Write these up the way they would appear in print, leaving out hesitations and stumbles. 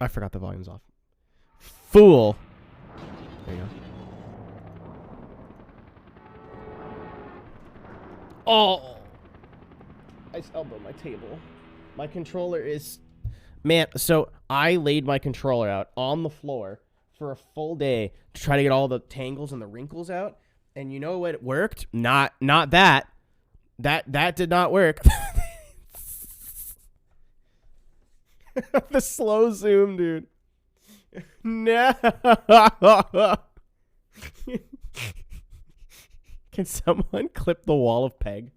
I forgot the volume's off. Fool. There you go. Oh. I elbowed my table. My controller is... Man, so I laid my controller out on the floor for a full day to try to get all the tangles and the wrinkles out. And you know what worked? Not that. That did not work. The slow zoom, dude. No. Can someone clip the wall of Peg?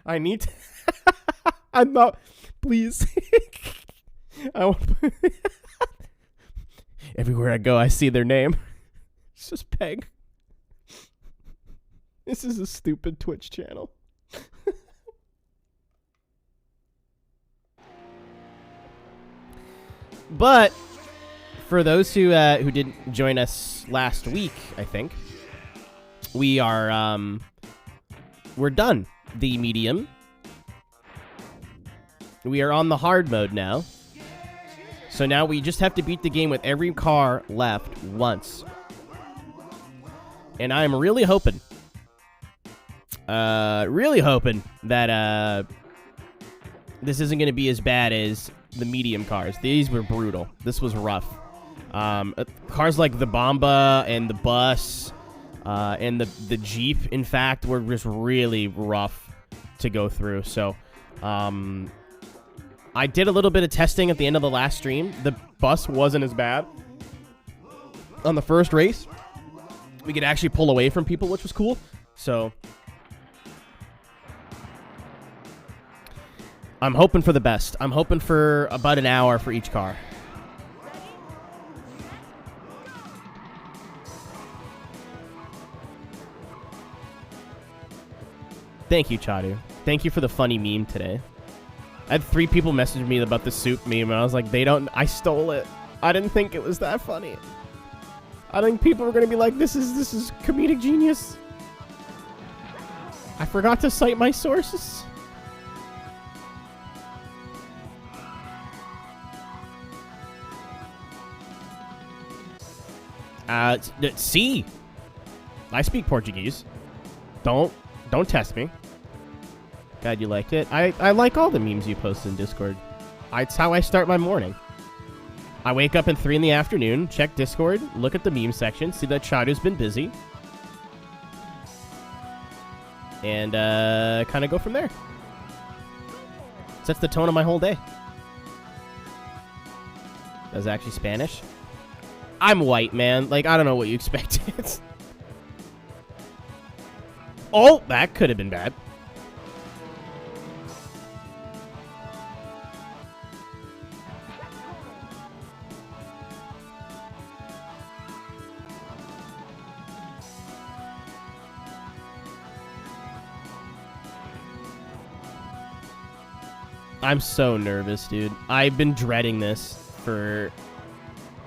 I need to... I'm not... Please. I won't... Everywhere I go, I see their name. It's just Peg. This is a stupid Twitch channel. But for those who didn't join us last week, I think we are we're done. The medium. We are on the hard mode now. So now we just have to beat the game with every car left once. And I'm really hoping that this isn't going to be as bad as the medium cars. These were brutal. This was rough. Cars like the Bomba and the bus and the Jeep, in fact, were just really rough to go through. So I did a little bit of testing at the end of the last stream. The bus wasn't as bad. On the first race, we could actually pull away from people, which was cool. So I'm hoping for the best. I'm hoping for about an hour for each car. Thank you, Chadu. Thank you for the funny meme today. I had 3 people message me about the soup meme, and I was like, I stole it. I didn't think it was that funny. I think people were going to be like, this is comedic genius. I forgot to cite my sources. C. I speak Portuguese. Don't test me. Glad you liked it. I like all the memes you post in Discord. It's how I start my morning. I wake up at 3 in the afternoon, check Discord, look at the meme section, see that Chadu's been busy, and kind of go from there. Sets the tone of my whole day. That's actually Spanish. I'm white, man. Like, I don't know what you expected. Oh, that could have been bad. I'm so nervous, dude. I've been dreading this for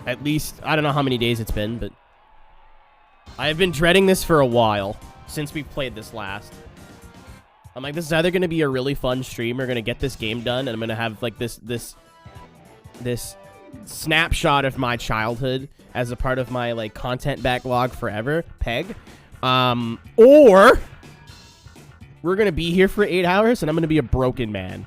at least, I don't know how many days it's been, but I've been dreading this for a while since we played this last. I'm like, this is either going to be a really fun stream or going to get this game done, and I'm going to have like this snapshot of my childhood as a part of my like content backlog forever, Peg. Or we're going to be here for 8 hours and I'm going to be a broken man.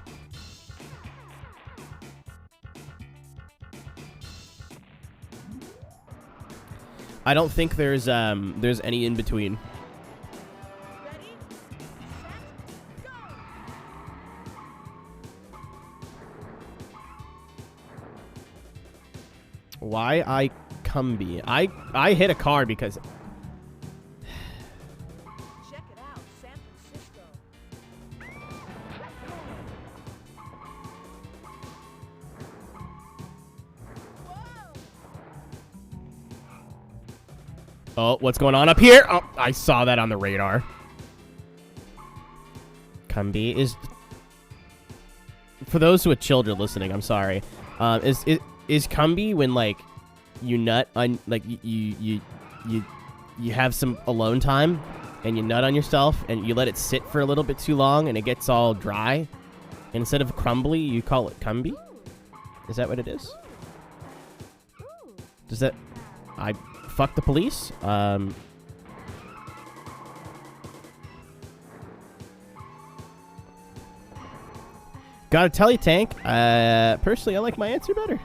I don't think there's any in between. Why I Cumby? I hit a car because Check it out, San Francisco. Oh, what's going on up here? Oh, I saw that on the radar. Cumby is... For those with children listening, I'm sorry. Is Cumby when, like, you nut on... Like, you have some alone time, and you nut on yourself, and you let it sit for a little bit too long, and it gets all dry? And instead of crumbly, you call it Cumby? Is that what it is? Does that... I... Fuck the police? Gotta tell you, Tank, personally, I like my answer better.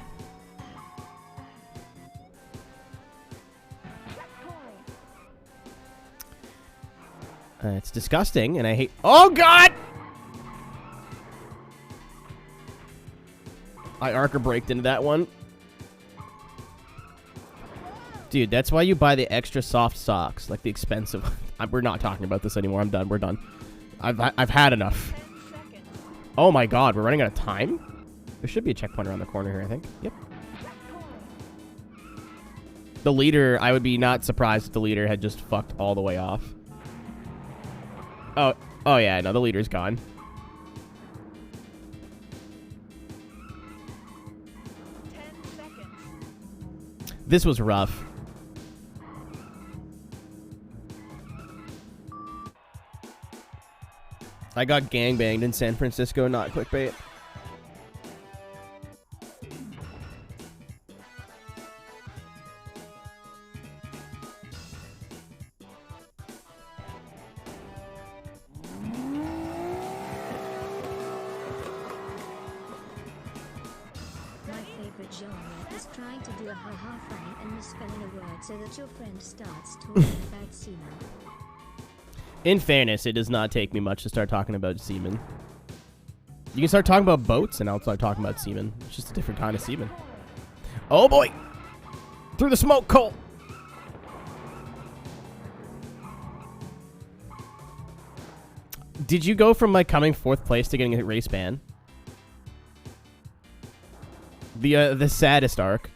It's disgusting, and I hate... Oh, God! I arc or braked into that one. Dude, that's why you buy the extra soft socks, like the expensive... We're not talking about this anymore. I'm done. We're done. I've had enough. Oh my God, we're running out of time? There should be a checkpoint around the corner here, I think. Yep. The leader, I would be not surprised if the leader had just fucked all the way off. Oh yeah, no, the leader's gone. This was rough. I got gangbanged in San Francisco, not clickbait. My favorite genre is trying to do a ha-ha funny and misspelling a word so that your friend starts talking about semen. In fairness, it does not take me much to start talking about semen. You can start talking about boats, and I'll start talking about semen. It's just a different kind of semen. Oh, boy. Through the smoke, Cole. Did you go from, like, coming 4th place to getting a race ban? The saddest arc.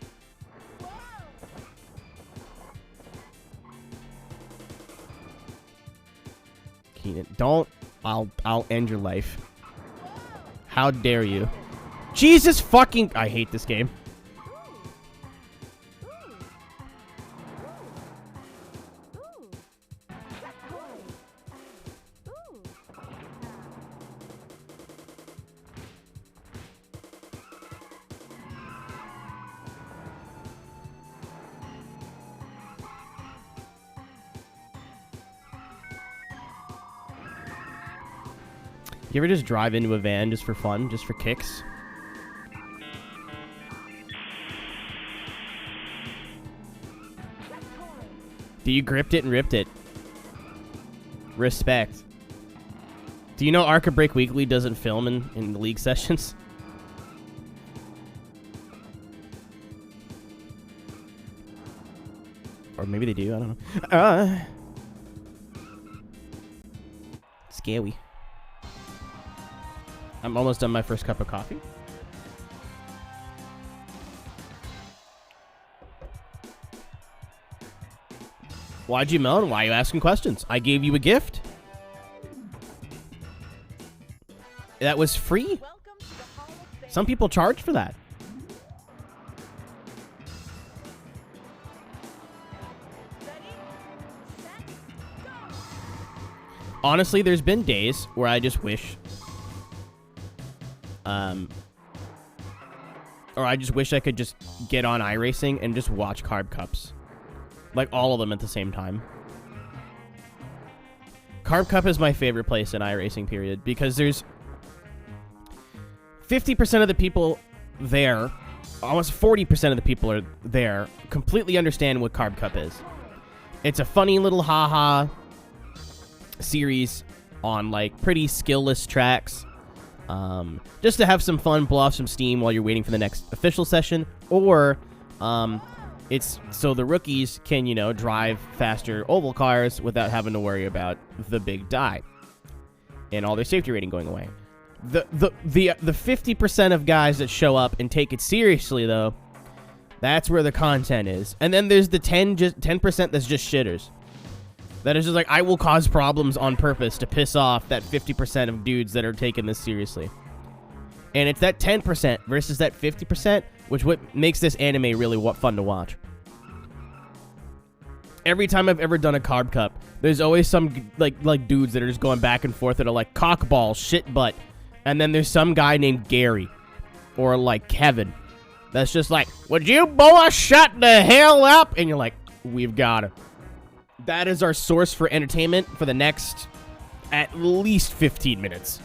Keenan, don't. I'll end your life. How dare you? Jesus fucking... I hate this game. You ever just drive into a van just for fun, just for kicks? Do you gripped it and ripped it? Respect. Do you know Arca Break Weekly doesn't film in the league sessions? Or maybe they do, I don't know. Scary. I'm almost done my first cup of coffee. Why'd you moan? Why are you asking questions? I gave you a gift. That was free. Some people charge for that. Honestly, there's been days where I just wish... or I just wish I could just get on iRacing and just watch Carb Cups. Like, all of them at the same time. Carb Cup is my favorite place in iRacing, period, because there's 50% of the people there, almost 40% of the people are there, completely understand what Carb Cup is. It's a funny little haha series on, like, pretty skill-less tracks. Just to have some fun, blow off some steam while you're waiting for the next official session, or it's so the rookies can, you know, drive faster oval cars without having to worry about the big die and all their safety rating going away. The 50% of guys that show up and take it seriously, though, that's where the content is. And then there's the 10% that's just shitters. That is just like, I will cause problems on purpose to piss off that 50% of dudes that are taking this seriously. And it's that 10% versus that 50%, which what makes this anime really fun to watch. Every time I've ever done a Carb Cup, there's always some like dudes that are just going back and forth that are like cockball, shit butt. And then there's some guy named Gary or like Kevin that's just like, would you boys shut the hell up? And you're like, we've got it. That is our source for entertainment for the next at least 15 minutes.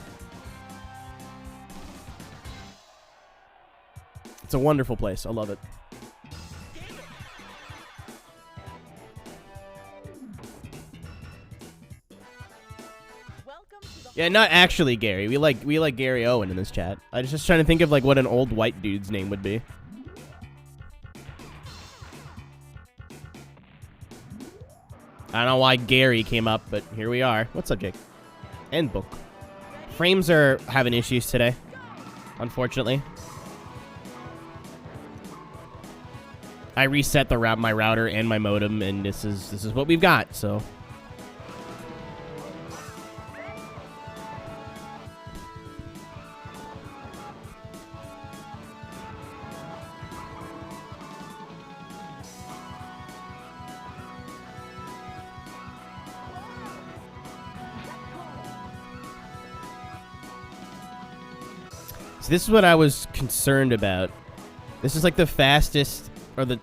It's a wonderful place. I love it. Yeah, not actually Gary. We like Gary Owen in this chat. I was just trying to think of like what an old white dude's name would be. I don't know why Gary came up, but here we are. What's up, Jake? And book. Frames are having issues today, unfortunately. I reset my router and my modem, and this is what we've got. So. This is what I was concerned about. This is like the fastest or the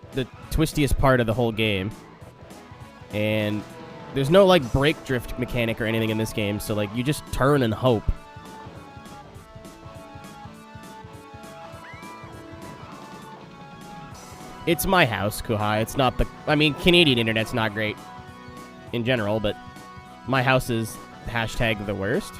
twistiest part of the whole game. And there's no like brake drift mechanic or anything in this game, so like you just turn and hope. It's my house, Kuhai. It's not the... I mean, Canadian internet's not great in general, but my house is hashtag the worst.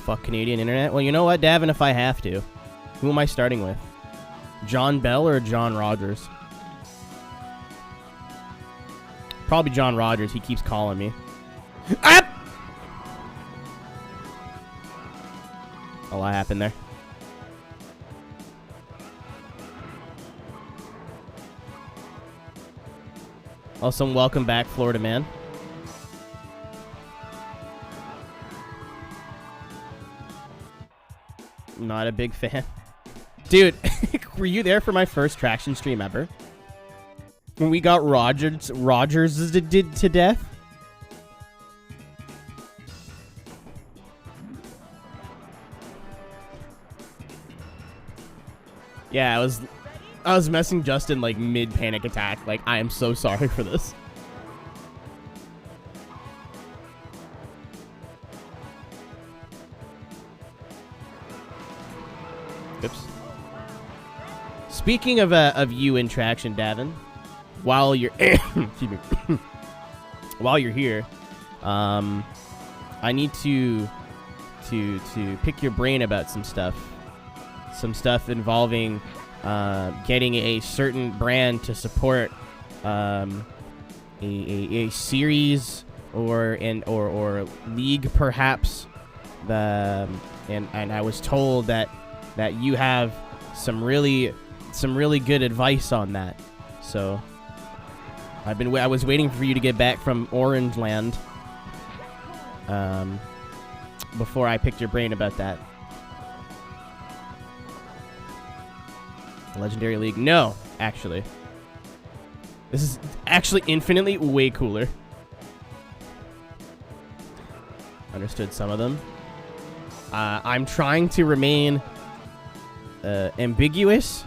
Fuck Canadian internet. Well, you know what, Davin, if I have to. Who am I starting with? John Bell or John Rogers? Probably John Rogers. He keeps calling me. Ah! A lot happened there. Also, welcome back, Florida man. Not a big fan. Dude, were you there for my first traction stream ever? When we got Rogers did to death? Yeah, I was messing Justin like mid panic attack. Like, I am so sorry for this. Oops. Speaking of you in traction, Davin, while you're excuse me, while you're here, I need to pick your brain about some stuff involving getting a certain brand to support a series or league perhaps. And I was told that you have some really good advice on that. So I was waiting for you to get back from Orange Land before I picked your brain about that. Legendary League? No, actually. This is actually infinitely way cooler. Understood some of them. I'm trying to remain ambiguous,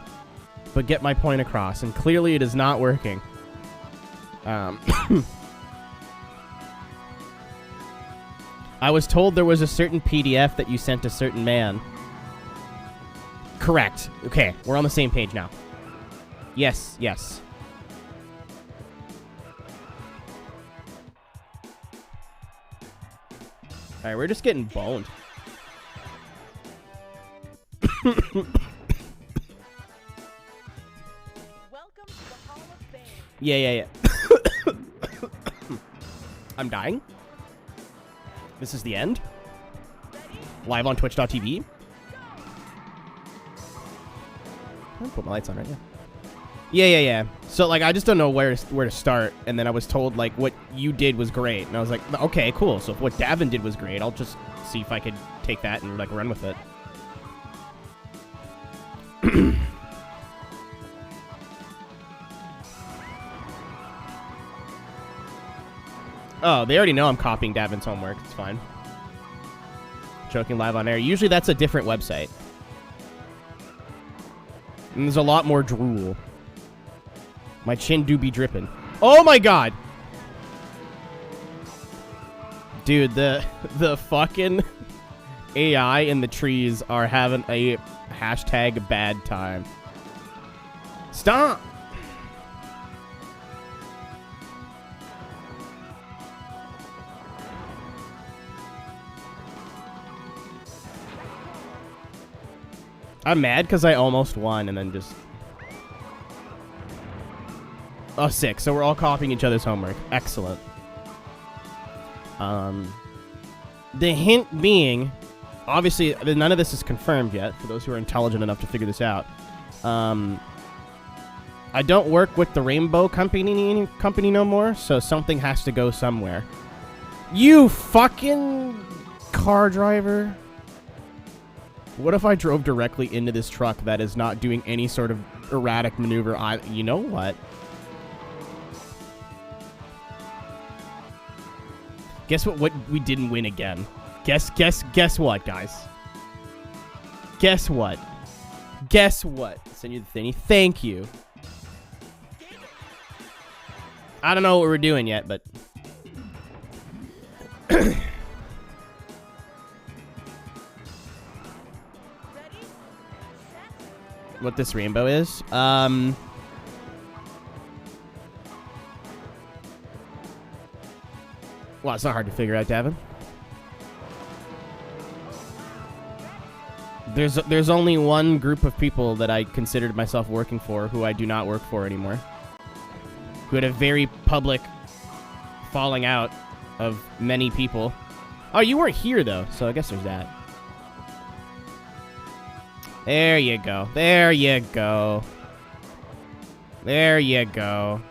but get my point across, and clearly it is not working. I was told there was a certain PDF that you sent a certain man. Correct. Okay, we're on the same page now. Yes, yes. Alright, we're just getting boned. Welcome to the Hall of Fame. Yeah. I'm dying. This is the end. Live on twitch.tv. I'll put my lights on right now. Yeah. So, like, I just don't know where to start. And then I was told, like, what you did was great. And I was like, okay, cool. So if what Davin did was great, I'll just see if I could take that and, like, run with it. Oh, they already know I'm copying Davin's homework. It's fine. Joking live on air. Usually that's a different website. And there's a lot more drool. My chin do be dripping. Oh my god! Dude, the fucking AI in the trees are having a hashtag bad time. Stop! I'm mad because I almost won and then just... Oh, sick. So we're all copying each other's homework. Excellent. The hint being... Obviously, none of this is confirmed yet, for those who are intelligent enough to figure this out. I don't work with the Rainbow company no more, so something has to go somewhere. You fucking car driver. What if I drove directly into this truck that is not doing any sort of erratic maneuver? You know what? Guess what? We didn't win again. Guess what, guys? Guess what? Guess what? Send you the thingy. Thank you. I don't know what we're doing yet, but... what this rainbow is? Well, it's not hard to figure out, Davin. There's only one group of people that I considered myself working for who I do not work for anymore. Who had a very public falling out of many people. Oh, you weren't here, though, so I guess there's that. There you go. There you go. There you go.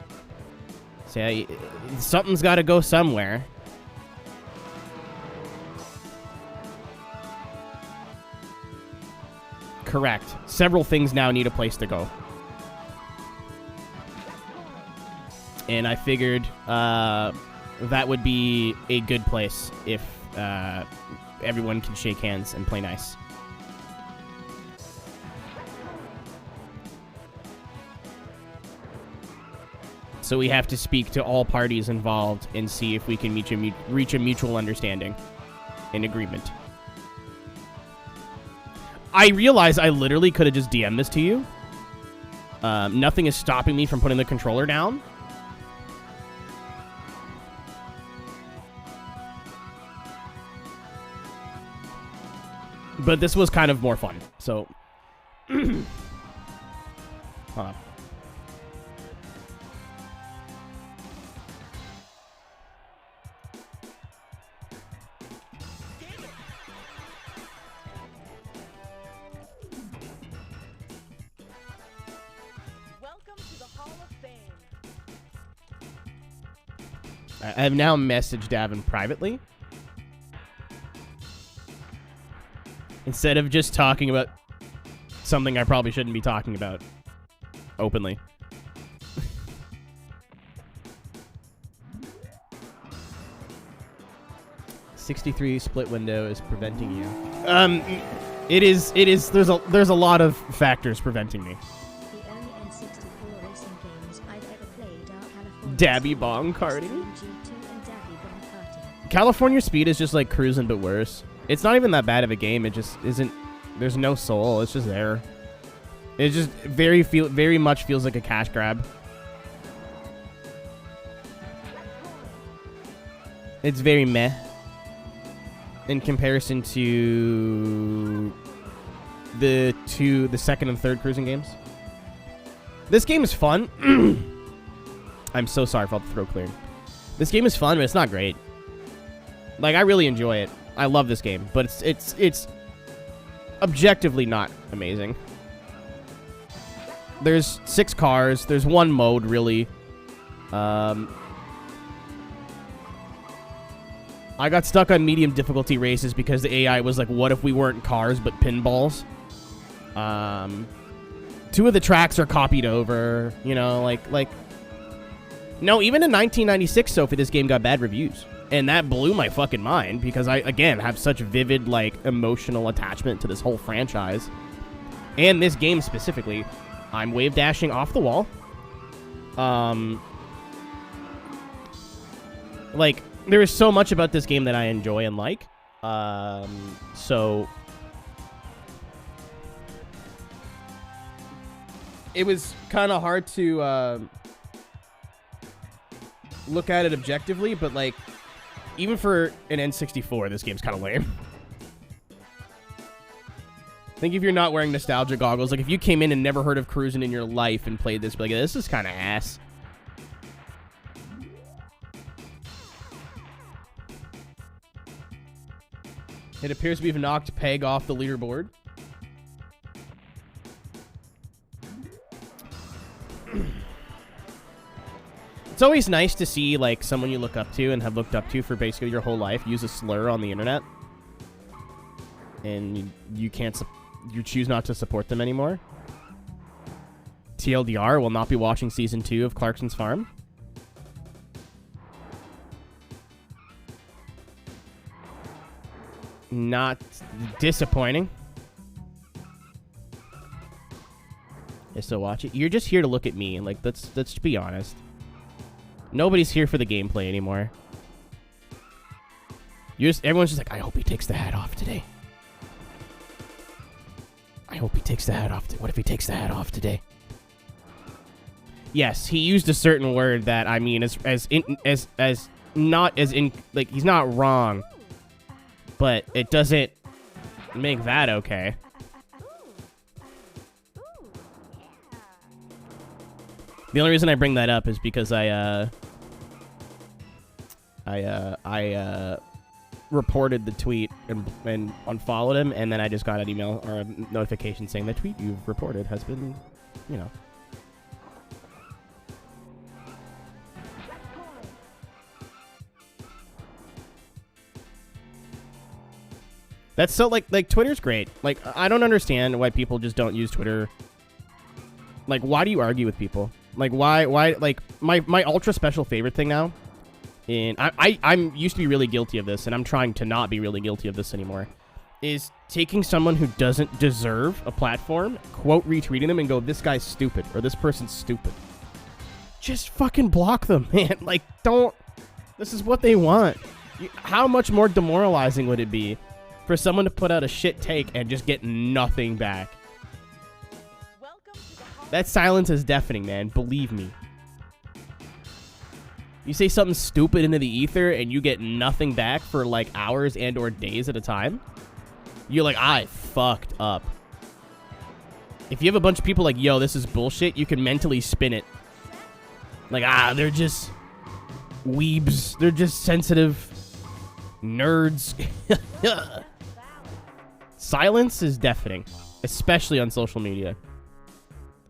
See, something's got to go somewhere. Correct. Several things now need a place to go. And I figured that would be a good place if everyone can shake hands and play nice. So we have to speak to all parties involved and see if we can reach a mutual understanding and agreement. I realize I literally could have just DM'd this to you. Nothing is stopping me from putting the controller down. But this was kind of more fun, so... Huh. Welcome to the Hall of Fame. I have now messaged Davin privately. Instead of just talking about something I probably shouldn't be talking about openly. .63 split window is preventing you. It is. There's a lot of factors preventing me. The only N64 racing games I've ever played are California Dabby Bong karting. G2 and Dabby Bong karting. California Speed is just like Cruis'n but worse. It's not even that bad of a game. It just isn't. There's no soul. It's just there. It just very much feels like a cash grab. It's very meh in comparison to the second and third Cruis'n games. This game is fun. I'm so sorry for all the throat clearing. This game is fun, but it's not great. Like, I really enjoy it. I love this game, but it's objectively not amazing. There's 6 cars. There's one mode, really. I got stuck on medium difficulty races because the AI was like, what if we weren't cars but pinballs? 2 of the tracks are copied over, you know, like No, even in 1996, Sophie, this game got bad reviews. And that blew my fucking mind because I, again, have such vivid, like, emotional attachment to this whole franchise. And this game specifically. I'm wave dashing off the wall. Like, there is so much about this game that I enjoy and like. So it was kind of hard to look at it objectively, but like, even for an N64, this game's kind of lame. Think if you're not wearing nostalgia goggles, like if you came in and never heard of Cruis'n in your life and played this, like, this is kind of ass. It appears we've knocked Peg off the leaderboard. It's always nice to see, like, someone you look up to and have looked up to for basically your whole life use a slur on the internet. And you can't, you choose not to support them anymore. TLDR will not be watching Season 2 of Clarkson's Farm. Not disappointing. I still watch it. You're just here to look at me. Like, let's be honest. Nobody's here for the gameplay anymore. Everyone's just like, I hope he takes the hat off today. I hope he takes the hat off. What if he takes the hat off today? Yes, he used a certain word that, I mean, he's not wrong, but it doesn't make that okay. The only reason I bring that up is because I reported the tweet and unfollowed him, and then I just got an email or a notification saying the tweet you've reported has been, you know. That's so, like Twitter's great. Like, I don't understand why people just don't use Twitter. Like, why do you argue with people? Like, why, like, my ultra special favorite thing now, and I'm used to be really guilty of this, and I'm trying to not be really guilty of this anymore, is taking someone who doesn't deserve a platform, quote retweeting them, and go, this guy's stupid, or this person's stupid. Just fucking block them, man. Like, don't, this is what they want. How much more demoralizing would it be for someone to put out a shit take and just get nothing back? That silence is deafening, man. Believe me. You say something stupid into the ether and you get nothing back for like hours and or days at a time. You're like, I fucked up. If you have a bunch of people like, yo, this is bullshit, you can mentally spin it. Like, they're just weebs. They're just sensitive nerds. Silence is deafening, especially on social media.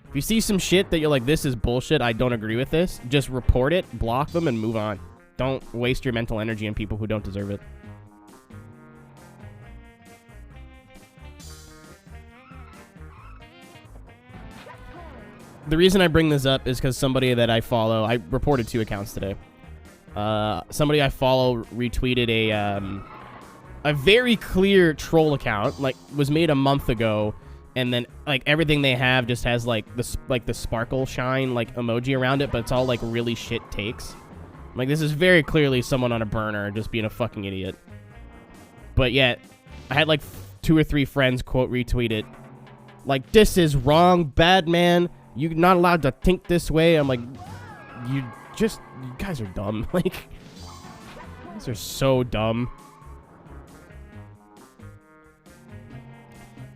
If you see some shit that you're like, this is bullshit, I don't agree with this, just report it, block them, and move on. Don't waste your mental energy on people who don't deserve it. The reason I bring this up is because somebody that I follow, I reported 2 accounts today. Somebody I follow retweeted a very clear troll account, like, was made a month ago, and then, like, everything they have just has, like, the sparkle shine, like, emoji around it, but it's all, like, really shit takes. Like, this is very clearly someone on a burner just being a fucking idiot. But yet, I had, like, 2 or 3 friends quote retweet it. Like, this is wrong, bad man. You're not allowed to think this way. I'm like, you guys are dumb. Like, you guys are so dumb.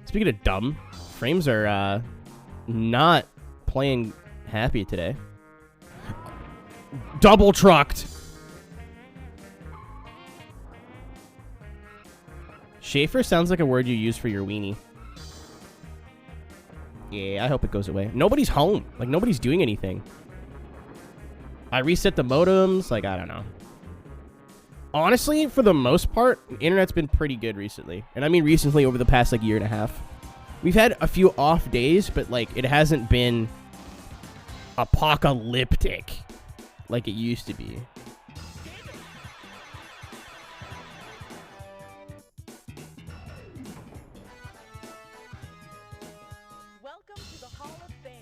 Speaking of dumb, frames are not playing happy today. Double trucked. Schaefer sounds like a word you use for your weenie. Yeah, I hope it goes away. Nobody's home. Like, nobody's doing anything. I reset the modems. Like, I don't know. Honestly, for the most part, the internet's been pretty good recently. And I mean recently over the past, like, year and a half. We've had a few off days, but, like, it hasn't been apocalyptic. like it used to be. Welcome to the Hall of Fame.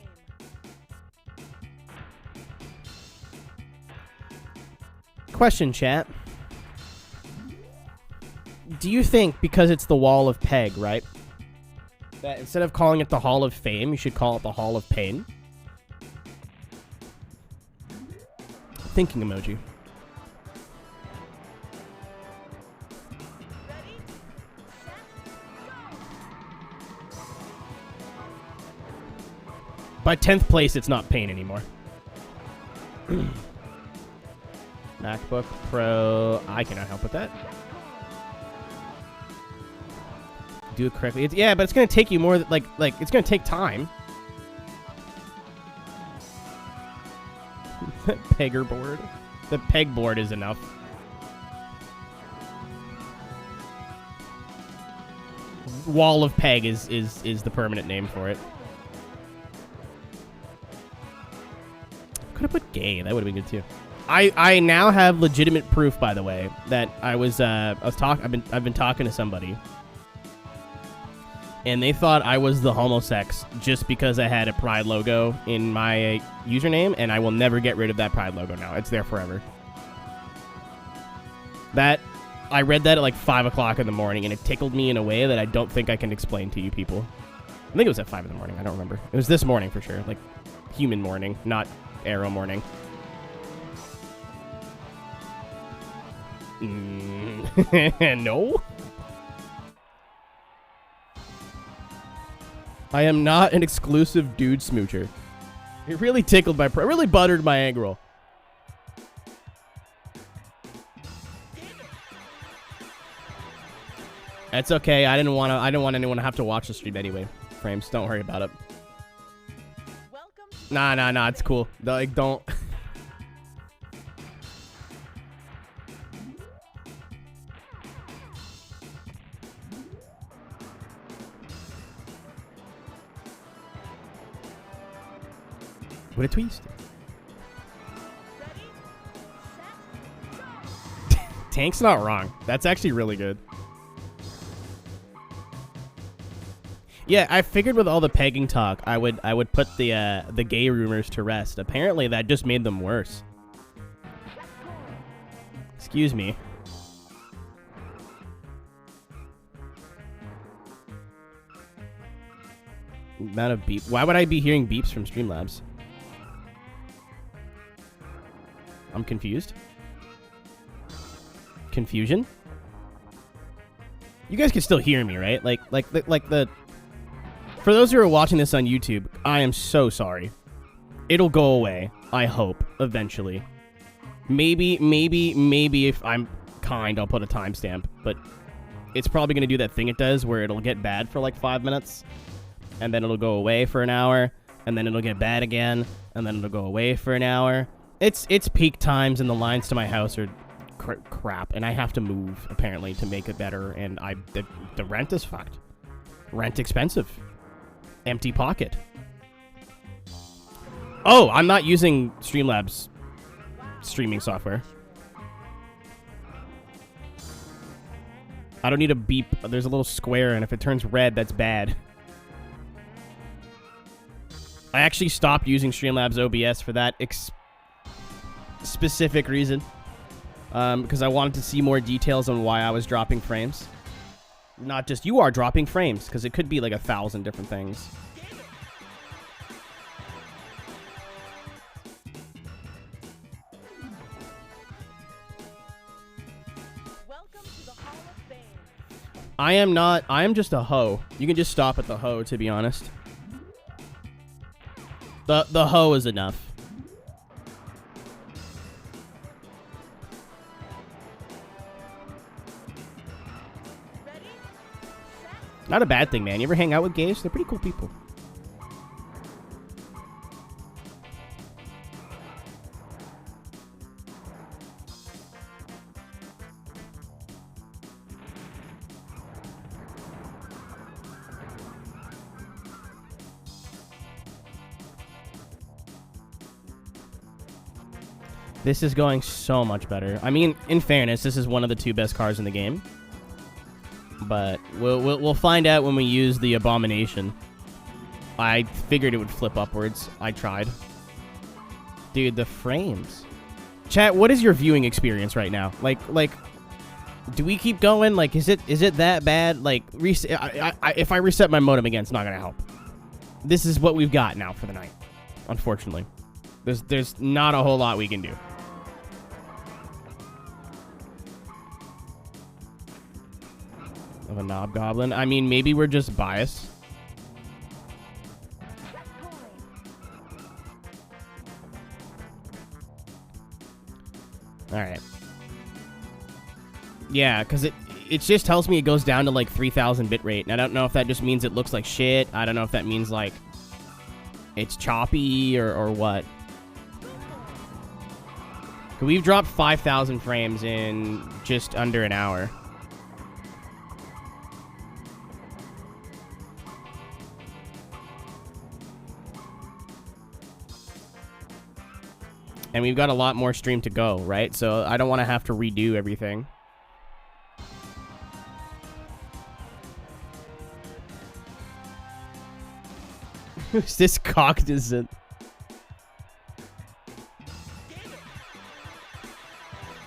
Question, chat. Do you think because it's the Wall of Peg, right? That instead of calling it the Hall of Fame, you should call it the Hall of Pain? Thinking emoji. Ready, set, go! By 10th place, it's not pain anymore. MacBook Pro. I cannot help with that. Do it correctly. Yeah, but it's gonna take you more. Like it's gonna take time. Pegger board. The peg board is enough. Wall of Peg is the permanent name for it. Could have put gay. That would have been good too. I now have legitimate proof, by the way, that I've been talking to somebody, and they thought I was the homosex just because I had a Pride logo in my username, and I will never get rid of that Pride logo now. It's there forever. I read that at like 5 o'clock in the morning, and it tickled me in a way that I don't think I can explain to you people. I think it was at 5 in the morning. I don't remember. It was this morning for sure. Like, human morning, not arrow morning. No. I am not an exclusive dude smoocher. It really tickled my... really buttered my egg roll. That's okay. I didn't want anyone to have to watch the stream anyway. Frames, don't worry about it. Welcome to Nah. It's cool. Like, don't... What a twist. ready, set, go! Tank's not wrong. That's actually really good. Yeah, I figured with all the pegging talk, I would put the gay rumors to rest. Apparently, that just made them worse. Excuse me. Amount of beep. Why would I be hearing beeps from Streamlabs? I'm confused. Confusion? You guys can still hear me, right? Like the... For those who are watching this on YouTube, I am so sorry. It'll go away, I hope, eventually. Maybe if I'm kind, I'll put a timestamp, but it's probably going to do that thing it does where it'll get bad for like 5 minutes, and then it'll go away for an hour, and then it'll get bad again, and then it'll go away for an hour. It's peak times, and the lines to my house are crap, and I have to move, apparently, to make it better, and the rent is fucked. Rent expensive. Empty pocket. Oh, I'm not using Streamlabs streaming software. I don't need a beep. There's a little square, and if it turns red, that's bad. I actually stopped using Streamlabs OBS for that specific reason. Because I wanted to see more details on why I was dropping frames. Not just you are dropping frames, because it could be like 1,000 different things. Welcome to the Hall of Fame. I am not. I am just a hoe. You can just stop at the hoe, to be honest. The hoe is enough. Ready, set, Not a bad thing, man. You ever hang out with gays? They're pretty cool people. This is going so much better. I mean, in fairness, this is one of the 2 best cars in the game. But we'll find out when we use the abomination. I figured it would flip upwards. I tried. Dude, the frames. Chat, what is your viewing experience right now? Like, do we keep going? Like, is it that bad? Like, if I reset my modem again, it's not gonna help. This is what we've got now for the night. Unfortunately, there's not a whole lot we can do. Of a knob goblin. I mean, maybe we're just biased. All right. Yeah, because it just tells me it goes down to like 3,000 bitrate, and I don't know if that just means it looks like shit. I don't know if that means like it's choppy or what. We've dropped 5,000 frames in just under an hour. And we've got a lot more stream to go, right? So I don't want to have to redo everything. Who's this cognizant?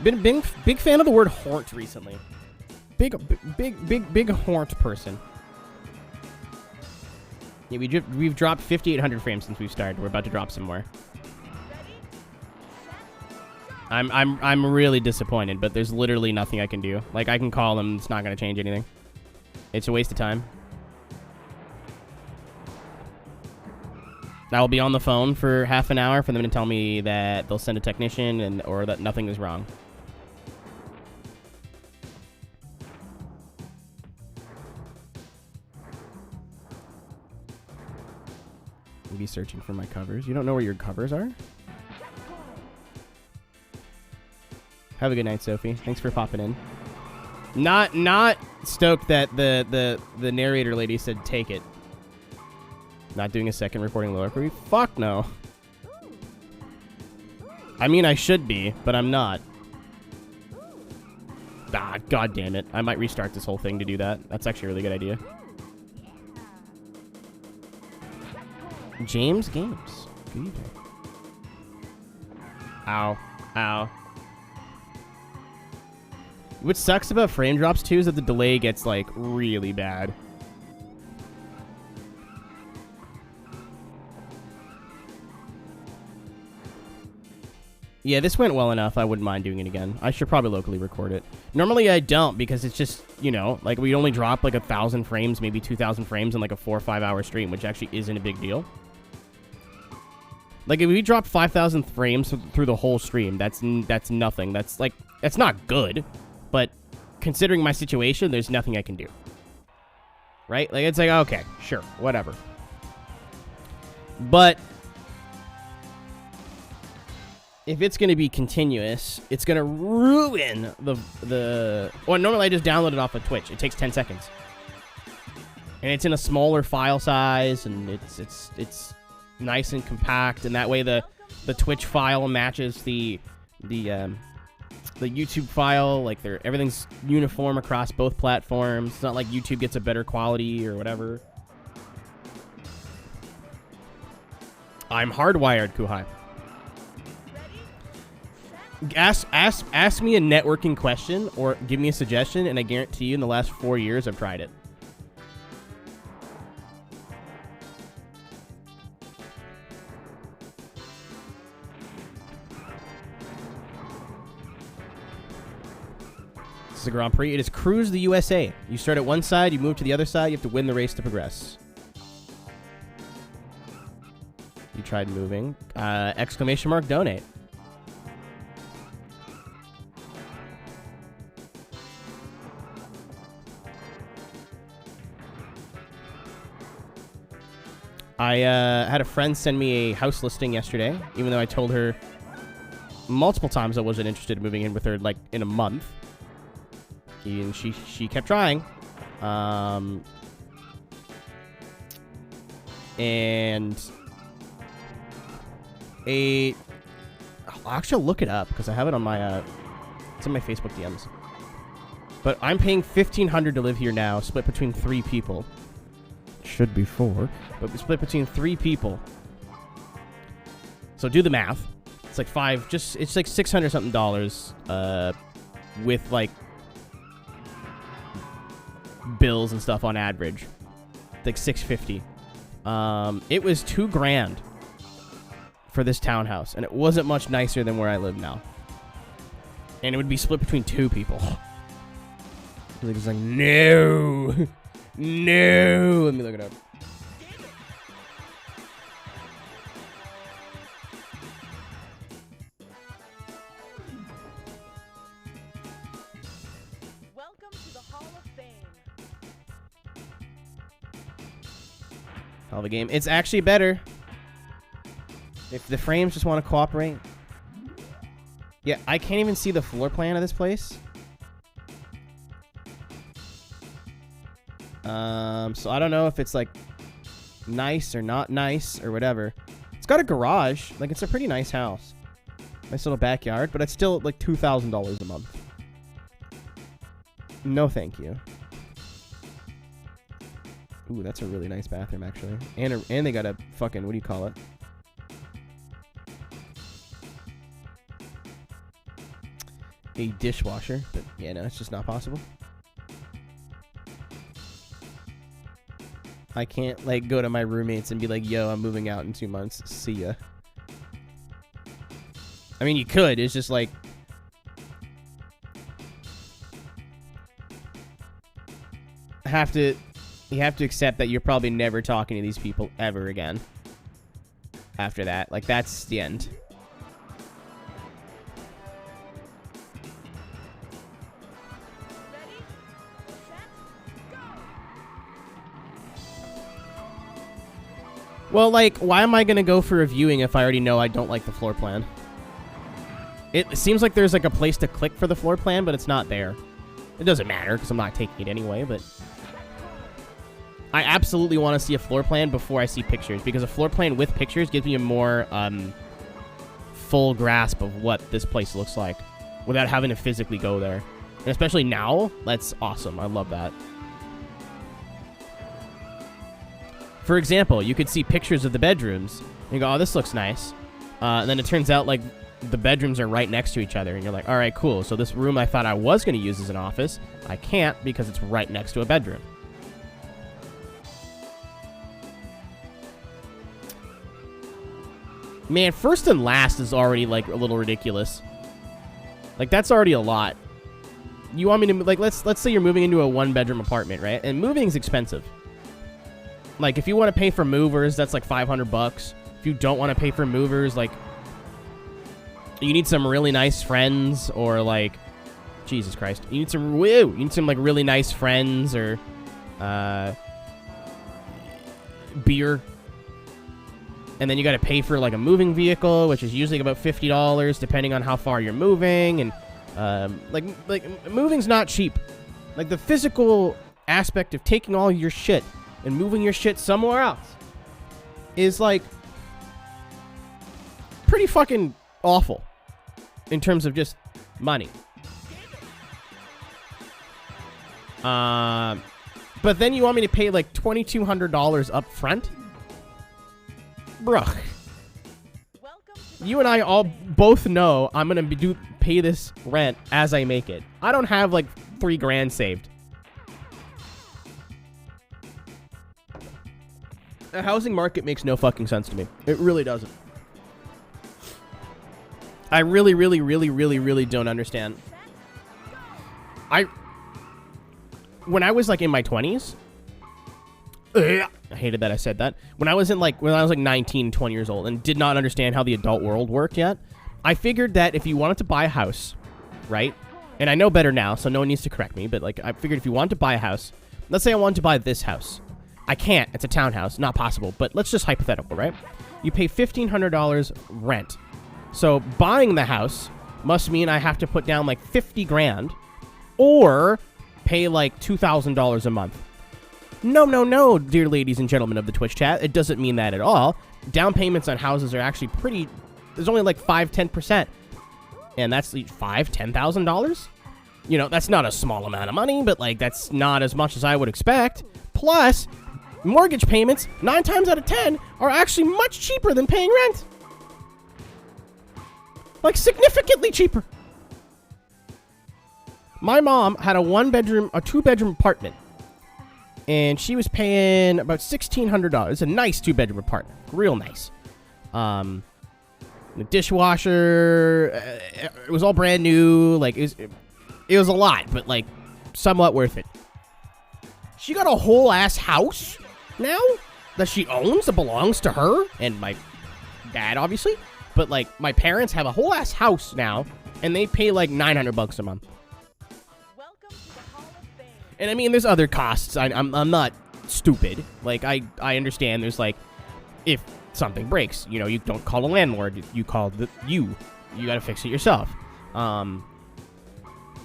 Been a big fan of the word haunt recently. Big haunt person. Yeah, we've dropped 5,800 frames since we've started. We're about to drop some more. I'm really disappointed, but there's literally nothing I can do. Like, I can call them, it's not going to change anything. It's a waste of time. I will be on the phone for half an hour for them to tell me that they'll send a technician or that nothing is wrong. I'll be searching for my covers. You don't know where your covers are? Have a good night, Sophie. Thanks for popping in. Not stoked that the narrator lady said take it. Not doing a second recording lower query? Fuck no. I mean, I should be, but I'm not. Ah, god damn it. I might restart this whole thing to do that. That's actually a really good idea. James Games. Good evening. Ow. Ow. What sucks about frame drops, too, is that the delay gets, like, really bad. Yeah, this went well enough. I wouldn't mind doing it again. I should probably locally record it. Normally, I don't, because it's just, you know, like, we only drop, like, 1,000 frames, maybe 2,000 frames in, like, a 4 or 5 hour stream, which actually isn't a big deal. Like, if we drop 5,000 frames through the whole stream, that's nothing. That's, like, that's not good. But considering my situation, there's nothing I can do. Right? Like, it's like, okay, sure, whatever. But if it's going to be continuous, it's going to ruin the... Well, normally I just download it off of Twitch. It takes 10 seconds. And it's in a smaller file size, and it's nice and compact, and that way the Twitch file matches the YouTube file. Like, everything's uniform across both platforms. It's not like YouTube gets a better quality or whatever. I'm hardwired, Kuhai. Ask me a networking question or give me a suggestion, and I guarantee you in the last 4 years I've tried it. This is a Grand Prix. It is Cruise the USA. You start at one side, you move to the other side, you have to win the race to progress. You tried moving. Exclamation mark donate. I had a friend send me a house listing yesterday, even though I told her multiple times I wasn't interested in moving in with her, like, in a month. And she kept trying. And I'll actually look it up because I have it on my it's in my Facebook DMs. But I'm paying $1,500 to live here now, split between 3 people. Should be 4, but split between 3 people. So do the math. It's like 5. It's like $600 something dollars. With like bills and stuff on average. Like $650. It was $2,000 for this townhouse, and it wasn't much nicer than where I live now. And it would be split between 2 people. It's like, no. No. Let me look it up. Welcome to the Hall of Fame. Hell of a game. It's actually better if the frames just want to cooperate. Yeah, I can't even see the floor plan of this place. So I don't know if it's like nice or not nice or whatever. It's got a garage. Like, it's a pretty nice house. Nice little backyard, but it's still like $2,000 a month. No, thank you. Ooh, that's a really nice bathroom, actually. And they got a fucking, what do you call it? A dishwasher, but yeah, no, it's just not possible. I can't, like, go to my roommates and be like, yo, I'm moving out in 2 months. See ya. I mean, you could. It's just like... You have to accept that you're probably never talking to these people ever again. After that. Like, that's the end. Ready, set, go! Well, like, why am I going to go for a viewing if I already know I don't like the floor plan? It seems like there's, like, a place to click for the floor plan, but it's not there. It doesn't matter, because I'm not taking it anyway, but... I absolutely want to see a floor plan before I see pictures, because a floor plan with pictures gives me a more, full grasp of what this place looks like, without having to physically go there. And especially now, that's awesome. I love that. For example, you could see pictures of the bedrooms, and you go, oh, this looks nice. And then it turns out, like, the bedrooms are right next to each other, and you're like, all right, cool. So this room I thought I was going to use as an office, I can't because it's right next to a bedroom. Man, first and last is already, like, a little ridiculous. Like, that's already a lot. You want me to, like, let's say you're moving into a 1-bedroom apartment, right? And moving's expensive. Like, if you want to pay for movers, that's like $500. If you don't want to pay for movers, like, you need some really nice friends, or, like, Jesus Christ. You need some, like, really nice friends, or, beer. And then you got to pay for, like, a moving vehicle, which is usually about $50, depending on how far you're moving. And, like, moving's not cheap. Like, the physical aspect of taking all your shit and moving your shit somewhere else is, like, pretty fucking awful in terms of just money. But then you want me to pay, like, $2,200 up front? Bruh. You and I all both know I'm going to pay this rent as I make it. I don't have, like, $3,000 saved. The housing market makes no fucking sense to me. It really doesn't. I really, really, really, really, really don't understand. When I was, like, in my 20s... I hated that I said that. When I was like 19, 20 years old and did not understand how the adult world worked yet, I figured that if you wanted to buy a house, right? And I know better now, so no one needs to correct me, but, like, I figured if you wanted to buy a house, let's say I wanted to buy this house. I can't. It's a townhouse. Not possible. But let's just hypothetical, right? You pay $1,500 rent. So buying the house must mean I have to put down, like, $50,000 or pay, like, $2,000 a month. No, dear ladies and gentlemen of the Twitch chat. It doesn't mean that at all. Down payments on houses are actually pretty There's only like 5-10%. And that's $10,000? You know, that's not a small amount of money, but like that's not as much as I would expect. Plus, mortgage payments, 9 times out of 10, are actually much cheaper than paying rent. Like significantly cheaper. My mom had a 2-bedroom apartment. And she was paying about $1,600. It's a nice 2-bedroom apartment. Real nice. The dishwasher, it was all brand new. Like, it was a lot, but, like, somewhat worth it. She got a whole-ass house now that she owns that belongs to her and my dad, obviously. But, like, my parents have a whole-ass house now, and they pay, like, $900 a month. Welcome to the Hall of Fame. And I mean, there's other costs. I'm not stupid. Like, I understand there's, like, if something breaks, you know, you don't call a landlord. You call you got to fix it yourself.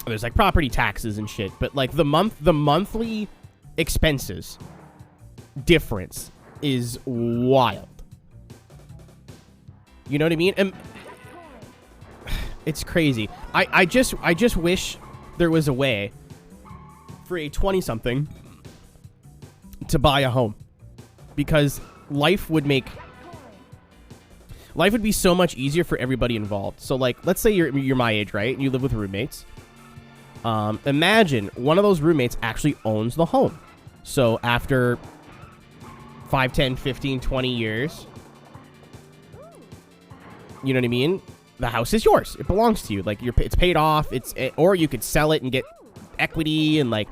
There's, like, property taxes and shit. But, like, the monthly expenses difference is wild. You know what I mean? And it's crazy. I just wish there was a way for a 20-something to buy a home, because life would be so much easier for everybody involved. So, like, let's say you're my age, right? And you live with roommates. Imagine one of those roommates actually owns the home. So after 5, 10, 15, 20 years, you know what I mean? The house is yours. It belongs to you. Like, it's paid off. Or you could sell it and get equity, and like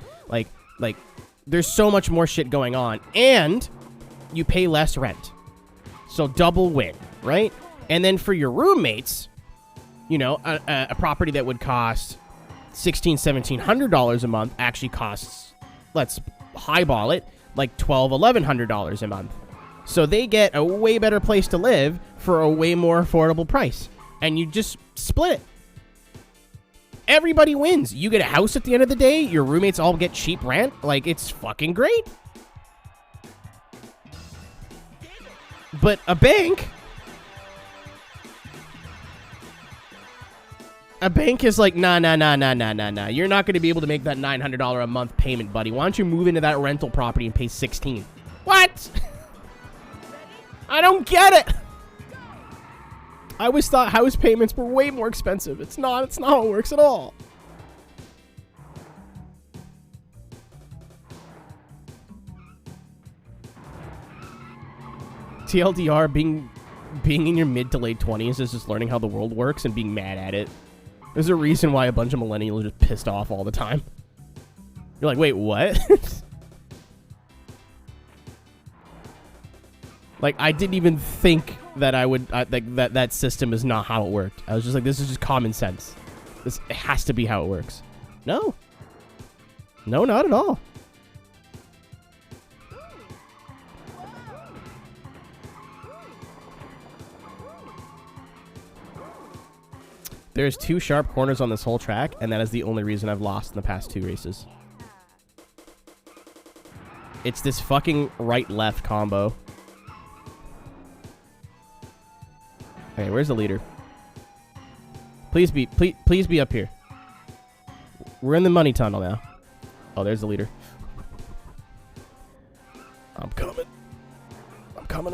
there's so much more shit going on, and you pay less rent. So double win, right? And then for your roommates, you know, a property that would cost $1,700 a month actually costs, let's highball it, like $1,100 a month. So they get a way better place to live for a way more affordable price. And you just split it. Everybody wins. You get a house at the end of the day. Your roommates all get cheap rent. Like, it's fucking great. But a bank is like, nah. You're not going to be able to make that $900 a month payment, buddy. Why don't you move into that rental property and pay $16,000? What? I don't get it. I always thought house payments were way more expensive. It's not. It's not how it works at all. TLDR, being in your mid to late 20s is just learning how the world works and being mad at it. There's a reason why a bunch of millennials are just pissed off all the time. You're like, wait, what? Like, I didn't even think that I would, like, that system is not how it worked. I was just like, this is just common sense. It has to be how it works. No. No, not at all. There's 2 sharp corners on this whole track, and that is the only reason I've lost in the past 2 races. It's this fucking right-left combo. Okay, where's the leader? Please be up here. We're in the money tunnel now. Oh, there's the leader. I'm coming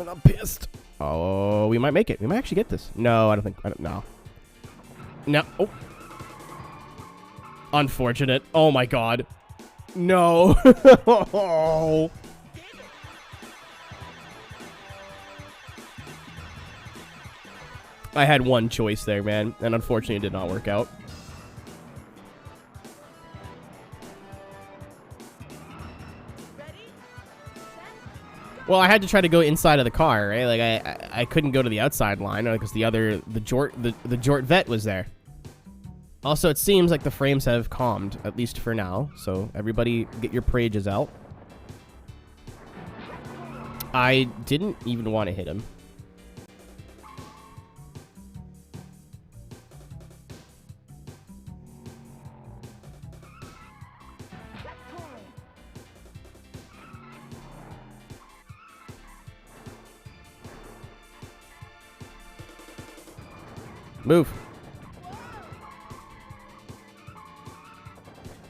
and I'm pissed. Oh, we might make it. We might actually get this. No, I don't think. No. No. Oh. Unfortunate. Oh my god. No. Oh. I had one choice there, man, and unfortunately it did not work out. Well, I had to try to go inside of the car, right? Like I couldn't go to the outside line because the Jort vet was there. Also, it seems like the frames have calmed, at least for now. So everybody, get your prages out. I didn't even want to hit him. Move.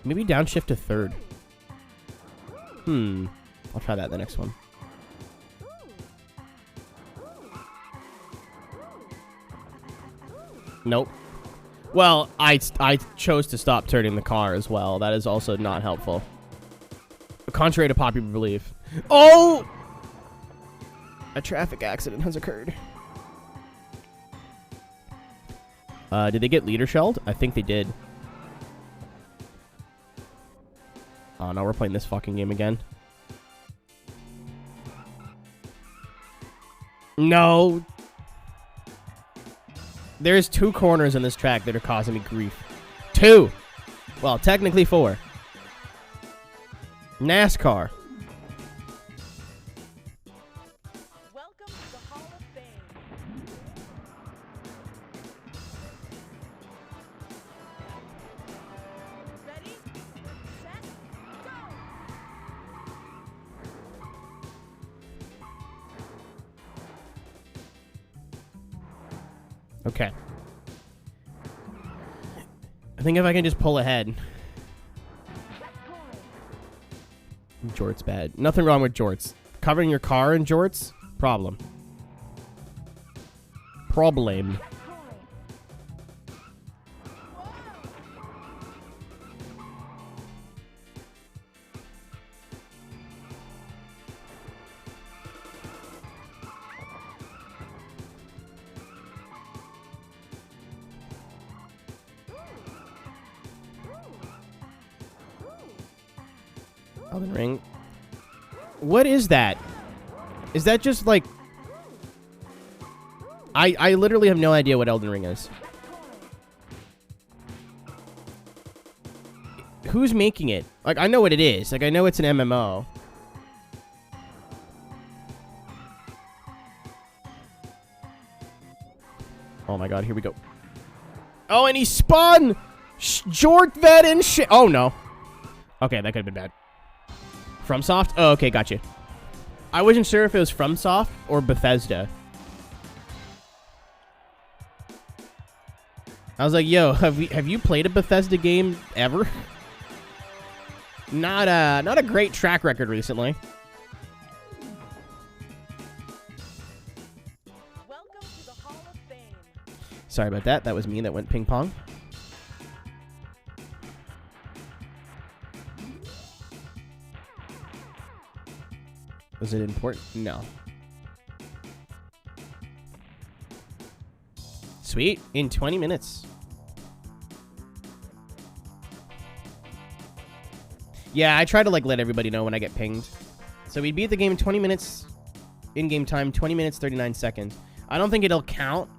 Maybe downshift to third. I'll try that the next one. Nope. Well, I chose to stop turning the car as well. That is also not helpful. Contrary to popular belief. Oh! A traffic accident has occurred. Did they get leader shelled? I think they did. Oh, no, we're playing this fucking game again. No. There's 2 corners in this track that are causing me grief. 2. Well, technically 4. NASCAR. Welcome to the Hall of Fame. Ready, set, go! Okay. I think if I can just pull ahead. Jorts bad. Nothing wrong with jorts. Covering your car in jorts? Problem. Problem. Elden Ring. What is that? Is that just like... I literally have no idea what Elden Ring is. Who's making it? Like, I know what it is. Like, I know it's an MMO. Oh my god, here we go. Oh, and he spun! Jortvet and shit. Oh, no. Okay, that could have been bad. FromSoft? Oh, okay, gotcha. I wasn't sure if it was FromSoft or Bethesda. I was like, yo, have you played a Bethesda game ever? Not a great track record recently. Welcome to the Hall of Fame. Sorry about that. That was me that went ping pong. Was it important? No. Sweet. In 20 minutes. Yeah, I try to like let everybody know when I get pinged. So we beat the game in 20 minutes in-game time, 20 minutes, 39 seconds. I don't think it'll count.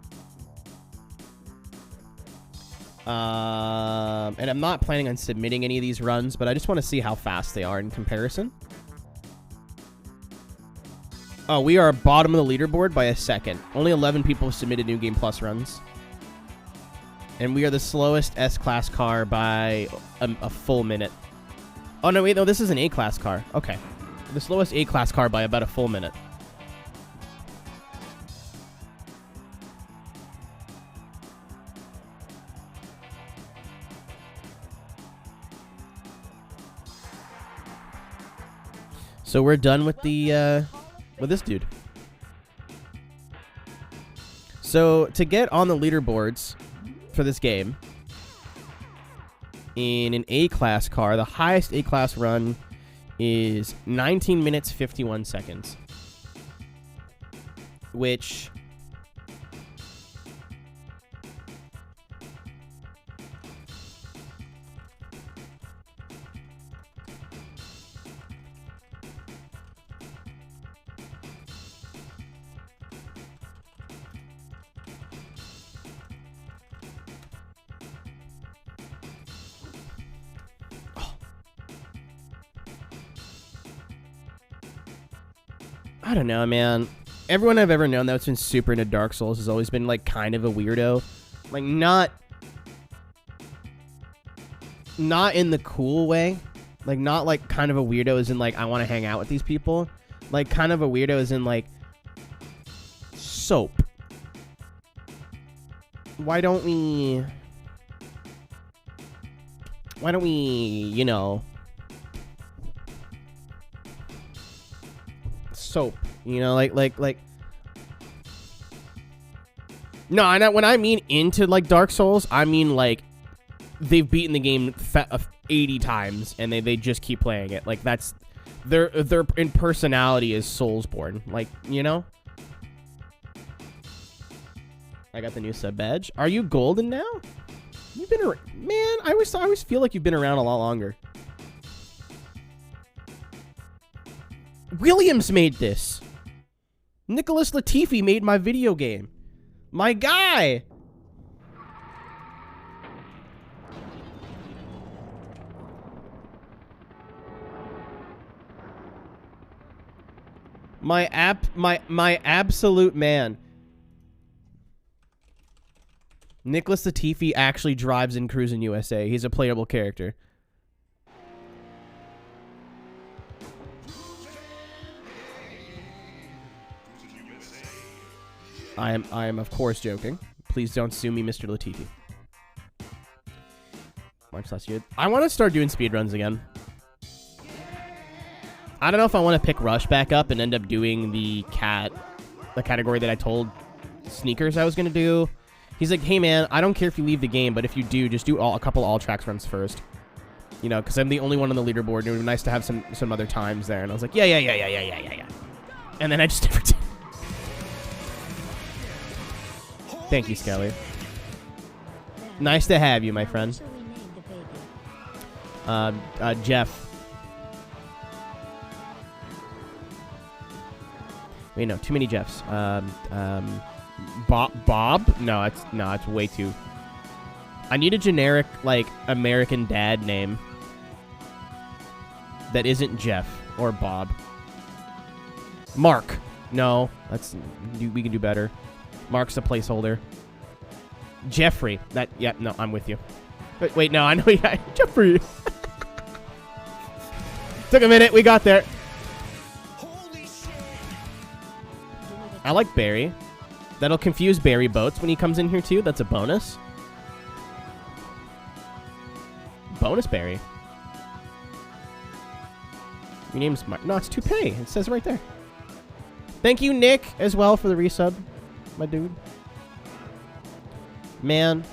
And I'm not planning on submitting any of these runs, but I just want to see how fast they are in comparison. Oh, we are bottom of the leaderboard by a second. Only 11 people have submitted New Game Plus runs. And we are the slowest S-Class car by a full minute. Oh, no, wait, no, this is an A-Class car. Okay. The slowest A-Class car by about a full minute. So we're done with the, with this dude. So to get on the leaderboards for this game, in an A-Class car, the highest A-Class run is 19 minutes, 51 seconds. Which... I don't know, man. Everyone I've ever known that's been super into Dark Souls has always been, like, kind of a weirdo. Like, not in the cool way. Like, not, like, kind of a weirdo as in, like, I want to hang out with these people. Like, kind of a weirdo as in, like, soap. Why don't we, you know, soap, you know, like. No, I know when I mean into like Dark Souls, I mean like they've beaten the game 80 times and they just keep playing it. Like that's their in personality is Soulsborne. Like, you know? I got the new sub badge. Are you golden now? You've been man, I always feel like you've been around a lot longer. Williams made this. Nicholas Latifi made my video game. My guy. My absolute man. Nicholas Latifi actually drives in Cruis'n USA. He's a playable character. I am of course joking. Please don't sue me, Mr. Latifi. March last year. I want to start doing speedruns again. I don't know if I want to pick Rush back up and end up doing the category that I told Sneakers I was going to do. He's like, hey man, I don't care if you leave the game, but if you do, just do a couple all tracks runs first. You know, because I'm the only one on the leaderboard, and it would be nice to have some other times there. And I was like, yeah. And then I just never did. Thank you, Skelly. Nice to have you, my friend. Jeff. Wait, no, too many Jeffs. Bob? No, it's way too. I need a generic, like, American dad name that isn't Jeff or Bob. Mark. No, we can do better. Mark's a placeholder. Jeffrey. Yeah, no, I'm with you. Wait, no, I know. Yeah, Jeffrey. Took a minute. We got there. I like Barry. That'll confuse Barry Boats when he comes in here, too. That's a bonus. Bonus Barry. Your name's Mark. No, it's Toupee. It says right there. Thank you, Nick, as well, for the resub. My dude. Man.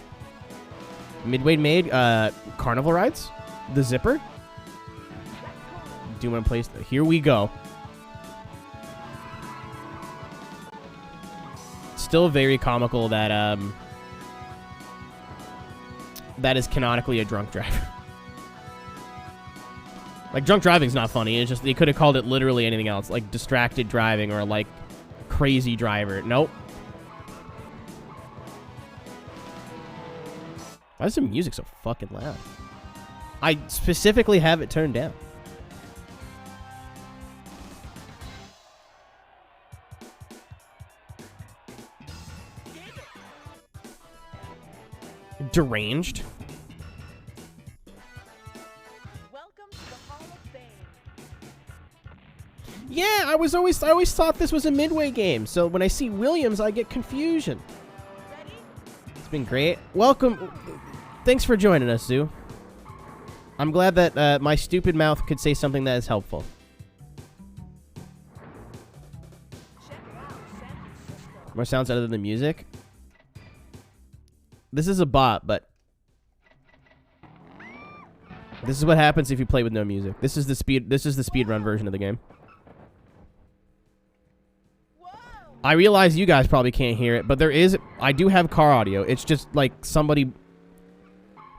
Midway made carnival rides. The zipper. Do you want to place? Here we go. Still very comical that that is canonically a drunk driver. Like, drunk driving's not funny. It's just they could have called it literally anything else, like distracted driving or like crazy driver. Nope. Why is the music so fucking loud? I specifically have it turned down. Deranged. Welcome to the Hall of Fame. Yeah, I always thought this was a Midway game. So when I see Williams, I get confusion. Ready? It's been great. Welcome. Thanks for joining us, Zoo. I'm glad that my stupid mouth could say something that is helpful. Check out San Francisco. More sounds other than the music. This is a bot, but this is what happens if you play with no music. This is the speedrun version of the game. Whoa! I realize you guys probably can't hear it, but I do have car audio. It's just like somebody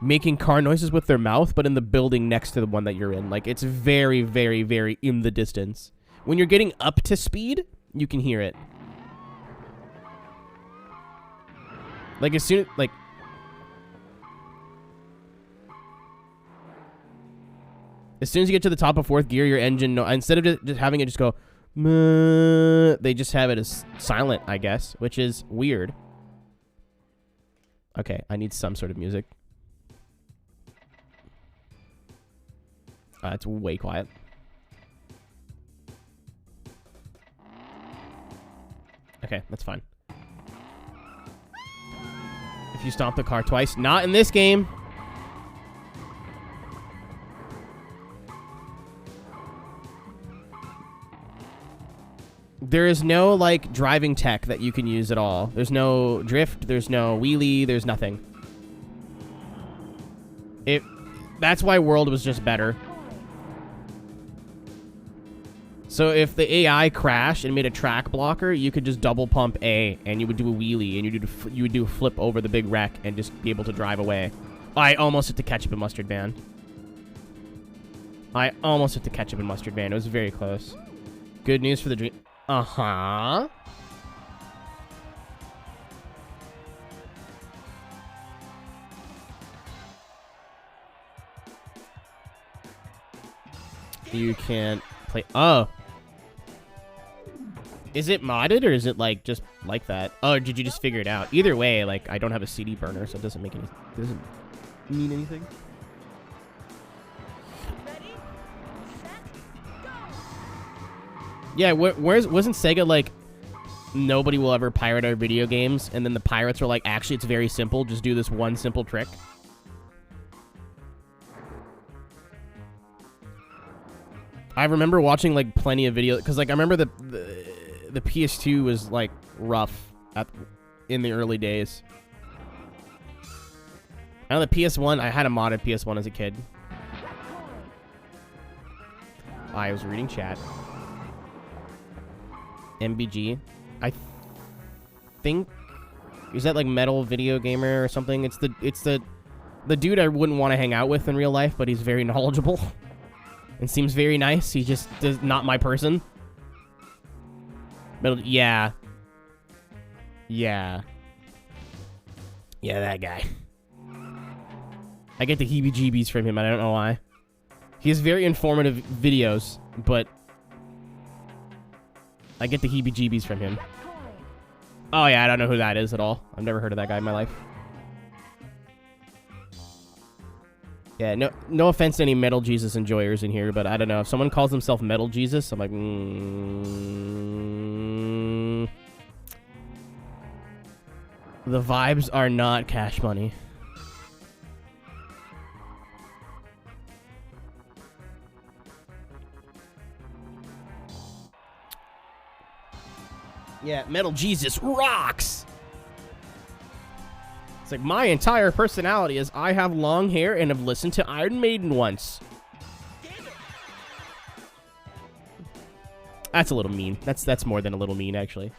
making car noises with their mouth, but in the building next to the one that you're in. Like, it's very, very, very in the distance. When you're getting up to speed, you can hear it. Like, as soon as you get to the top of fourth gear, your engine, instead of just having it just go, meh, they just have it as silent, I guess, which is weird. Okay, I need some sort of music. It's way quiet. Okay, that's fine. if you stomp the car twice. Not in this game. There is no, like, driving tech that you can use at all. There's no drift. There's no wheelie. There's nothing. That's why World was just better. So if the AI crashed and made a track blocker, you could just double pump A, and you would do a wheelie, and you would do a flip over the big wreck and just be able to drive away. I almost hit the ketchup and mustard ban. I almost hit the ketchup and mustard ban. It was very close. Good news for the dream. Uh-huh. You can't play. Oh. Is it modded or is it like just like that? Oh, did you just figure it out? Either way, like I don't have a CD burner, so it doesn't make any. Doesn't mean anything. Ready, set, go. Yeah, wasn't Sega like nobody will ever pirate our video games, and then the pirates were like, actually, it's very simple. Just do this one simple trick. I remember watching like plenty of videos because like I remember the PS2 was like rough in the early days. I know the PS1. I had a modded PS1 as a kid. I was reading chat. MBG. I think is that like Metal Video Gamer or something? It's the dude I wouldn't want to hang out with in real life, but he's very knowledgeable. And seems very nice. He just does not my person. But yeah. Yeah. Yeah, that guy. I get the heebie-jeebies from him. I don't know why. He has very informative videos, but I get the heebie-jeebies from him. Oh yeah, I don't know who that is at all. I've never heard of that guy in my life. Yeah, no offense to any Metal Jesus enjoyers in here, but I don't know. If someone calls himself Metal Jesus, I'm like, The vibes are not Cash Money. Yeah, Metal Jesus rocks! It's like, my entire personality is I have long hair and have listened to Iron Maiden once. That's a little mean. That's more than a little mean, actually.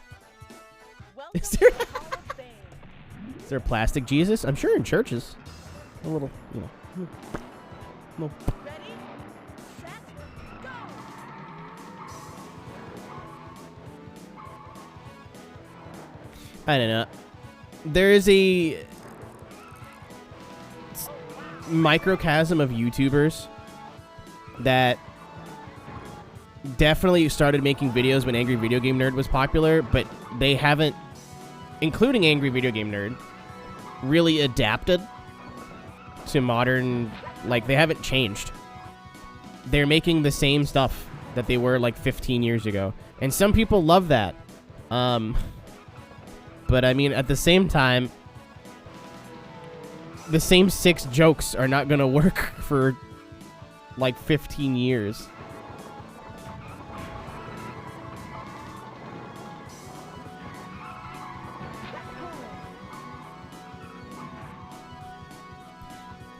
Welcome Is there, to the Hall of Fame. is there a plastic Jesus? I'm sure in churches. A little, you know. Little. Ready, set, go. I don't know. There is a microcosm of YouTubers that definitely started making videos when Angry Video Game Nerd was popular, but they haven't, including Angry Video Game Nerd, really adapted to modern, like, they haven't changed. They're making the same stuff that they were like 15 years ago. And some people love that. But I mean, at the same time, the same 6 jokes are not gonna work for like 15 years.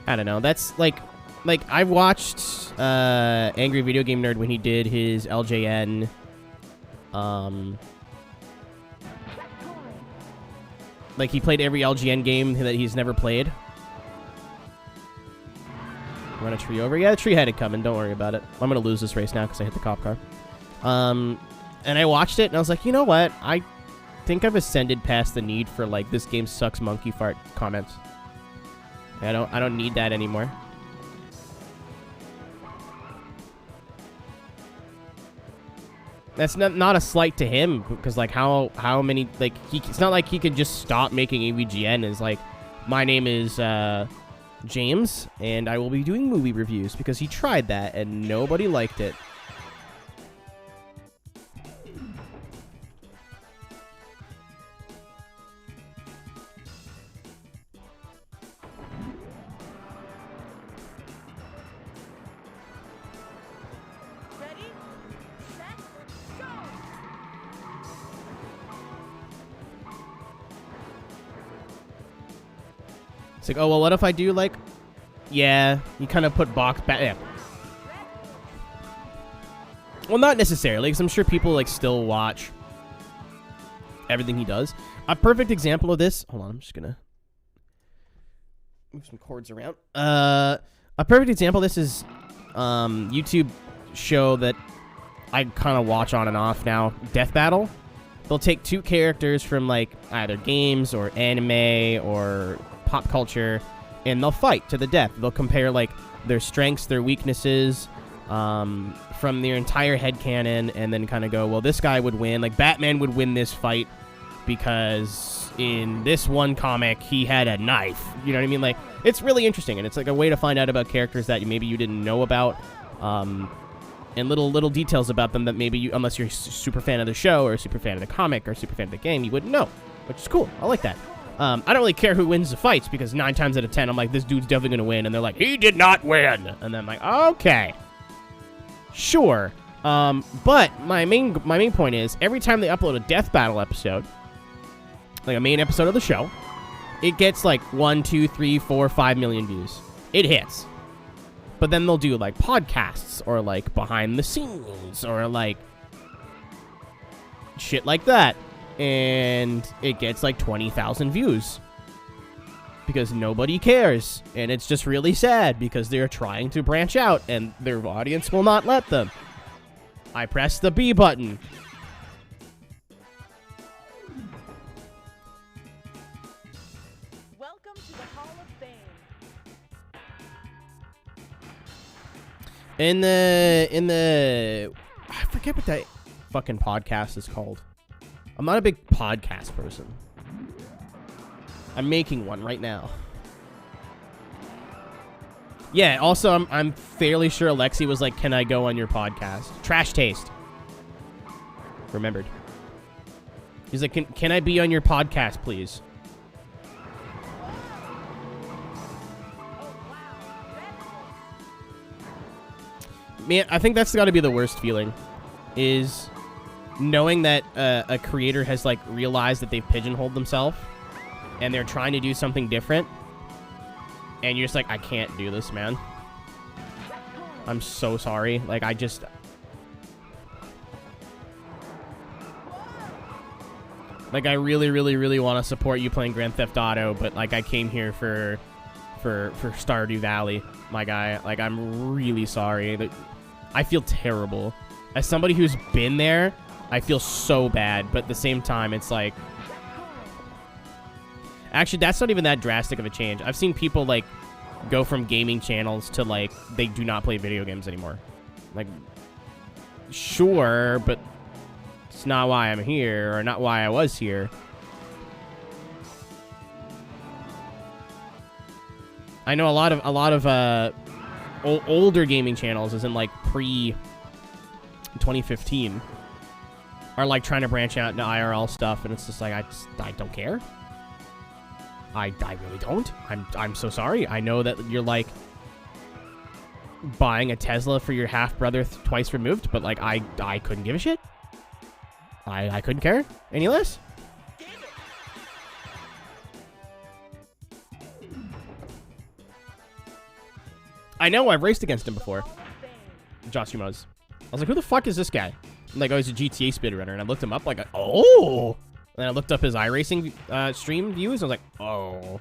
I don't know. That's like I've watched Angry Video Game Nerd when he did his LJN like he played every LGN game that he's never played. Run a tree over. Yeah, the tree had it coming. Don't worry about it. I'm going to lose this race now because I hit the cop car. And I watched it, and I was like, you know what? I think I've ascended past the need for, like, this game sucks monkey fart comments. I don't need that anymore. That's not a slight to him, because, like, how many, like, it's not like he could just stop making AVGN. Is like, my name is, James, and I will be doing movie reviews, because he tried that and nobody liked it. It's like, oh, well, what if I do, like, yeah, you kind of put box back, yeah. Well, not necessarily, because I'm sure people, like, still watch everything he does. A perfect example of this, hold on, I'm just gonna move some cords around. A perfect example of this is YouTube show that I kind of watch on and off now, Death Battle. They'll take two characters from, like, either games or anime or pop culture, and they'll fight to the death. They'll compare, like, their strengths, their weaknesses, from their entire headcanon, and then kind of go, well, this guy would win. Like, Batman would win this fight because in this one comic, he had a knife. You know what I mean? Like, it's really interesting, and it's, like, a way to find out about characters that maybe you didn't know about, and little details about them that maybe you, unless you're a super fan of the show or a super fan of the comic or a super fan of the game, you wouldn't know, which is cool. I like that. I don't really care who wins the fights, because 9 times out of 10, I'm like, this dude's definitely going to win. And they're like, he did not win. And then I'm like, okay, sure. But my main point is, every time they upload a Death Battle episode, like a main episode of the show, it gets like 1, 2, 3, 4, 5 million views. It hits. But then they'll do like podcasts or like behind the scenes or like shit like that, and it gets like 20,000 views because nobody cares, and it's just really sad because they're trying to branch out and their audience will not let them. I press the B button. Welcome to the Hall of Fame. In the I forget what that fucking podcast is called. I'm not a big podcast person. I'm making one right now. Yeah, also I'm fairly sure Alexi was like, "Can I go on your podcast?" Trash Taste. Remembered. He's like, "Can I be on your podcast, please?" Man, I think that's got to be the worst feeling, is knowing that a creator has like realized that they've pigeonholed themselves and they're trying to do something different, and you're just like, I can't do this, man. I'm so sorry. Like, I just... Like, I really, really, really want to support you playing Grand Theft Auto, but like, I came here for Stardew Valley, my guy. Like, I'm really sorry. I feel terrible. As somebody who's been there, I feel so bad, but at the same time, it's like... Actually, that's not even that drastic of a change. I've seen people, like, go from gaming channels to, like, they do not play video games anymore. Like, sure, but it's not why I'm here, or not why I was here. I know a lot of older gaming channels, as in like pre-2015, are like trying to branch out into IRL stuff, and it's just like, I don't care. I really don't. I'm so sorry. I know that you're like buying a Tesla for your half brother twice removed, but like I couldn't give a shit. I couldn't care any less. I know, I've raced against him before. Josh Umos. I was like, who the fuck is this guy? And like, oh, he's a GTA speedrunner, and I looked him up like, oh! And then I looked up his iRacing stream views, and I was like, oh.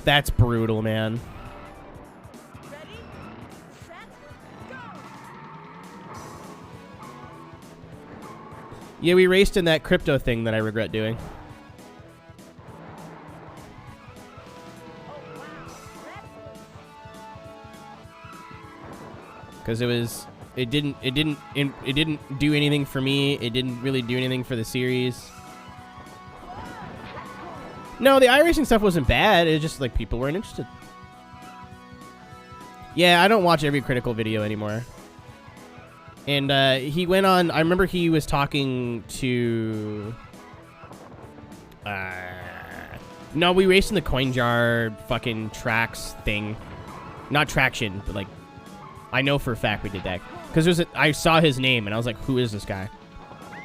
That's brutal, man. Ready, set, go! Yeah, we raced in that crypto thing that I regret doing. Because it didn't do anything for me. It didn't really do anything for the series. No, the iRacing stuff wasn't bad. It was just like people weren't interested. Yeah, I don't watch every critical video anymore. And he went on. I remember he was talking to. No, we raced in the coin jar fucking tracks thing. Not traction, but like. I know for a fact we did that. Because I saw his name, and I was like, who is this guy?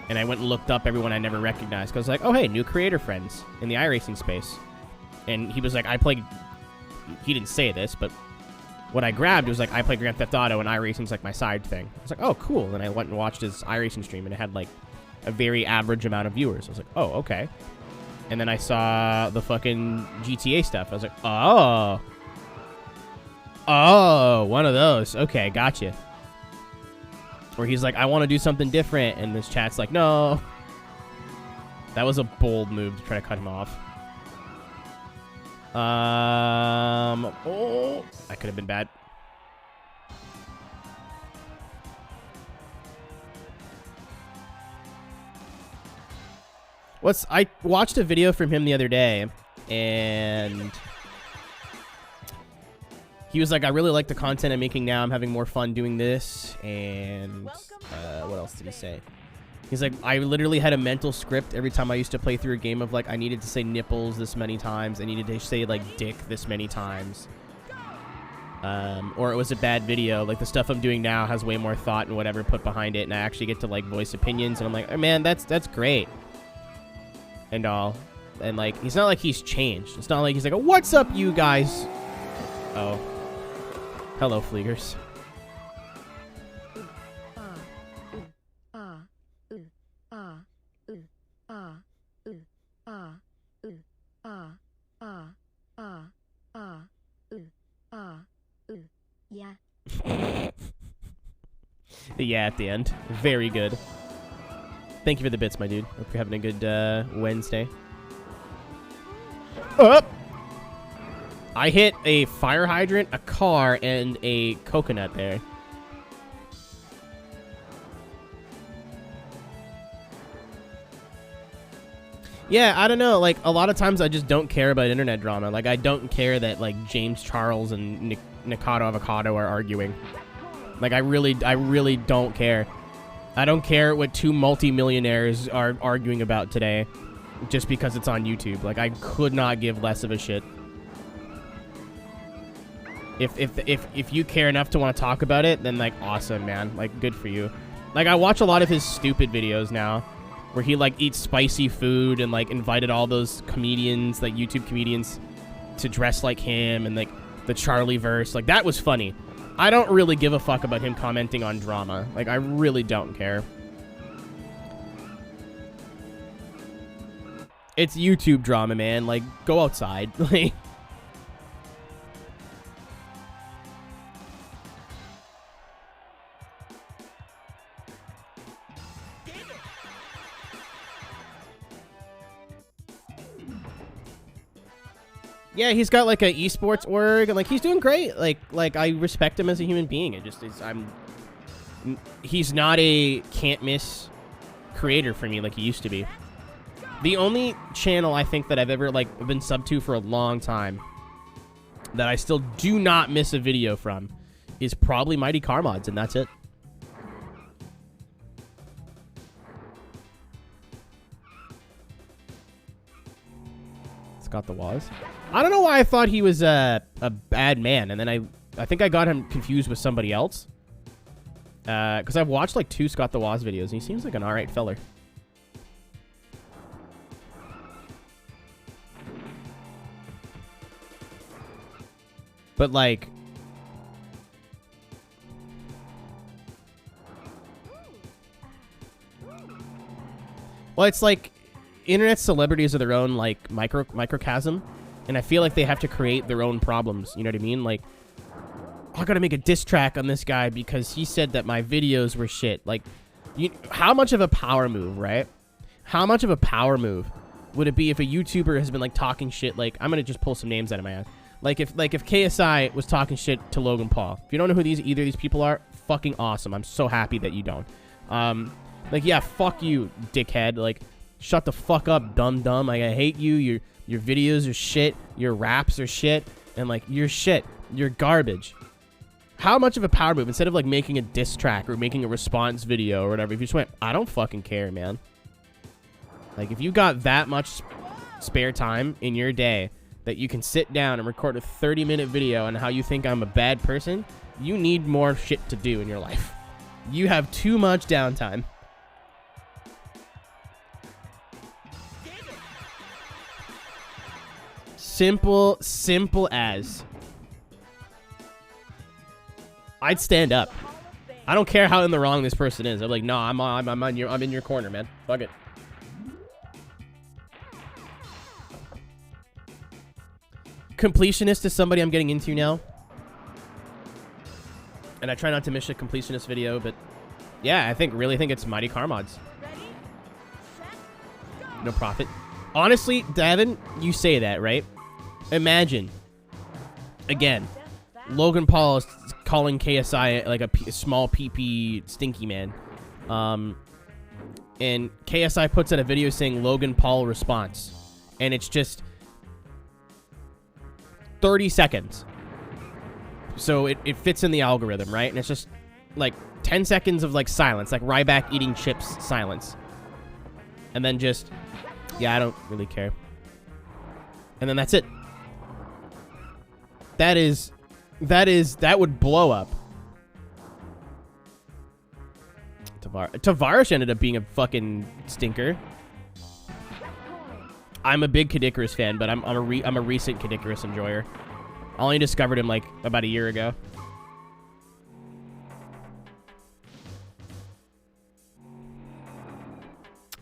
And I went and looked up everyone I never recognized. Because I was like, oh, hey, new creator friends in the iRacing space. And he was like, I played... He didn't say this, but what I grabbed was like, I play Grand Theft Auto and iRacing's like my side thing. I was like, oh, cool. And I went and watched his iRacing stream and it had like a very average amount of viewers. I was like, oh, okay. And then I saw the fucking GTA stuff. I was like, oh. Oh, one of those. Okay, gotcha. Where he's like, I want to do something different. And this chat's like, no. That was a bold move to try to cut him off. Oh, that could have been bad. I watched a video from him the other day, and he was like, I really like the content I'm making now. I'm having more fun doing this. And what else did he say? He's like, I literally had a mental script every time I used to play through a game of like, I needed to say nipples this many times. I needed to say like dick this many times. Or it was a bad video. Like the stuff I'm doing now has way more thought and whatever put behind it. And I actually get to like voice opinions. And I'm like, oh, man, that's great. And all. And like, it's not like he's changed. It's not like he's like, oh, what's up, you guys? Oh. Hello, Fleegers. Yeah. Yeah, at the end. Very good. Thank you for the bits, my dude. Hope you're having a good Wednesday. Up! I hit a fire hydrant, a car, and a coconut there. Yeah, I don't know. Like, a lot of times I just don't care about internet drama. Like, I don't care that, like, James Charles and Nikado Avocado are arguing. Like, I really don't care. I don't care what two multi-millionaires are arguing about today just because it's on YouTube. Like, I could not give less of a shit. If you care enough to want to talk about it, then, like, awesome, man. Like, good for you. Like, I watch a lot of his stupid videos now where he, like, eats spicy food and, like, invited all those comedians, like, YouTube comedians to dress like him and, like, the Charlie-verse. Like, that was funny. I don't really give a fuck about him commenting on drama. Like, I really don't care. It's YouTube drama, man. Like, go outside. Like... Yeah, he's got like a esports org, and like he's doing great. Like I respect him as a human being. It just is he's not a can't miss creator for me like he used to be. The only channel I think that I've ever like been sub to for a long time that I still do not miss a video from is probably Mighty Car Mods, and that's it. It's got the woes. I don't know why I thought he was a bad man, and then I think I got him confused with somebody else. Because I've watched like 2 Scott the Woz videos, and he seems like an alright feller. But like... Well, it's like internet celebrities are their own like microcosm. And I feel like they have to create their own problems. You know what I mean? Like, I gotta make a diss track on this guy because he said that my videos were shit. Like, how much of a power move, right? How much of a power move would it be if a YouTuber has been, like, talking shit? Like, I'm gonna just pull some names out of my ass. Like, if KSI was talking shit to Logan Paul. If you don't know who either of these people are, fucking awesome. I'm so happy that you don't. Like, yeah, fuck you, dickhead. Like, shut the fuck up, dumb. Like, I hate you. Your videos are shit. Your raps are shit. And, like, you're shit. You're garbage. How much of a power move, instead of, like, making a diss track or making a response video or whatever, if you just went, I don't fucking care, man. Like, if you got that much spare time in your day that you can sit down and record a 30-minute video on how you think I'm a bad person, you need more shit to do in your life. You have too much downtime. Simple as. I'd stand up. I don't care how in the wrong this person is. I'm like, no, I'm in your corner, man. Fuck it. Completionist is somebody I'm getting into now. And I try not to miss a completionist video, but yeah, really think it's Mighty Car Mods. No profit. Honestly, Davin, you say that, right? Imagine, again, Logan Paul is calling KSI like a small PP stinky man. And KSI puts out a video saying Logan Paul response. And it's just 30 seconds. So it fits in the algorithm, right? And it's just like 10 seconds of like silence, like Ryback eating chips silence. And then just, yeah, I don't really care. And then that's it. That would blow up. Tavares ended up being a fucking stinker. I'm a big Kadikarus fan, but I'm a recent Kadikarus enjoyer. I only discovered him like about a year ago.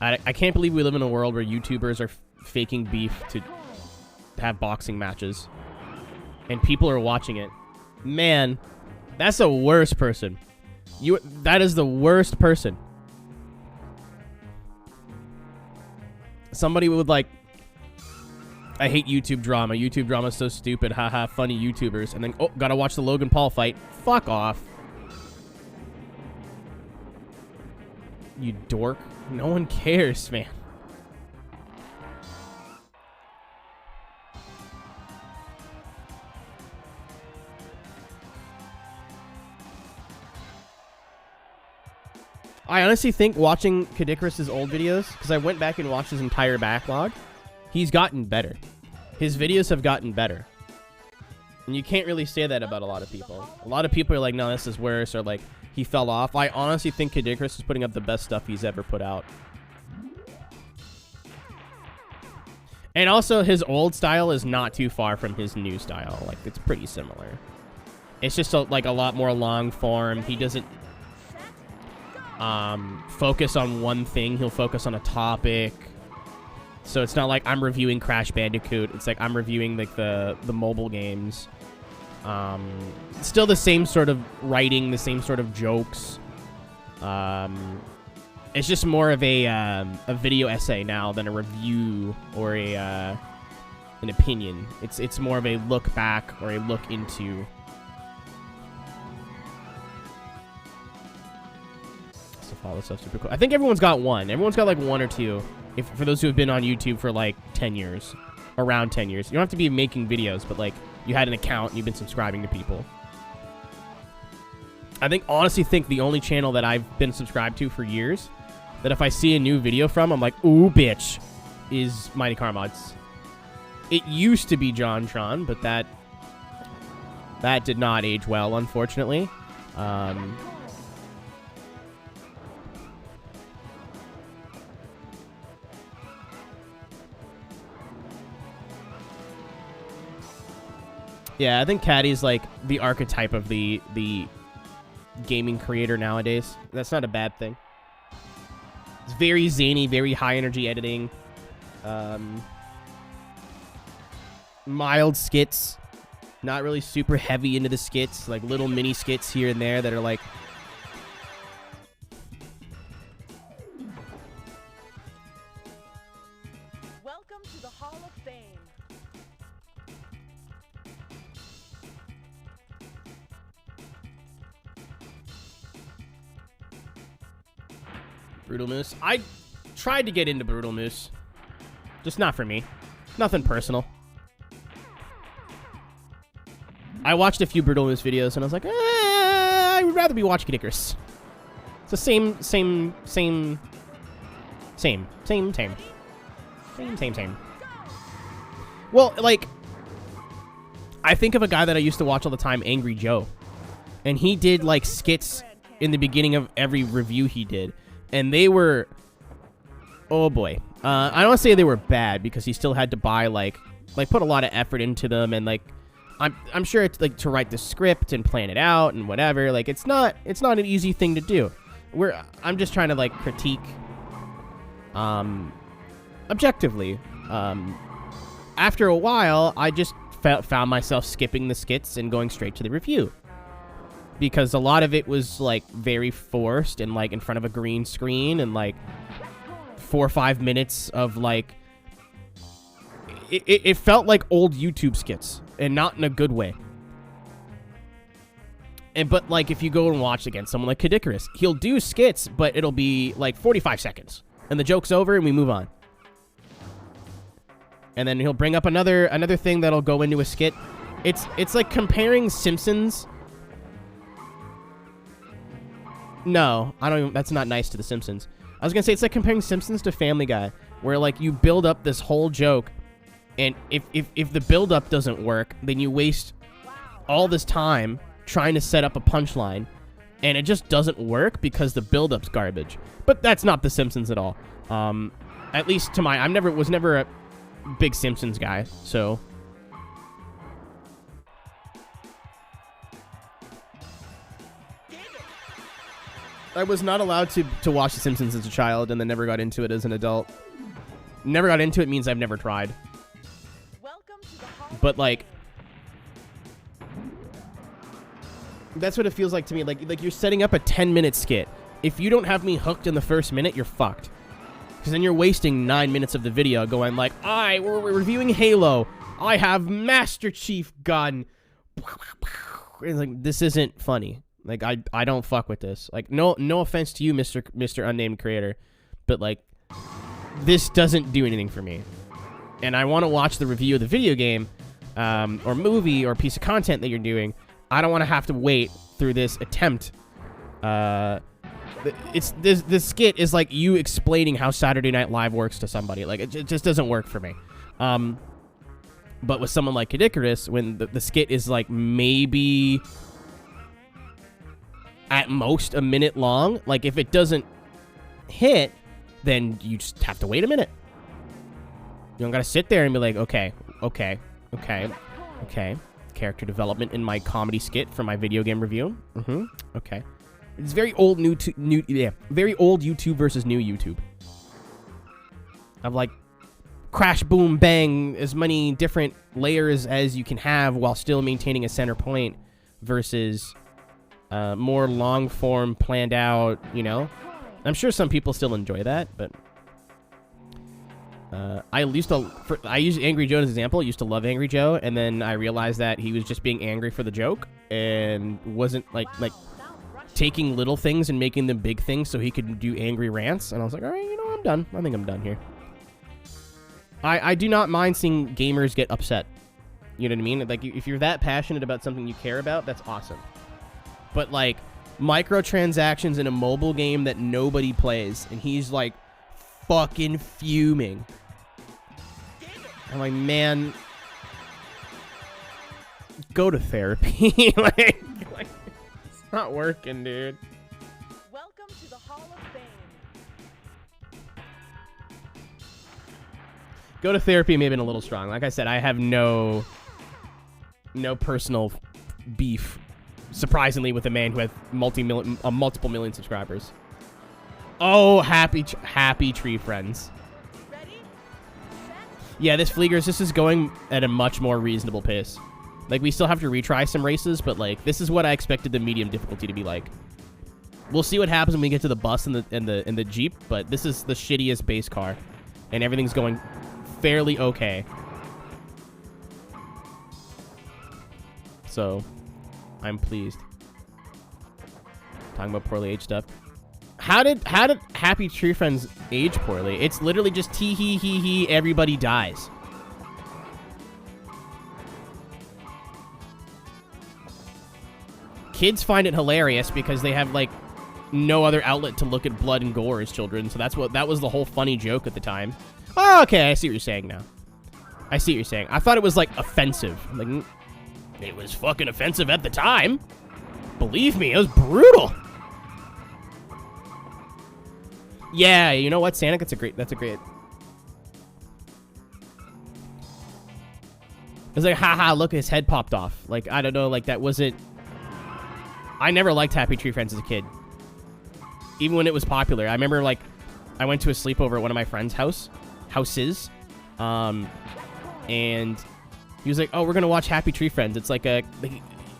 I can't believe we live in a world where YouTubers are faking beef to have boxing matches. And people are watching it. Man, that's the worst person. That is the worst person. Somebody would like, I hate YouTube drama. YouTube drama is so stupid. Haha, funny YouTubers. And then, oh, gotta watch the Logan Paul fight. Fuck off. You dork. No one cares, man. I honestly think watching Kadikarus' old videos, because I went back and watched his entire backlog, he's gotten better. His videos have gotten better. And you can't really say that about a lot of people. A lot of people are like, no, this is worse, or like, he fell off. I honestly think Kadikarus is putting up the best stuff he's ever put out. And also, his old style is not too far from his new style. Like, it's pretty similar. It's just like a lot more long form. He doesn't focus on one thing. He'll focus on a topic. So it's not like I'm reviewing Crash Bandicoot. It's like I'm reviewing like the mobile games. Still the same sort of writing, the same sort of jokes. It's just more of a video essay now than a review or an opinion. It's more of a look back or a look into. All this stuff super cool. I think everyone's got one. Everyone's got like one or two. If for those who have been on YouTube for like 10 years, around 10 years. You don't have to be making videos, but like you had an account and you've been subscribing to people. I honestly think the only channel that I've been subscribed to for years that if I see a new video from, I'm like, ooh, bitch, is Mighty Car Mods. It used to be John Tron, but that did not age well, unfortunately. Yeah, I think Caddy's like the archetype of the gaming creator nowadays. That's not a bad thing. It's very zany, very high energy editing. Mild skits. Not really super heavy into the skits. Like little mini skits here and there that are like... Welcome to the Hall of Fame. Brutal Moose. I tried to get into Brutal Moose. Just not for me. Nothing personal. I watched a few Brutal Moose videos and I was like, I would rather be watching Kadikarus. It's the same. Well, like, I think of a guy that I used to watch all the time, Angry Joe. And he did, like, skits in the beginning of every review he did. And they were... Oh, boy. I don't want to say they were bad because he still had to buy, like, like put a lot of effort into them, and like I'm sure it's like to write the script and plan it out and whatever. Like it's not an easy thing to do. I'm just trying to like critique objectively. After a while, I just found myself skipping the skits and going straight to the review, because a lot of it was like very forced and like in front of a green screen, and like 4 or 5 minutes of like it felt like old YouTube skits, and not in a good way. But like if you go and watch again someone like Icarus, he'll do skits, but it'll be like 45 seconds and the joke's over and we move on. And then he'll bring up another thing that'll go into a skit. It's like comparing Simpsons. No, I don't even, that's not nice to the Simpsons. I was gonna say it's like comparing Simpsons to Family Guy, where like you build up this whole joke, and if the build up doesn't work, then you waste all this time trying to set up a punchline, and it just doesn't work because the build up's garbage. But that's not the Simpsons at all. At least to my, was never a big Simpsons guy, so. I was not allowed to watch The Simpsons as a child, and then never got into it as an adult. Never got into it means I've never tried. But like, that's what it feels like to me. Like you're setting up a 10-minute skit. If you don't have me hooked in the first minute, you're fucked. Because then you're wasting 9 minutes of the video going like, we're reviewing Halo. I have Master Chief gun. It's like, this isn't funny. Like, I don't fuck with this. Like, no offense to you, Mr. Unnamed Creator, but like, this doesn't do anything for me. And I want to watch the review of the video game, or movie, or piece of content that you're doing. I don't want to have to wait through this attempt. This skit is like you explaining how Saturday Night Live works to somebody. Like, it just doesn't work for me. But with someone like Kid Icarus, when the skit is like maybe at most a minute long, like if it doesn't hit, then you just have to wait a minute. You don't gotta sit there and be like, okay. Character development in my comedy skit for my video game review. Okay. It's very old very old YouTube versus new YouTube. Of like crash, boom, bang, as many different layers as you can have while still maintaining a center point, versus more long form, planned out, you know? I'm sure some people still enjoy that, but I used Angry Joe as an example. I used to love Angry Joe, and then I realized that he was just being angry for the joke and wasn't like taking little things and making them big things so he could do angry rants. And I was like, all right, you know, I'm done. I think I'm done here. I do not mind seeing gamers get upset. You know what I mean? Like, if you're that passionate about something you care about, that's awesome. But like microtransactions in a mobile game that nobody plays, and he's like fucking fuming. I'm like, man, go to therapy. like it's not working, dude. Welcome to the Hall of Fame. Go to therapy may have been a little strong. Like I said, I have no personal beef, surprisingly, with a man who has multiple million subscribers. Oh, happy tree friends. Ready? Set. Yeah, this is going at a much more reasonable pace. Like, we still have to retry some races, but like, this is what I expected the medium difficulty to be like. We'll see what happens when we get to the bus and the Jeep, but this is the shittiest base car, and everything's going fairly okay. So, I'm pleased. Talking about poorly aged stuff. How did Happy Tree Friends age poorly? It's literally just tee hee hee hee, everybody dies. Kids find it hilarious because they have like no other outlet to look at blood and gore as children, so that was the whole funny joke at the time. Oh, okay, I see what you're saying now. I see what you're saying. I thought it was like offensive. Like, it was fucking offensive at the time. Believe me, it was brutal. Yeah, you know what, Sonic? That's a great. It's like, haha, look, his head popped off. Like, I don't know, like, that wasn't... I never liked Happy Tree Friends as a kid. Even when it was popular. I remember, like, I went to a sleepover at one of my friend's houses. And he was like, oh, we're going to watch Happy Tree Friends. It's like a...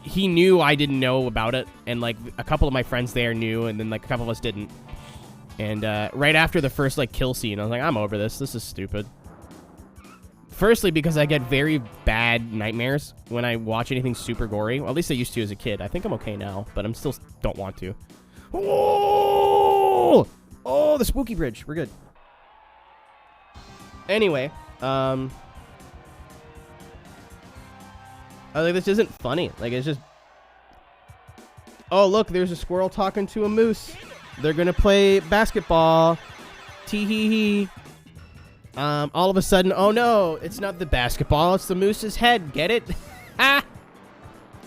He knew I didn't know about it. And, like, a couple of my friends there knew. And then, like, a couple of us didn't. And right after the first, like, kill scene, I was like, I'm over this. This is stupid. Firstly, because I get very bad nightmares when I watch anything super gory. Well, at least I used to as a kid. I think I'm okay now, but I'm still don't want to. Oh! Oh, the spooky bridge. We're good. Anyway, I think this isn't funny. Like, it's just... Oh, look, there's a squirrel talking to a moose. They're gonna play basketball. Tee-hee-hee. All of a sudden, oh no, it's not the basketball, it's the moose's head. Get it? Ah!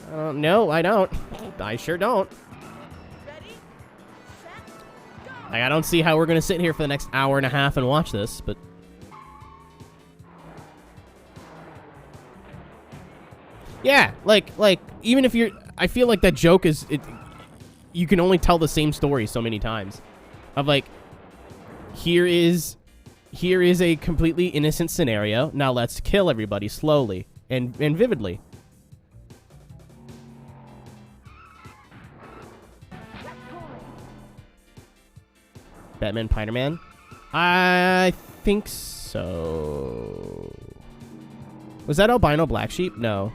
I don't know, I don't. I sure don't. Ready, set, go. Like, I don't see how we're gonna sit here for the next hour and a half and watch this, but... Yeah, like, even if you're... I feel like that joke is... You can only tell the same story so many times. Of, like, here is a completely innocent scenario. Now let's kill everybody slowly and vividly. Batman, Spider-Man? I think so. Was that albino black sheep? No.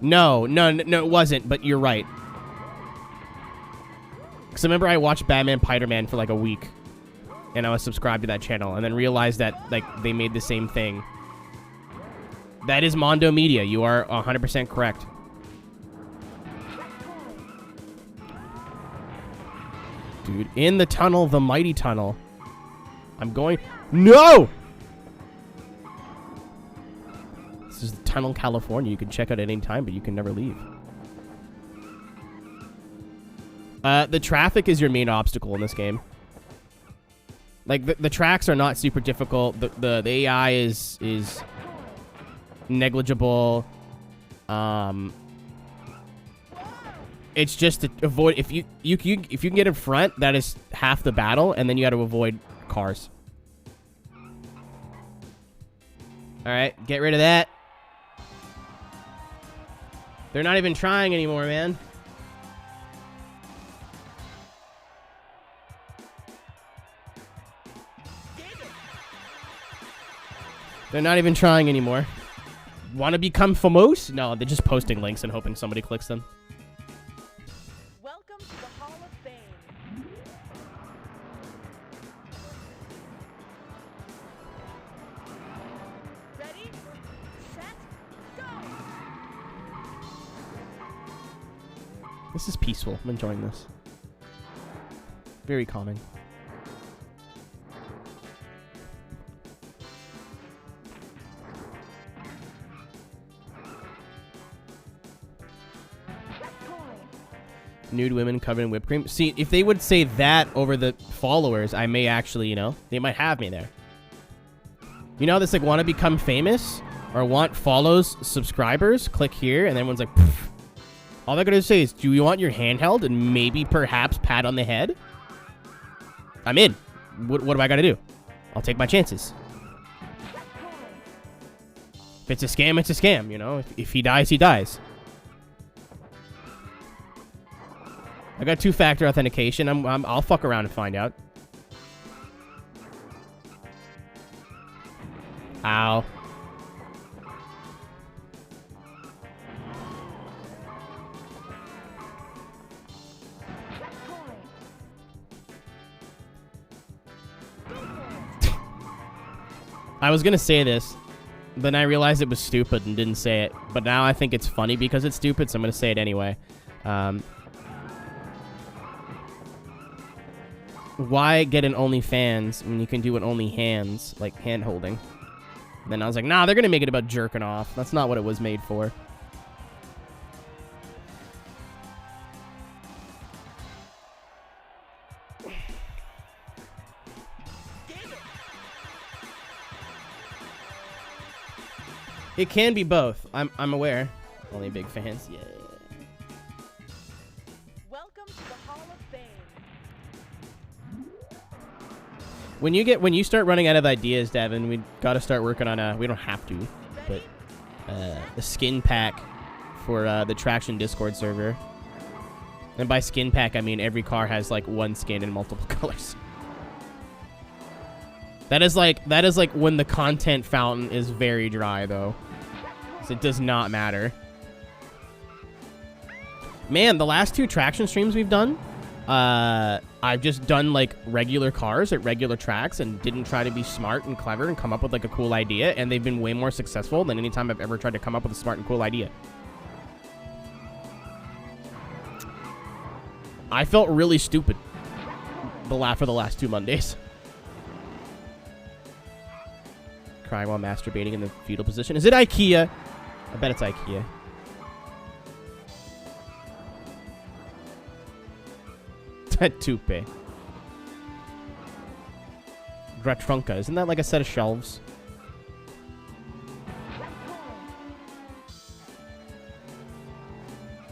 No, it wasn't, but you're right. Because I remember I watched Batman, Spider-Man for like a week. And I was subscribed to that channel, and then realized that, like, they made the same thing. That is Mondo Media. You are 100% correct. Dude, in the tunnel, the mighty tunnel. I'm going... No! This is the Tunnel, California. You can check out at any time, but you can never leave. The traffic is your main obstacle in this game. Like, the tracks are not super difficult. The AI is negligible. It's just to avoid... If you can get in front, that is half the battle, and then you got to avoid cars. Alright, get rid of that. They're not even trying anymore, man. They're not even trying anymore. Want to become famous? No, they're just posting links and hoping somebody clicks them. Welcome to the Hall of Fame. Ready, set, go. This is peaceful. I'm enjoying this. Very calming. Nude women covered in whipped cream. See, if they would say that over the followers, I may actually, you know, they might have me there. You know, this like want to become famous or want follows, subscribers, click here, and everyone's like, pfft. All they're going to say is, do you want your hand held and maybe perhaps pat on the head? I'm in. What do I got to do? I'll take my chances. If it's a scam, it's a scam, you know? If he dies, he dies. I got 2-factor authentication. I'll fuck around and find out. Ow. I was gonna say this, then I realized it was stupid and didn't say it. But now I think it's funny because it's stupid, so I'm gonna say it anyway. Why get an OnlyFans when you can do an only hands, like hand holding? Then I was like, nah, they're gonna make it about jerking off. That's not what it was made for. It can be both. I'm aware. Only big fans. Yeah. Welcome to the Hall of Fame. When you start running out of ideas, Devin, we got to start working on we don't have to, but the skin pack for the Traction Discord server. And by skin pack, I mean every car has like one skin in multiple colors. That is like when the content fountain is very dry, though. So it does not matter. Man, the last 2 traction streams we've done, I've just done like regular cars at regular tracks and didn't try to be smart and clever and come up with like a cool idea, and they've been way more successful than any time I've ever tried to come up with a smart and cool idea. I felt really stupid for the last 2 Mondays. Crying while masturbating in the fetal position. Is it IKEA? I bet it's IKEA. Tupe. Gratrunka. Isn't that like a set of shelves?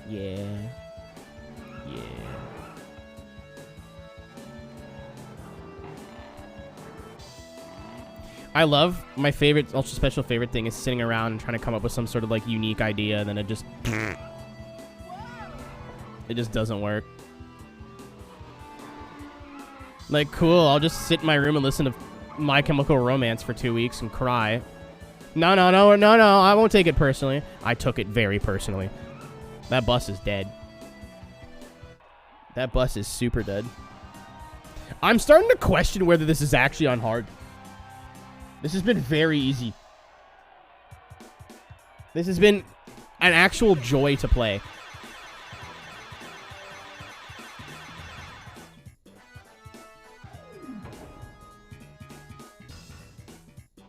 Yeah. Yeah. I love my favorite, ultra special favorite thing is sitting around and trying to come up with some sort of like unique idea, and then it just doesn't work. Like, cool, I'll just sit in my room and listen to My Chemical Romance for 2 weeks and cry. No, I won't take it personally. I took it very personally. That bus is dead. That bus is super dead. I'm starting to question whether this is actually on hard. This has been very easy. This has been an actual joy to play.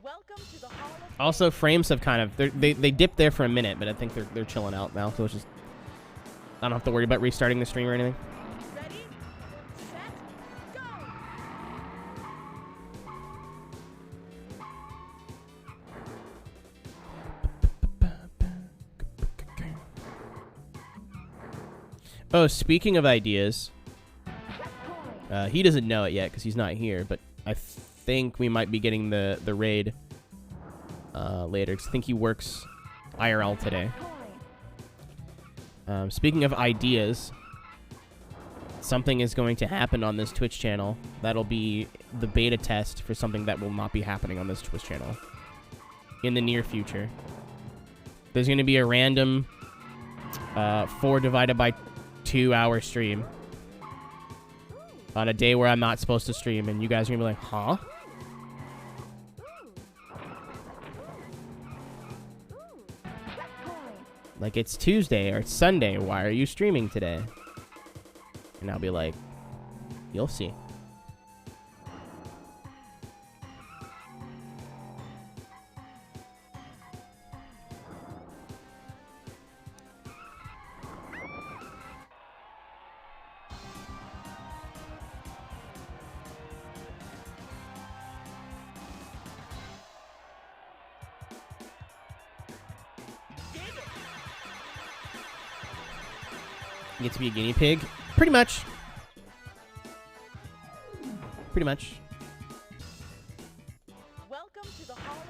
Welcome to the Hall of Fame. Also, frames have kind of they dipped there for a minute, but I think they're chilling out now. So it's just I don't have to worry about restarting the stream or anything. Ready, set, go! Oh, speaking of ideas, he doesn't know it yet because he's not here, but I think we might be getting the raid later because I think he works IRL today. Speaking of ideas, something is going to happen on this Twitch channel. That'll be the beta test for something that will not be happening on this Twitch channel in the near future. There's going to be a random 4 divided by 2 hour stream on a day where I'm not supposed to stream, and you guys are gonna be like, huh? Like, it's Tuesday or it's Sunday, why are you streaming today? And I'll be like, you'll see. Get to be a guinea pig? Pretty much. Pretty much. Welcome to the Hall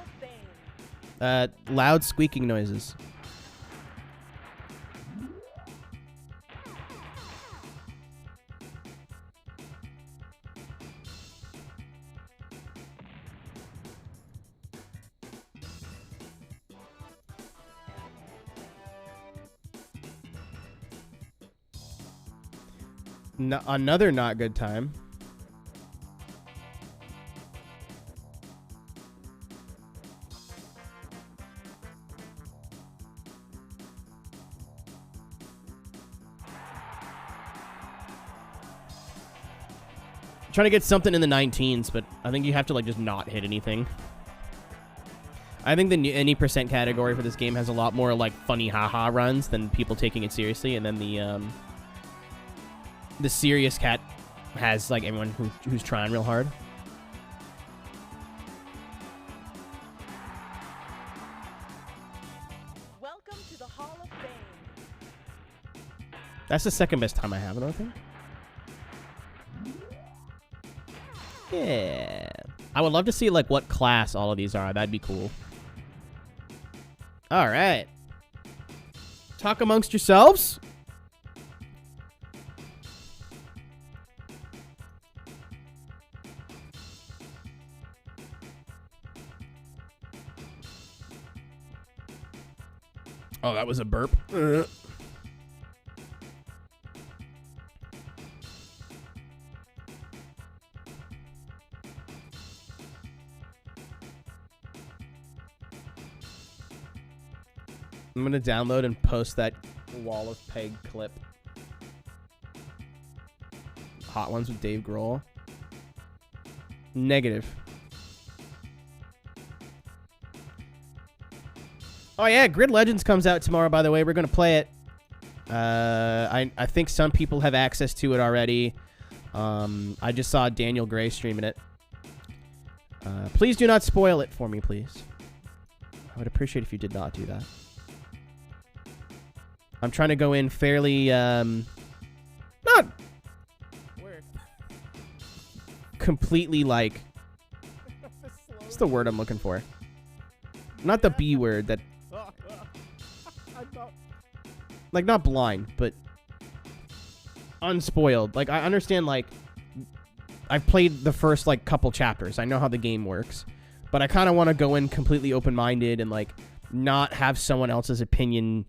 of Fame. Loud squeaking noises. No, another not good time. Trying to get something in the 19s, but I think you have to like just not hit anything. I think the any percent category for this game has a lot more like funny haha runs than people taking it seriously, and then the serious cat has like everyone who's trying real hard. That's the second best time I have it, I think. Yeah. I would love to see, like, what class all of these are. That'd be cool. All right. Talk amongst yourselves. Oh, that was a burp. I'm going to download and post that wall of peg clip. Hot Ones with Dave Grohl. Negative. Oh, yeah. Grid Legends comes out tomorrow, by the way. We're going to play it. I think some people have access to it already. I just saw Daniel Gray streaming it. Please do not spoil it for me, please. I would appreciate if you did not do that. I'm trying to go in fairly, not completely, like, what's the word I'm looking for? Not the B word, that, like, not blind, but unspoiled. Like, I understand, like, I've played the first, like, couple chapters. I know how the game works, but I kind of want to go in completely open-minded and, like, not have someone else's opinion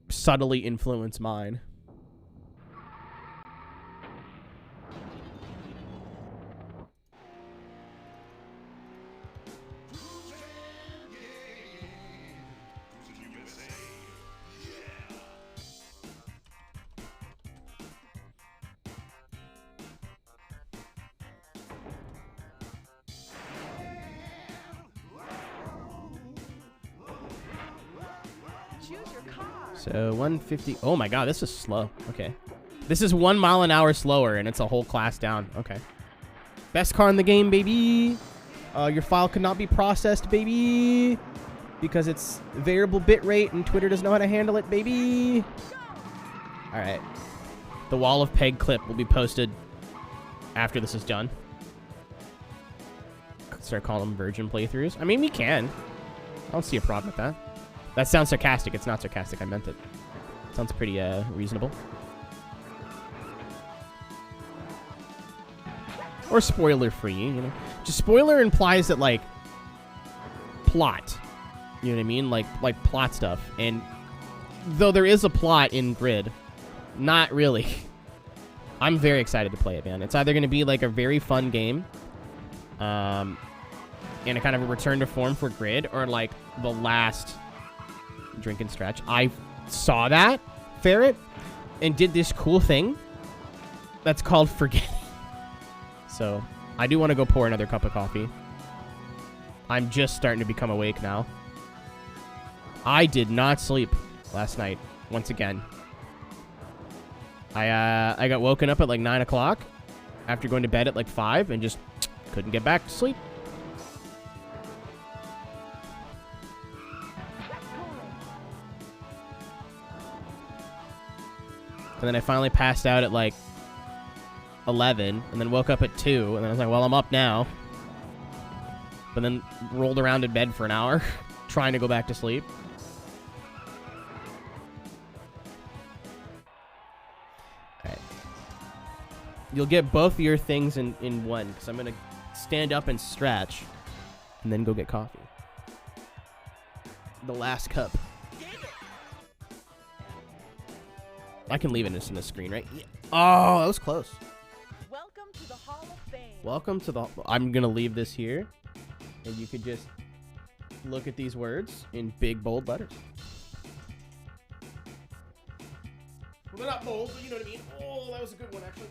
subtly influence mine. Choose your car. So 150. Oh my god, this is slow. Okay. This is 1 mile an hour slower, and it's a whole class down. Okay. Best car in the game, baby. Your file could not be processed, baby, because it's variable bit rate, and Twitter doesn't know how to handle it, baby. All right. The wall of peg clip will be posted after this is done. Start calling them virgin playthroughs. I mean, we can. I don't see a problem with that. That sounds sarcastic. It's not sarcastic. I meant it. Sounds pretty reasonable. Or spoiler-free, you know. Just spoiler implies that, like, plot. You know what I mean? Like plot stuff. And though there is a plot in Grid, not really. I'm very excited to play it, man. It's either going to be, like, a very fun game, and a kind of a return to form for Grid, or, like, the last drink and stretch. I saw that ferret and did this cool thing that's called forgetting. So I do want to go pour another cup of coffee. I'm just starting to become awake now. I did not sleep last night once again. I got woken up at like 9 o'clock after going to bed at like 5 and just couldn't get back to sleep. And then I finally passed out at like 11 and then woke up at 2. And then I was like, well, I'm up now. But then rolled around in bed for an hour trying to go back to sleep. All right. You'll get both of your things in one, because I'm going to stand up and stretch and then go get coffee. The last cup. I can leave it in the screen, right? Yeah. Oh, that was close. Welcome to the Hall of Fame. Welcome to the... I'm going to leave this here, and you could just look at these words in big, bold letters. Well, they're not bold, but you know what I mean. Oh, that was a good one, actually.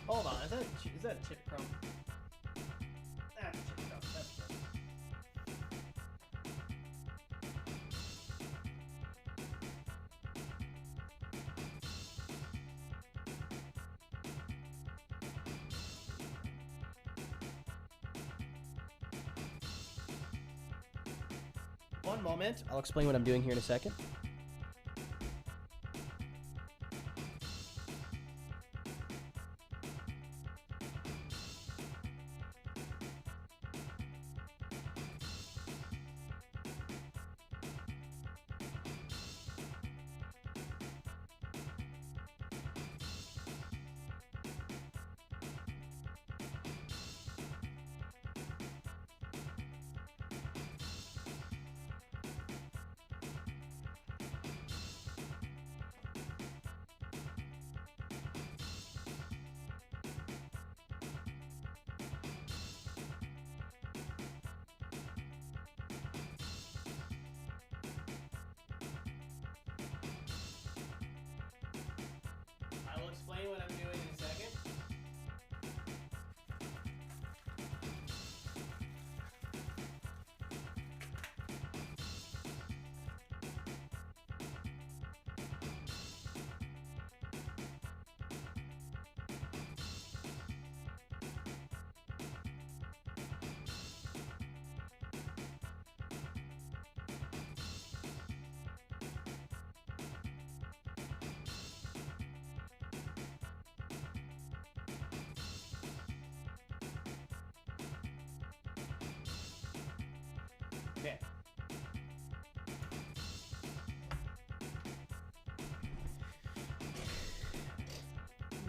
Hold on, is that a chip crumb? That's a chip crumb. That's good. One moment. I'll explain what I'm doing here in a second. I will explain what I'm doing in a second. Okay.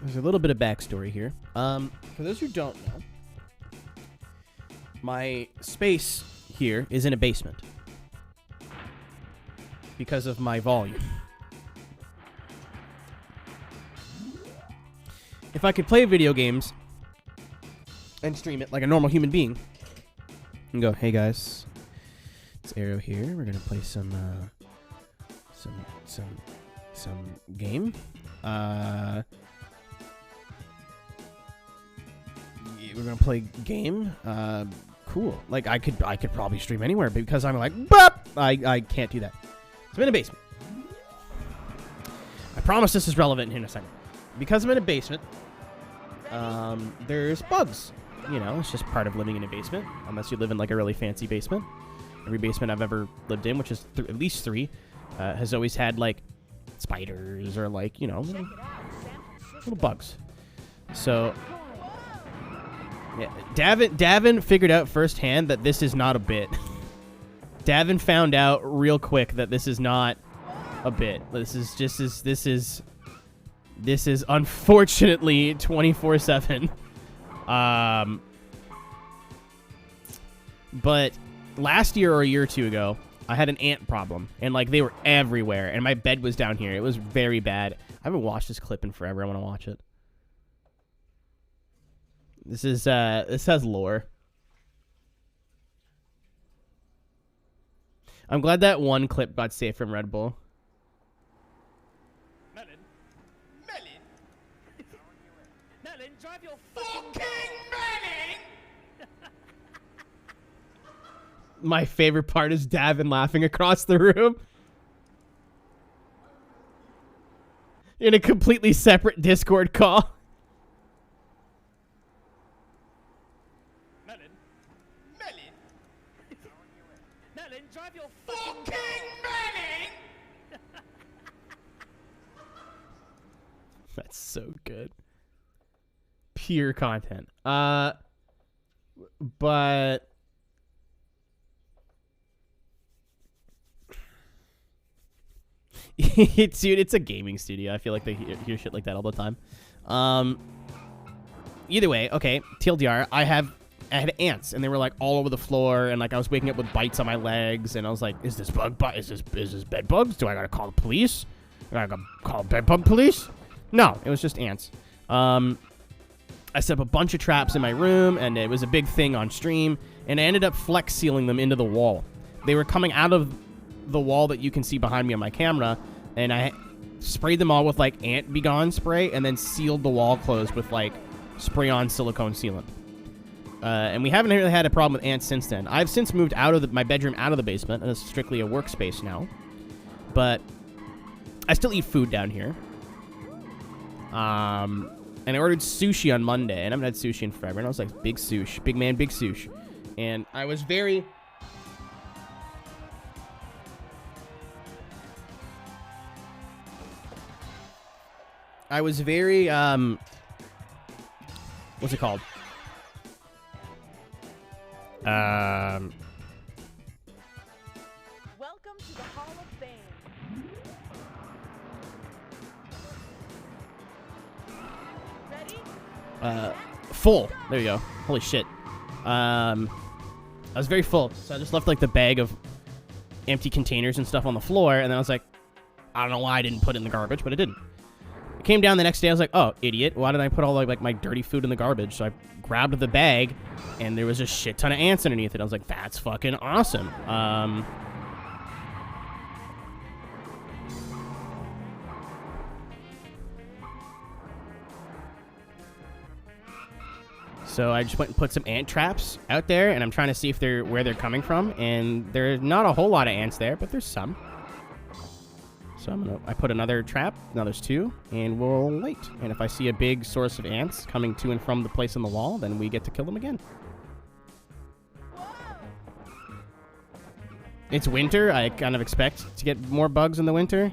There's a little bit of backstory here. For those who don't know, my space here is in a basement because of my volume. If I could play video games and stream it like a normal human being and go, hey guys, it's Aero here. We're gonna play some game. We're gonna play game. Cool. Like I could probably stream anywhere, but because I'm like, bop, I can't do that. So I'm in a basement. I promise this is relevant in a second. Because I'm in a basement, there's bugs. You know, it's just part of living in a basement, unless you live in like a really fancy basement. Every basement I've ever lived in, which is at least 3, has always had like spiders or like, you know, little bugs. So yeah, Davin figured out firsthand that this is not a bit. Davin found out real quick that this is not a bit. This is unfortunately 24/7. But last year or a year or two ago, I had an ant problem, and like they were everywhere, and my bed was down here. It was very bad. I haven't watched this clip in forever. I want to watch it. This has lore. I'm glad that one clip got saved from Red Bull. Melon, drive your fucking Melon! My favorite part is Davin laughing across the room. In a completely separate Discord call. Melon, drive your fucking Melon! That's so good. Pure content. But it's a gaming studio. I feel like they hear shit like that all the time. Either way, okay, TLDR, I had ants, and they were like all over the floor, and like I was waking up with bites on my legs, and I was like, is this bed bugs? Do I gotta call the police? Do I gotta call bed bug police? No, it was just ants. I set up a bunch of traps in my room, and it was a big thing on stream, and I ended up flex sealing them into the wall. They were coming out of the wall that you can see behind me on my camera, and I sprayed them all with like ant begone spray, and then sealed the wall closed with like spray-on silicone sealant. And we haven't really had a problem with ants since then. I've since moved out of my bedroom out of the basement, and it's strictly a workspace now. But I still eat food down here. And I ordered sushi on Monday, and I haven't had sushi in forever. And I was like, big sushi, big man, big sushi. And I was very... what's it called? Welcome to the Hall of Fame. Ready? Full. There you go. Holy shit. I was very full, so I just left like the bag of empty containers and stuff on the floor, and then I was like, I don't know why I didn't put it in the garbage, but I didn't. I came down the next day, I was like, oh, idiot, why did I put all like my dirty food in the garbage? So I grabbed the bag, and there was a shit ton of ants underneath it. I was like, that's fucking awesome. So I just went and put some ant traps out there, and I'm trying to see if where they're coming from. And there's not a whole lot of ants there, but there's some. So I put another trap. Now there's 2, and we'll wait. And if I see a big source of ants coming to and from the place on the wall, then we get to kill them again. It's winter. I kind of expect to get more bugs in the winter.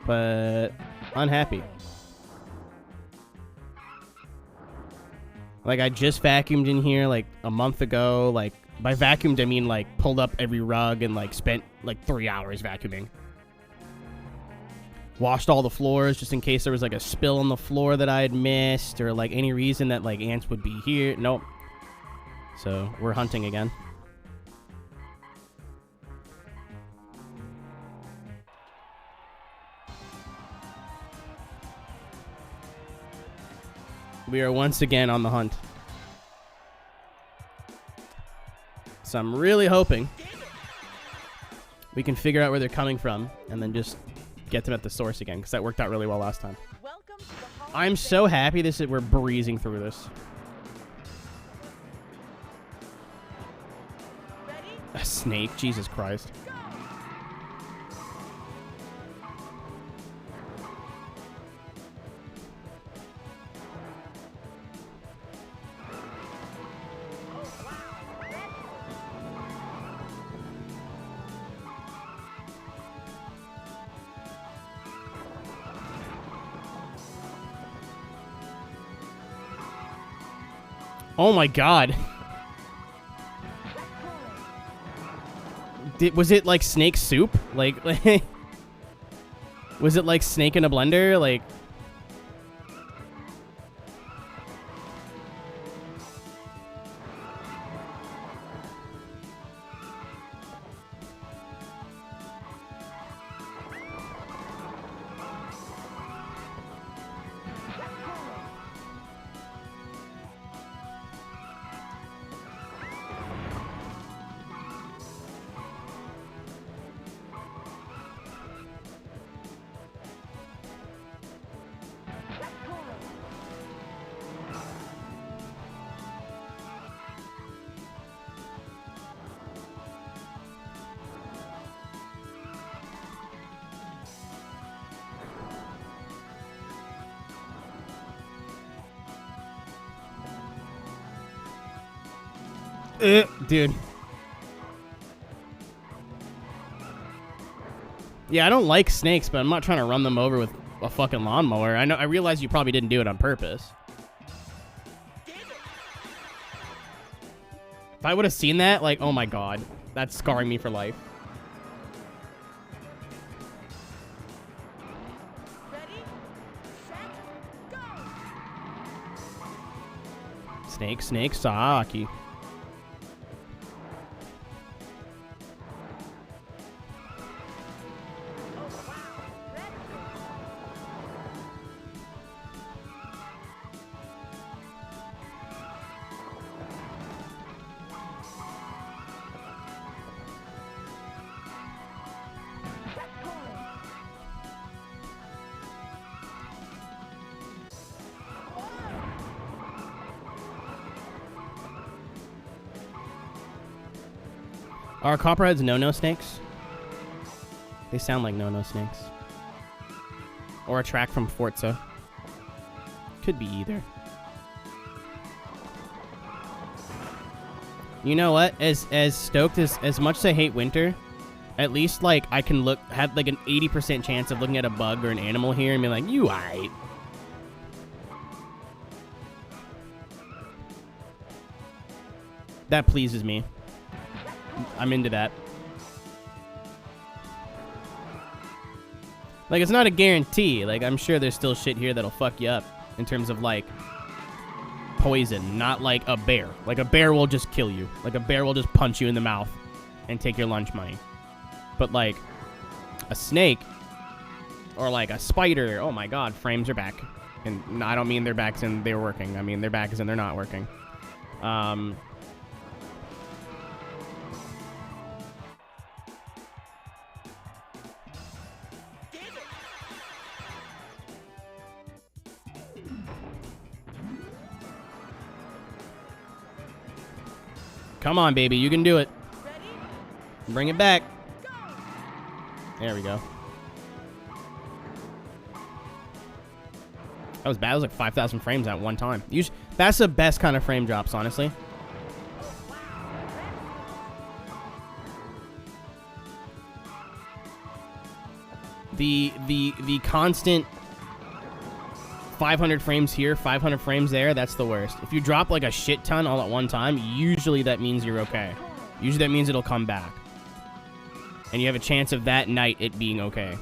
But unhappy. Like, I just vacuumed in here like a month ago. Like, by vacuumed I mean like pulled up every rug and like spent like 3 hours vacuuming. Washed all the floors just in case there was like a spill on the floor that I had missed, or like any reason that like ants would be here. Nope. So we're hunting again. We are once again on the hunt. So I'm really hoping we can figure out where they're coming from and then just get them at the source again, because that worked out really well last time. Welcome to the Hall of I'm so happy we're breezing through this. Ready? A snake, Jesus Christ. Oh my god. Was it like snake soup? Like was it like snake in a blender? Like, dude. Yeah, I don't like snakes, but I'm not trying to run them over with a fucking lawnmower. I realize you probably didn't do it on purpose. If I would have seen that, like, oh my god, that's scarring me for life. Ready? Set, go! Snake, snake, Saki. Are copperheads no-no snakes? They sound like no-no snakes. Or a track from Forza. Could be either. You know what? As stoked as much as I hate winter, at least like I can have like an 80% chance of looking at a bug or an animal here and be like, you aight. That pleases me. I'm into that. Like, it's not a guarantee. Like, I'm sure there's still shit here that'll fuck you up in terms of, like, poison. Not like a bear. Like, a bear will just kill you. Like, a bear will just punch you in the mouth and take your lunch money. But, like, a snake or, like, a spider, oh, my God, frames are back. And I don't mean they're back as in they're working. I mean they're back as in they're not working. Come on, baby. You can do it. Ready? Bring it back. Go! There we go. That was bad. It was like 5,000 frames at one time. That's the best kind of frame drops, honestly. The constant 500 frames here, 500 frames there, that's the worst. If you drop like a shit ton all at one time, usually that means you're okay. Usually that means it'll come back. And you have a chance of that night it being okay.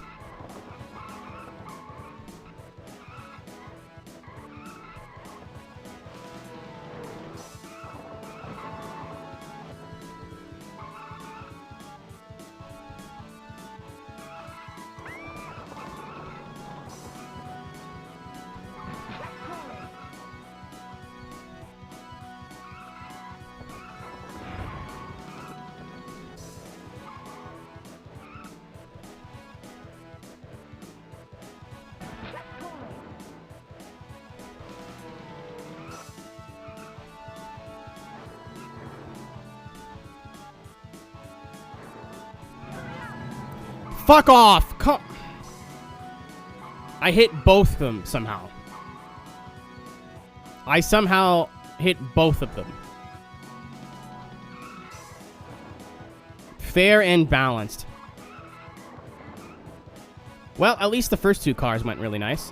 Fuck off! I hit both of them somehow. I somehow hit both of them. Fair and balanced. Well, at least the first two cars went really nice.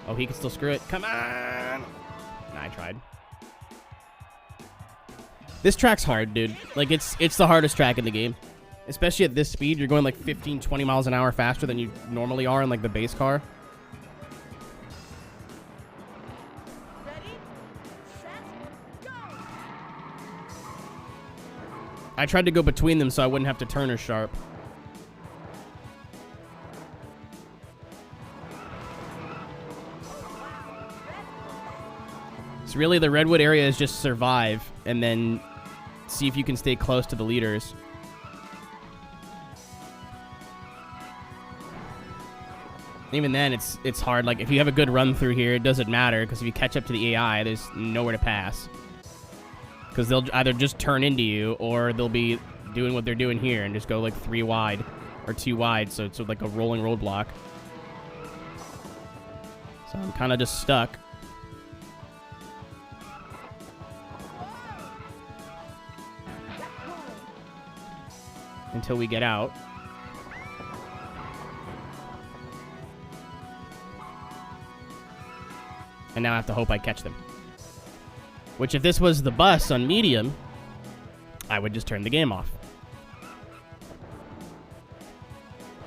Oh, he can still screw it. Come on! Nah, I tried. This track's hard, dude. Like, it's the hardest track in the game. Especially at this speed, you're going like 15, 20 miles an hour faster than you normally are in like the base car. Ready? Set? Go! I tried to go between them so I wouldn't have to turn as sharp. So really the Redwood area is just survive and then see if you can stay close to the leaders. Even then, it's hard. Like, if you have a good run through here, it doesn't matter, because if you catch up to the AI, there's nowhere to pass. Because they'll either just turn into you, or they'll be doing what they're doing here and just go, like, 3 wide, or 2 wide, so it's like a rolling roadblock. So I'm kind of just stuck. Until we get out. And now I have to hope I catch them. Which, if this was the bus on medium, I would just turn the game off.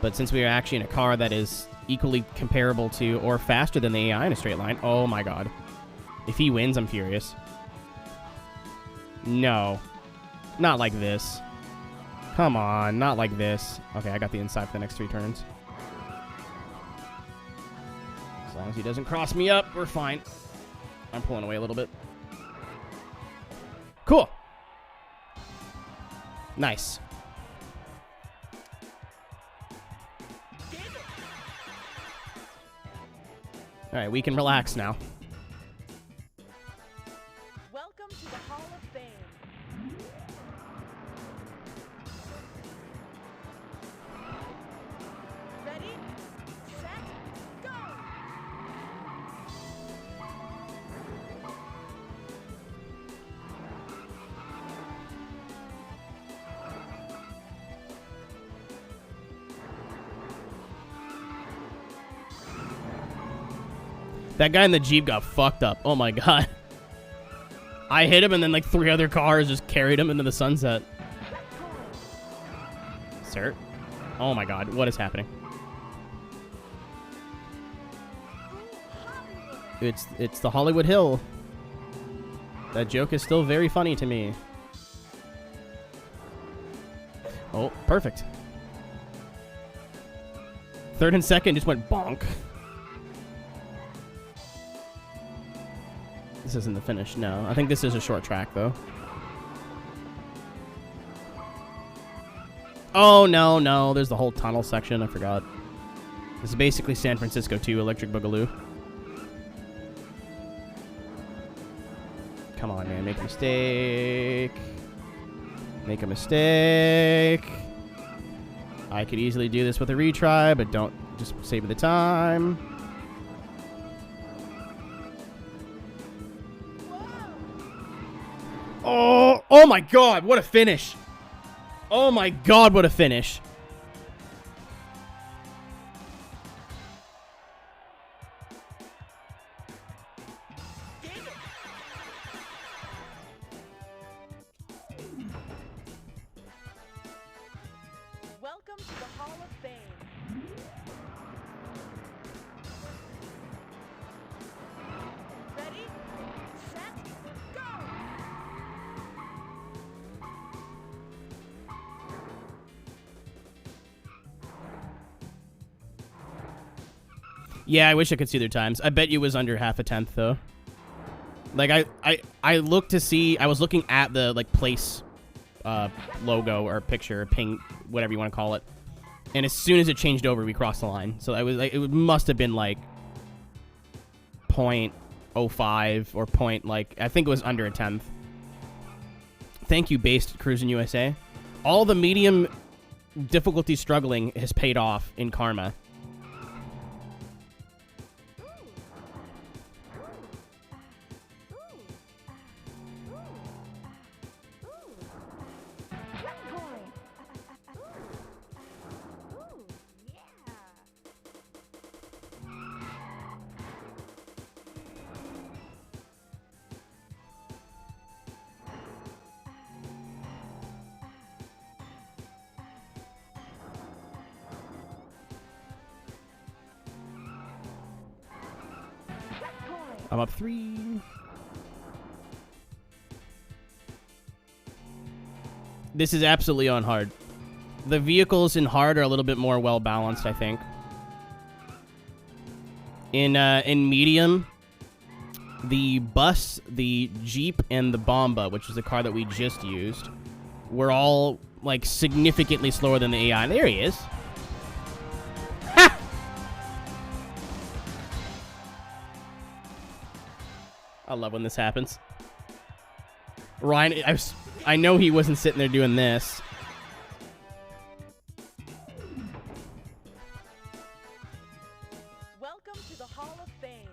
But since we are actually in a car that is equally comparable to or faster than the AI in a straight line, oh my god. If he wins, I'm furious. No. Not like this. Come on, not like this. Okay, I got the inside for the next 3 turns. As long as he doesn't cross me up, we're fine. I'm pulling away a little bit. Cool. Nice. All right, we can relax now. Welcome to the Hall of Fame. That guy in the Jeep got fucked up. Oh my god. I hit him and then like 3 other cars just carried him into the sunset. Sir? Oh my god, what is happening? It's the Hollywood Hill. That joke is still very funny to me. Oh, perfect. 3rd and 2nd just went bonk. This isn't the finish, no. I think this is a short track, though. Oh, no. There's the whole tunnel section. I forgot. This is basically San Francisco 2, Electric Boogaloo. Come on, man. Make a mistake. Make a mistake. I could easily do this with a retry, but don't just save the time. Oh my god, what a finish. Oh my god, what a finish. Welcome to the Hall of Fame. Ready, set, go! Yeah, I wish I could see their times. I bet you it was under half a tenth, though. Like, I looked to see... I was looking at the, like, place logo or picture, ping, whatever you want to call it. And as soon as it changed over, we crossed the line. So I was like, it must have been, like, 0.05 or point, like... I think it was under a tenth. Thank you, based Cruis'n USA. All the medium difficulty struggling has paid off in karma. I'm up 3. This is absolutely on hard. The vehicles in hard are a little bit more well balanced, I think. In medium, the bus, the Jeep, and the Bomba, which is the car that we just used, were all like significantly slower than the AI. There he is. I love when this happens. Ryan, I know he wasn't sitting there doing this. Welcome to the Hall of Fame.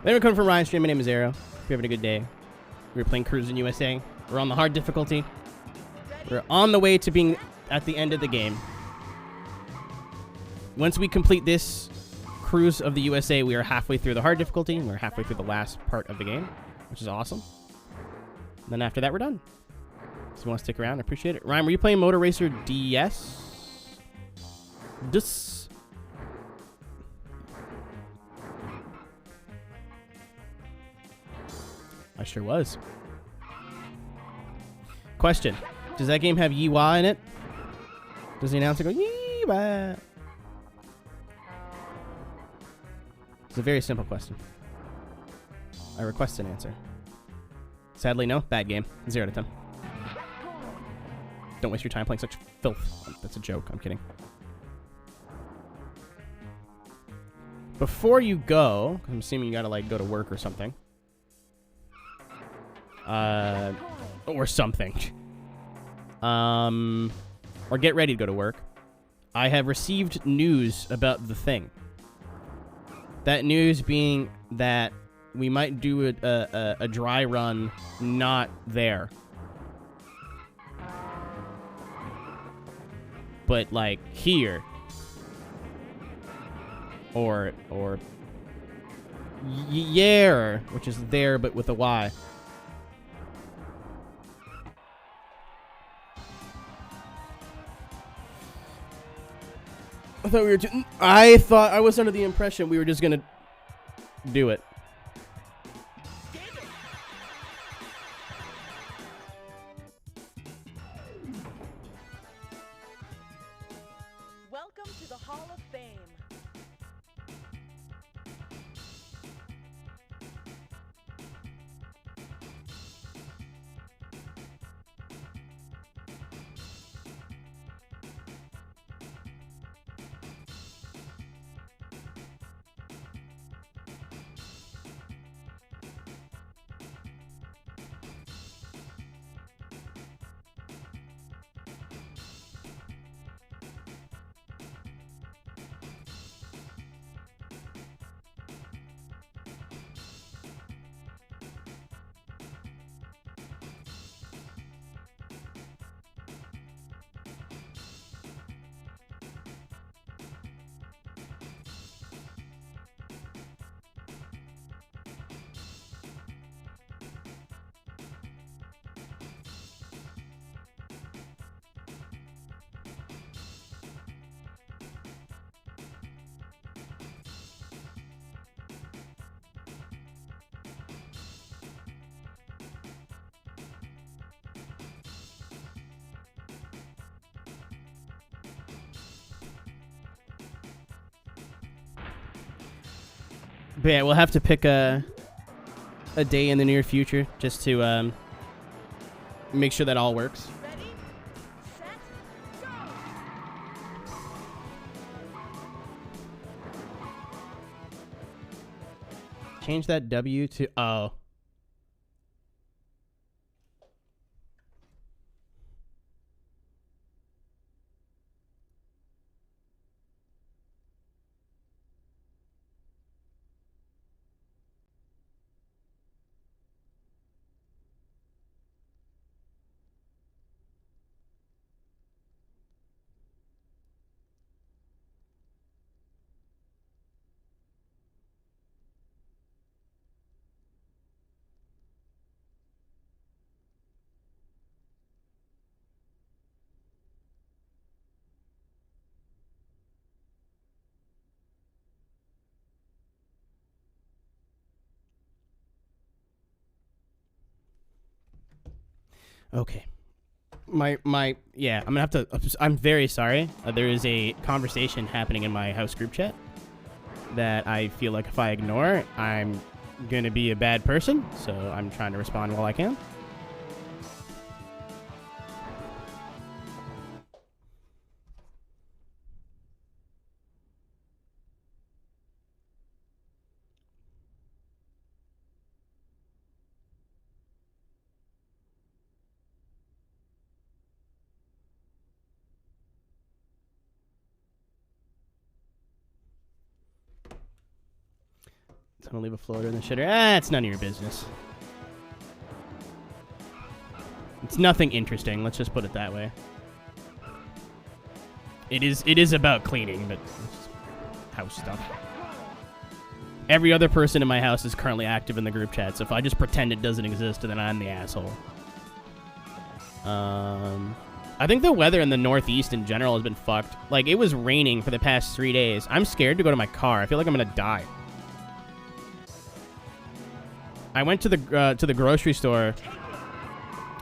Then we're coming from Ryan Stream. My name is Aero. Hope you're having a good day. We're playing Cruis'n USA. We're on the hard difficulty. We're on the way to being at the end of the game. Once we complete this cruise of the USA, we are halfway through the hard difficulty, and we're halfway through the last part of the game, which is awesome. And then after that, we're done. So if you want to stick around, I appreciate it. Ryan, were you playing Motor Racer DS? I sure was. Question. Does that game have Yeewa in it? Does the announcer go, Yeewa? It's a very simple question. I request an answer. Sadly, no. Bad game. 0 to 10. Don't waste your time playing such filth. That's a joke. I'm kidding. Before you go, I'm assuming you gotta, like, go to work or something. Or something. Or get ready to go to work. I have received news about the thing. That news being that we might do a dry run not there. But like here. Or yeah, which is there but with a Y. I thought I was under the impression we were just gonna do it. Welcome to the Hall of Fame. But yeah, we'll have to pick a day in the near future just to make sure that all works. Ready, set, go! Change that W to O. Okay. Yeah, I'm gonna have to. I'm very sorry. There is a conversation happening in my house group chat that I feel like if I ignore, I'm gonna be a bad person. So I'm trying to respond while I can. I'm gonna leave a floater in the shitter. It's none of your business. It's nothing interesting. Let's just put it that way. It is about cleaning, but it's house stuff. Every other person in my house is currently active in the group chat, so if I just pretend it doesn't exist, then I'm the asshole. I think the weather in the Northeast in general has been fucked. Like, it was raining for the past 3 days. I'm scared to go to my car. I feel like I'm gonna die. I went to the grocery store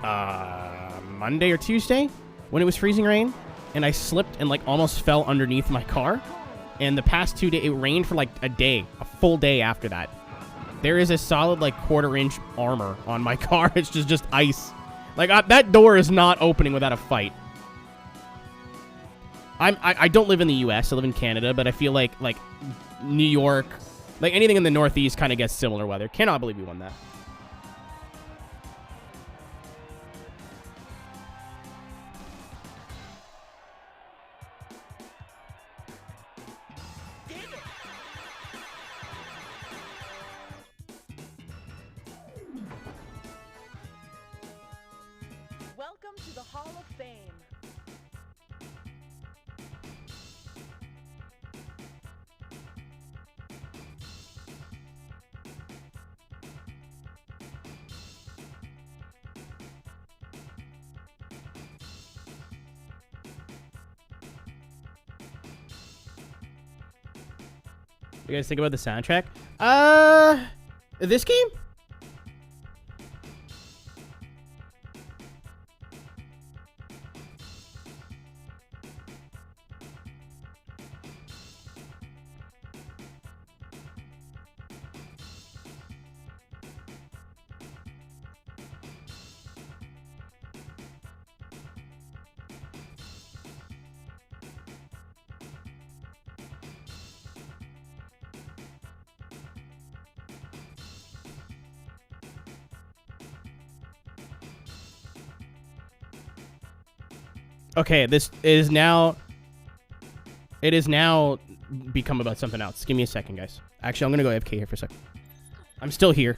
Monday or Tuesday when it was freezing rain, and I slipped and like almost fell underneath my car. And the past 2 days, it rained for like a full day after that. There is a solid like 1/4 inch armor on my car. It's just ice. Like that door is not opening without a fight. I don't live in the U.S. I live in Canada, but I feel like New York. Like, anything in the Northeast kind of gets similar weather. Cannot believe we won that. You guys think about the soundtrack? This game? Okay, this is now... It is now become about something else. Give me a second, guys. Actually, I'm going to go AFK here for a second. I'm still here.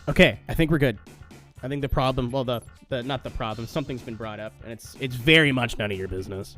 Okay, I think we're good. I think the problem, well, the not the problem, something's been brought up, and it's very much none of your business.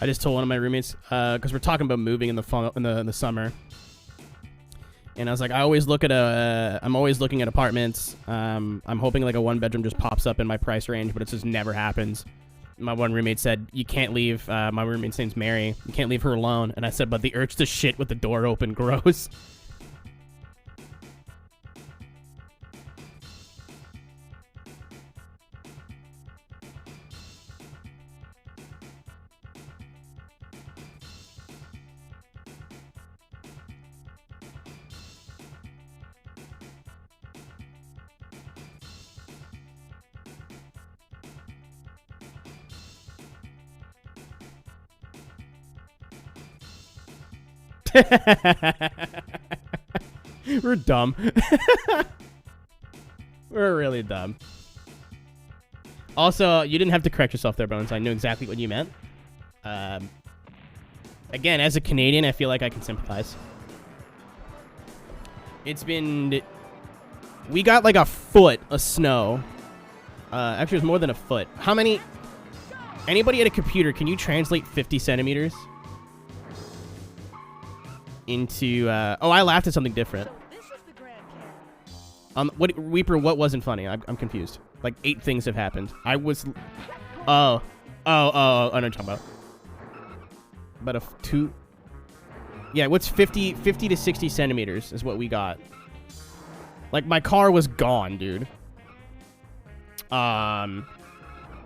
I just told one of my roommates because we're talking about moving in the fall, in the summer, and I was like, I'm always looking at apartments. I'm hoping like a 1-bedroom just pops up in my price range, but it just never happens. My one roommate said, you can't leave. My roommate's name's Mary. You can't leave her alone. And I said, but the urge to shit with the door open grows. We're dumb. We're really dumb. Also, you didn't have to correct yourself there, Bones. I knew exactly what you meant. Again, as a Canadian, I feel like I can sympathize. It's been... We got like a foot of snow. Actually, it was more than a foot. How many... Anybody at a computer, can you translate 50 centimeters? Into oh, I laughed at something different. So this is the Grand Canyon. What Weeper? What wasn't funny? I'm confused. Like 8 things have happened. I was, I know what you're talking about. But a 2. Yeah, what's 50 to 60 centimeters is what we got. Like my car was gone, dude.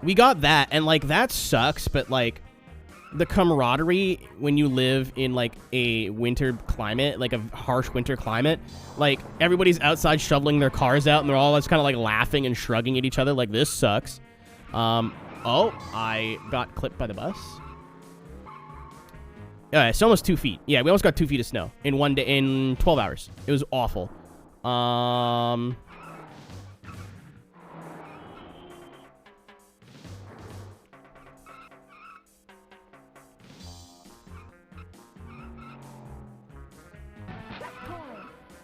We got that, and like that sucks, but like. The camaraderie when you live in like a winter climate, like a harsh winter climate, like everybody's outside shoveling their cars out and they're all just kind of like laughing and shrugging at each other like this sucks. Oh, I got clipped by the bus. Yeah, it's almost 2 feet. Yeah, we almost got 2 feet of snow in one day, in 12 hours. It was awful.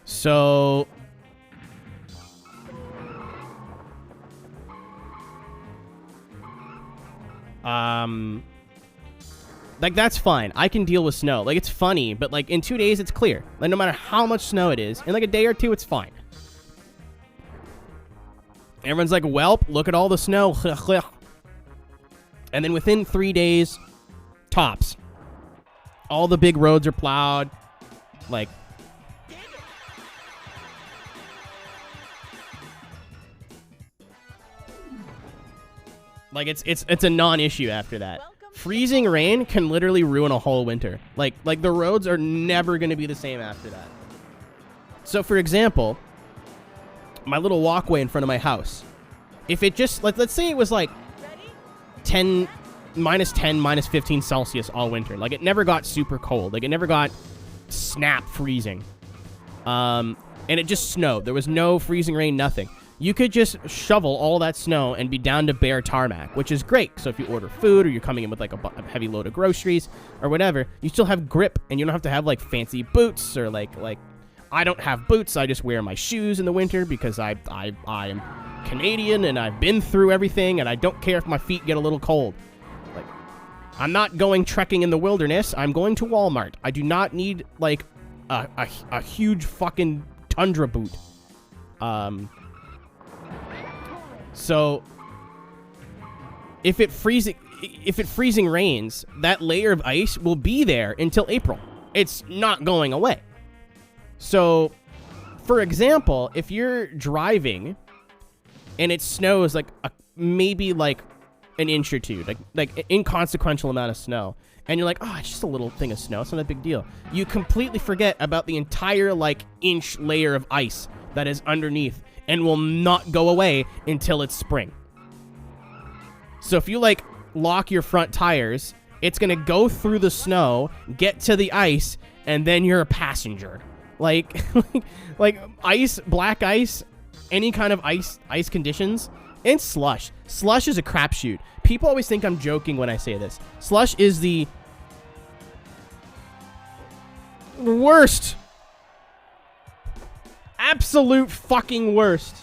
So, like that's fine. I can deal with snow. Like it's funny, but like in 2 days it's clear. Like no matter how much snow it is, in like a day or two it's fine. Everyone's like, "Welp, look at all the snow." And then within 3 days, tops. All the big roads are plowed. Like it's a non-issue after that. Freezing rain can literally ruin a whole winter. Like the roads are never going to be the same after that. So for example, my little walkway in front of my house. If it just let's say it was like minus 10, minus 15 Celsius all winter. Like it never got super cold. Like it never got snap freezing. And it just snowed. There was no freezing rain, nothing. You could just shovel all that snow and be down to bare tarmac, which is great. So if you order food or you're coming in with like a heavy load of groceries or whatever, you still have grip and you don't have to have like fancy boots or like I don't have boots. I just wear my shoes in the winter because I am Canadian and I've been through everything and I don't care if my feet get a little cold. Like I'm not going trekking in the wilderness. I'm going to Walmart. I do not need like a huge fucking tundra boot. So if it freezing rains, that layer of ice will be there until April. It's not going away. So, for example, if you're driving and it snows like maybe like an inch or two, like an inconsequential amount of snow, and you're like, oh, it's just a little thing of snow, it's not a big deal. You completely forget about the entire like inch layer of ice that is underneath and will not go away until it's spring. So if you like lock your front tires, it's gonna go through the snow, get to the ice, and then you're a passenger. Like ice, black ice, any kind of ice conditions, and slush. Slush is a crapshoot. People always think I'm joking when I say this. Slush is the worst. Absolute fucking worst.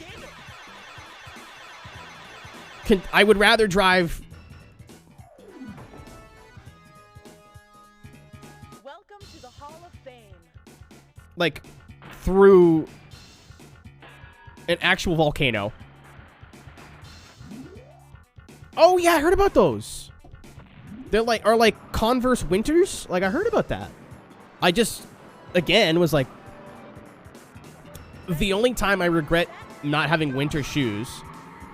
I would rather drive like, through an actual volcano. Oh, yeah, I heard about those. They're like, are like Converse winters? Like, I heard about that. I just, again, was like, the only time I regret not having winter shoes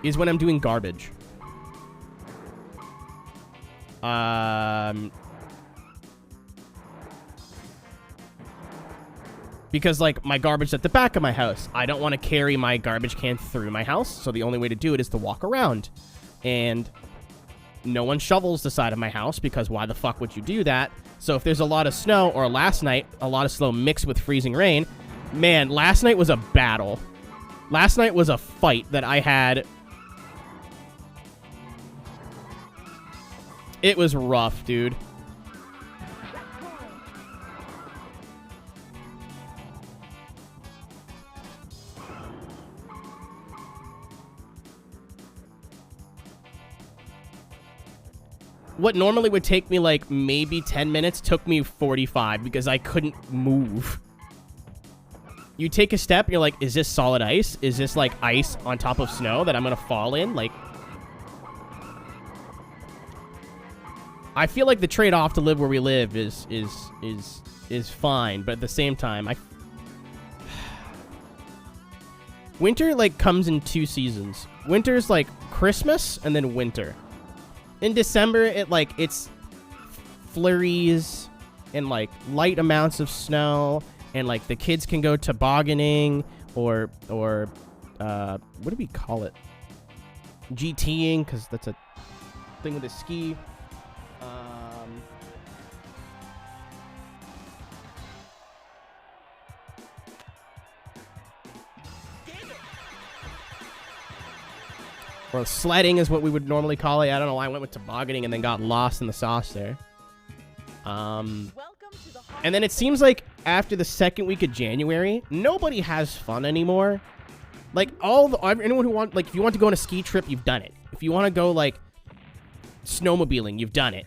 is when I'm doing garbage. Because, like, my garbage is at the back of my house. I don't want to carry my garbage can through my house, so the only way to do it is to walk around. And no one shovels the side of my house, because why the fuck would you do that? So if there's a lot of snow, or last night, a lot of snow mixed with freezing rain, man, last night was a battle. Last night was a fight that I had. It was rough, dude. What normally would take me like maybe 10 minutes took me 45 because I couldn't move. You take a step, you're like, is this solid ice? Is this like ice on top of snow that I'm gonna fall in? Like, I feel like the trade-off to live where we live is fine, but at the same time, winter like comes in 2 seasons. Winter's like Christmas and then winter. In December, it's flurries and like light amounts of snow, and like the kids can go tobogganing or what do we call it? GTing, because that's a thing with a ski. Or sledding is what we would normally call it. I don't know why I went with tobogganing and then got lost in the sauce there. And then it seems like after the second week of January, nobody has fun anymore. Like, anyone who like, if you want to go on a ski trip, you've done it. If you want to go, like, snowmobiling, you've done it.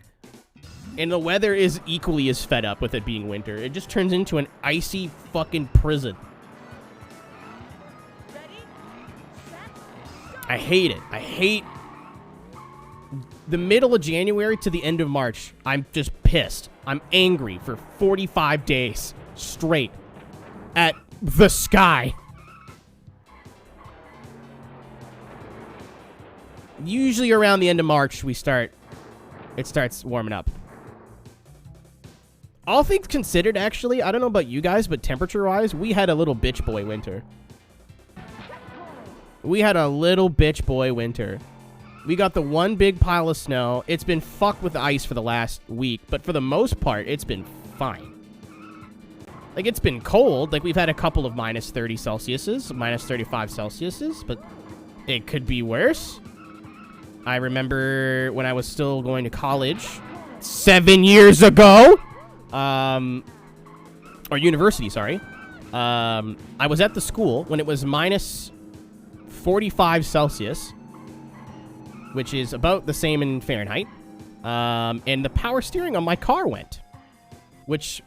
And the weather is equally as fed up with it being winter. It just turns into an icy fucking prison. I hate it. I hate the middle of January to the end of March. I'm just pissed. I'm angry for 45 days straight at the sky. Usually around the end of March, it starts warming up. All things considered, actually, I don't know about you guys, but temperature-wise, we had a little bitch boy winter. We had a little bitch boy winter. We got the one big pile of snow. It's been fucked with ice for the last week, but for the most part, it's been fine. Like, it's been cold. Like, we've had a couple of minus 30 Celsiuses, minus 35 Celsiuses, but it could be worse. I remember when I was still going to college 7 years ago, or university, sorry. I was at the school when it was minus 45 Celsius, which is about the same in Fahrenheit, and the power steering on my car went, which,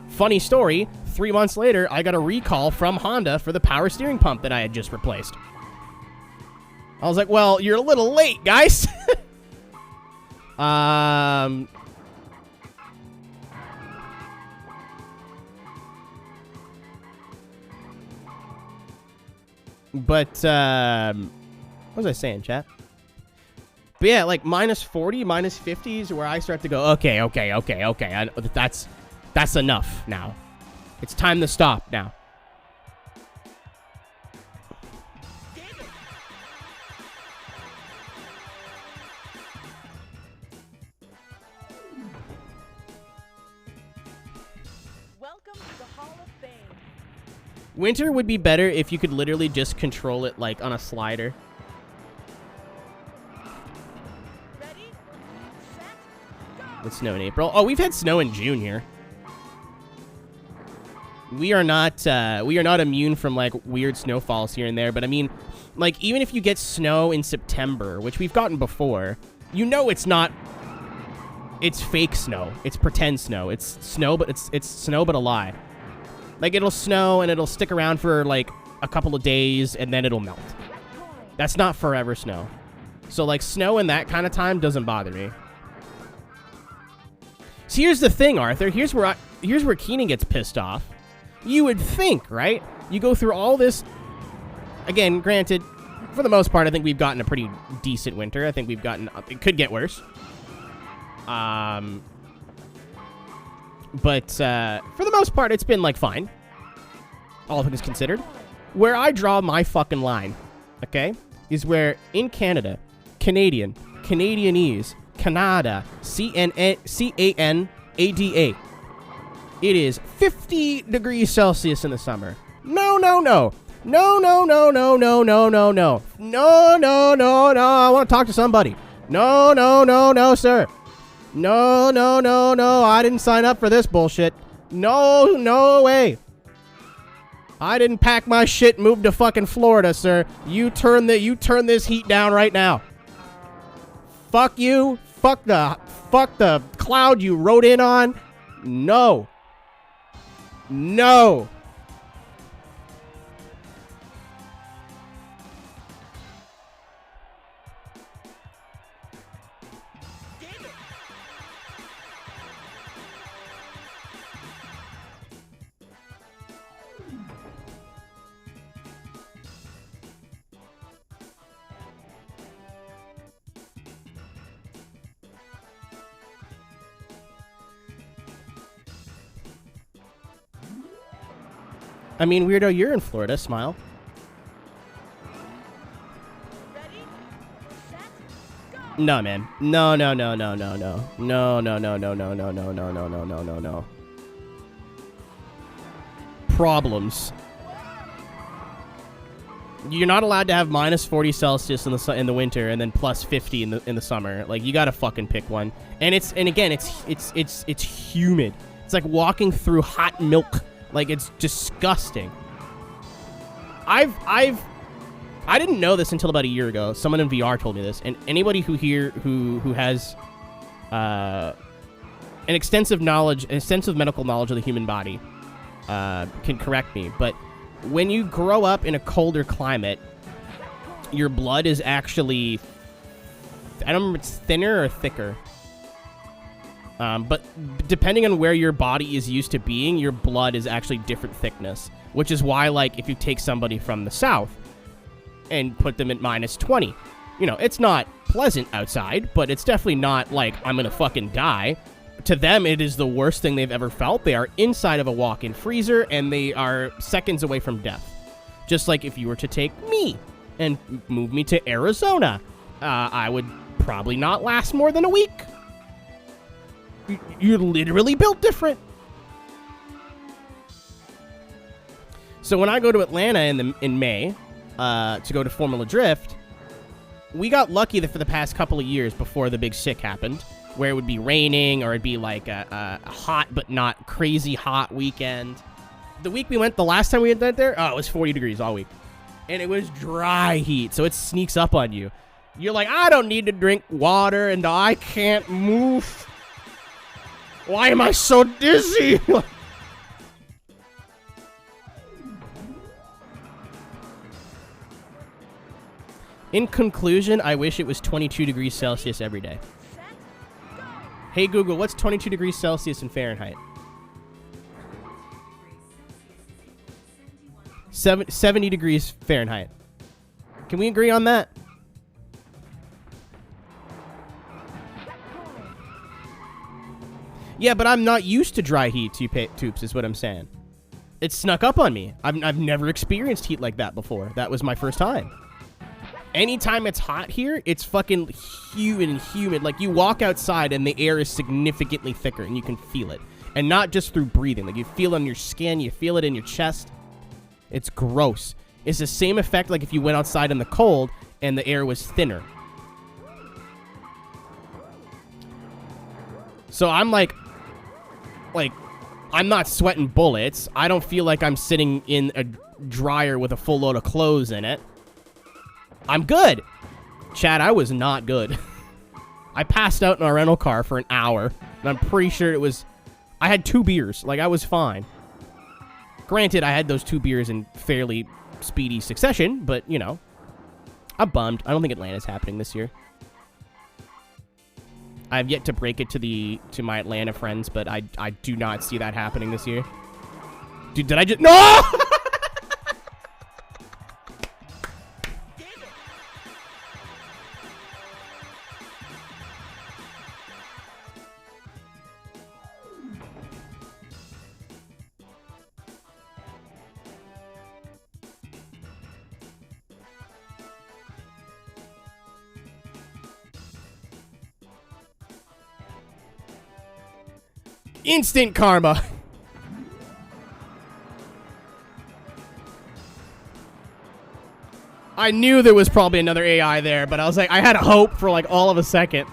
funny story, 3 months later, I got a recall from Honda for the power steering pump that I had just replaced. I was like, well, you're a little late, guys. But, what was I saying, chat? But yeah, like, minus 40, minus 50 is where I start to go, okay. That's enough now. It's time to stop now. Welcome to the Hall of Fame. Winter would be better if you could literally just control it, like, on a slider. Ready, set, go. It's snow in April. Oh, we've had snow in June here. We are not immune from, like, weird snowfalls here and there, but I mean, like, even if you get snow in September, which we've gotten before, you know it's fake snow. It's pretend snow. It's snow, but it's snow, but a lie. Like, it'll snow and it'll stick around for, like, a couple of days and then it'll melt. That's not forever snow. So, like, snow in that kind of time doesn't bother me. So here's the thing, Arthur. Here's where Keenan gets pissed off. You would think, right? You go through all this. Again, granted, for the most part, I think we've gotten a pretty decent winter. I think we've gotten. It could get worse. But for the most part, it's been like fine. All things considered. Where I draw my fucking line, okay, is where in Canada, Canadian, Canadianese, Canada, C-A-N-A-D-A, it is 50 degrees Celsius in the summer. No, no, no. No, no, no, no, no, no, no, no. No, no, no, no. I want to talk to somebody. No, no, no, no, sir. No, no, no, no. I didn't sign up for this bullshit. No, no way. I didn't pack my shit and move to fucking Florida, sir. You turn this heat down right now. Fuck you. Fuck the cloud you rode in on. No. No. I mean, weirdo, you're in Florida. Smile. Ready, set, go. No, man. No, no, no, no, no, no. No, no, no, no, no, no, no, no, no, no, no, no, no. Problems. You're not allowed to have minus 40 Celsius in the winter and then plus 50 in the summer. Like, you gotta fucking pick one. And again, it's humid. It's like walking through hot milk. Like, it's disgusting. I didn't know this until about a year ago. Someone in VR told me this, and anybody who has an extensive medical knowledge of the human body can correct me. But when you grow up in a colder climate, your blood is actually, I don't remember if it's thinner or thicker. But depending on where your body is used to being, your blood is actually different thickness, which is why, like, if you take somebody from the south and put them at minus 20, you know, it's not pleasant outside, but it's definitely not like I'm gonna fucking die. To them, it is the worst thing they've ever felt. They are inside of a walk-in freezer, and they are seconds away from death. Just like if you were to take me and move me to Arizona, I would probably not last more than a week. You're literally built different. So when I go to Atlanta in May to go to Formula Drift, we got lucky that for the past couple of years before the big sick happened, where it would be raining or it'd be like a hot but not crazy hot weekend. The week we went, the last time we went there, it was 40 degrees all week. And it was dry heat, so it sneaks up on you. You're like, I don't need to drink water and I can't move. Why am I so dizzy? In conclusion, I wish it was 22 degrees Celsius every day. Hey Google, what's 22 degrees Celsius in Fahrenheit? 70 degrees Fahrenheit. Can we agree on that? Yeah, but I'm not used to dry heat, Toops, is what I'm saying. It snuck up on me. I've never experienced heat like that before. That was my first time. Anytime it's hot here, it's fucking humid. Like, you walk outside and the air is significantly thicker and you can feel it. And not just through breathing. Like, you feel it on your skin, you feel it in your chest. It's gross. It's the same effect like if you went outside in the cold and the air was thinner. So I'm like, I'm not sweating bullets. I don't feel like I'm sitting in a dryer with a full load of clothes in it. I'm good. Chad, I was not good. I passed out in a rental car for an hour, and I'm pretty sure I had 2 beers. Like, I was fine. Granted, I had those 2 beers in fairly speedy succession, but, you know, I'm bummed. I don't think Atlanta's happening this year. I've yet to break it to my Atlanta friends, but I do not see that happening this year. Dude, did I just... No! Instant karma. I knew there was probably another AI there, but I was like, I had hope for like all of a second.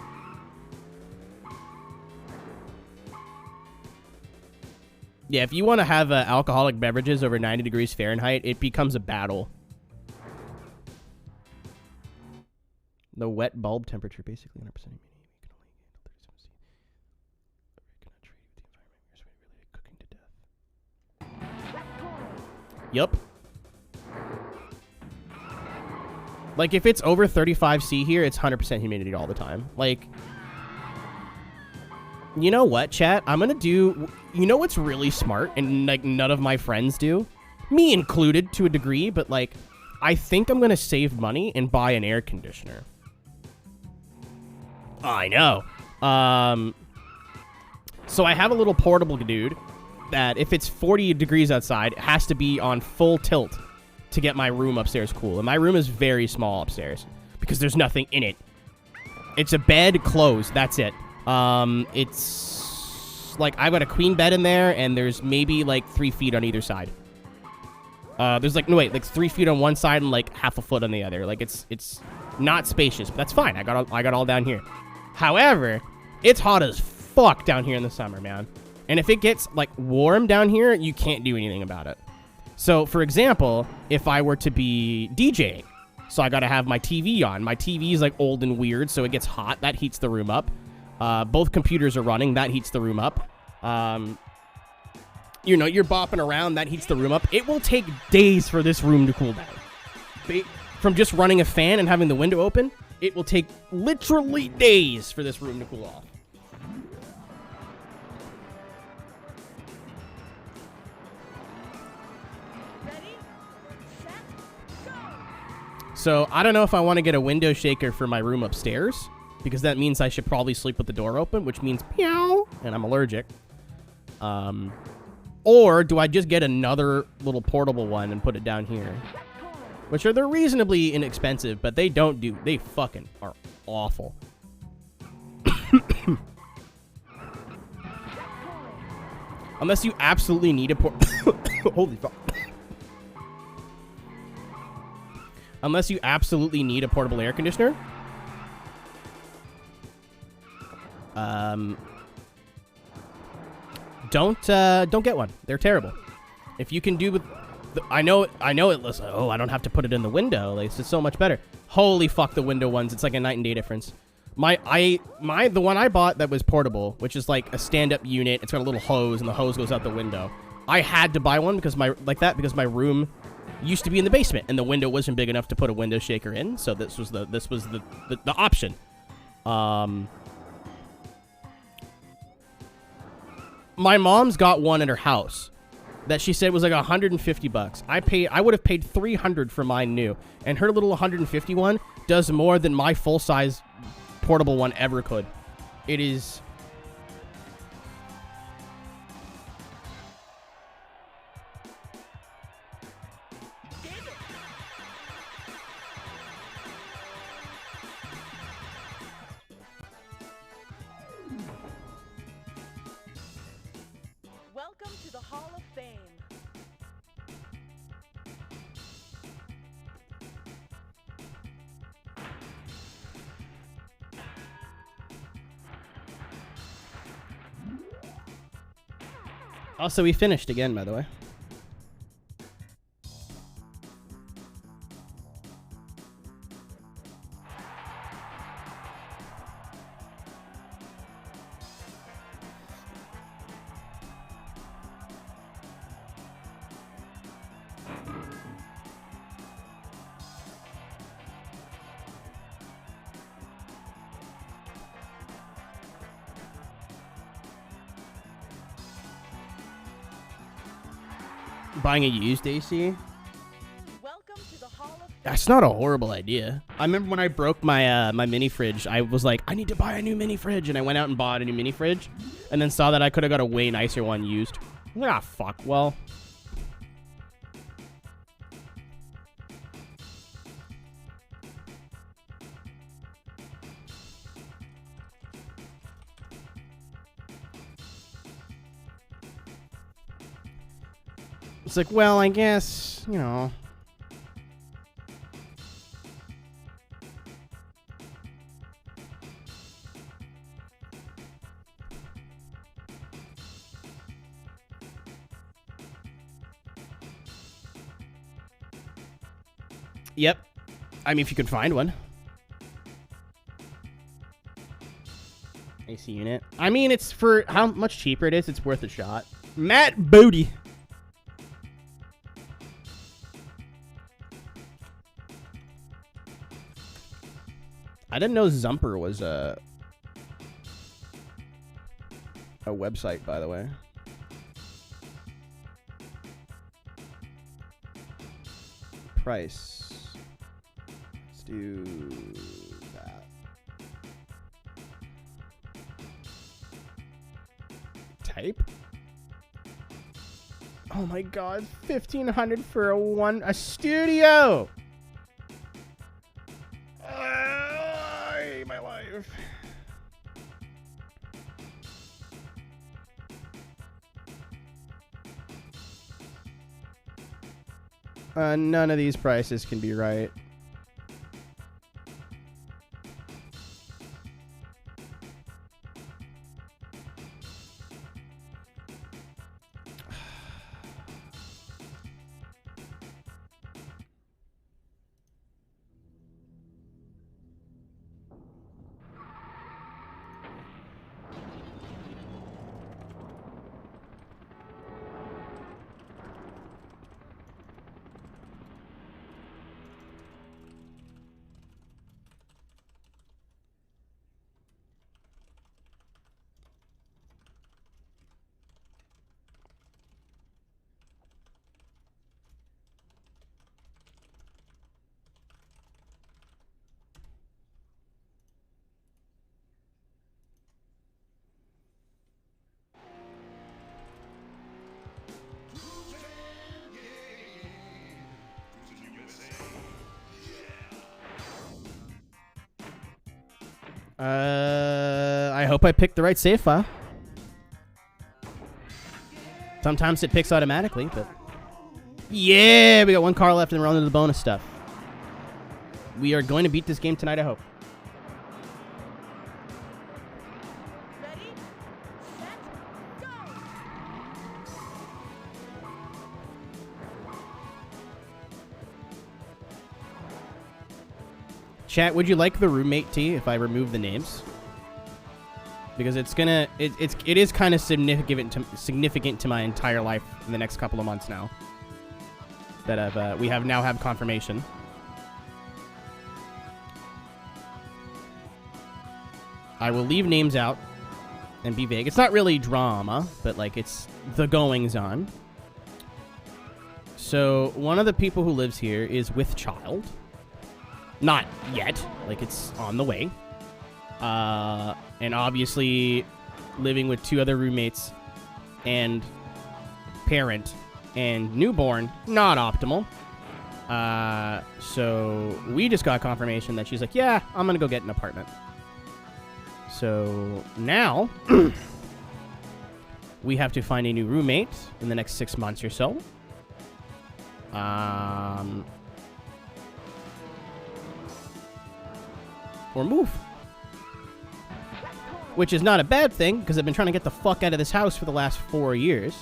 Yeah, if you want to have alcoholic beverages over 90 degrees Fahrenheit, it becomes a battle. The wet bulb temperature, basically 100% humidity. Yup. Like, if it's over 35°C here, it's 100% humidity all the time. Like, you know what, chat? I'm gonna do... You know what's really smart and, like, none of my friends do? Me included, to a degree, but, like, I think I'm gonna save money and buy an air conditioner. I know. So I have a little portable dude that if it's 40 degrees outside, it has to be on full tilt to get my room upstairs cool. And my room is very small upstairs because there's nothing in it. It's a bed, clothes, that's it. It's like I've got a queen bed in there and there's maybe like 3 feet on either side. There's like, no wait, like 3 feet on one side and like half a foot on the other. Like it's not spacious, but that's fine. I got all down here. However, it's hot as fuck down here in the summer, man. And if it gets, like, warm down here, you can't do anything about it. So, for example, if I were to be DJing, so I gotta have my TV on. My TV is, like, old and weird, so it gets hot. That heats the room up. Both computers are running. That heats the room up. You know, you're bopping around. That heats the room up. It will take days for this room to cool down. From just running a fan and having the window open, it will take literally days for this room to cool off. So, I don't know if I want to get a window shaker for my room upstairs, because that means I should probably sleep with the door open, which means meow, and I'm allergic. Or do I just get another little portable one and put it down here? Which they're reasonably inexpensive, but they fucking are awful. Unless you absolutely need a holy fuck. Unless you absolutely need a portable air conditioner. Don't get one. They're terrible. If you can do with, I know it looks like, oh, I don't have to put it in the window. Like, it's so much better. Holy fuck, the window ones. It's like a night and day difference. The one I bought that was portable, which is like a stand-up unit. It's got a little hose, and the hose goes out the window. I had to buy one because my room used to be in the basement, and the window wasn't big enough to put a window shaker in. So this was the option. My mom's got one at her house that she said was like $150. I would have paid $300 for mine new, and her little 150 one does more than my full size portable one ever could. It is. Welcome to the Hall of Fame. Also, we finished again, by the way. Buying a used AC? Welcome to the Hall of Fame. That's not a horrible idea. I remember when I broke my my mini fridge, I was like, I need to buy a new mini fridge, and I went out and bought a new mini fridge, and then saw that I could have got a way nicer one used. I'm like, ah, fuck. Well, it's like, well, I guess, you know. Yep. I mean, if you can find one. AC unit. I mean, it's for how much cheaper it is, it's worth a shot. Matt Booty. I didn't know Zumper was a website, by the way. Price. Let's do that. Type. Oh my god, 1,500 for a studio. I hate my life. None of these prices can be right. I hope I picked the right save file. Sometimes it picks automatically, but... Yeah, we got one car left and we're on to the bonus stuff. We are going to beat this game tonight, I hope. Ready, set, go! Chat, would you like the roommate tea if I remove the names? Because it's gonna... It is kind of significant to my entire life in the next couple of months now. That we now have confirmation. I will leave names out and be vague. It's not really drama, but like it's the goings on. So one of the people who lives here is with child. Not yet, like it's on the way. And obviously living with two other roommates and parent and newborn, not optimal. So we just got confirmation that she's like, yeah, I'm gonna go get an apartment. So now we have to find a new roommate in the next 6 months or so. Or move. Which is not a bad thing, because I've been trying to get the fuck out of this house for the last 4 years.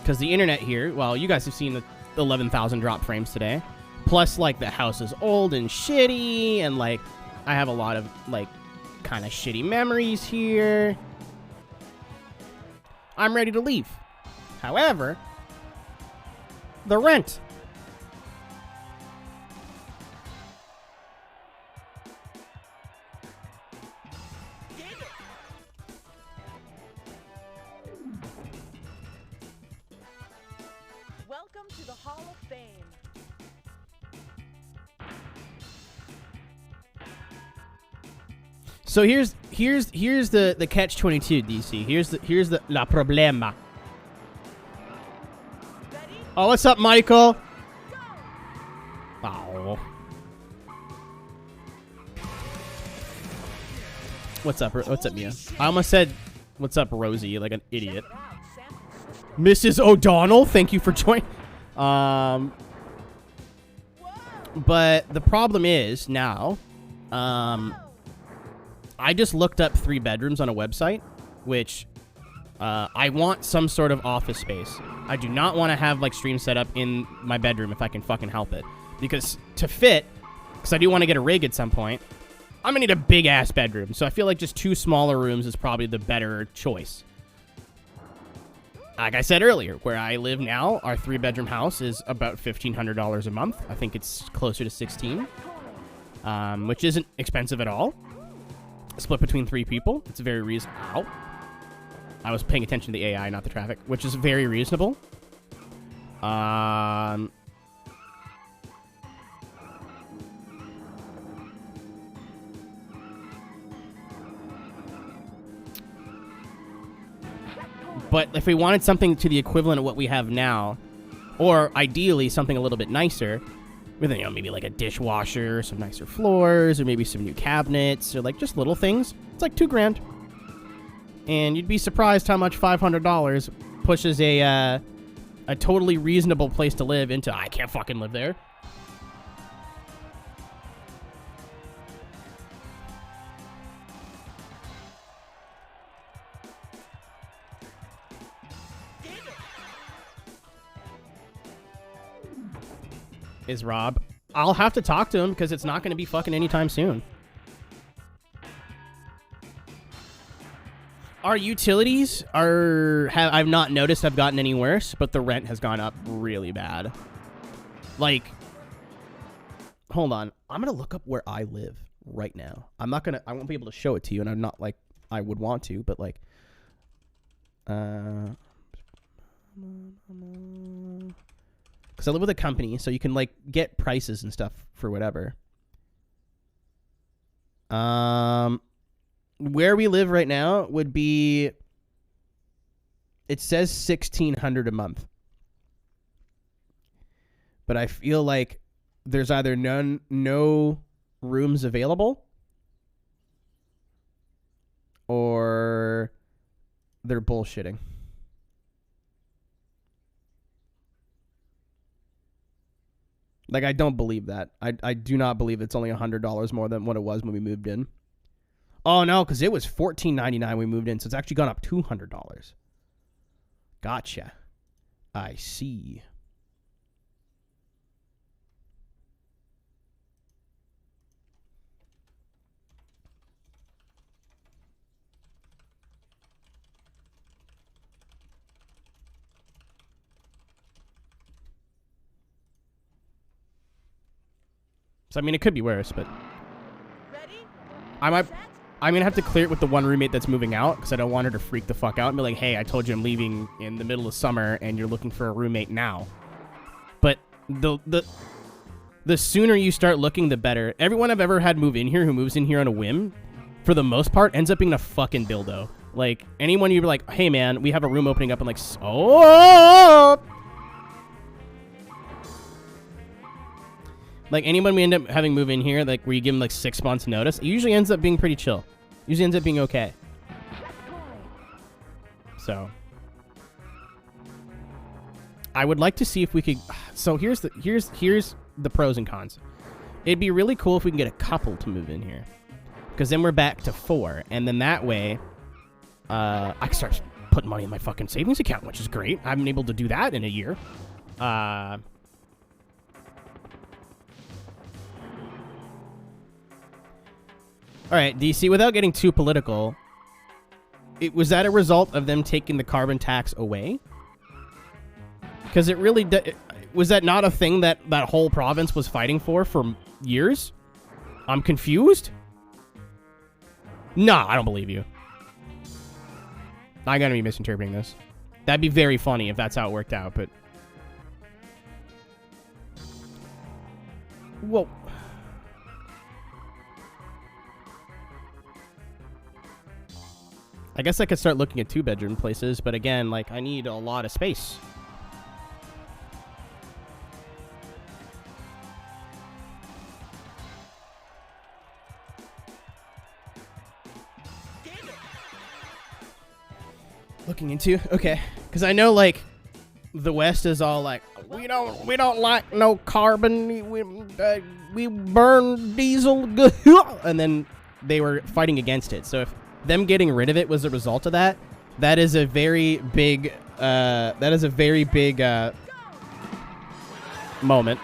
Because the internet here, well, you guys have seen the 11,000 drop frames today. Plus, like, the house is old and shitty, and, like, I have a lot of, like, kind of shitty memories here. I'm ready to leave. However, the rent. So here's the catch-22, DC. Here's the la problema. Ready? Oh, what's up, Michael? Oh. What's up, Mia? I almost said, what's up, Rosie, like an idiot. Check it out, Sam and sister. Mrs. O'Donnell, thank you for joining. Whoa! But the problem is now, I just looked up 3 bedrooms on a website, which I want some sort of office space. I do not want to have like stream set up in my bedroom if I can fucking help it, because to fit, because I do want to get a rig at some point, I'm gonna need a big ass bedroom. So I feel like just 2 smaller rooms is probably the better choice. Like I said earlier, where I live now, our 3-bedroom house is about $1,500 a month. I think it's closer to $16, which isn't expensive at all. Split between 3 people. It's very reasonable. Ow. I was paying attention to the AI, not the traffic, which is very reasonable. But if we wanted something to the equivalent of what we have now, or ideally something a little bit nicer, with, you know, maybe like a dishwasher, some nicer floors, or maybe some new cabinets, or like just little things, it's like $2,000. And you'd be surprised how much $500 pushes a totally reasonable place to live into, I can't fucking live there. Is Rob. I'll have to talk to him because it's not going to be fucking anytime soon. Our utilities I've not noticed have gotten any worse, but the rent has gone up really bad. Like, hold on. I'm going to look up where I live right now. I won't be able to show it to you, and I'm not like I would want to, but like, because I live with a company, so you can like get prices and stuff for whatever. Where we live right now would be, it says $1,600 a month, but I feel like there's either no rooms available, or they're bullshitting. Like, I don't believe that. I do not believe it's only $100 more than what it was when we moved in. Oh, no, because it was $14.99 when we moved in, so it's actually gone up $200. Gotcha. I see. So, I mean, it could be worse, but Ready? I'm Set? going to have to clear it with the one roommate that's moving out, because I don't want her to freak the fuck out and be like, hey, I told you I'm leaving in the middle of summer and you're looking for a roommate now. But the sooner you start looking, the better. Everyone I've ever had move in here who moves in here on a whim, for the most part, ends up being a fucking dildo. Like, anyone you'd be like, hey, man, we have a room opening up, and like, oh! Like, anyone we end up having move in here, like, where you give them, like, 6 months notice, it usually ends up being pretty chill. Usually ends up being okay. So, I would like to see if we could... So, here's the pros and cons. It'd be really cool if we can get a couple to move in here. Because then we're back to 4. And then that way, I can start putting money in my fucking savings account, which is great. I haven't been able to do that in a year. All right, DC, without getting too political, was that a result of them taking the carbon tax away? Because it really... was that not a thing that whole province was fighting for years? I'm confused? No, I don't believe you. I gotta be misinterpreting this. That'd be very funny if that's how it worked out, but... Whoa. I guess I could start looking at 2-bedroom places, but again, like, I need a lot of space. Looking into, okay, because I know, like, the West is all like, we don't like no carbon, we burn diesel, and then they were fighting against it. So if them getting rid of it was a result of that, that is a very big moment.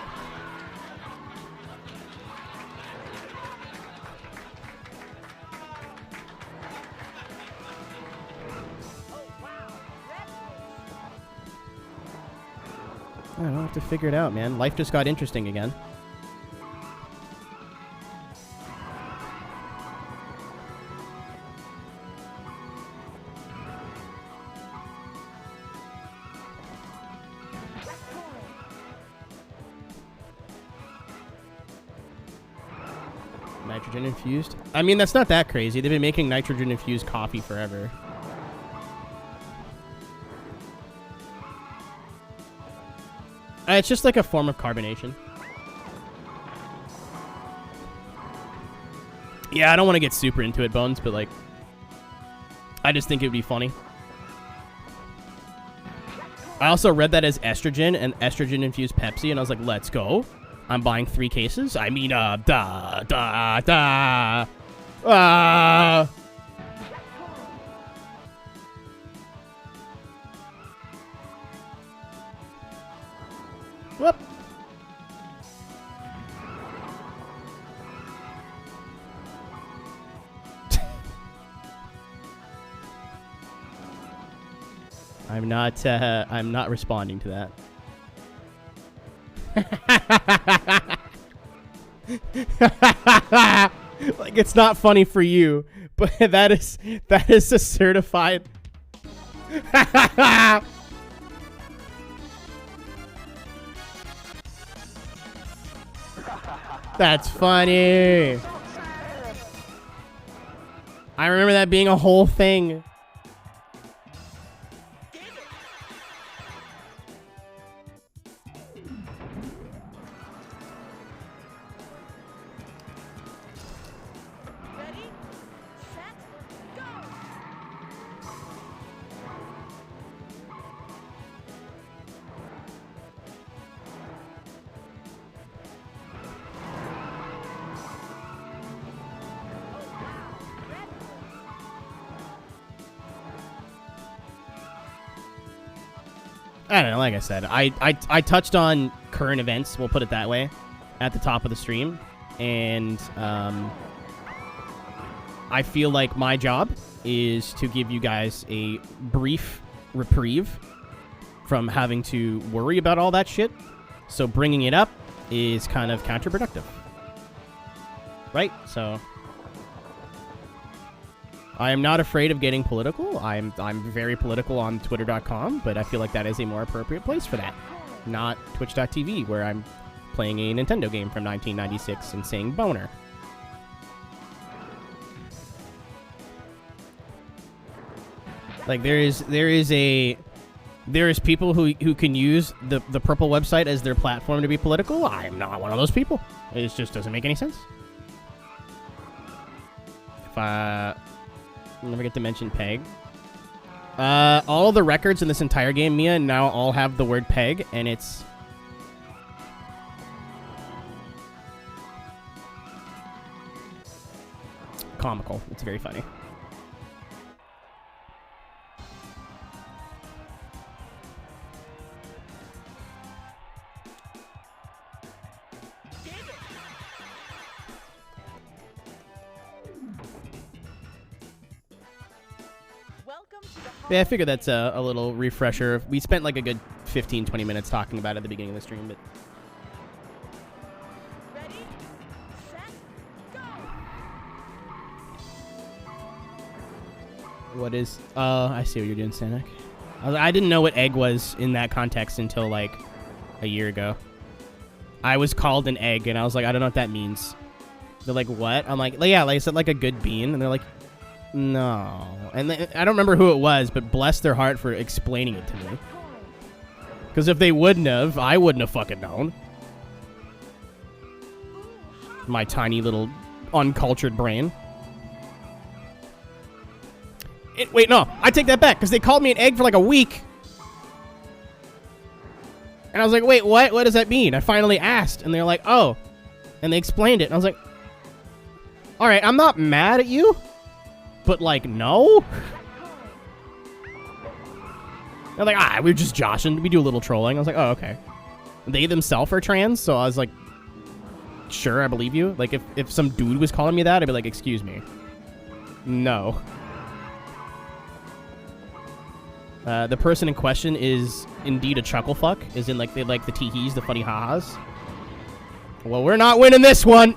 I don't have to figure it out, man. Life just got interesting again. Nitrogen infused? I mean, that's not that crazy. They've been making nitrogen infused coffee forever. It's just like a form of carbonation. Yeah, I don't want to get super into it, Bones, but like, I just think it would be funny. I also read that as estrogen and estrogen-infused Pepsi, and I was like, let's go. I'm buying 3 cases. I mean, Whoop. I'm not responding to that. Like, it's not funny for you, but that is a certified That's funny. I remember that being a whole thing. Ready, set, go! I don't know, like I said, I touched on current events, we'll put it that way, at the top of the stream, and I feel like my job is to give you guys a brief reprieve from having to worry about all that shit, so bringing it up is kind of counterproductive. Right? So I am not afraid of getting political. I'm very political on twitter.com, but I feel like that is a more appropriate place for that. Not twitch.tv, where I'm playing a Nintendo game from 1996 and saying boner. Like, there is people who can use the purple website as their platform to be political. I'm not one of those people. It just doesn't make any sense. If I never get to mention peg. All of the records in this entire game, Mia, now all have the word peg, and it's comical. It's very funny. Yeah, I figured that's a little refresher. We spent like a good 15-20 minutes talking about it at the beginning of the stream, but Ready, set, go! what is... I see what you're doing, Stanek. I didn't know what egg was in that context until like a year ago. I was called an egg, and I was like, I don't know what that means. They're like, what? I'm like, yeah, like I said, like a good bean, and they're like, No. And I don't remember who it was, but bless their heart for explaining it to me. Because if they wouldn't have, I wouldn't have fucking known. My tiny little uncultured brain. Wait, no. I take that back, because they called me an egg for like a week. And I was like, wait, what? What does that mean? I finally asked, and they're like, oh. And they explained it, and I was like, all right, I'm not mad at you, but like, no. They're like, we're just joshing. We do a little trolling. I was like, oh, okay. They themselves are trans, so I was like, sure, I believe you. Like, if some dude was calling me that, I'd be like, excuse me. No. The person in question is indeed a chuckle fuck, as in, like, they like the tee-hees, the funny ha-has. Well, we're not winning this one!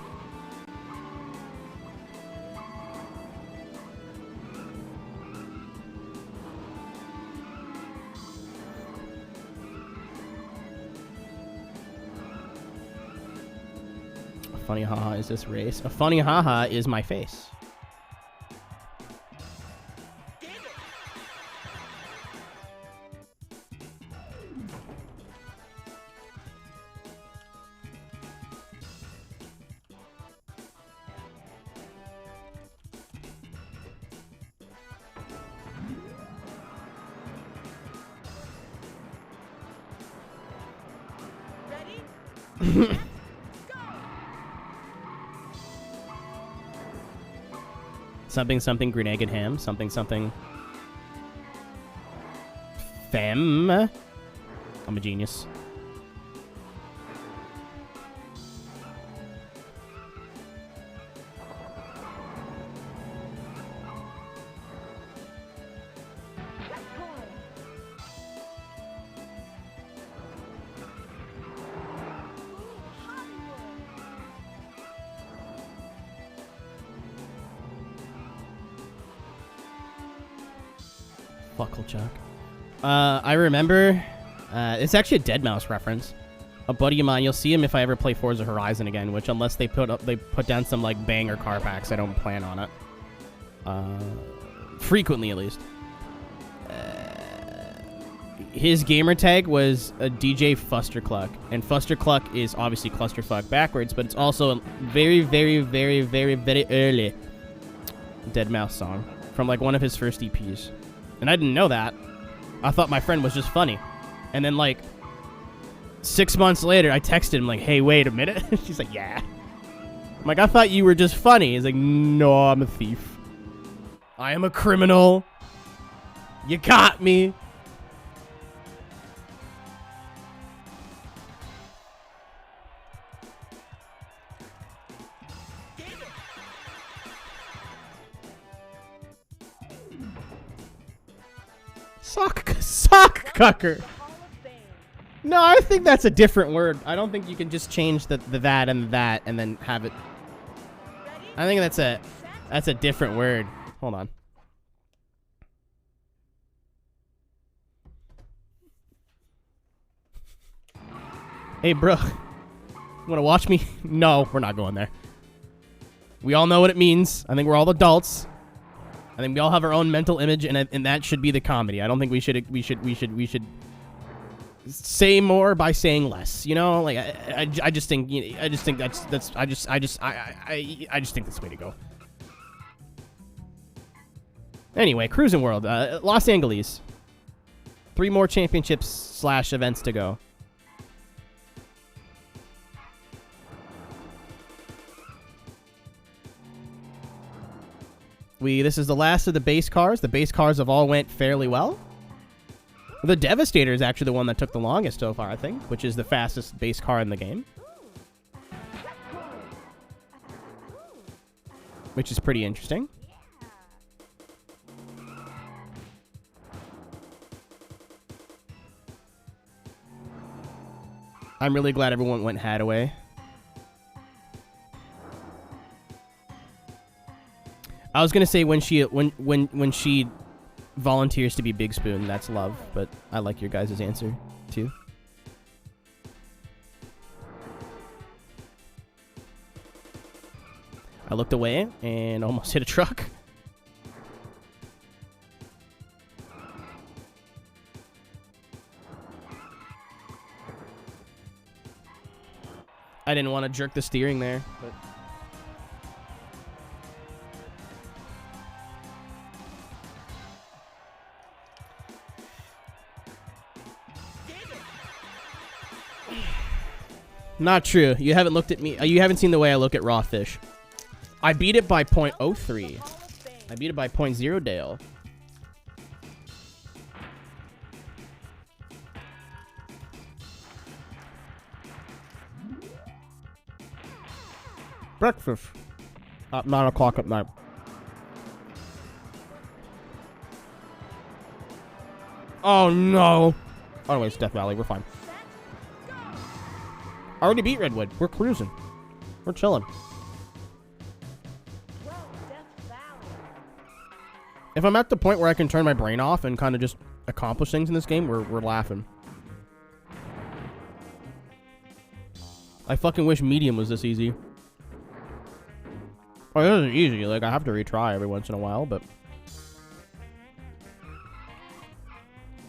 A funny haha is this race. A funny haha is my face. Ready? Something something green egg and ham. Something something femme. I'm a genius. Fucklechuck. I remember, it's actually a Deadmau5 reference. A buddy of mine, you'll see him if I ever play Forza Horizon again, which unless they put down some like banger car packs, I don't plan on it. Frequently at least. His gamer tag was a DJ Fustercluck, and Fustercluck is obviously clusterfuck backwards, but it's also a very, very, very, very, very early Deadmau5 song from like one of his first EPs. And I didn't know that. I thought my friend was just funny. And then, like, 6 months later, I texted him, like, hey, wait a minute. She's like, yeah. I'm like, I thought you were just funny. He's like, no, I'm a thief. I am a criminal. You got me. Sock cucker. No, I think that's a different word. I don't think you can just change the that and that and then have it. I think that's a different word. Hold on. Hey, bro. Want to watch me? No, we're not going there. We all know what it means. I think we're all adults. I think we all have our own mental image, and that should be the comedy. I don't think we should say more by saying less. You know, like I just think I just think that's I just think that's the way to go. Anyway, Cruis'n World, Los Angeles. 3 more championships / events to go. This is the last of the base cars. The base cars have all went fairly well. The Devastator is actually the one that took the longest so far, I think, which is the fastest base car in the game. Which is pretty interesting. I'm really glad everyone went Hadaway. I was gonna say when she volunteers to be Big Spoon, that's love, but I like your guys' answer too. I looked away and almost hit a truck. I didn't want to jerk the steering there, but... Not true. You haven't looked at me. You haven't seen the way I look at raw fish. I beat it by .03. I beat it by .0 Dale. Breakfast. At 9 o'clock at night. Oh no. Oh wait, it's Death Valley. We're fine. I already beat Redwood. We're cruising. We're chilling. Well, Death Valley. If I'm at the point where I can turn my brain off and kind of just accomplish things in this game, we're laughing. I fucking wish medium was this easy. Oh, it isn't easy. Like, I have to retry every once in a while, but...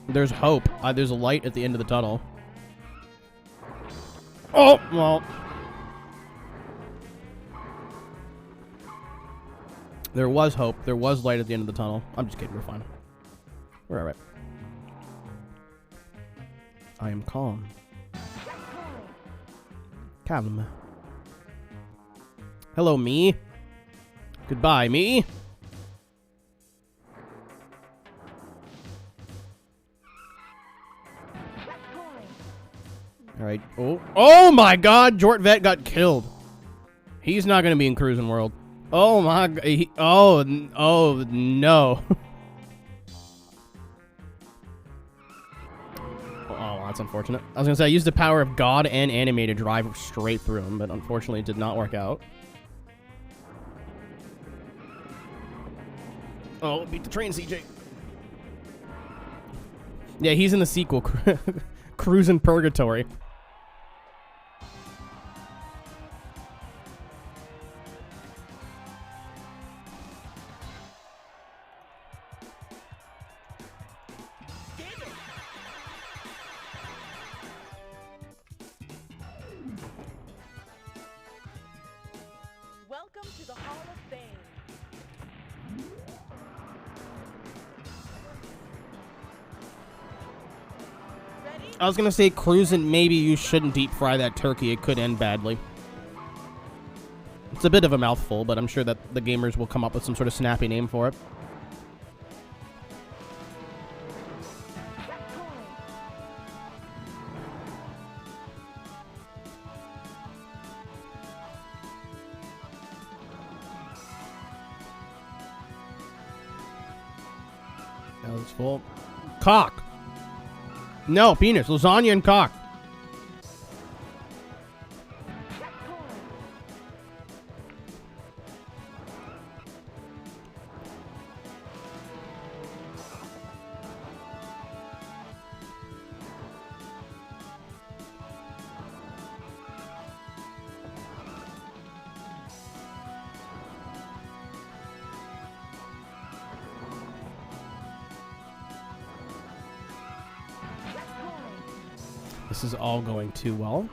There's hope. There's a light at the end of the tunnel. Oh, well. There was hope. There was light at the end of the tunnel. I'm just kidding. We're fine. We're alright. I am calm. Calm. Hello, me. Goodbye, me. Alright. Oh my god! Jort Vet got killed. He's not gonna be in Cruis'n World. Oh my god. Oh no. Oh, that's unfortunate. I was gonna say, I used the power of God and anime to drive straight through him, but unfortunately it did not work out. Oh, beat the train, CJ. Yeah, he's in the sequel, Cruis'n Purgatory. Welcome to the Hall of Fame. Ready? I was gonna say, Cruis'n, maybe you shouldn't deep fry that turkey. It could end badly. It's a bit of a mouthful, but I'm sure that the gamers will come up with some sort of snappy name for it. That was full. Cock. No, penis. Lasagna and cock. This is all going too well.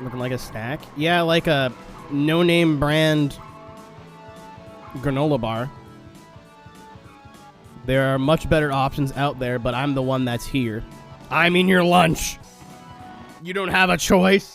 Looking like a snack. Yeah, like a no-name brand granola bar. There are much better options out there, but I'm the one that's here. I'm in your lunch. You don't have a choice.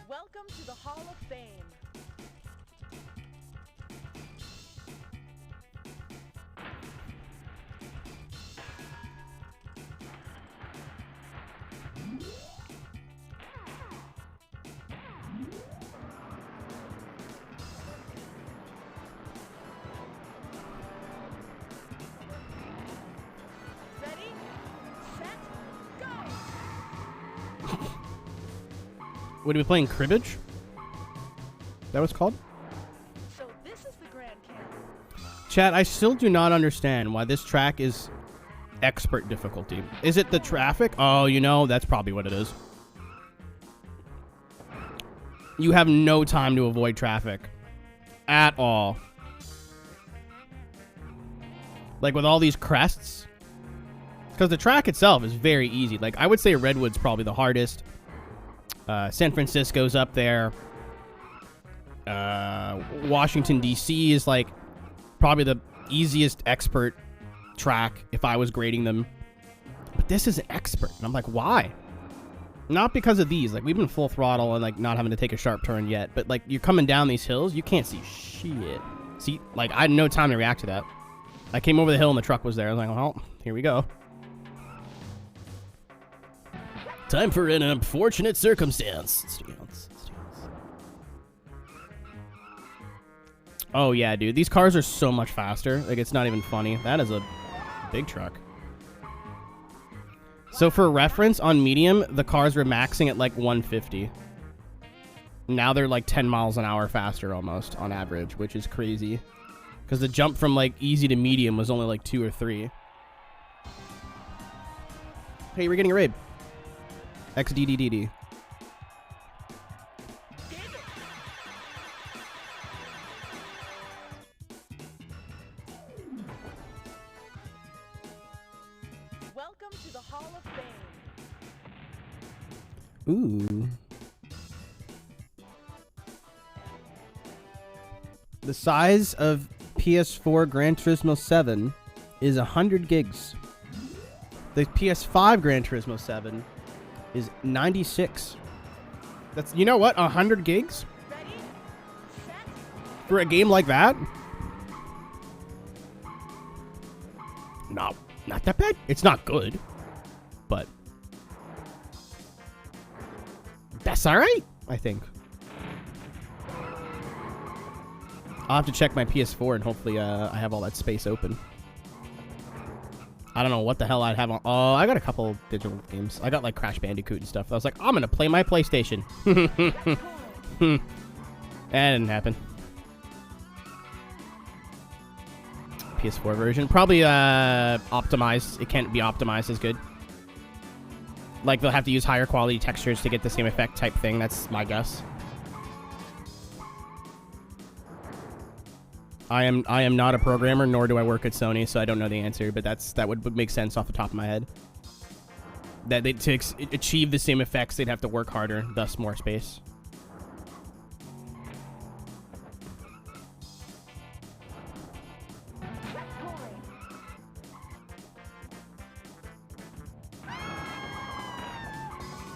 Welcome to the Hall of Fame. Ready, set, go! Would we be playing cribbage? That was called? So this is the Grand Canyon. Chat, I still do not understand why this track is expert difficulty. Is it the traffic? Oh, you know, that's probably what it is. You have no time to avoid traffic at all. Like with all these crests, because the track itself is very easy. Like I would say Redwood's probably the hardest. San Francisco's up there. Washington D.C. is like probably the easiest expert track if I was grading them. But this is expert, and I'm like, why? Not because of these. Like we've been full throttle and like not having to take a sharp turn yet. But like you're coming down these hills, you can't see shit. See, like I had no time to react to that. I came over the hill and the truck was there. I was like, well, here we go. Time for an unfortunate circumstance. Oh, yeah, dude. These cars are so much faster. Like, it's not even funny. That is a big truck. So, for reference, on medium, the cars were maxing at, like, 150. Now they're, like, 10 miles an hour faster almost on average, which is crazy. Because the jump from, like, easy to medium was only, like, 2 or 3. Hey, we're getting a raid. XDDDD. Welcome to the Hall of Fame. Ooh. The size of PS4 Gran Turismo 7 is 100 gigs. The PS5 Gran Turismo 7 is 96. That's, you know what, 100 gigs? Ready? Set. For a game like that? No, not that bad. It's not good, but that's all right, I think. I'll have to check my PS4 and hopefully I have all that space open. I don't know what the hell I'd have on. Oh, I got a couple digital games. I got like Crash Bandicoot and stuff. I was like, I'm going to play my PlayStation. That didn't happen. PS4 version. Probably optimized. It can't be optimized as good. Like they'll have to use higher quality textures to get the same effect type thing. That's my guess. I am not a programmer, nor do I work at Sony, so I don't know the answer, but that would make sense off the top of my head. That to achieve the same effects, they'd have to work harder, thus more space.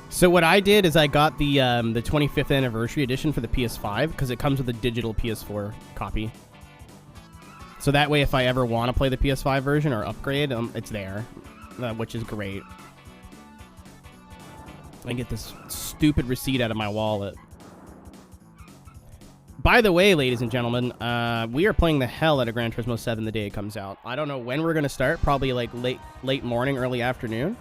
So what I did is I got the 25th anniversary edition for the PS5 because it comes with a digital PS4 copy. So that way, if I ever want to play the PS5 version or upgrade, it's there, which is great. I get this stupid receipt out of my wallet. By the way, ladies and gentlemen, we are playing the hell out of Gran Turismo 7 the day it comes out. I don't know when we're going to start. Probably like late morning, early afternoon.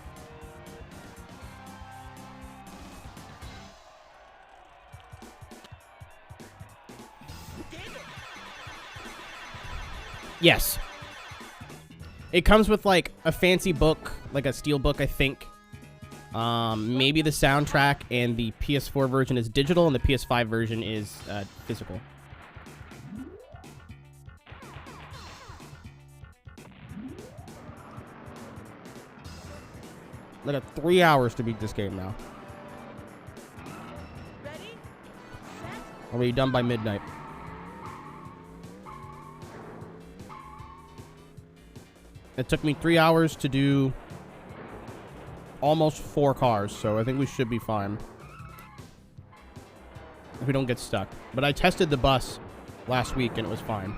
Yes. It comes with like a fancy book, like a steel book, I think. Maybe the soundtrack, and the PS4 version is digital and the PS5 version is physical. I got 3 hours to beat this game now. Ready? Set. Are we done by midnight? It took me 3 hours to do almost 4 cars, so I think we should be fine. If we don't get stuck. But I tested the bus last week and it was fine.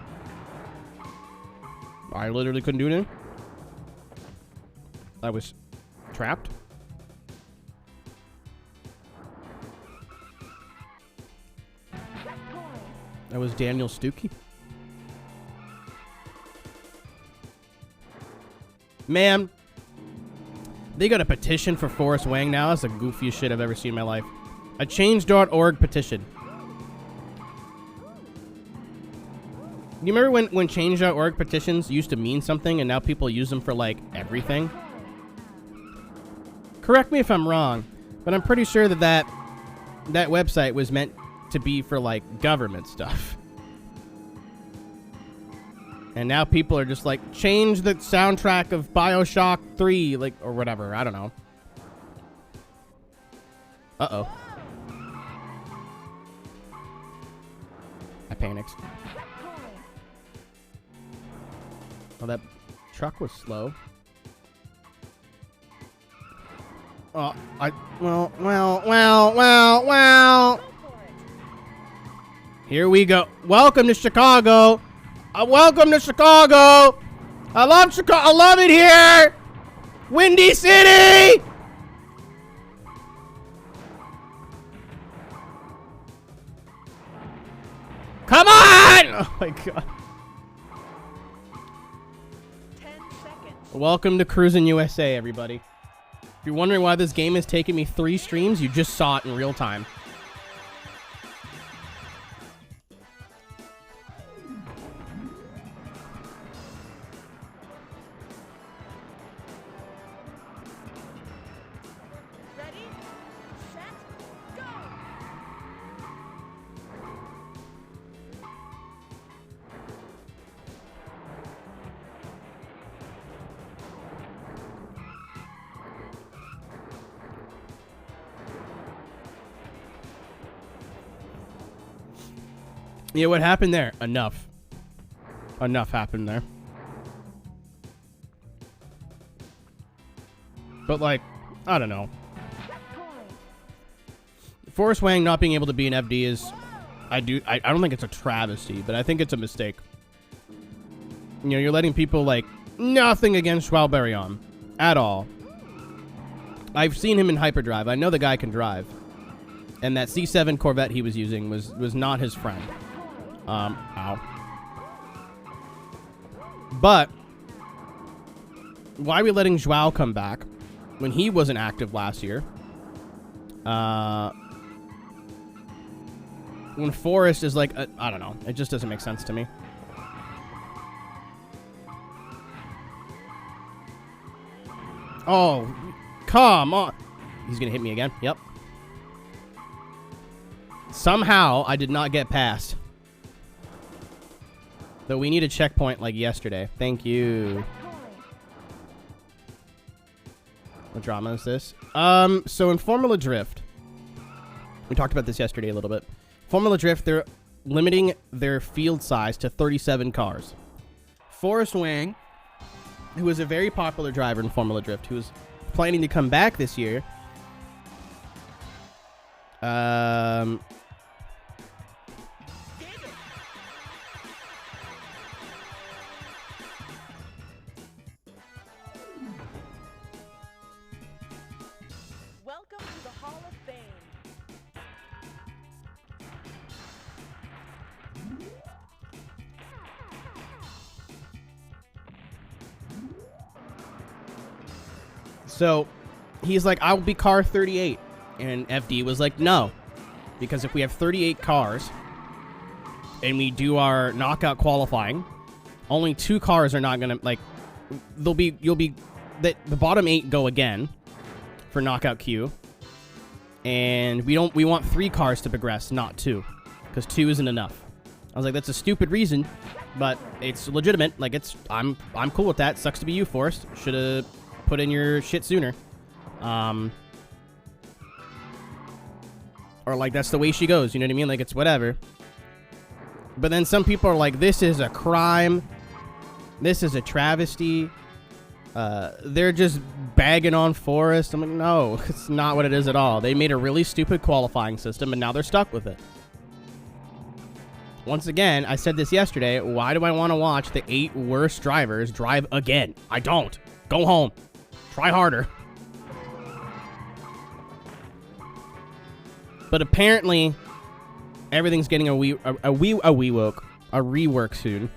I literally couldn't do anything. I was trapped. That was Daniel Stookie. Man, they got a petition for Forrest Wang now. That's the goofiest shit I've ever seen in my life. A change.org petition. You remember when change.org petitions used to mean something and now people use them for, like, everything? Correct me if I'm wrong, but I'm pretty sure that website was meant to be for, like, government stuff. And now people are just like, change the soundtrack of BioShock 3, like, or whatever. I don't know. Uh-oh. I panicked. Oh, that truck was slow. Oh, well. Here we go. Welcome to Chicago. Welcome to Chicago. I love Chicago. I love it here. Windy City. Come on. Oh my God. 10 seconds. Welcome to Cruis'n USA, everybody. If you're wondering why this game has taken me 3 streams, you just saw it in real time. Ready, set, go! Yeah, what happened there? Enough. Enough happened there. But, like, I don't know. Forrest Wang not being able to be an FD is... I don't think it's a travesty, but I think it's a mistake. You know, you're letting people, like, nothing against Schwalberion. At all. I've seen him in hyperdrive. I know the guy can drive. And that C7 Corvette he was using was not his friend. Ow. But why are we letting Joao come back when he wasn't active last year? When Forrest is like, I don't know. It just doesn't make sense to me. Oh, come on. He's going to hit me again. Yep. Somehow, I did not get past. Though we need a checkpoint like yesterday. Thank you. What drama is this? So in Formula Drift, we talked about this yesterday a little bit. Formula Drift, they're limiting their field size to 37 cars. Forrest Wang, who was a very popular driver in Formula Drift, who was planning to come back this year, Welcome to the Hall of Fame. so he's like, I'll be car 38. And FD was like, no. Because if we have 38 cars and we do our knockout qualifying, only 2 cars are not going to, like, the bottom 8 go again for knockout queue. And we want 3 cars to progress, not 2. Because 2 isn't enough. I was like, that's a stupid reason, but it's legitimate. Like, I'm cool with that. Sucks to be you, Forrest. Should have put in your shit sooner. Or, like, that's the way she goes, you know what I mean? Like, it's whatever. But then some people are like, this is a crime. This is a travesty. They're just bagging on Forrest. I'm like, no, it's not what it is at all. They made a really stupid qualifying system, and now they're stuck with it. Once again, I said this yesterday, why do I want to watch the 8 worst drivers drive again? I don't. Go home. Try harder. But apparently, everything's getting a rework soon.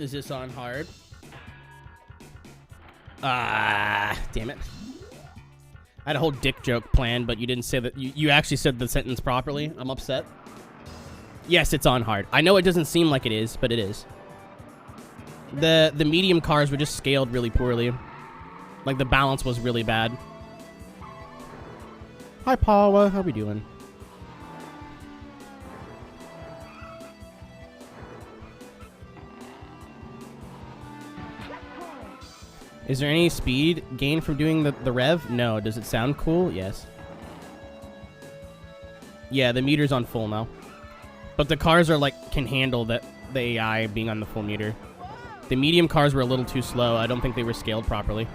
Is this on hard? Ah, damn it. I had a whole dick joke planned, but you didn't say that. You actually said the sentence properly. I'm upset. Yes, it's on hard. I know it doesn't seem like it is, but it is. The medium cars were just scaled really poorly. Like, the balance was really bad. Hi, Paula. How we doing? Is there any speed gain from doing the rev? No. Does it sound cool? Yes. Yeah, the meter's on full now. But the cars are like, can handle the AI being on the full meter. The medium cars were a little too slow. I don't think they were scaled properly.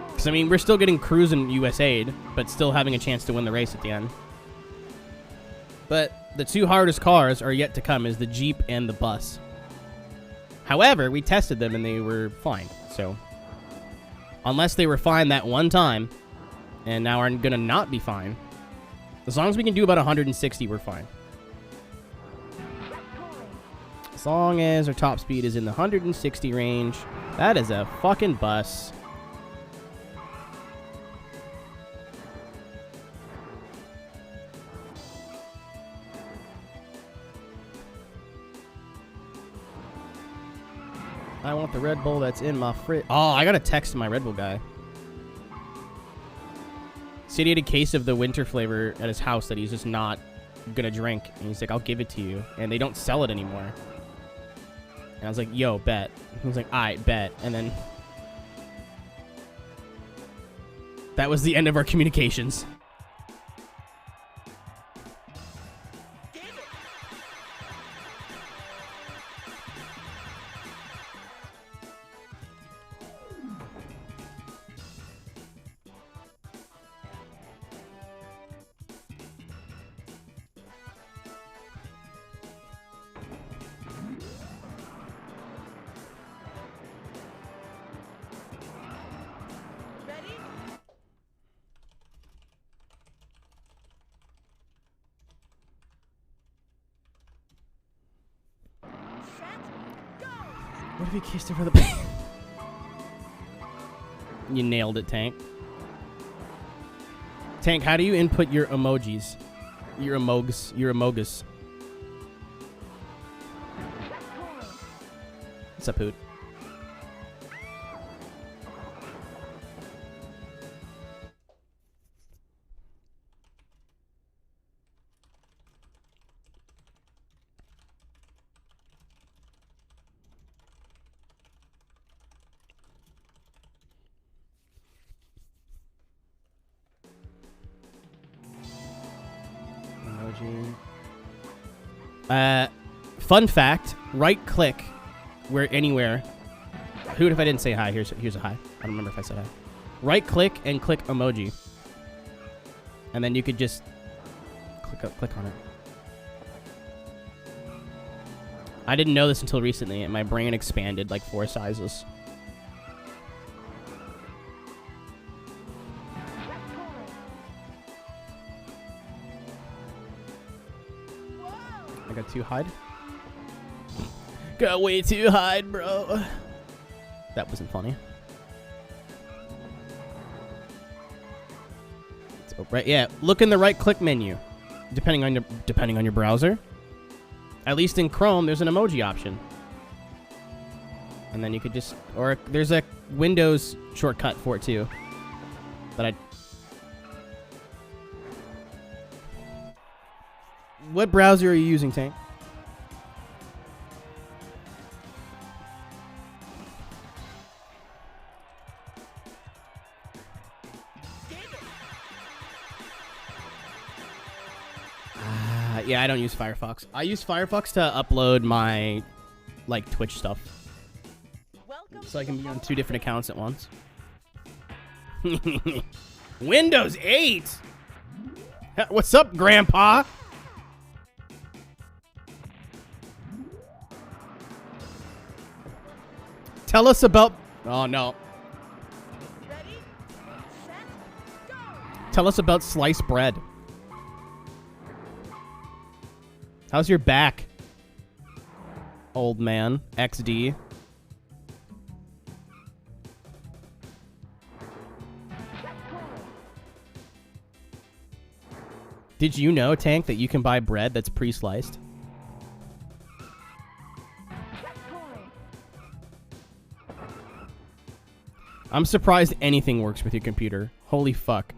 Because, I mean, we're still getting Cruis'n USA'd, but still having a chance to win the race at the end. But the two hardest cars are yet to come, is the Jeep and the bus. However, we tested them and they were fine. So, unless they were fine that one time, and now are going to not be fine, as long as we can do about 160, we're fine. As long as our top speed is in the 160 range, that is a fucking bus. I want the Red Bull that's in my fridge. Oh, I got to text my Red Bull guy. Said he had a case of the winter flavor at his house that he's just not gonna drink. And he's like, I'll give it to you. And they don't sell it anymore. And I was like, yo, bet. He was like, I bet. And then that was the end of our communications. What if he kissed her for the... You nailed it, Tank. Tank, how do you input your emojis? Your emogs. Your emogus. What's up, Hoot? Fun fact, right click where anywhere. Hoot, if I didn't say hi, here's a hi. I don't remember if I said hi. Right click and click emoji. And then you could just click on it. I didn't know this until recently, and my brain expanded like 4 sizes. I got too hide. Got way too hide, bro. That wasn't funny. So, right, yeah. Look in the right click menu, depending on your browser. At least in Chrome, there's an emoji option, and then you could just, or there's a Windows shortcut for it too. But what browser are you using, Tank? Yeah, I don't use Firefox. I use Firefox to upload my, like, Twitch stuff. So I can be on 2 different accounts at once. Windows 8? What's up, Grandpa? Tell us about... Oh, no. Ready, set, go! Tell us about sliced bread. How's your back? old man. XD. Did you know, Tank, that you can buy bread that's pre-sliced? I'm surprised anything works with your computer. Holy fuck.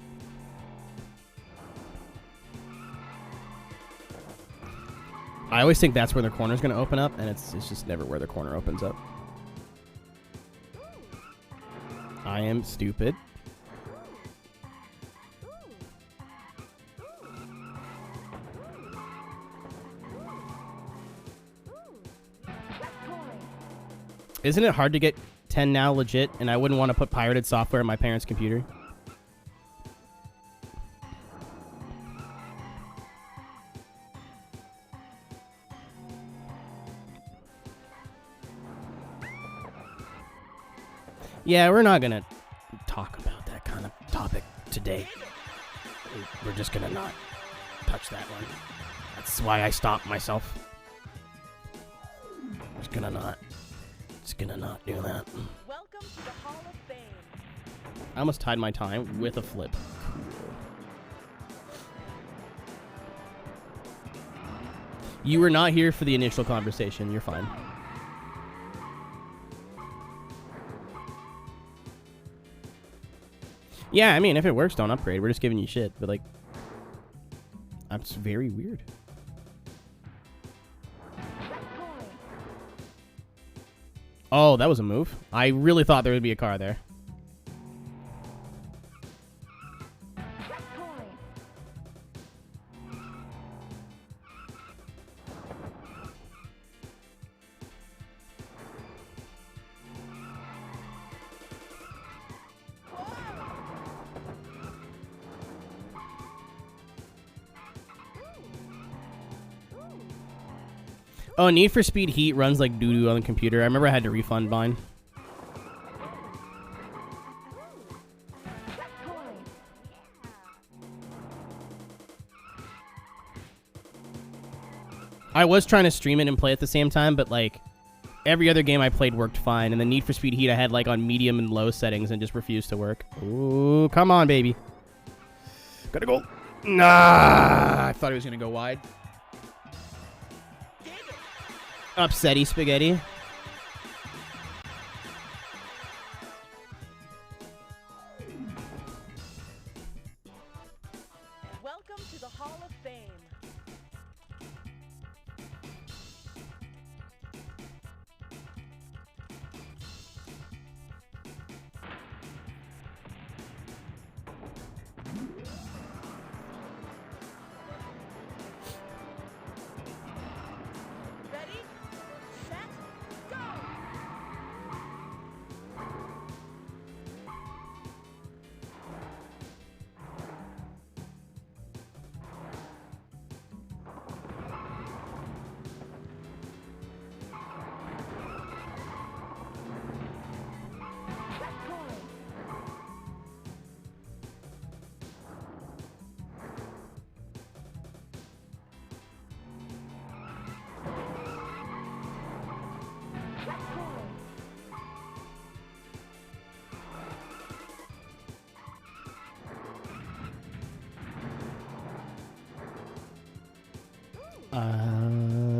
I always think that's where the corner's going to open up, and it's just never where the corner opens up. I am stupid. Isn't it hard to get 10 now legit, and I wouldn't want to put pirated software on my parents' computer? Yeah, we're not gonna talk about that kind of topic today. We're just gonna not touch that one. That's why I stopped myself. Just gonna not do that. Welcome to the Hall of Fame. I almost tied my tie with a flip. You were not here for the initial conversation. You're fine. Yeah, I mean, if it works, don't upgrade. We're just giving you shit. But, like, that's very weird. Oh, that was a move. I really thought there would be a car there. Oh, Need for Speed Heat runs like doo-doo on the computer. I remember I had to refund mine. I was trying to stream it and play at the same time, but like every other game I played worked fine, and the Need for Speed Heat I had like on medium and low settings and just refused to work. Ooh, come on, baby. Gotta go. Nah, I thought he was gonna go wide. Upsetty spaghetti. Welcome to the Hall of Fame. Ready, set, go!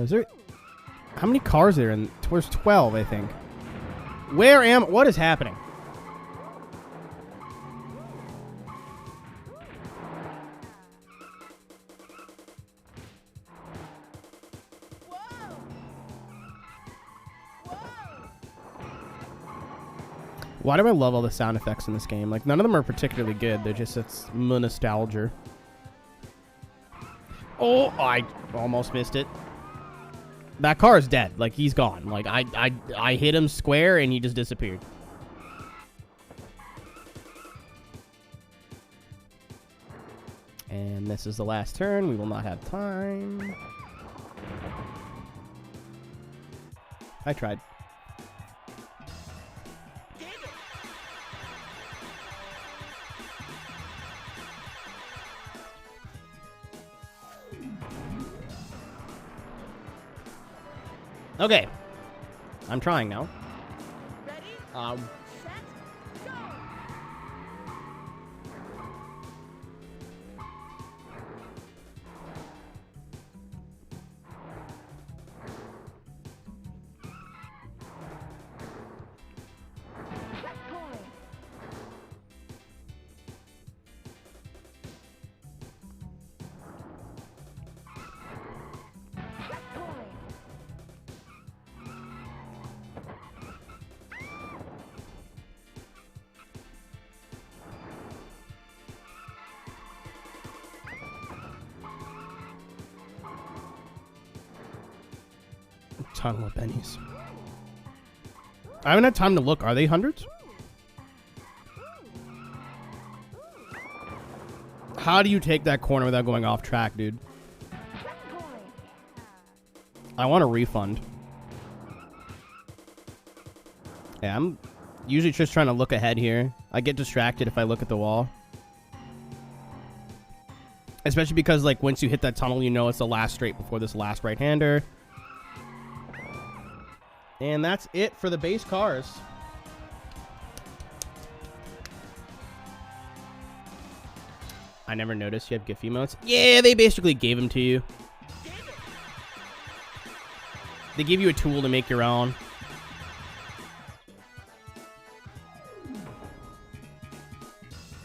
Is there... How many cars are there? In... There's 12, I think. What is happening? Whoa! Whoa! Why do I love all the sound effects in this game? Like, none of them are particularly good. They're just, it's nostalgia. Oh, I almost missed it. That car is dead. Like, he's gone. Like, I hit him square and he just disappeared. And this is the last turn. We will not have time. I tried. Okay, I'm trying now. Ready, set, go! Ton of pennies. I haven't had time to look. Are they hundreds? How do you take that corner without going off track, dude? I want a refund. Yeah, I'm usually just trying to look ahead here. I get distracted if I look at the wall. Especially because, like, once you hit that tunnel, you know it's the last straight before this last right-hander. And that's it for the base cars. I never noticed you have GIF emotes. Yeah, they basically gave them to you. They give you a tool to make your own.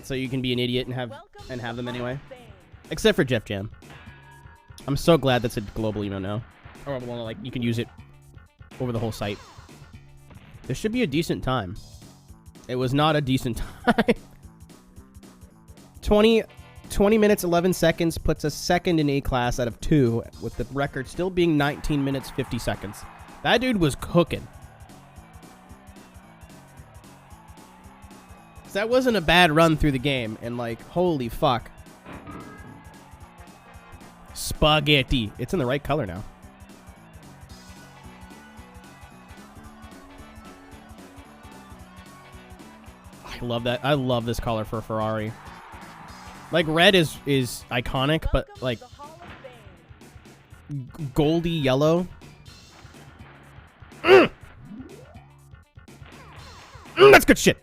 So you can be an idiot and have them anyway. Except for Jeff Jam. I'm so glad that's a global emo now. Or well, like you can use it over the whole site. There should be a decent time. It was not a decent time. 20 minutes, 11 seconds puts us second in A class out of 2, with the record still being 19 minutes, 50 seconds. That dude was cooking. That wasn't a bad run through the game, and like, holy fuck. Spaghetti. It's in the right color now. I love that. I love this color for a Ferrari. Like, red is iconic, but like goldy yellow. That's good shit.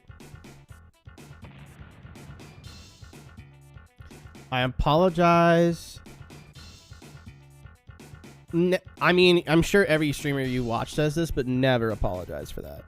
I apologize. I mean, I'm sure every streamer you watch says this, but never apologize for that.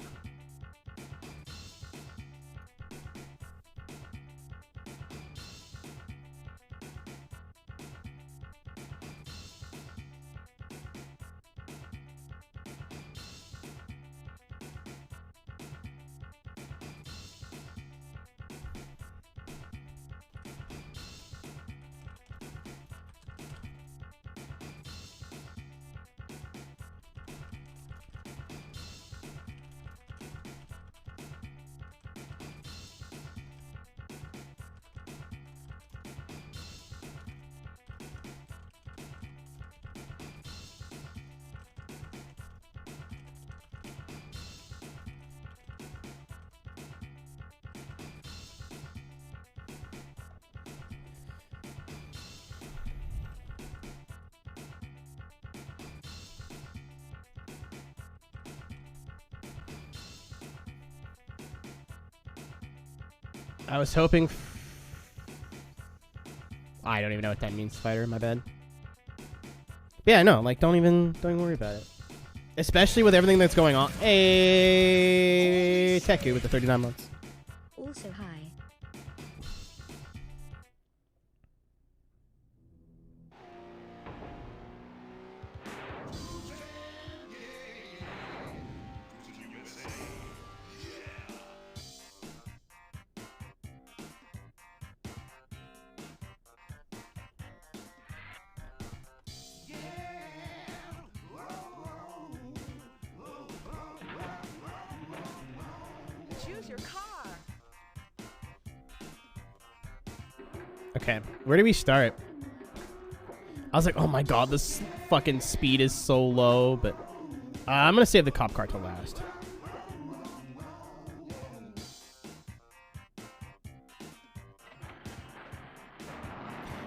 I was hoping... I don't even know what that means, Spider. My bad. But yeah, no, like, don't worry about it. Especially with everything that's going on. Aeroteq with the 39 months. Also, hi. Choose your car. Okay, where do we start? I was like, oh my god, this fucking speed is so low, but I'm gonna save the cop car till last.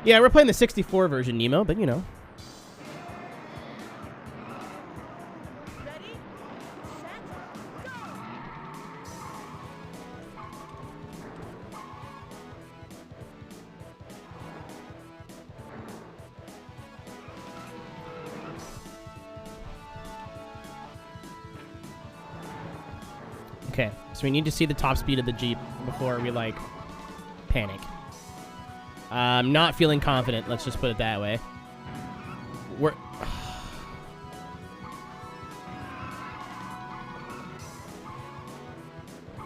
Yeah, we're playing the 64 version, Nemo, but you know. Ready, set, Okay, so we need to see the top speed of the Jeep before we, like, panic. I'm not feeling confident, let's just put it that way.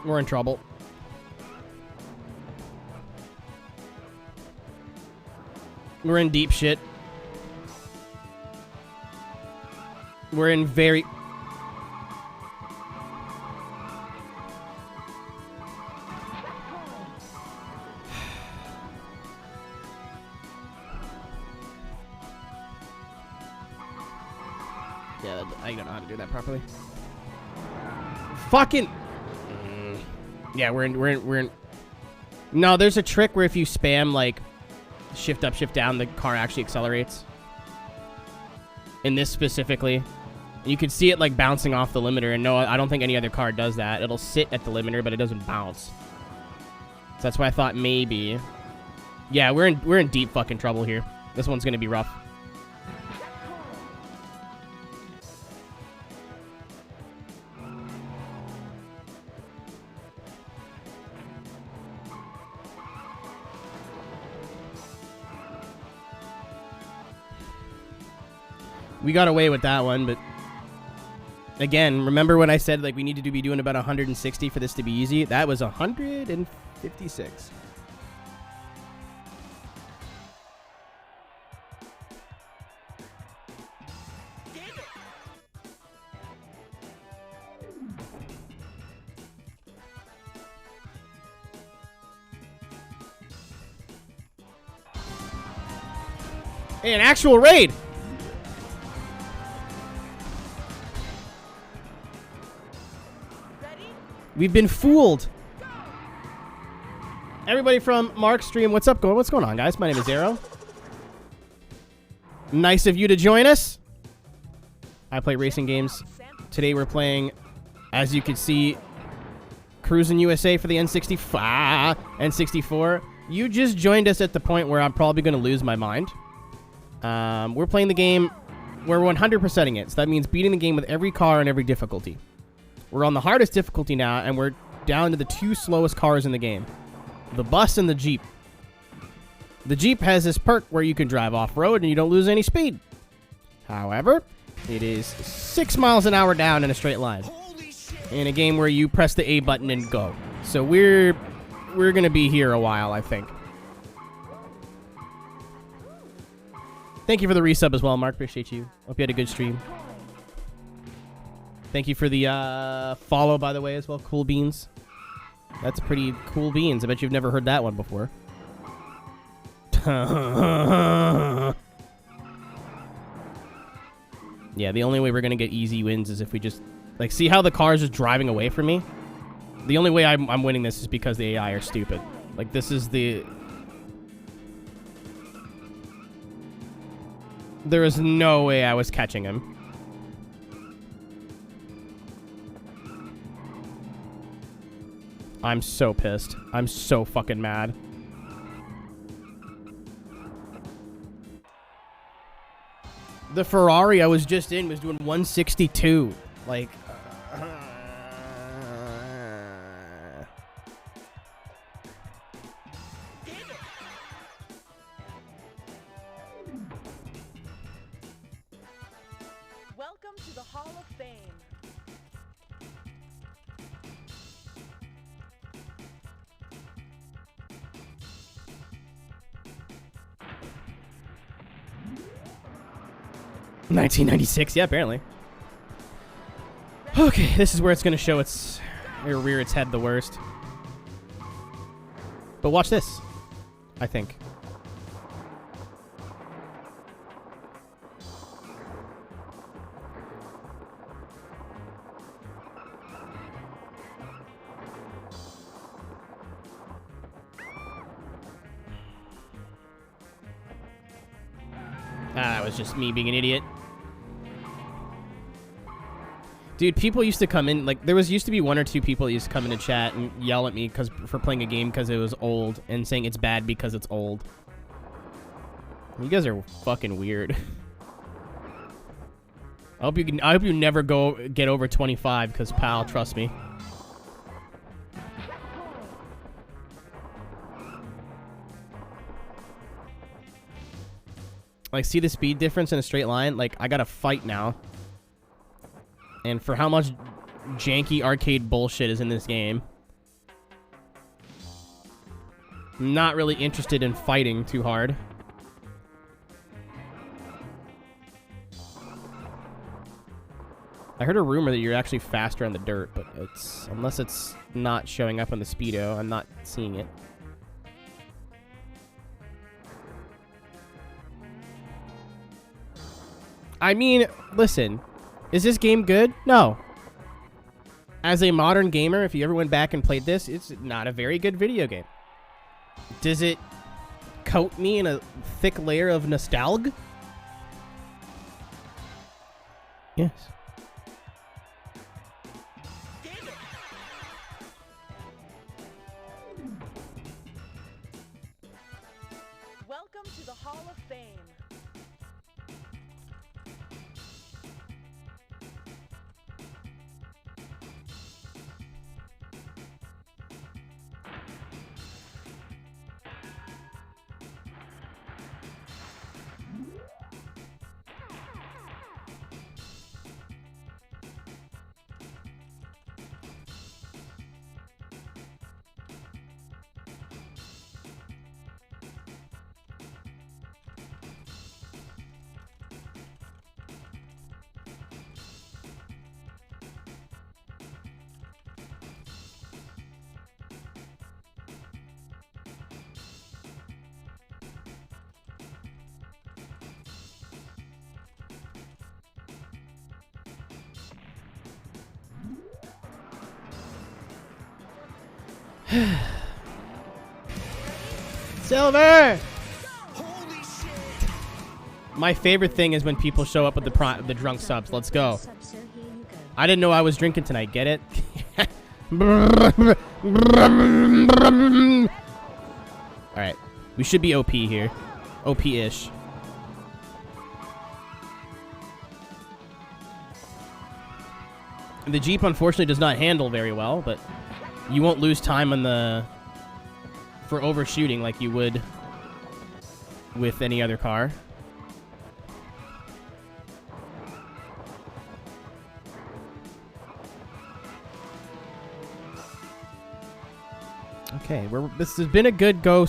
We're in trouble. We're in deep shit. We're in very... Yeah, I don't know how to do that properly. Fucking... Yeah, we're in... No, there's a trick where if you spam, like, shift up, shift down, the car actually accelerates. In this specifically. You can see it, like, bouncing off the limiter, and no, I don't think any other car does that. It'll sit at the limiter, but it doesn't bounce. So that's why I thought maybe... Yeah, we're in deep fucking trouble here. This one's gonna be rough. We got away with that one, but again, remember when I said like we need to be doing about 160 for this to be easy? That was 156. Hey, an actual raid! We've been fooled. Everybody from Mark's stream, what's up? What's going on, guys? My name is Aero. Nice of you to join us. I play racing games. Today we're playing, as you can see, Cruis'n USA for the N64. N64. You just joined us at the point where I'm probably going to lose my mind. We're playing the game. We're 100%ing it. So that means beating the game with every car and every difficulty. We're on the hardest difficulty now, and we're down to the two slowest cars in the game. The bus and the Jeep. The Jeep has this perk where you can drive off-road and you don't lose any speed. However, it is 6 miles an hour down in a straight line. In a game where you press the A button and go. So we're going to be here a while, I think. Thank you for the resub as well, Mark. Appreciate you. Hope you had a good stream. Thank you for the follow, by the way, as well. Cool Beans. That's pretty cool beans. I bet you've never heard that one before. Yeah, the only way we're going to get easy wins is if we just... Like, see how the car is just driving away from me? The only way I'm winning this is because the AI are stupid. Like, this is the... There is no way I was catching him. I'm so pissed. I'm so fucking mad. The Ferrari I was just in was doing 162. Like... Welcome to the Hall of Fame. $1996, yeah, apparently. Okay, this is where it's gonna show its or rear its head the worst. But watch this, I think. That was just me being an idiot. Dude, people used to come in, like, there used to be one or two people that used to come in and chat and yell at me for playing a game because it was old and saying it's bad because it's old. You guys are fucking weird. I hope you never get over 25 because, pal, trust me. Like, see the speed difference in a straight line? Like, I gotta fight now. And for how much janky arcade bullshit is in this game, I'm not really interested in fighting too hard. I heard a rumor that you're actually faster on the dirt, but it's unless it's not showing up on the Speedo, I'm not seeing it. I mean, listen, is this game good? No. As a modern gamer, if you ever went back and played this, it's not a very good video game. Does it coat me in a thick layer of nostalgia? Yes. Welcome to the Hall of Fame. Silver! My favorite thing is when people show up with the drunk subs. Let's go. Sub, so here you go. I didn't know I was drinking tonight. Get it? Alright. We should be OP here. OP-ish. The Jeep, unfortunately, does not handle very well, but you won't lose time on the... for overshooting like you would with any other car. Okay, this has been a good go.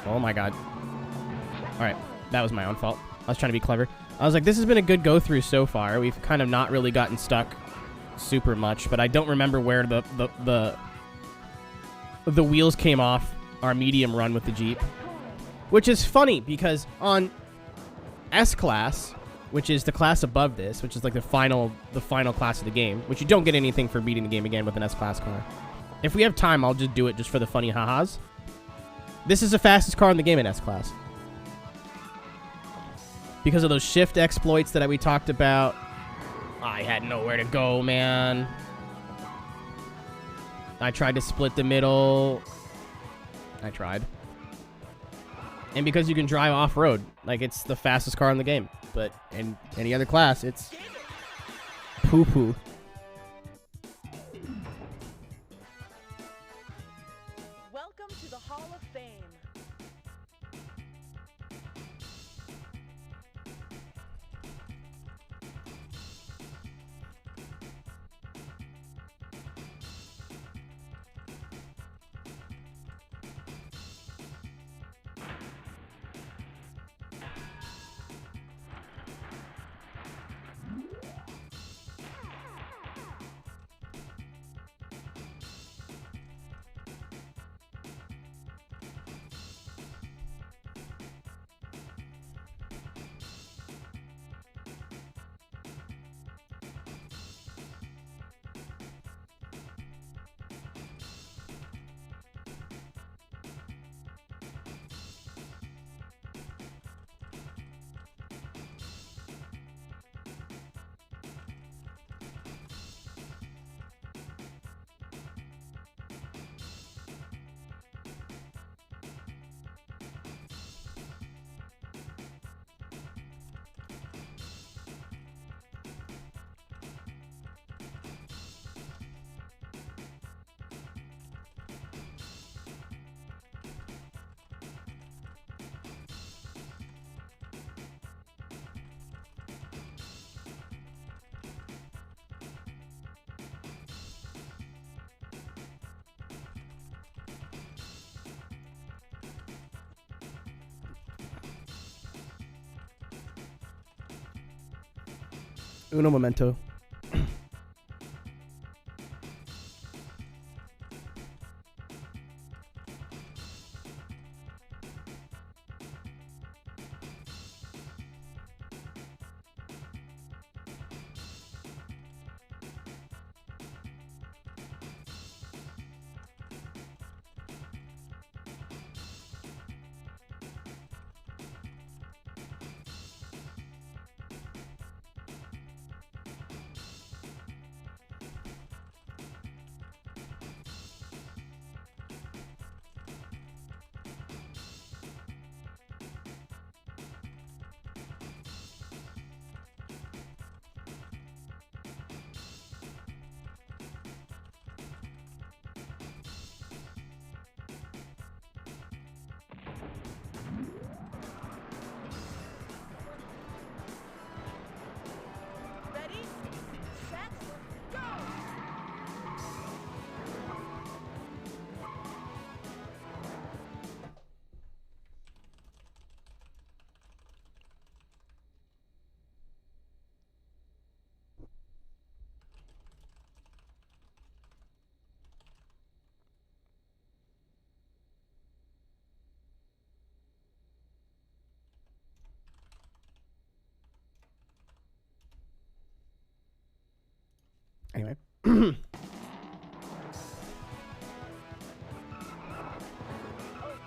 Oh my god. Alright, that was my own fault. I was trying to be clever. I was like, this has been a good go through so far. We've kind of not really gotten stuck super much, but I don't remember where the wheels came off our medium run with the Jeep. Which is funny because on S-Class, which is the class above this, which is like the final class of the game, which you don't get anything for beating the game again with an S-Class car. If we have time, I'll just do it just for the funny ha-has. This is the fastest car in the game in S-Class. Because of those shift exploits that we talked about. I had nowhere to go, man. I tried to split the middle. I tried. And because you can drive off-road, like it's the fastest car in the game. But in any other class, it's poo-poo. Welcome to the Hall of Fame. Uno momento. Ready, set, go! Anyway. Oh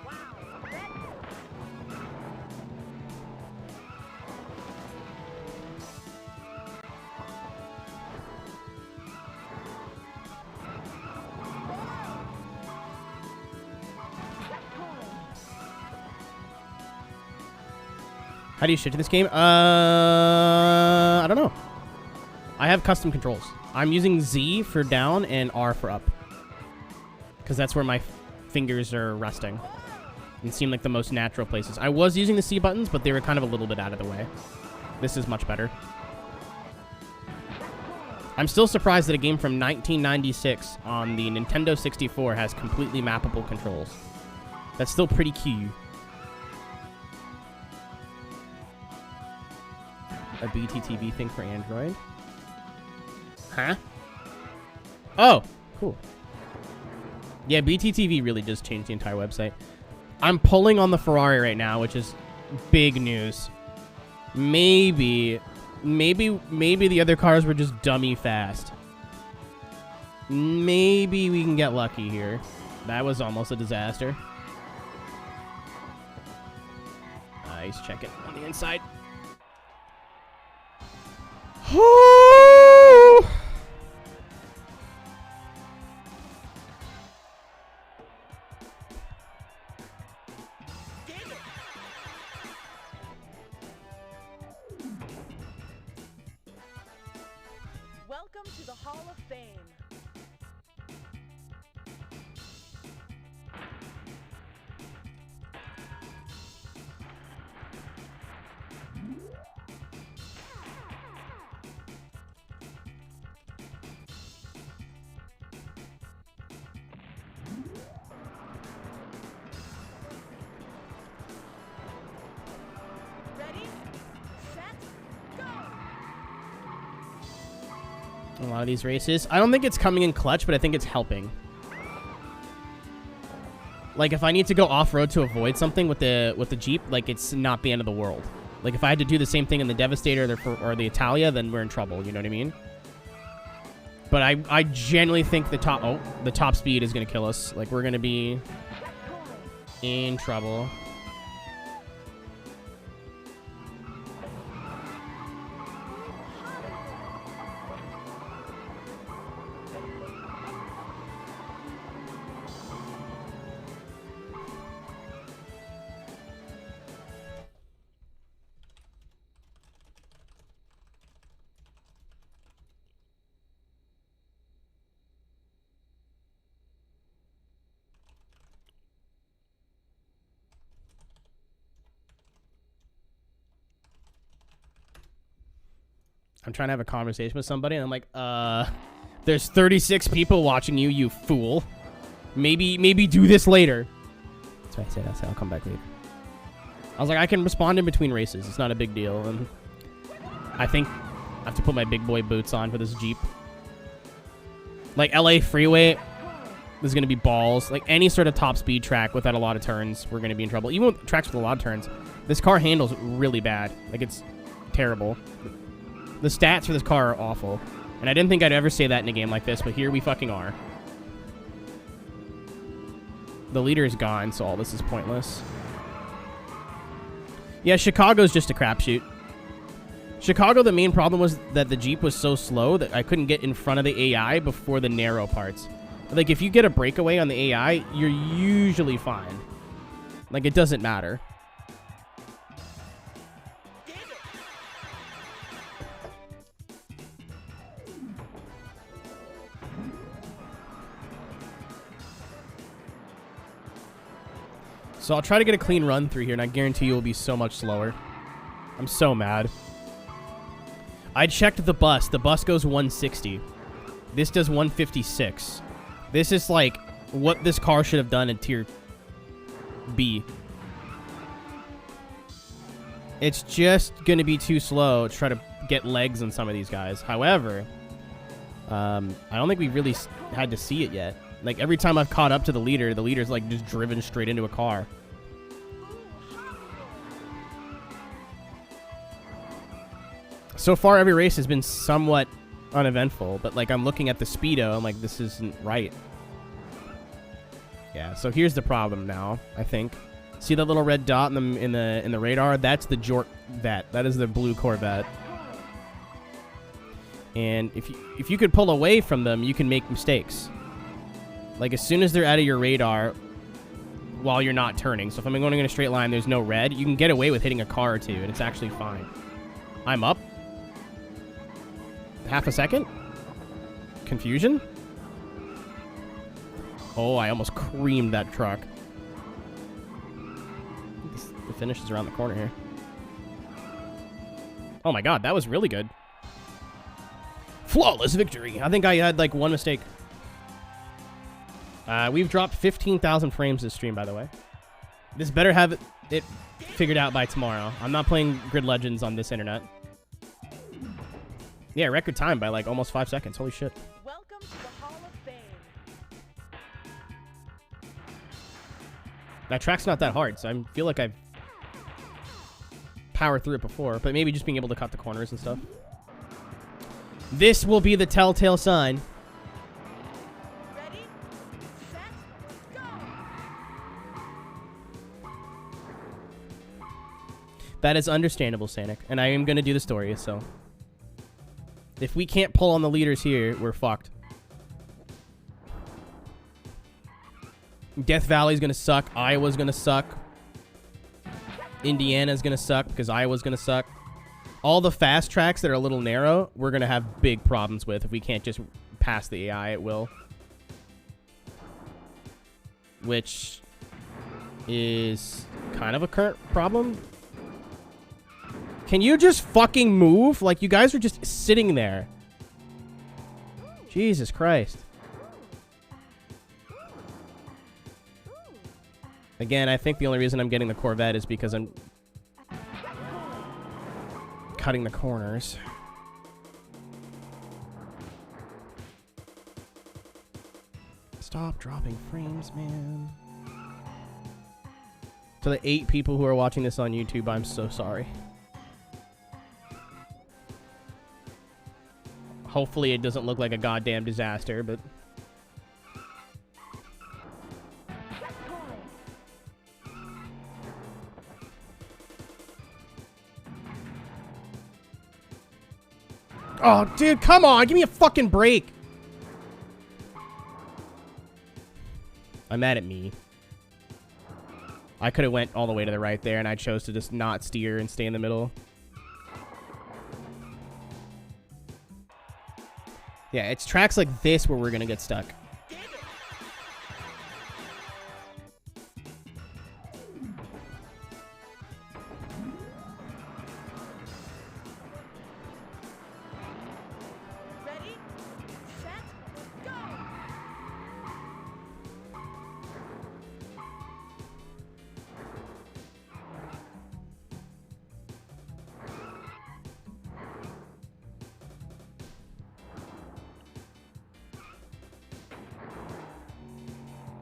wow! Ready? How do you shit to this game? I don't know. I have custom controls. I'm using Z for down and R for up. Because that's where my fingers are resting. And seem like the most natural places. I was using the C buttons, but they were kind of a little bit out of the way. This is much better. I'm still surprised that a game from 1996 on the Nintendo 64 has completely mappable controls. That's still pretty key. A BTTV thing for Android? Huh? Oh, cool. Yeah, BTTV really just changed the entire website. I'm pulling on the Ferrari right now, which is big news. Maybe the other cars were just dummy fast. Maybe we can get lucky here. That was almost a disaster. Nice, check it on the inside. Welcome to the Hall of Fame. Ready, set, go! A lot of these races. I don't think it's coming in clutch, but I think it's helping. Like, if I need to go off-road to avoid something with the Jeep, like, it's not the end of the world. Like, if I had to do the same thing in the Devastator or the Italia, then we're in trouble, you know what I mean? But I genuinely think the top speed is going to kill us. Like, we're going to be in trouble. I'm trying to have a conversation with somebody, and I'm like, there's 36 people watching you, you fool. Maybe do this later. That's why I said I'll come back later. I was like, I can respond in between races. It's not a big deal. And I think have to put my big boy boots on for this Jeep. Like, LA Freeway is going to be balls. Like, any sort of top speed track without a lot of turns, we're going to be in trouble. Even with tracks with a lot of turns, this car handles really bad. Like, it's terrible. The stats for this car are awful. And I didn't think I'd ever say that in a game like this, but here we fucking are. The leader is gone, so all this is pointless. Yeah, Chicago's just a crapshoot. Chicago, the main problem was that the Jeep was so slow that I couldn't get in front of the AI before the narrow parts. Like, if you get a breakaway on the AI, you're usually fine. Like, it doesn't matter. So I'll try to get a clean run through here, and I guarantee you will be so much slower. I'm so mad. I checked the bus. The bus goes 160. This does 156. This is like what this car should have done in tier B. It's just going to be too slow to try to get legs on some of these guys. However, I don't think we really had to see it yet. Like, every time I've caught up to the leader's like just driven straight into a car. So far, every race has been somewhat uneventful, but like I'm looking at the speedo, I'm like, this isn't right. Yeah, so here's the problem now, I think. See that little red dot in the radar? That's the Jorvette. That is the blue Corvette. And if you could pull away from them, you can make mistakes. Like, as soon as they're out of your radar while you're not turning. So if I'm going in a straight line, there's no red, you can get away with hitting a car or two, and it's actually fine. I'm up. Half a second? Confusion? Oh, I almost creamed that truck. The finish is around the corner here. Oh my god, that was really good. Flawless victory. I think I had like one mistake. We've dropped 15,000 frames this stream, by the way. This better have it figured out by tomorrow. I'm not playing Grid Legends on this internet. Yeah, record time by like almost 5 seconds. Holy shit. Welcome to the Hall of Fame. That track's not that hard, so I feel like I've powered through it before, but maybe just being able to cut the corners and stuff. This will be the telltale sign. Ready, set, go! That is understandable, Sanic, and I am going to do the story, so... If we can't pull on the leaders here, we're fucked. Death Valley's gonna suck. Iowa's gonna suck. Indiana's gonna suck because Iowa's gonna suck. All the fast tracks that are a little narrow, we're gonna have big problems with if we can't just pass the AI at will. Which is kind of a current problem. Can you just fucking move? Like, you guys are just sitting there. Jesus Christ. Again, I think the only reason I'm getting the Corvette is because I'm cutting the corners. Stop dropping frames, man. To the 8 people who are watching this on YouTube, I'm so sorry. Hopefully it doesn't look like a goddamn disaster, but... Oh, dude, come on! Give me a fucking break! I'm mad at me. I could have went all the way to the right there, and I chose to just not steer and stay in the middle. Yeah, it's tracks like this where we're gonna get stuck. Ready, set, go!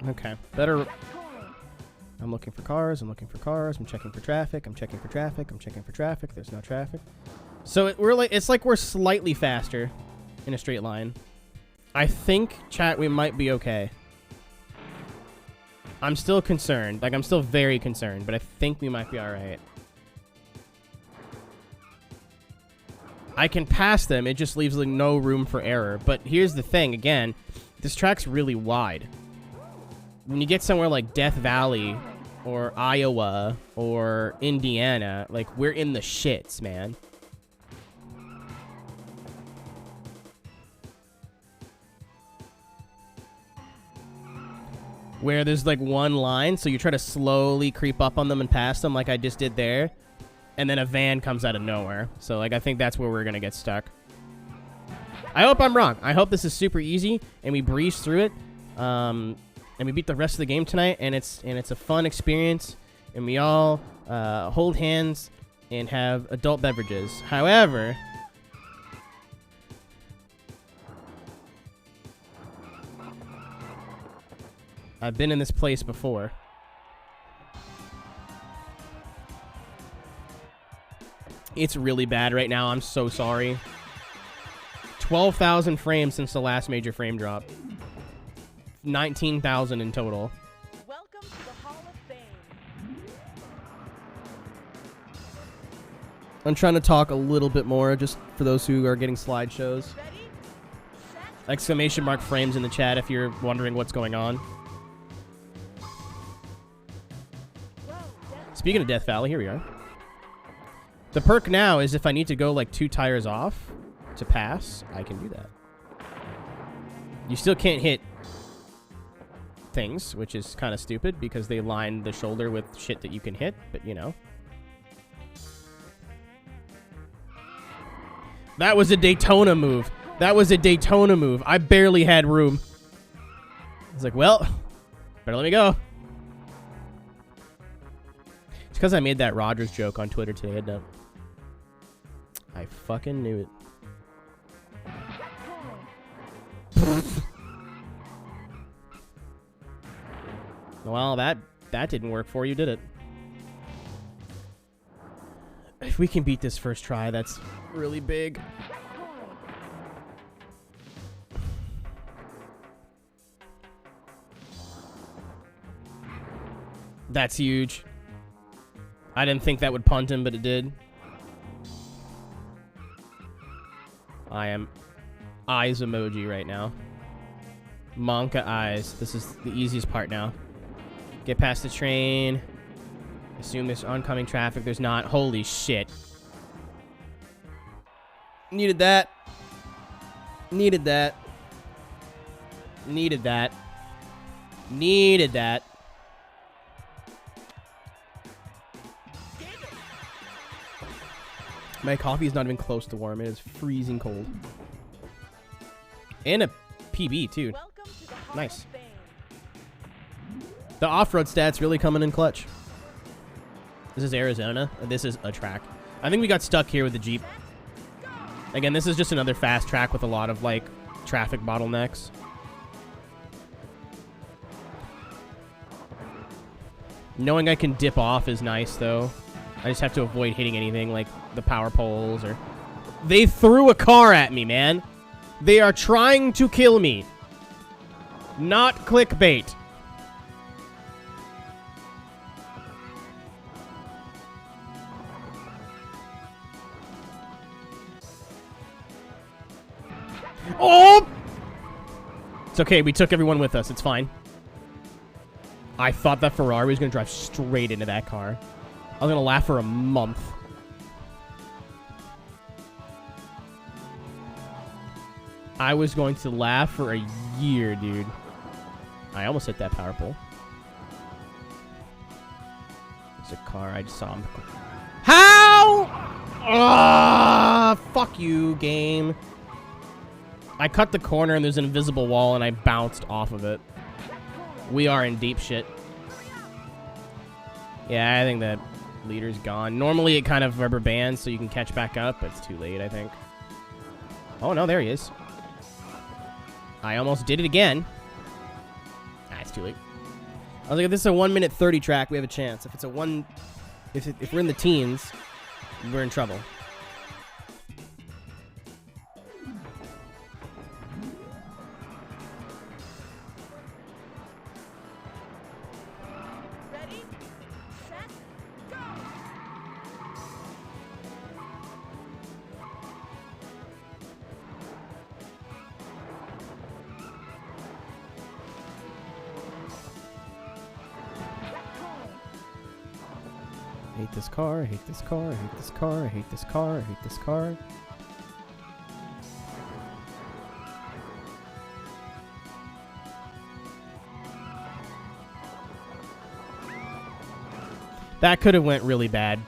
Okay. Better. I'm looking for cars. I'm looking for cars. I'm checking for traffic. I'm checking for traffic. I'm checking for traffic. There's no traffic. So it's like we're slightly faster in a straight line. I think, chat, we might be okay. I'm still concerned. Like, I'm still very concerned, but I think we might be all right. I can pass them. It just leaves like no room for error. But here's the thing. Again, this track's really wide. When you get somewhere like Death Valley or Iowa or Indiana, like, we're in the shits, man. Where there's like one line, so you try to slowly creep up on them and pass them like I just did there, and then a van comes out of nowhere. So like I think that's where we're gonna get stuck. I hope I'm wrong. I hope this is super easy and we breeze through it. And we beat the rest of the game tonight, and it's a fun experience, and we all hold hands and have adult beverages. However, I've been in this place before. It's really bad right now. I'm so sorry. 12,000 frames since the last major frame drop. 19,000 in total. Welcome to the Hall of Fame. I'm trying to talk a little bit more, just for those who are getting slideshows. Ready? Set. Exclamation mark frames in the chat if you're wondering what's going on. Whoa, Speaking of Death Valley, here we are. The perk now is if I need to go like 2 tires off to pass, I can do that. You still can't hit things, which is kind of stupid because they line the shoulder with shit that you can hit, but you know. That was a Daytona move. That was a Daytona move. I barely had room. I was like, well, better let me go. It's because I made that Rogers joke on Twitter today, didn't I? I fucking knew it. Well, that didn't work for you, did it? If we can beat this first try, that's really big. That's huge. I didn't think that would punt him, but it did. I am eyes emoji right now. Monka eyes. This is the easiest part now. Get past the train. Assume there's oncoming traffic. There's not. Holy shit. Needed that. Needed that. Needed that. Needed that. My coffee is not even close to warm. It is freezing cold. And a PB, too. Welcome to the Hall Nice. of Fame. The off-road stats really coming in clutch. This is Arizona. This is a track. I think we got stuck here with the Jeep. Again, this is just another fast track with a lot of, like, traffic bottlenecks. Knowing I can dip off is nice, though. I just have to avoid hitting anything, like the power poles or... They threw a car at me, man. They are trying to kill me. Not clickbait. Oh! It's okay. We took everyone with us. It's fine. I thought that Ferrari was going to drive straight into that car. I was going to laugh for a month. I was going to laugh for a year, dude. I almost hit that power pole. There's a car. I just saw him. How? Ah, fuck you, game. I cut the corner and there's an invisible wall and I bounced off of it. We are in deep shit. Yeah, I think that leader's gone. Normally it kind of rubber bands so you can catch back up, but it's too late, I think. Oh, no, there he is. I almost did it again. Ah, it's too late. I was like, if this is a 1 minute 30 track, we have a chance. If it's a if we're in the teens, we're in trouble. Ready, set, go! I hate this car, I hate this car, I hate this car, I hate this car, I hate this car. That could have went really bad.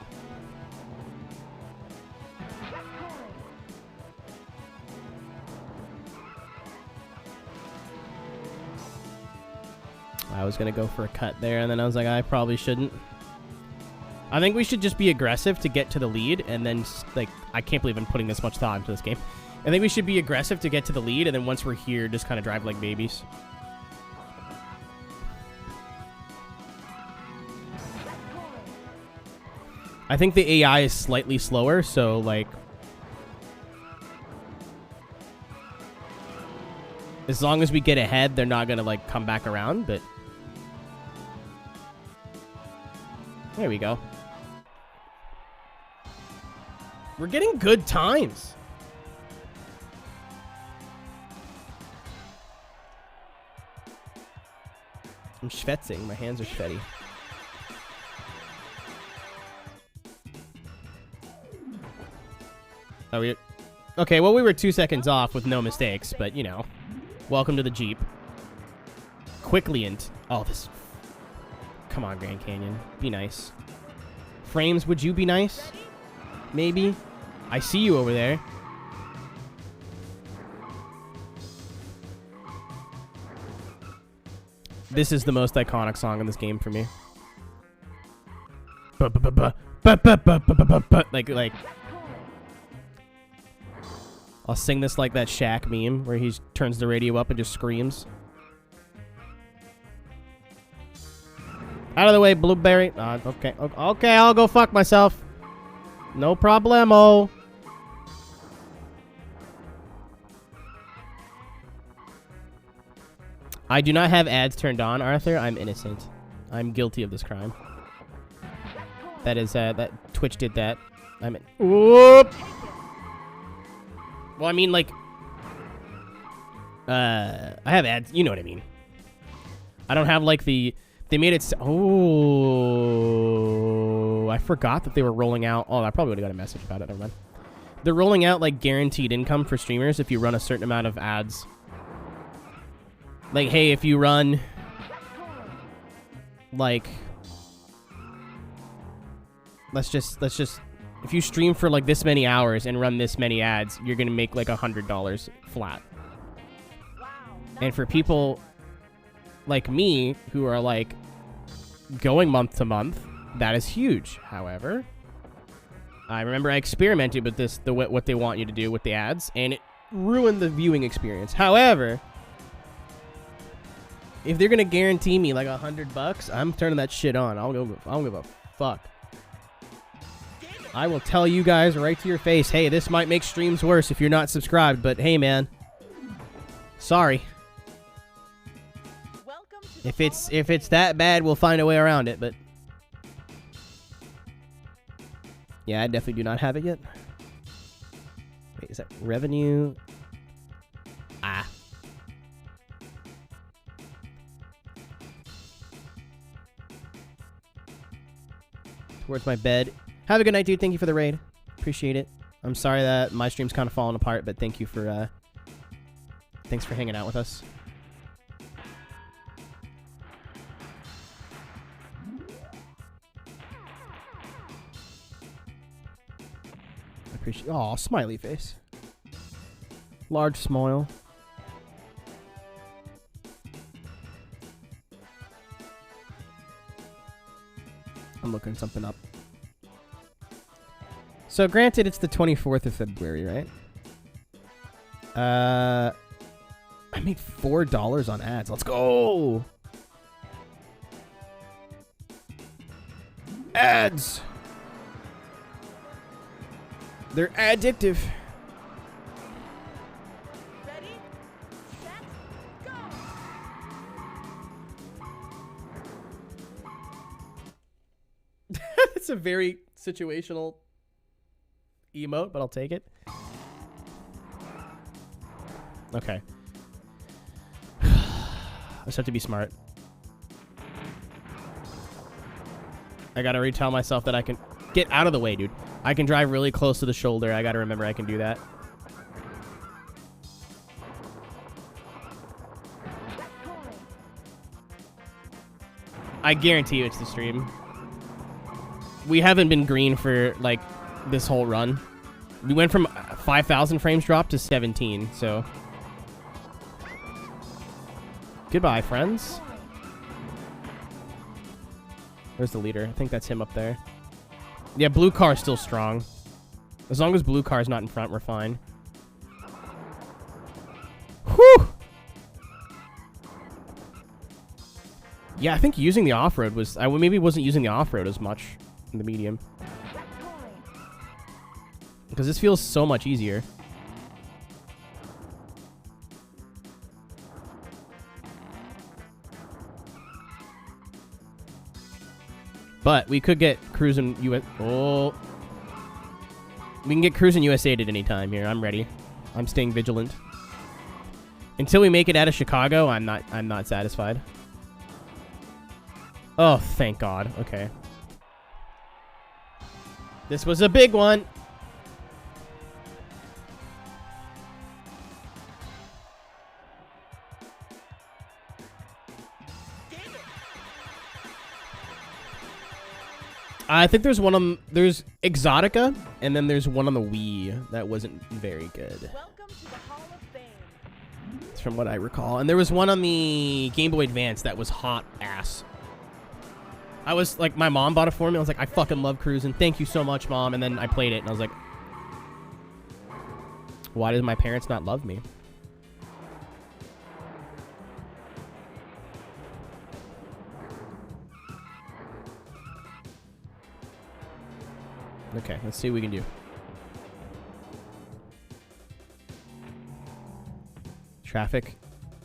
I was going to go for a cut there, and then I was like, I probably shouldn't. I think we should just be aggressive to get to the lead, and then, like, I can't believe I'm putting this much thought into this game. I think we should be aggressive to get to the lead, and then once we're here, just kind of drive like babies. I think the AI is slightly slower, so, like, as long as we get ahead, they're not going to, like, come back around, but there we go. We're getting good times. I'm schwetzing. My hands are sweaty. Oh, we... Okay, well, we were 2 seconds off with no mistakes, but, you know. Welcome to the Jeep. Quickly and... Oh, this... Come on, Grand Canyon. Be nice. Frames, would you be nice? Maybe? I see you over there. This is the most iconic song in this game for me. Like... I'll sing this like that Shaq meme where he turns the radio up and just screams. Out of the way, Blueberry. Okay, okay, I'll go fuck myself. No problemo. I do not have ads turned on, Arthur. I'm innocent. I'm guilty of this crime. That is, that Twitch did that. I'm in. Whoop! Well, I mean, like, I have ads. You know what I mean. I don't have, like, the... They made it... Oh, I forgot that they were rolling out... Oh, I probably would have got a message about it. Never mind. They're rolling out, like, guaranteed income for streamers if you run a certain amount of ads. Like, hey, if you run... Like... Let's just... If you stream for, like, this many hours and run this many ads, you're going to make, like, $100 flat. And for people like me who are, like, going month to month, that is huge. However, I remember I experimented with this, what they want you to do with the ads, and it ruined the viewing experience. However, if they're going to guarantee me, like, $100, I'm turning that shit on. I don't give a fuck. I will tell you guys right to your face, hey, this might make streams worse if you're not subscribed, but hey, man. Sorry. If it's that bad, we'll find a way around it, but... Yeah, I definitely do not have it yet. Wait, is that revenue? Ah. Towards my bed. Have a good night, dude. Thank you for the raid. Appreciate it. I'm sorry that my stream's kind of falling apart, but thank you for, thanks for hanging out with us. I appreciate... Aw, smiley face. Large smile. I'm looking something up. So, granted, it's the 24th of February, right? I made $4 on ads. Let's go! Ads. They're addictive. Ready, set, go. It's a very situational emote, but I'll take it. Okay. I just have to be smart. I gotta retell myself that I can get out of the way, dude. I can drive really close to the shoulder. I gotta remember I can do that. I guarantee you it's the stream. We haven't been green for, like, this whole run. We went from 5,000 frames drop to 17, so... Goodbye, friends. Where's the leader? I think that's him up there. Yeah, blue car's still strong. As long as blue car's not in front, we're fine. Whew! Yeah, I think using the off-road was... I maybe wasn't using the off-road as much in the medium. Because this feels so much easier. But we could get Cruis'n US... Oh. We can get Cruis'n USA at any time here. I'm ready. I'm staying vigilant. Until we make it out of Chicago, I'm not satisfied. Oh, thank God. Okay. This was a big one. I think there's one on... There's Exotica, and then there's one on the Wii that wasn't very good. Welcome to the Hall of Fame. It's from what I recall. And there was one on the Game Boy Advance that was hot ass. I was like, my mom bought it for me. I was like, I fucking love Cruis'n. Thank you so much, Mom. And then I played it, and I was like, why did my parents not love me? Okay, let's see what we can do. Traffic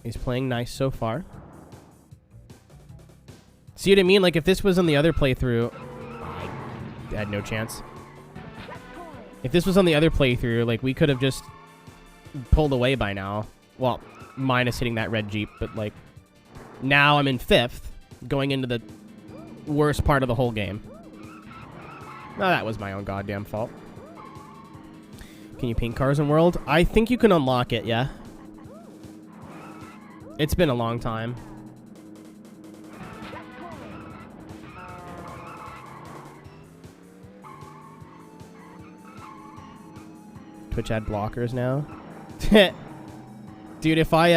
is playing nice so far. See what I mean? Like, if this was on the other playthrough, I had no chance. If this was on the other playthrough, like, we could have just pulled away by now. Well, minus hitting that red Jeep, but, like, now I'm in 5th, going into the worst part of the whole game. No, that was my own goddamn fault. Can you paint cars in World? I think you can unlock it, yeah. It's been a long time. Twitch ad blockers now. Dude, if I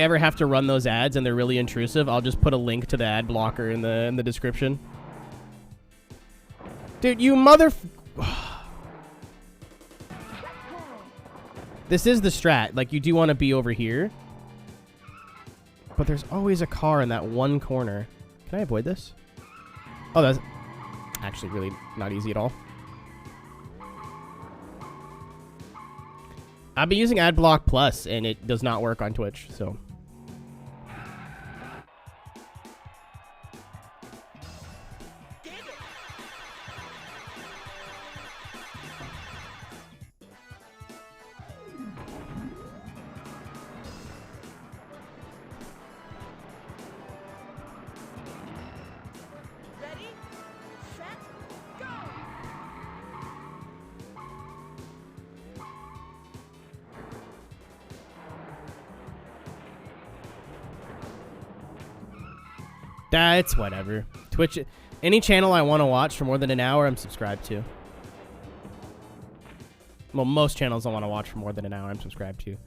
ever have to run those ads and they're really intrusive, I'll just put a link to the ad blocker in the description. Dude, you mother... This is the strat. Like, you do want to be over here. But there's always a car in that one corner. Can I avoid this? Oh, that's actually really not easy at all. I've been using AdBlock Plus, and it does not work on Twitch, so... Ready, set, go. That's whatever. Twitch, any channel I want to watch for more than an hour, I'm subscribed to. Well, most channels I want to watch for more than an hour, I'm subscribed to.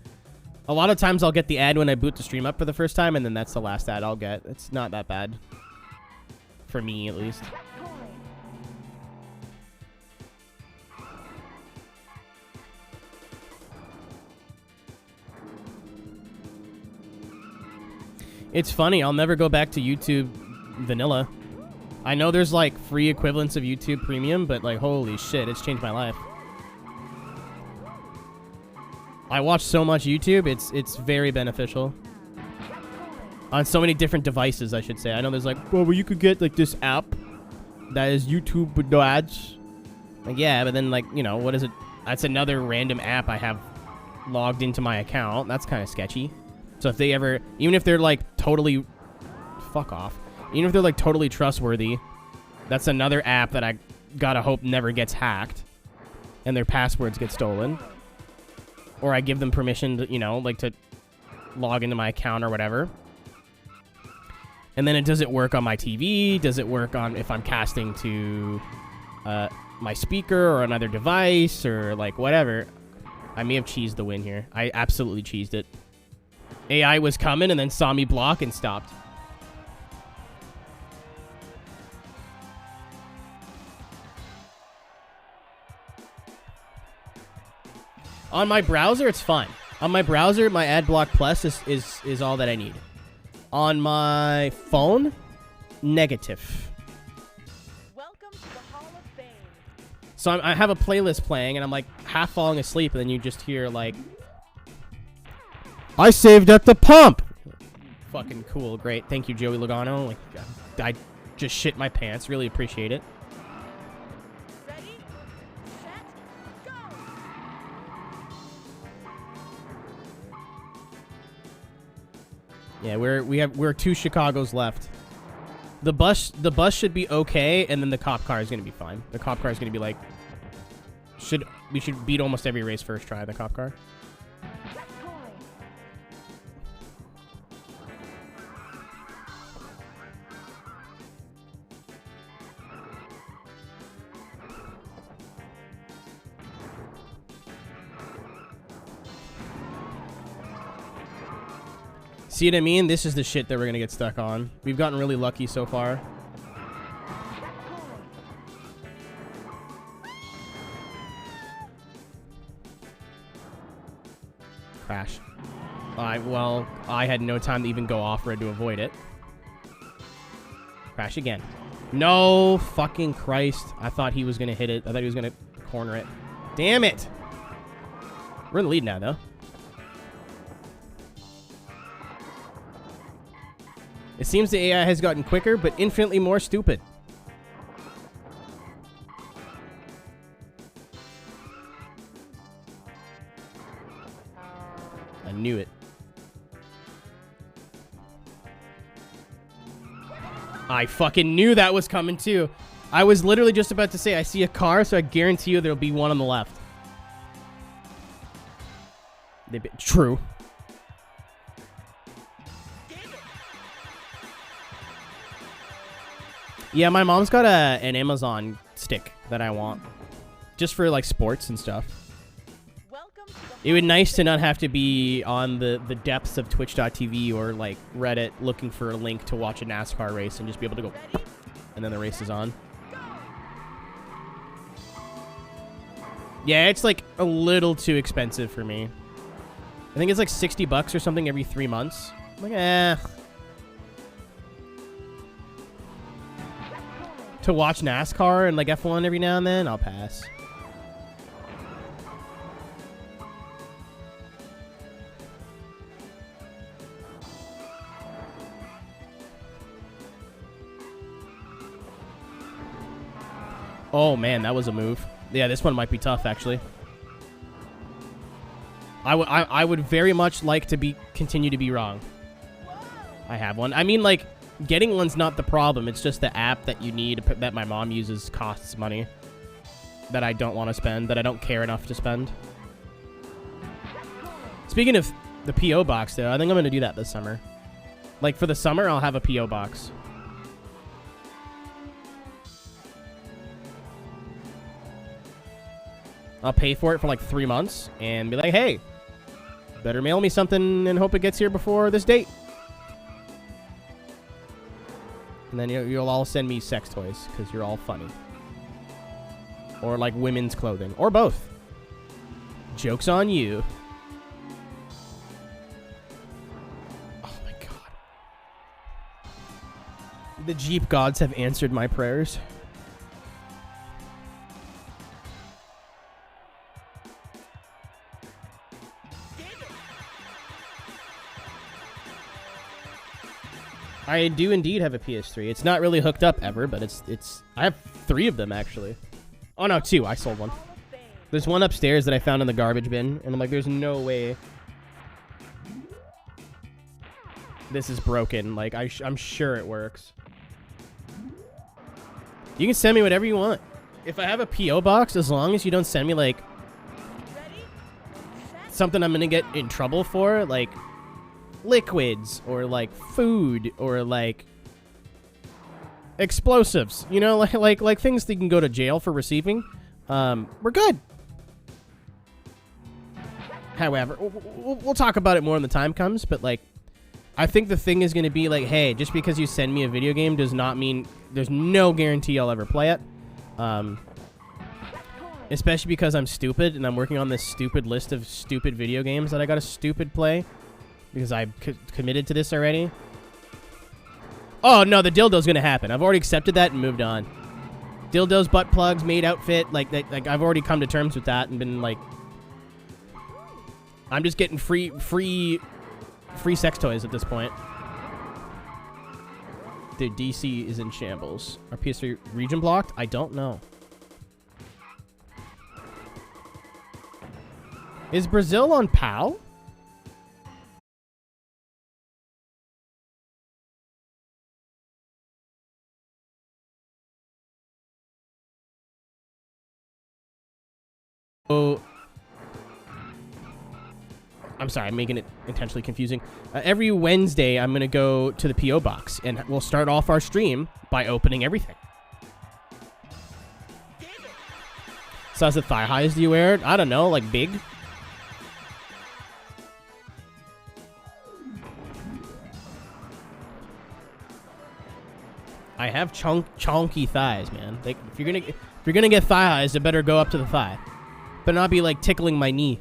A lot of times I'll get the ad when I boot the stream up for the first time, and then that's the last ad I'll get. It's not that bad. For me, at least. It's funny, I'll never go back to YouTube vanilla. I know there's like free equivalents of YouTube Premium, but like holy shit, it's changed my life. I watch so much YouTube, it's very beneficial. On so many different devices, I should say. I know there's like, well, you could get like this app that is YouTube with no ads. Like, yeah, but then like, you know, what is it? That's another random app I have logged into my account. That's kind of sketchy. So if they ever, even if they're like totally, fuck off. Even if they're like totally trustworthy, that's another app that I gotta hope never gets hacked and their passwords get stolen. Or I give them permission to, you know, like to log into my account or whatever. And then does it work on my TV? Does it work on if I'm casting to my speaker or another device or like whatever? I may have cheesed the win here. I absolutely cheesed it. AI was coming and then saw me block and stopped. On my browser, it's fine. On my browser, my AdBlock Plus is all that I need. On my phone, negative. Welcome to the Hall of Fame. So I have a playlist playing, and I'm like half falling asleep, and then you just hear like, I saved at the pump. Fucking cool, great. Thank you, Joey Logano. Like, I just shit my pants. Really appreciate it. Ready, set, go! Yeah, we're 2 Chicagos left. The bus should be okay, and then the cop car is gonna be fine. The cop car is gonna be like, we should beat almost every race first try. The cop car. See what I mean? This is the shit that we're gonna get stuck on. We've gotten really lucky so far. Crash. Well, I had no time to even go off-road to avoid it. Crash again. No fucking Christ. I thought he was gonna hit it. I thought he was gonna corner it. Damn it! We're in the lead now, though. It seems the AI has gotten quicker, but infinitely more stupid. I knew it. I fucking knew that was coming too. I was literally just about to say, I see a car, so I guarantee you there'll be one on the left. True. Yeah, my mom's got an Amazon stick that I want. Just for, like, sports and stuff. Welcome to the It would be nice to not have to be on the depths of twitch.tv or, like, Reddit looking for a link to watch a NASCAR race and just be able to go, and then the race is on. Yeah, it's, like, a little too expensive for me. I think it's, like, $60 or something every 3 months. I'm like, eh. To watch NASCAR and like F1 every now and then, I'll pass. Oh man, that was a move. Yeah, this one might be tough actually. I would very much like to continue to be wrong. I have one. I mean, like, getting one's not the problem. It's just the app that you need that my mom uses costs money that I don't want to spend, that I don't care enough to spend. Speaking of the P.O. box, though, I think I'm going to do that this summer. Like, for the summer, I'll have a P.O. box. I'll pay for it for like 3 months and be like, hey, better mail me something and hope it gets here before this date. And then you'll all send me sex toys because you're all funny. Or like women's clothing. Or both. Joke's on you. Oh my god. The Jeep gods have answered my prayers. I do indeed have a PS3. It's not really hooked up ever, but it's. I have 3 of them actually. Oh no, 2. I sold one. There's one upstairs that I found in the garbage bin, and I'm like, there's no way this is broken. Like, I'm sure it works. You can send me whatever you want. If I have a P.O. box, as long as you don't send me, like, something I'm gonna get in trouble for, like liquids or like food or like explosives, you know, like things that you can go to jail for receiving, we're good. However, we'll talk about it more when the time comes, but like, I think the thing is going to be like, hey, just because you send me a video game does not mean there's no guarantee I'll ever play it. Especially because I'm stupid and I'm working on this stupid list of stupid video games that I got to stupid play because I committed to this already. Oh, no, the dildo's going to happen. I've already accepted that and moved on. Dildos, butt plugs, maid outfit. Like I've already come to terms with that and been like, I'm just getting free sex toys at this point. The DC is in shambles. Are PS3 region blocked? I don't know. Is Brazil on PAL? Oh, I'm sorry, I'm making it intentionally confusing. Every Wednesday, I'm going to go to the P.O. box, and we'll start off our stream by opening everything. Size of thigh highs do you wear? I don't know, like big? I have chonky thighs, man. Like, if you're gonna get thigh highs, it better go up to the thigh. But not be like tickling my knee.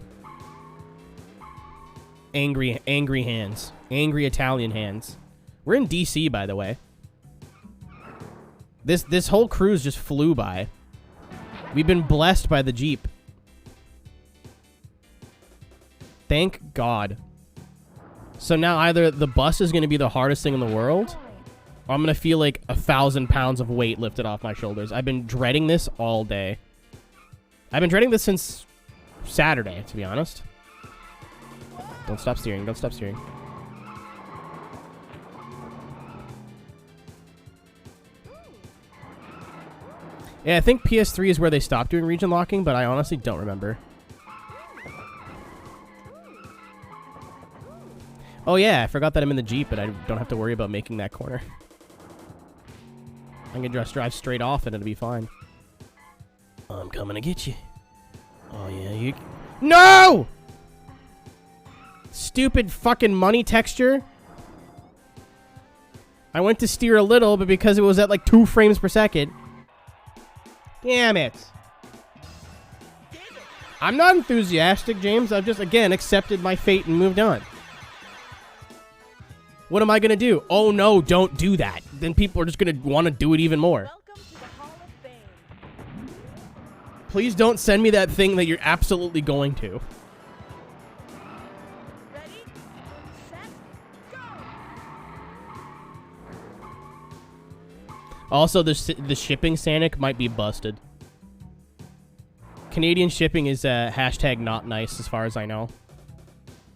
Angry hands. Angry Italian hands. We're in DC, by the way. This whole cruise just flew by. We've been blessed by the Jeep. Thank God. So now either the bus is going to be the hardest thing in the world, or I'm going to feel like 1,000 pounds of weight lifted off my shoulders. I've been dreading this all day. I've been dreading this since Saturday, to be honest. Don't stop steering. Don't stop steering. Yeah, I think PS3 is where they stopped doing region locking, but I honestly don't remember. Oh yeah, I forgot that I'm in the Jeep, but I don't have to worry about making that corner. I can just drive straight off and it'll be fine. I'm coming to get you. Oh yeah, you... No! Stupid fucking money texture. I went to steer a little, but because it was at like 2 frames per second... Damn it. I'm not enthusiastic, James. I've just, again, accepted my fate and moved on. What am I going to do? Oh, no, don't do that. Then people are just going to want to do it even more. Welcome to the Hall of Fame. Please don't send me that thing that you're absolutely going to. Ready, set, go! Also, the shipping Sanic might be busted. Canadian shipping is hashtag not nice as far as I know.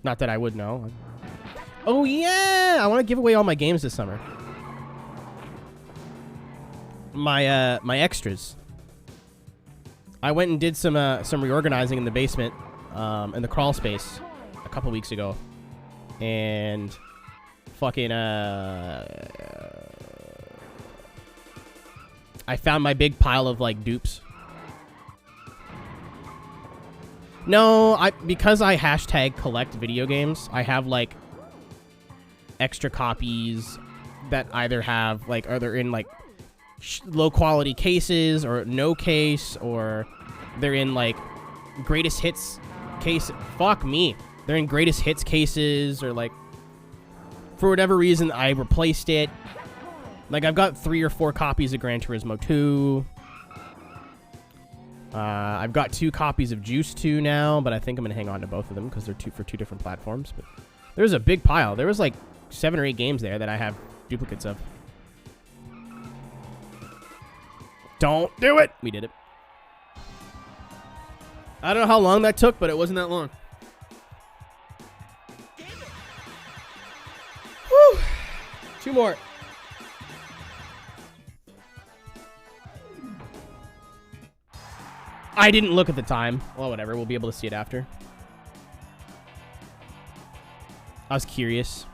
Not that I would know. Oh yeah! I want to give away all my games this summer. My extras. I went and did some reorganizing in the basement, in the crawl space, a couple weeks ago, and fucking I found my big pile of like dupes. No, because I hashtag collect video games, I have like extra copies that either have like, are they in like low quality cases or no case, or they're in like greatest hits case. Fuck me. They're in greatest hits cases, or like for whatever reason I replaced it. Like, I've got 3 or 4 copies of Gran Turismo 2. I've got 2 copies of Juice 2 now, but I think I'm going to hang on to both of them because they're for 2 different platforms. But there's a big pile. There was like 7 or 8 games there that I have duplicates of. Don't do it! We did it. I don't know how long that took, but it wasn't that long. Whew. 2 more. I didn't look at the time. Well, whatever. We'll be able to see it after. I was curious.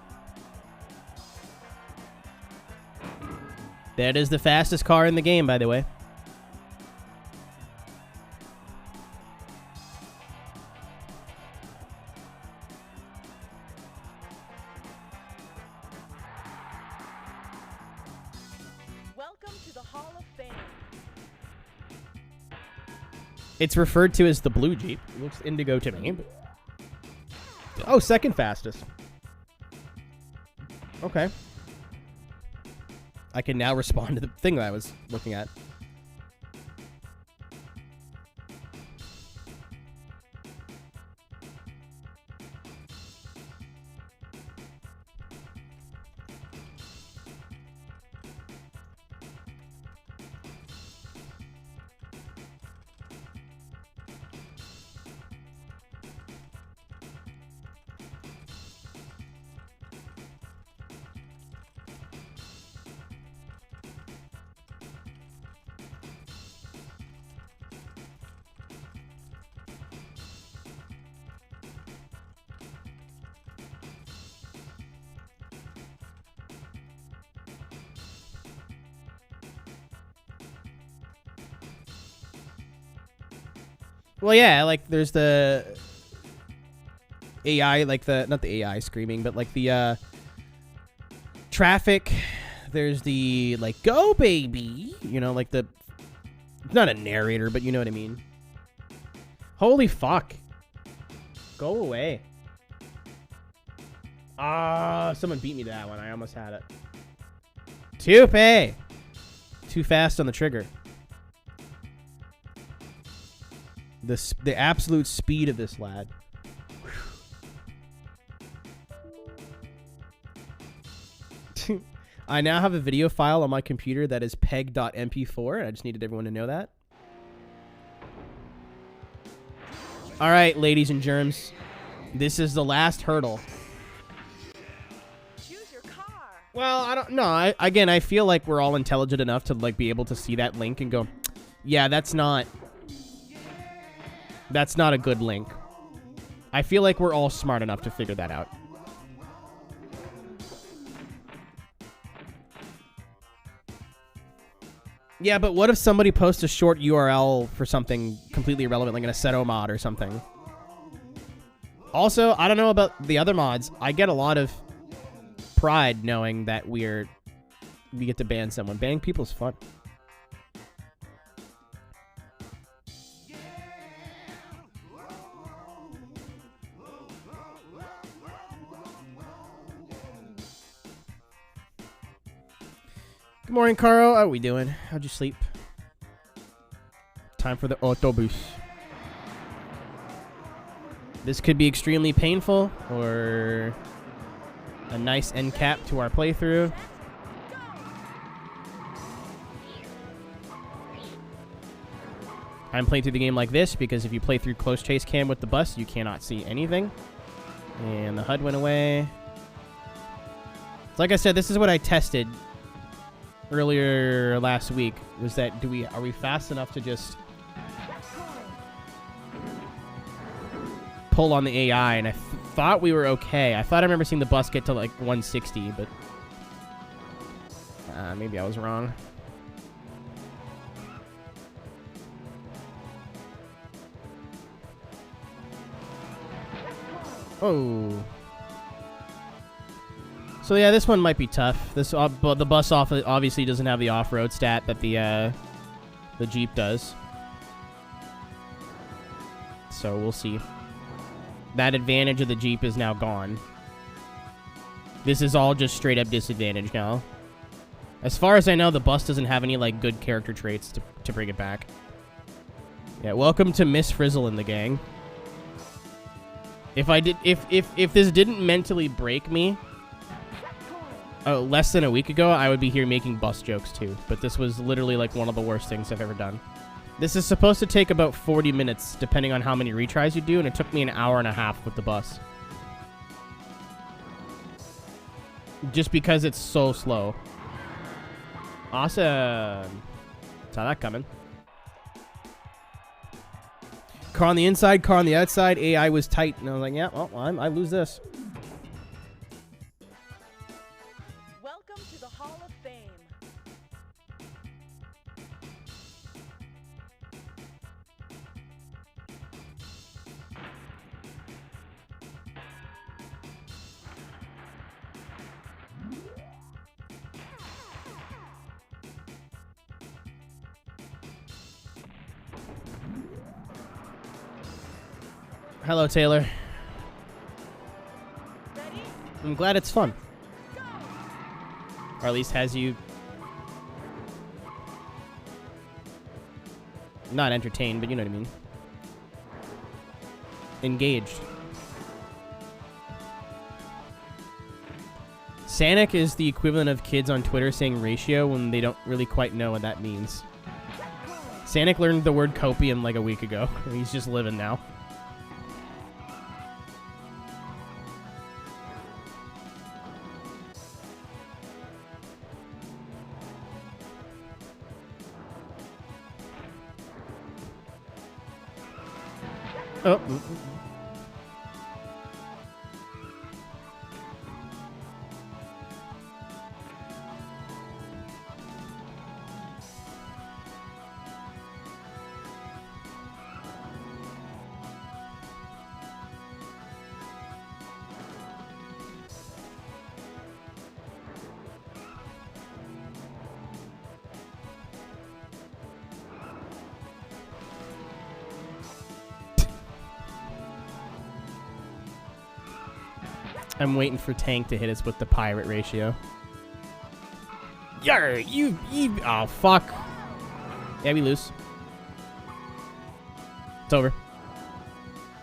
That is the fastest car in the game, by the way. Welcome to the Hall of Fame. It's referred to as the blue Jeep. It looks indigo to me. But... Oh, second fastest. Okay. I can now respond to the thing that I was looking at. Well, yeah, like there's the AI, like not the AI screaming, but like the traffic. There's the like go baby, you know, like the it's not a narrator, but you know what I mean. Holy fuck. Go away. Ah, someone beat me to that one. I almost had it. Toupe. Too fast on the trigger. The absolute speed of this lad. I now have a video file on my computer that is peg.mp4. I just needed everyone to know that. All right, ladies and germs. This is the last hurdle. Choose your car. Well, I don't know. Again, I feel like we're all intelligent enough to like be able to see that link and go, yeah, that's not a good link. I feel like we're all smart enough to figure that out. Yeah, but what if somebody posts a short URL for something completely irrelevant, like an Assetto mod or something? Also, I don't know about the other mods. I get a lot of pride knowing that we get to ban someone. Banning people is fun. Good morning, Caro. How are we doing? How'd you sleep? Time for the autobus. This could be extremely painful or a nice end cap to our playthrough. I'm playing through the game like this because if you play through close chase cam with the bus, you cannot see anything. And the HUD went away. So like I said, this is what I tested earlier last week, was that are we fast enough to just pull on the AI? And I thought we were okay. I thought I remember seeing the bus get to like 160, but maybe I was wrong. Oh. So yeah, this one might be tough. But the bus obviously doesn't have the off-road stat that the Jeep does. So we'll see. That advantage of the Jeep is now gone. This is all just straight up disadvantage now. As far as I know, the bus doesn't have any like good character traits to bring it back. Yeah, welcome to Miss Frizzle in the gang. If this didn't mentally break me less than a week ago, I would be here making bus jokes too. But this was literally like one of the worst things I've ever done. This is supposed to take about 40 minutes, depending on how many retries you do, and it took me an hour and a half with the bus. Just because it's so slow. Awesome. Saw that coming. Car on the inside, car on the outside. AI was tight, and I was like, yeah, well, I lose this. Welcome to the Hall of Fame. Hello, Taylor. Ready? I'm glad it's fun. Or at least has you not entertained, but you know what I mean. Engaged. Sanic is the equivalent of kids on Twitter saying ratio when they don't really quite know what that means. Sanic learned the word copium like a week ago. He's just living now. Oh. I'm waiting for Tank to hit us with the pirate ratio. Yarr, you, oh, fuck. Yeah, we lose. It's over.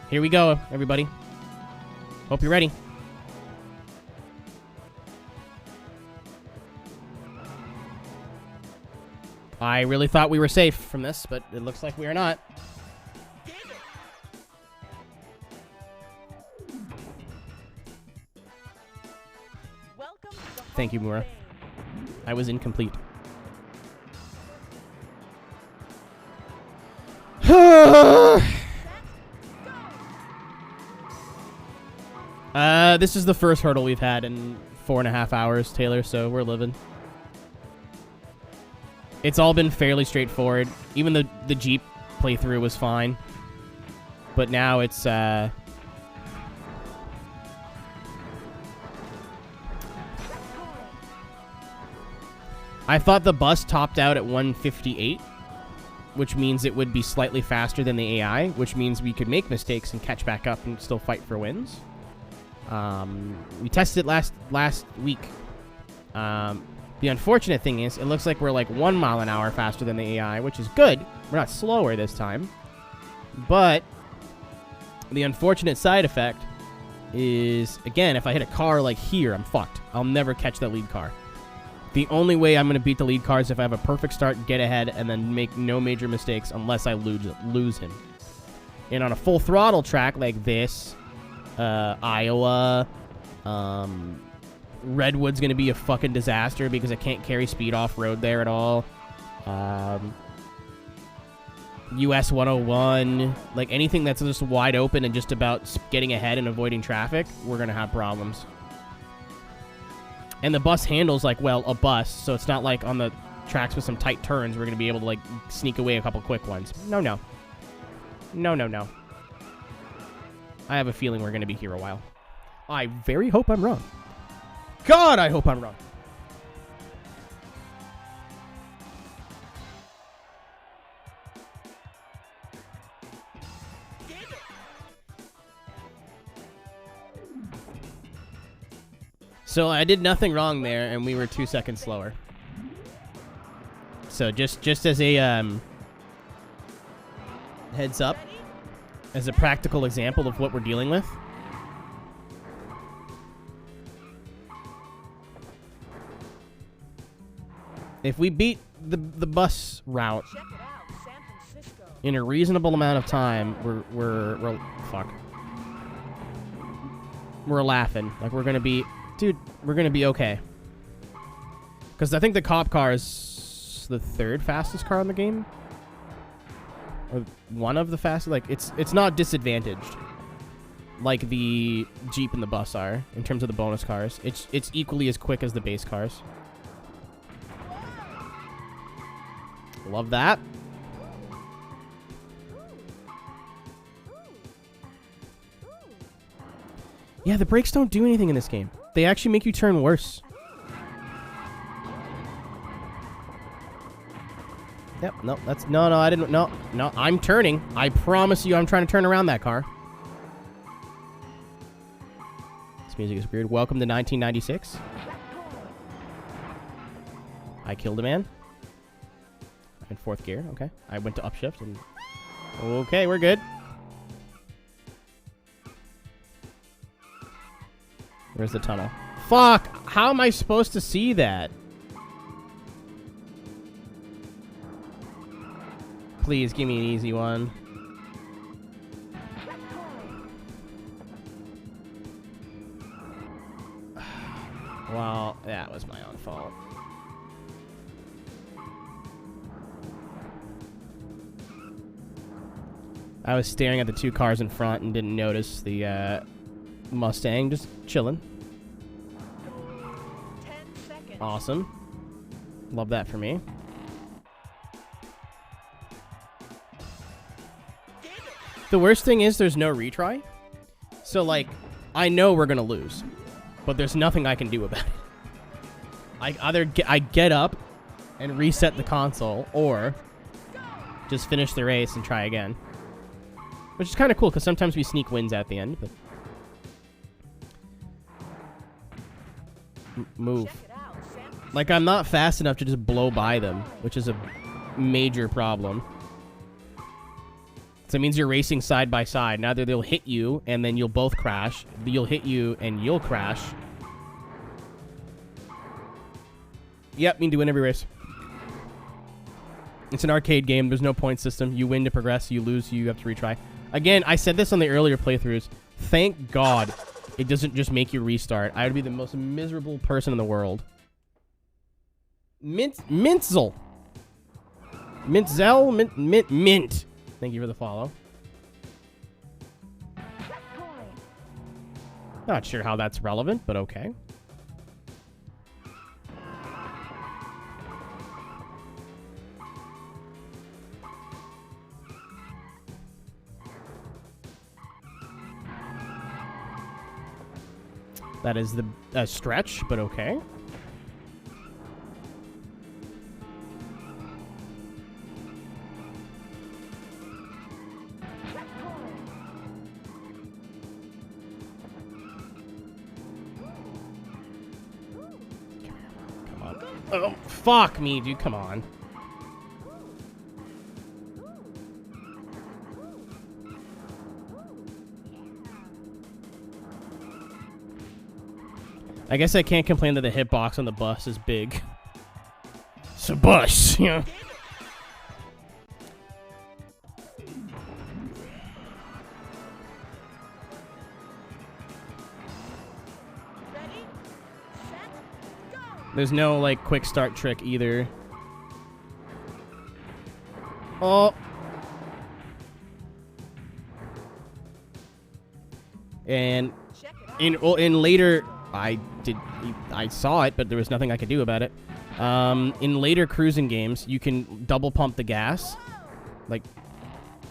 Here we go, everybody. Hope you're ready. I really thought we were safe from this, but it looks like we are not. Welcome to the Hall Thank you, of Mura. Fame. I was incomplete. This is the first hurdle we've had in 4.5 hours, Taylor, so we're living. It's all been fairly straightforward. Even the Jeep playthrough was fine. But now it's, I thought the bus topped out at 158, which means it would be slightly faster than the AI, which means we could make mistakes and catch back up and still fight for wins. We tested it last week. The unfortunate thing is, it looks like we're like 1 mile an hour faster than the AI, which is good. We're not slower this time. But the unfortunate side effect is, again, if I hit a car like here, I'm fucked. I'll never catch that lead car. The only way I'm going to beat the lead car is if I have a perfect start, get ahead, and then make no major mistakes unless I lose him. And on a full throttle track like this, Iowa, Redwood's going to be a fucking disaster because I can't carry speed off-road there at all. US 101, like anything that's just wide open and just about getting ahead and avoiding traffic, we're going to have problems. And the bus handles like, well, a bus, so it's not like on the tracks with some tight turns we're going to be able to, like, sneak away a couple quick ones. No. No. I have a feeling we're going to be here a while. I very hope I'm wrong. God, I hope I'm wrong. So I did nothing wrong there, and we were 2 seconds slower. So just as a heads up, as a practical example of what we're dealing with. If we beat the bus route Check it out, San Francisco. in a reasonable amount of time, we're fuck. We're laughing. Like we're gonna be, dude. We're gonna be okay. Because I think the cop car is the 3rd fastest car in the game, or one of the fastest. Like it's not disadvantaged like the Jeep and the bus are in terms of the bonus cars. It's equally as quick as the base cars. Love that. Yeah, the brakes don't do anything in this game. They actually make you turn worse. Yep, no, that's... No, I didn't... No, I'm turning. I promise you I'm trying to turn around that car. This music is weird. Welcome to 1996. I killed a man. In 4th gear, okay. I went to upshift and... Okay, we're good. Where's the tunnel? Fuck! How am I supposed to see that? Please, give me an easy one. Well, that was my own fault. I was staring at the 2 cars in front and didn't notice the Mustang just chilling. 10 seconds. Awesome. Love that for me. The worst thing is there's no retry. So, like, I know we're going to lose. But there's nothing I can do about it. I get up and reset the console, or just finish the race and try again. Which is kind of cool, because sometimes we sneak wins at the end. But move. Check it out, San Francisco. Like, I'm not fast enough to just blow by them, which is a major problem. So it means you're racing side by side. Now they'll hit you, and then you'll both crash. You'll hit you, and you'll crash. Yep, mean to win every race. It's an arcade game. There's no point system. You win to progress. You lose, you have to retry. Again, I said this on the earlier playthroughs. Thank God it doesn't just make you restart. I would be the most miserable person in the world. Mintzel. Mint. Thank you for the follow. Not sure how that's relevant, but okay. That is the stretch, but okay. Come on. Oh, fuck me, dude. Come on. I guess I can't complain that the hitbox on the bus is big. It's a bus, you know. Ready, set, go. There's no, like, quick start trick either. Oh. And Check it out. in later... I saw it, but there was nothing I could do about it. In later Cruis'n games, you can double pump the gas, like,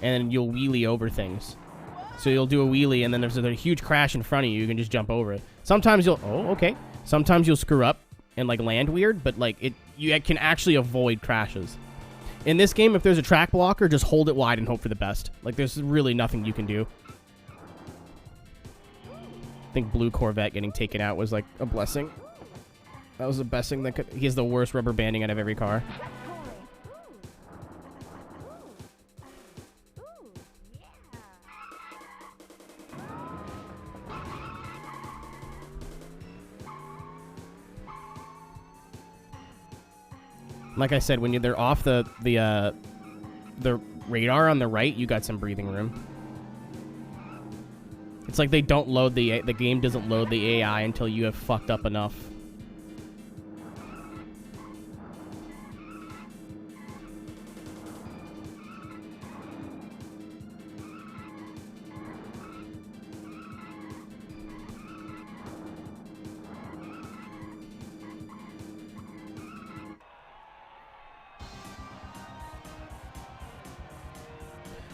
and you'll wheelie over things. So you'll do a wheelie, and then there's a huge crash in front of you. You can just jump over it. Sometimes you'll... Oh, okay. Sometimes you'll screw up and, like, land weird, but, like, you can actually avoid crashes. In this game, if there's a track blocker, just hold it wide and hope for the best. Like, there's really nothing you can do. I think Blue Corvette getting taken out was, like, a blessing. That was the best thing that could... He has the worst rubber banding out of every car. Like I said, when they're off the radar on the right, you got some breathing room. It's like they don't load the game doesn't load the AI until you have fucked up enough.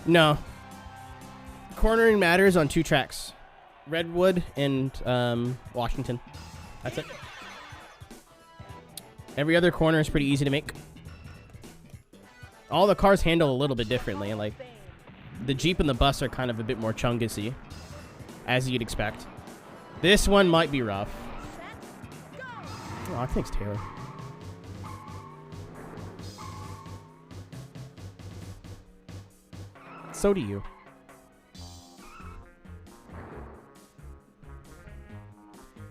No. Cornering matters on 2 tracks. Redwood and Washington. That's it. Every other corner is pretty easy to make. All the cars handle a little bit differently. Like, the Jeep and the bus are kind of a bit more chungusy, as you'd expect. This one might be rough. Oh, thanks, Taylor. So do you.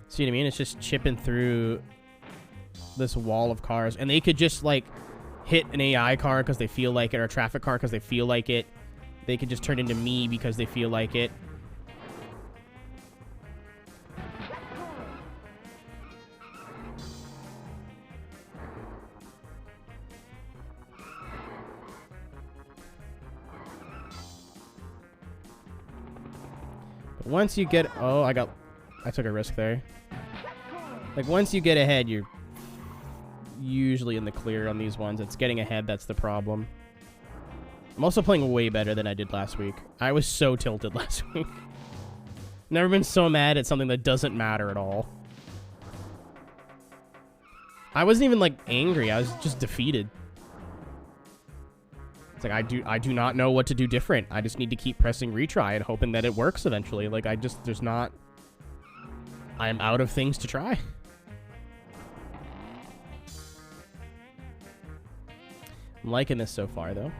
See what I mean? It's just chipping through this wall of cars. And they could just, like, hit an AI car because they feel like it, or a traffic car because they feel like it. They could just turn into me because they feel like it. Once you get... Oh, I took a risk there. Like, once you get ahead, you're usually in the clear on these ones. It's getting ahead that's the problem. I'm also playing way better than I did last week. I was so tilted last week. Never been so mad at something that doesn't matter at all. I wasn't even, like, angry. I was just defeated. It's like, I do not know what to do different. I just need to keep pressing retry and hoping that it works eventually. Like, there's not... I am out of things to try. I'm liking this so far, though.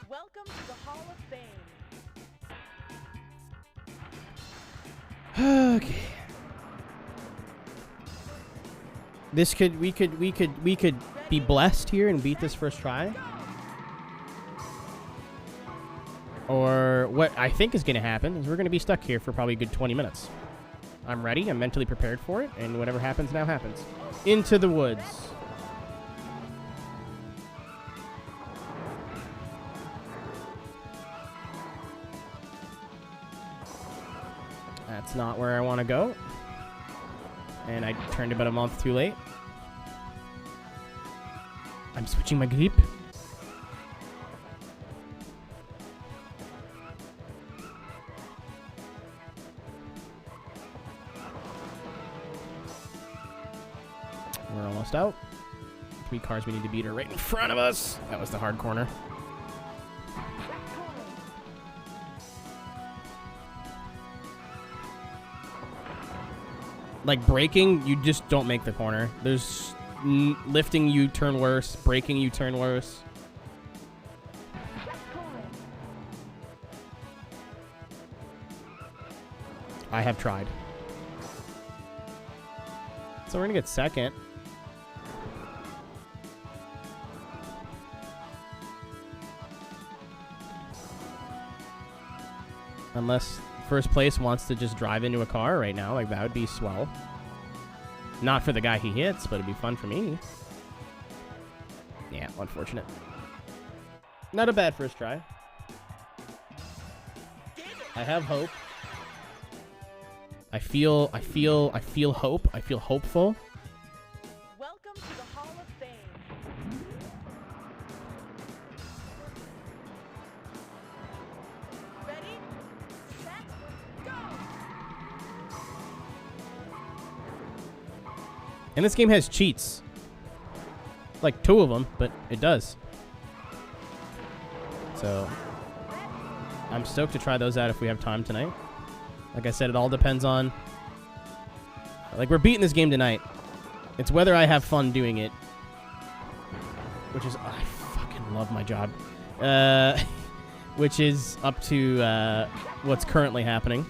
Welcome to the Hall of Fame. Okay. We could be blessed here and beat this first try. Or what I think is going to happen is we're going to be stuck here for probably a good 20 minutes. I'm ready. I'm mentally prepared for it. And whatever happens now happens. Into the woods. That's not where I want to go. And I turned about a month too late. I'm switching my grip. We're almost out. 3 cars we need to beat are right in front of us. That was the hard corner. Like, braking, you just don't make the corner. There's lifting, you turn worse. Braking, you turn worse. I have tried. So we're going to get second. Unless first place wants to just drive into a car right now. Like, that would be swell. Not for the guy he hits, but it'd be fun for me. Yeah, unfortunate. Not a bad first try. I have hope. I feel hope. I feel hopeful. Welcome to the Hall of Fame. Ready, set, go! And this game has cheats. Like 2 of them, but it does. So I'm stoked to try those out if we have time tonight. Like I said, it all depends on... Like, we're beating this game tonight. It's whether I have fun doing it. Which is... I fucking love my job. Which is up to what's currently happening.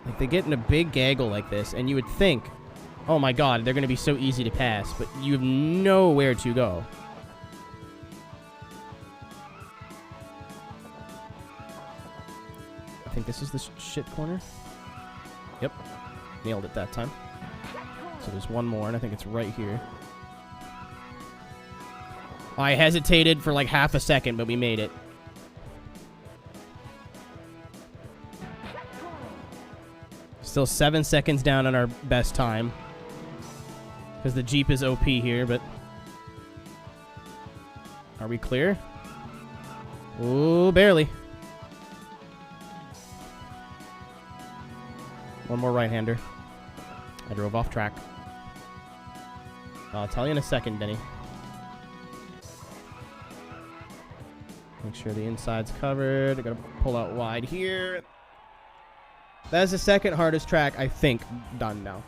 Like, they get in a big gaggle like this, and you would think, oh my god, they're going to be so easy to pass, but you have nowhere to go. I think this is the shit corner. Yep. Nailed it that time. So there's one more, and I think it's right here. I hesitated for like half a second, but we made it. Still 7 seconds down on our best time. Because the Jeep is OP here, but... Are we clear? Ooh, barely. One more right-hander. I drove off track. I'll tell you in a second, Denny. Make sure the inside's covered. I gotta pull out wide here. That is the second hardest track, I think, done now.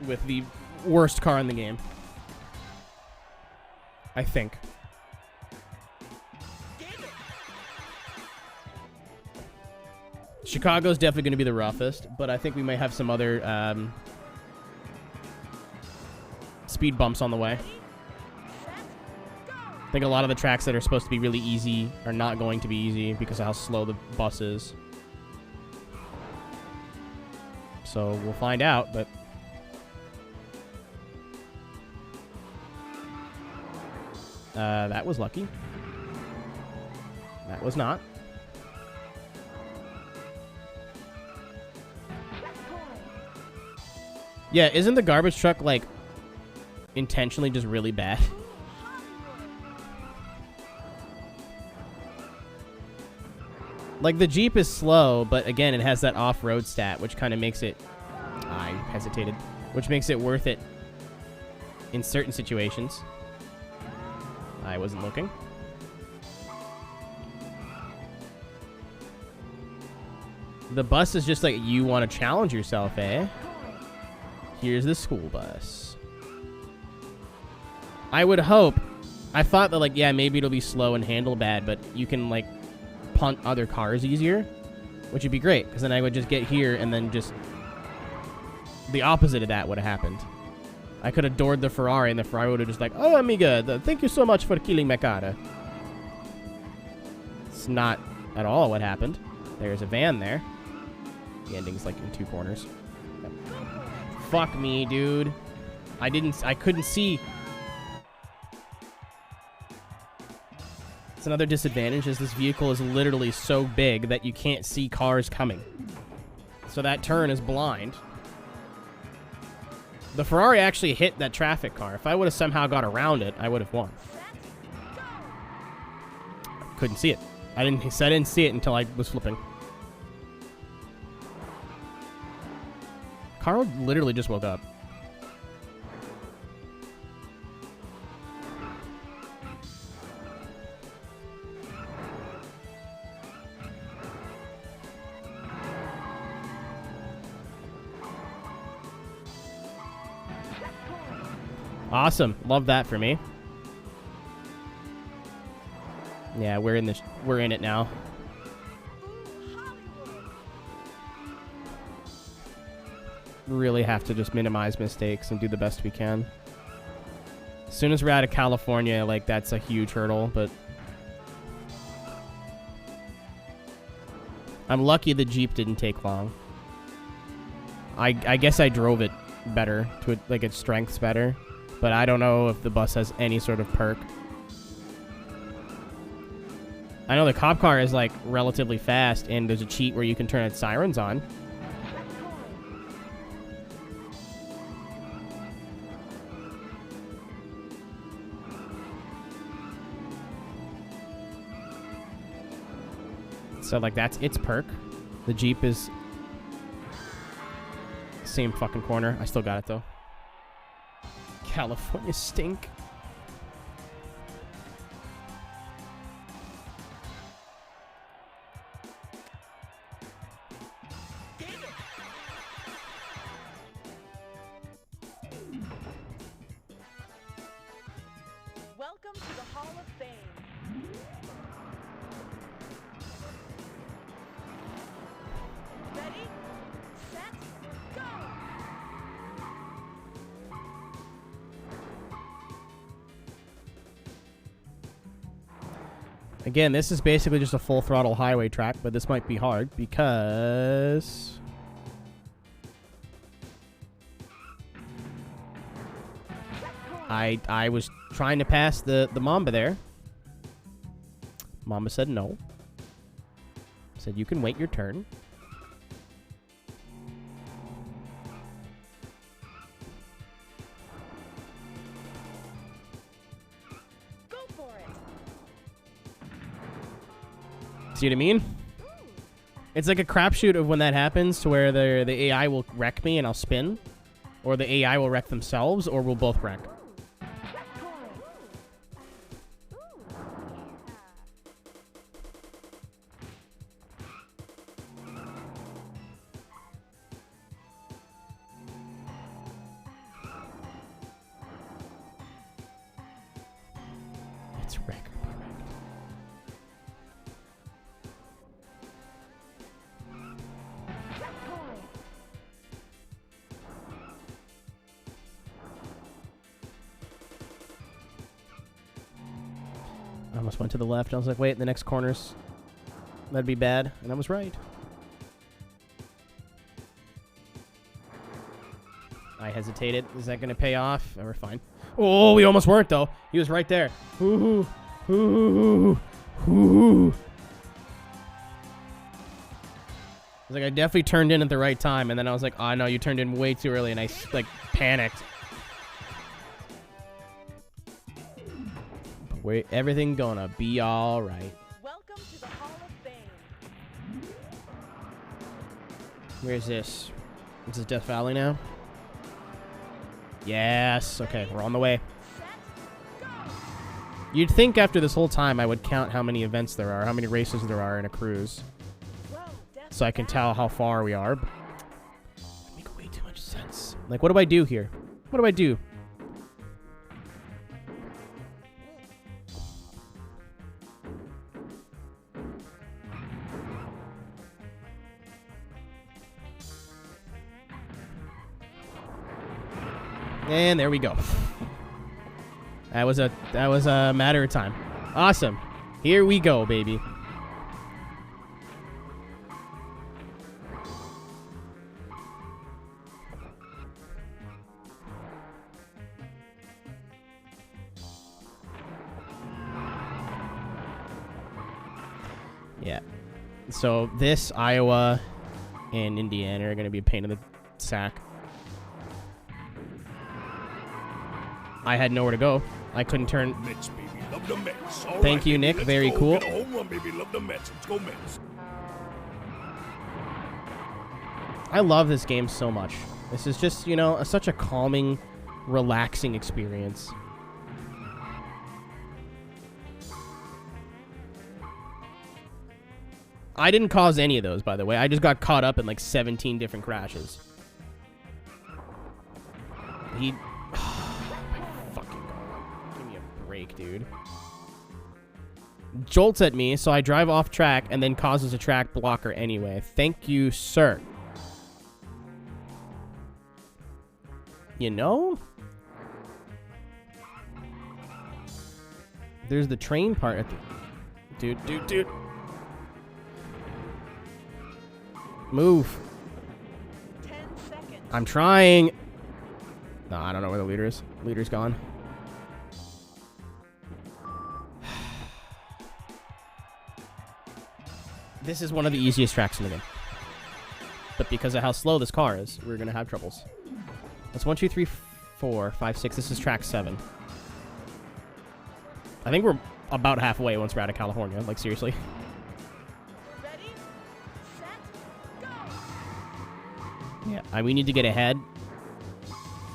With the worst car in the game. I think. Chicago's definitely going to be the roughest, but I think we may have some other speed bumps on the way. I think a lot of the tracks that are supposed to be really easy are not going to be easy because of how slow the bus is. So we'll find out, but... that was lucky. That was not. Yeah, isn't the garbage truck, like, intentionally just really bad? Like, the Jeep is slow, but again, it has that off-road stat, which kind of makes it... I hesitated. Which makes it worth it in certain situations. I wasn't looking. The bus is just like, you want to challenge yourself, eh? Here's the school bus. I would hope... I thought that, like, yeah, maybe it'll be slow and handle bad, but you can, like... punt other cars easier, which would be great, because then I would just get here and then just the opposite of that would have happened. I could have doored the Ferrari, and the Ferrari would have just like, oh, amiga, thank you so much for killing my car. It's not at all what happened. There's a van there. The ending's like in 2 corners. Yep. Fuck me, dude. I couldn't see. It's another disadvantage is this vehicle is literally so big that you can't see cars coming. So that turn is blind. The Ferrari actually hit that traffic car. If I would have somehow got around it, I would have won. Couldn't see it. I didn't see it until I was flipping. Carl literally just woke up. Awesome. Love that for me. Yeah, we're in it now. Really have to just minimize mistakes and do the best we can. As soon as we're out of California, like, that's a huge hurdle, but I'm lucky the Jeep didn't take long. I guess I drove it better, to like its strengths better. But I don't know if the bus has any sort of perk. I know the cop car is, like, relatively fast, and there's a cheat where you can turn its sirens on. So, like, that's its perk. The Jeep is... same fucking corner. I still got it, though. California stink. Again, this is basically just a full throttle highway track, but this might be hard because I was trying to pass the Mamba there. Mamba said no. Said you can wait your turn. Go for it. See what I mean? It's like a crapshoot of when that happens, to where the AI will wreck me and I'll spin, or the AI will wreck themselves, or we'll both wreck. It's wreck or be wrecked. I almost went to the left. I was like, wait, the next corner's... that'd be bad. And I was right. I hesitated. Is that going to pay off? Oh, we're fine. Oh, we almost weren't, though. He was right there. Ooh, ooh, ooh. I was like, I definitely turned in at the right time. And then I was like, oh, no, you turned in way too early. And I, like, panicked. Wait, everything gonna be all right. Welcome to the Hall of Fame. Where's this? Is this Death Valley now? Yes. Okay, we're on the way. Set, go. You'd think after this whole time I would count how many events there are, how many races there are in a cruise, Whoa, Death so I can Valley. tell how far we are. But it makes way too much sense. Like, what do I do here? What do I do? And there we go. That was a matter of time. Awesome. Here we go, baby. Yeah. So this, Iowa, and Indiana are going to be a pain in the sack. I had nowhere to go. I couldn't turn. Mets, baby. Love the Mets. All Thank right, you, baby, Nick. let's Very go. cool. Get a home run, baby. Love the Mets. Let's go Mets. I love this game so much. This is just, you know, such a calming, relaxing experience. I didn't cause any of those, by the way. I just got caught up in like 17 different crashes. He... fucking God. Give me a break, dude. Jolts at me, so I drive off track and then causes a track blocker anyway. Thank you, sir. You know? There's the train part at the... Dude. Move. 10 seconds. I'm trying. No, I don't know where the leader is. Leader's gone. This is one of the easiest tracks in the game. But because of how slow this car is, we're going to have troubles. That's 1, 2, 3, 4, 5, 6. This is track 7. I think we're about halfway once we're out of California. Like, seriously. Ready, set, go. Yeah, we need to get ahead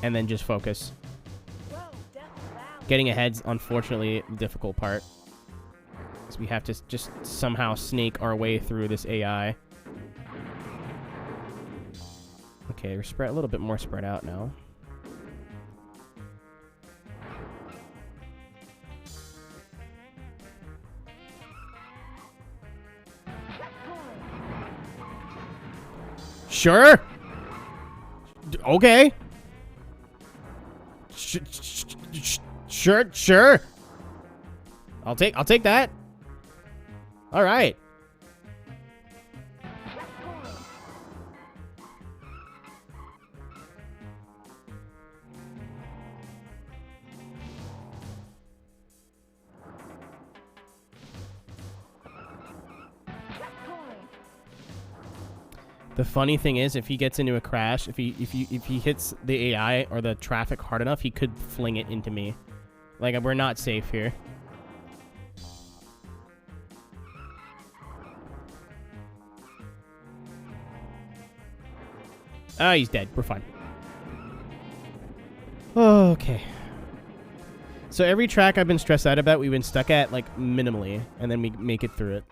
and then just focus. Whoa, Death Valley. Getting ahead's unfortunately the difficult part. So we have to just somehow snake our way through this AI. Okay, we're spread a little bit more spread out now. Sure. Okay. Sure. I'll take that. All right. The funny thing is, if he gets into a crash, if he hits the AI or the traffic hard enough, he could fling it into me. Like, we're not safe here. Ah, he's dead. We're fine. Okay. So every track I've been stressed out about, we've been stuck at, like, minimally, and then we make it through it.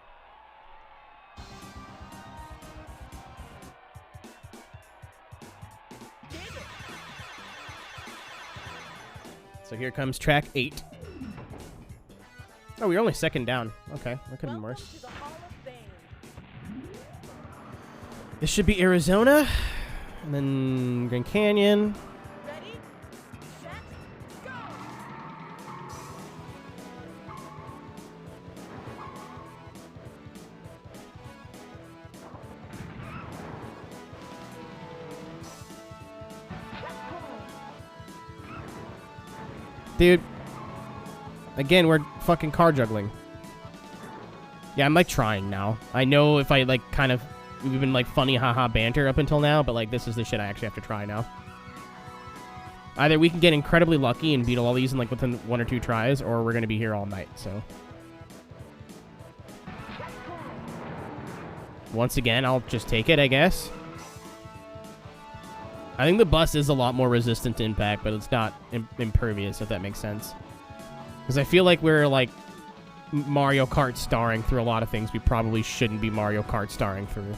So here comes track 8. Oh, we're only second down. Okay, that could have been Welcome worse. to the Hall of Fame. This should be Arizona, and then Grand Canyon. Ready, set, go! Dude. Again, we're fucking car juggling. Yeah, I'm like trying now. I know if I like kind of... We've been like funny haha banter up until now, but like this is the shit I actually have to try now. Either we can get incredibly lucky and beat all these in like within 1 or 2 tries, or we're going to be here all night, so... Once again, I'll just take it, I guess. I think the bus is a lot more resistant to impact, but it's not impervious, if that makes sense. Because I feel like we're, like, Mario Kart starring through a lot of things we probably shouldn't be Mario Kart starring through.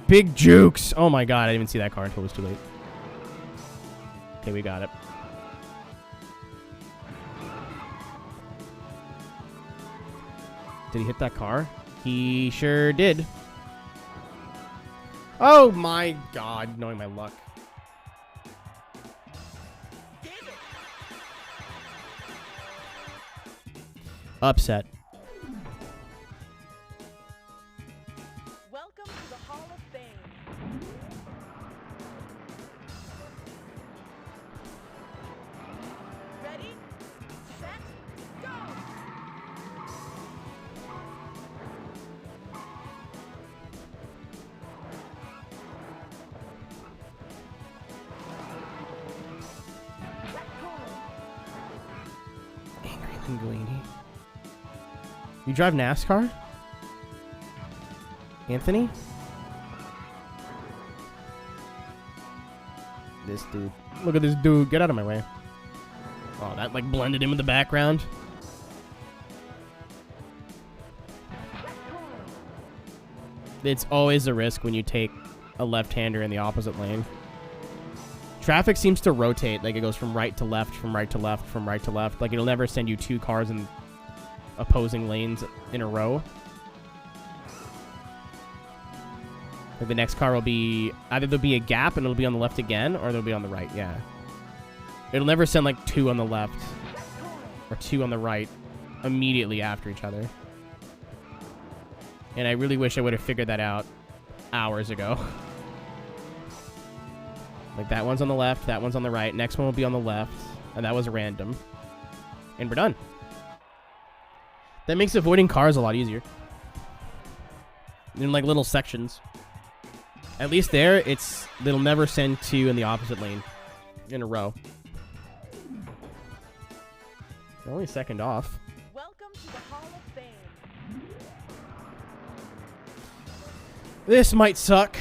Big jukes! Oh my god, I didn't even see that car until it was too late. Okay, we got it. Did he hit that car? He sure did. Oh my god, knowing my luck. Upset. Welcome to the Hall of Fame. Ready, set, go! Angry Linguini. You drive NASCAR? Anthony? This dude. Look at this dude. Get out of my way. Oh, that like blended in with the background. It's always a risk when you take a left-hander in the opposite lane. Traffic seems to rotate. Like it goes from right to left, from right to left, from right to left. Like it'll never send you 2 cars in opposing lanes in a row. Like the next car will be... Either there'll be a gap and it'll be on the left again, or they'll be on the right, yeah. It'll never send like 2 on the left or 2 on the right immediately after each other. And I really wish I would have figured that out hours ago. Like that one's on the left, that one's on the right, next one will be on the left, and that was random. And we're done. That makes avoiding cars a lot easier. In like little sections. At least there, they'll never send 2 in the opposite lane in a row. They're only second off. Welcome to the Hall of Fame. This might suck.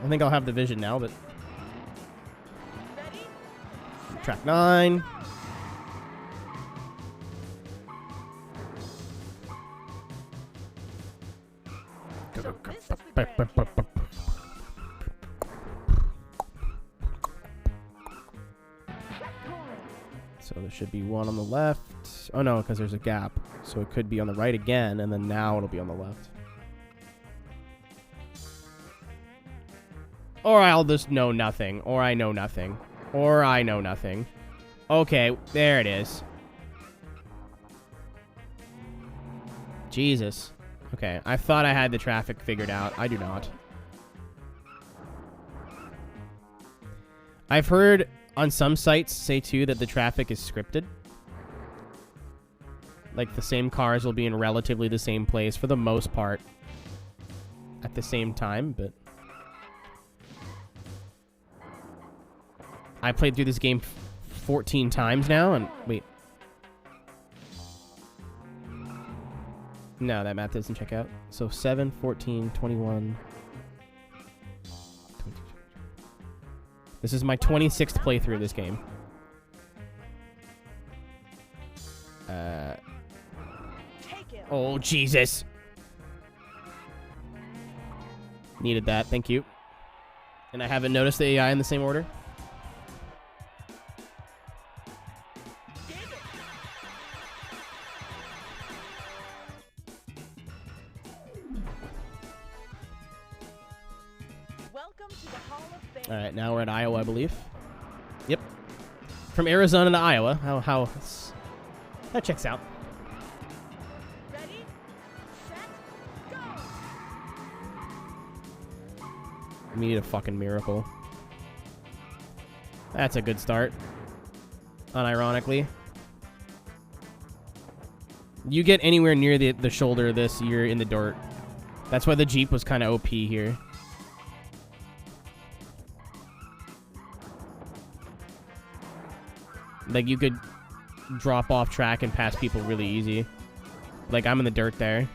I think I'll have the vision now, but... Ready, set, Track 9. So this is the Grand Canyon. So there should be 1 on the left. Oh no, because there's a gap. So it could be on the right again, and then now it'll be on the left. Or I'll just know nothing. Or I know nothing. Or I know nothing. Okay, there it is. Jesus. Okay, I thought I had the traffic figured out. I do not. I've heard on some sites say, too, that the traffic is scripted. Like, the same cars will be in relatively the same place for the most part at the same time, but... I played through this game 14 times now, and... Wait. No, that math doesn't check out. So 7, 14, 21... 22. This is my 26th playthrough of this game. Take it. Oh, Jesus. Needed that, thank you. And I haven't noticed the AI in the same order. Welcome to the Hall of Fame. All right, now we're at Iowa, I believe. Yep. From Arizona to Iowa. How that checks out. Ready, set, go. We need a fucking miracle. That's a good start. Unironically. You get anywhere near the shoulder of this, you're in the dirt. That's why the Jeep was kind of OP here. Like, you could drop off track and pass people really easy. Like, I'm in the dirt there.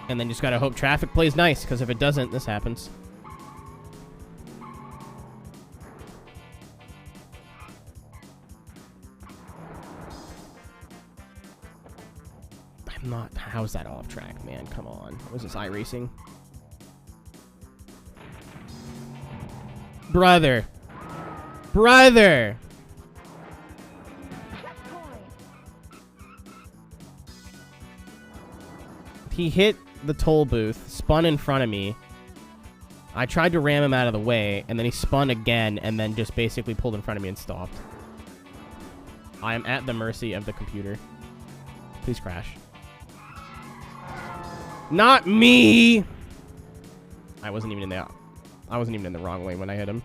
And then just gotta hope traffic plays nice, because if it doesn't, this happens. I'm not... How's that off track, man? Come on. What was this, iRacing? Brother! Brother! He hit the toll booth, spun in front of me. I tried to ram him out of the way, and then he spun again, and then just basically pulled in front of me and stopped. I am at the mercy of the computer. Please crash. Not me! I wasn't even in the wrong lane when I hit him.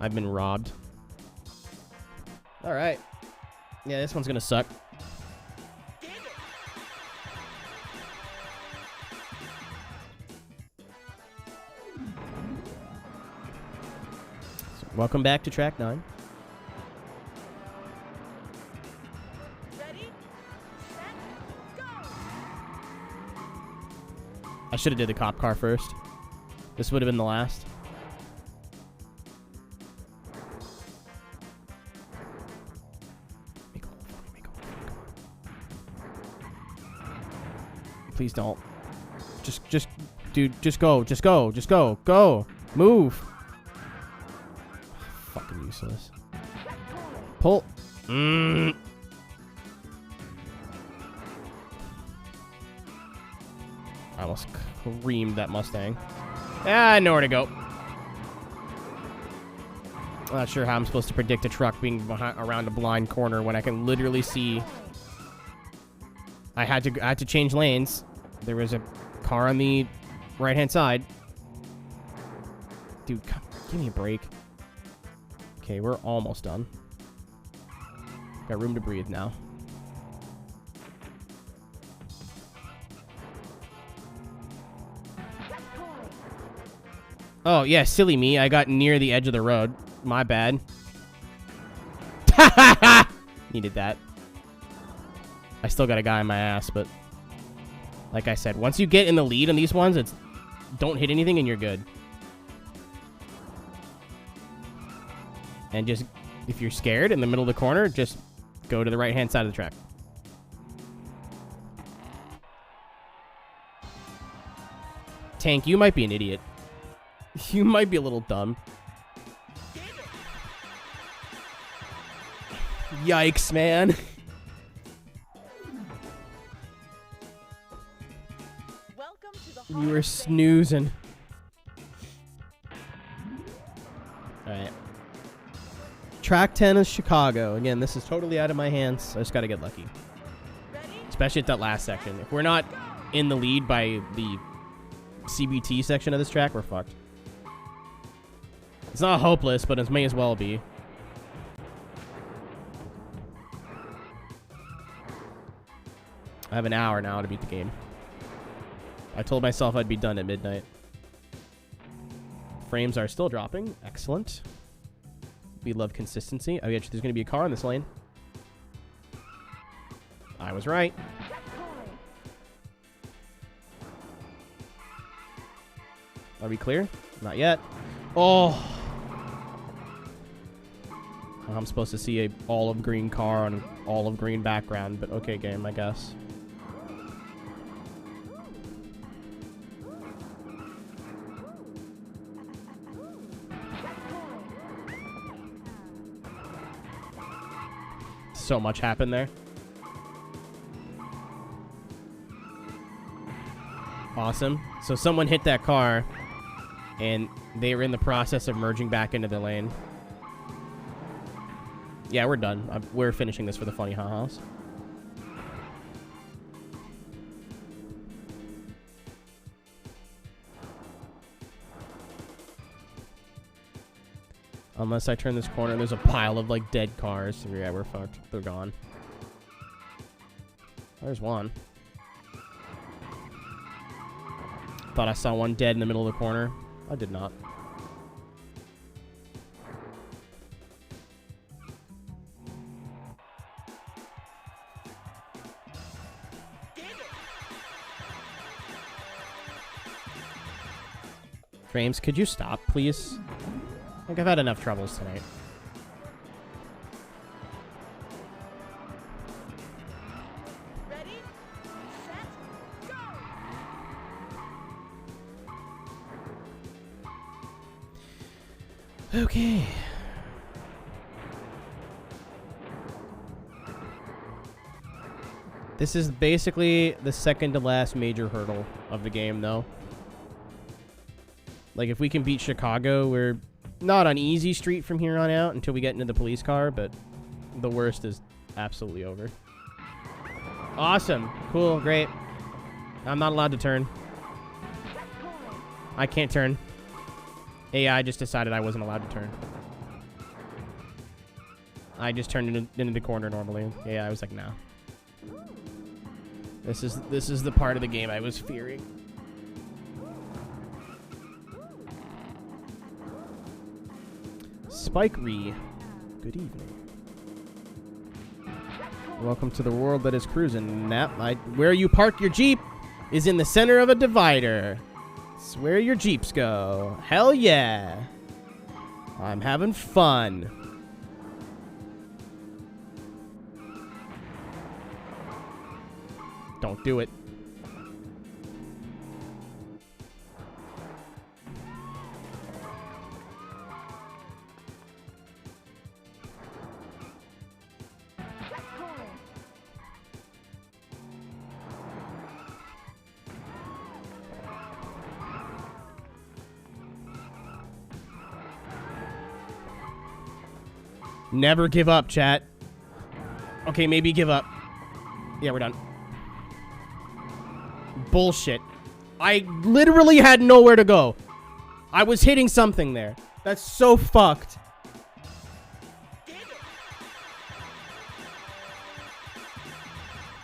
I've been robbed. Alright. Yeah, this one's gonna suck. Welcome back to track 9. Ready, set, go. I should have did the cop car first. This would have been the last. Please don't. Just, dude, just go, go, move. Fucking useless. Pull. I almost creamed that Mustang. I know where to go. I'm not sure how I'm supposed to predict a truck being around a blind corner when I can literally see. I had to change lanes. There was a car on the right-hand side. Dude, come, give me a break. Okay, we're almost done. Got room to breathe now. Oh, yeah, silly me. I got near the edge of the road. My bad. Needed that. I still got a guy in my ass, but... Like I said, once you get in the lead on these ones, it's... Don't hit anything and you're good. And just... If you're scared in the middle of the corner, just go to the right-hand side of the track. Tank, you might be an idiot. You might be a little dumb. Yikes, man. Welcome to the Hall You were of Fame. snoozing. Alright. Track 10 is Chicago. Again, this is totally out of my hands. I just gotta get lucky. Ready? Especially at that last section. If we're not in the lead by the CBT section of this track, we're fucked. It's not hopeless, but it may as well be. I have an hour now to beat the game. I told myself I'd be done at midnight. Frames are still dropping. Excellent. We love consistency. Oh, yeah, there's going to be a car in this lane. I was right. Are we clear? Not yet. Oh. I'm supposed to see a olive green car on an olive green background, but okay, game, I guess. So much happened there. Awesome. So someone hit that car, and they were in the process of merging back into the lane. Yeah, we're done. We're finishing this for the funny ha-has. Unless I turn this corner, there's a pile of, like, dead cars. Yeah, we're fucked. They're gone. There's one. Thought I saw one dead in the middle of the corner. I did not. Frames, could you stop, please? I think I've had enough troubles tonight. Ready? Set, go! Okay. This is basically the second to last major hurdle of the game, though. Like, if we can beat Chicago, we're not on easy street from here on out until we get into the police car, but the worst is absolutely over. Awesome. Cool. Great. I'm not allowed to turn. I can't turn. AI just decided I wasn't allowed to turn. I just turned into the corner normally. AI was like, no. This is the part of the game I was fearing. Spike Ree. Good evening. Welcome to the world that is Cruis'n. Where you park your Jeep is in the center of a divider. It's where your Jeeps go. Hell yeah. I'm having fun. Don't do it. Never give up, chat. Okay, maybe give up. Yeah, we're done. Bullshit. I literally had nowhere to go. I was hitting something there. That's so fucked.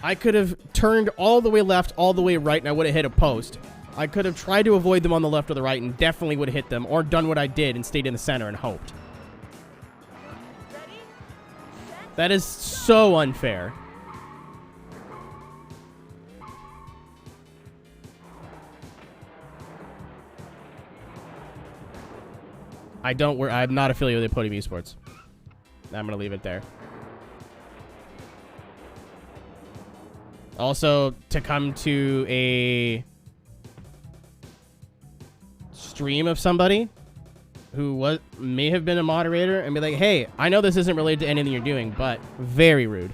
I could have turned all the way left, all the way right, and I would have hit a post. I could have tried to avoid them on the left or the right and definitely would have hit them, or done what I did and stayed in the center and hoped. That is so unfair. I'm not affiliated with Podium Esports. I'm going to leave it there. Also, to come to a stream of somebody who may have been a moderator and be like, hey, I know this isn't related to anything you're doing, but very rude.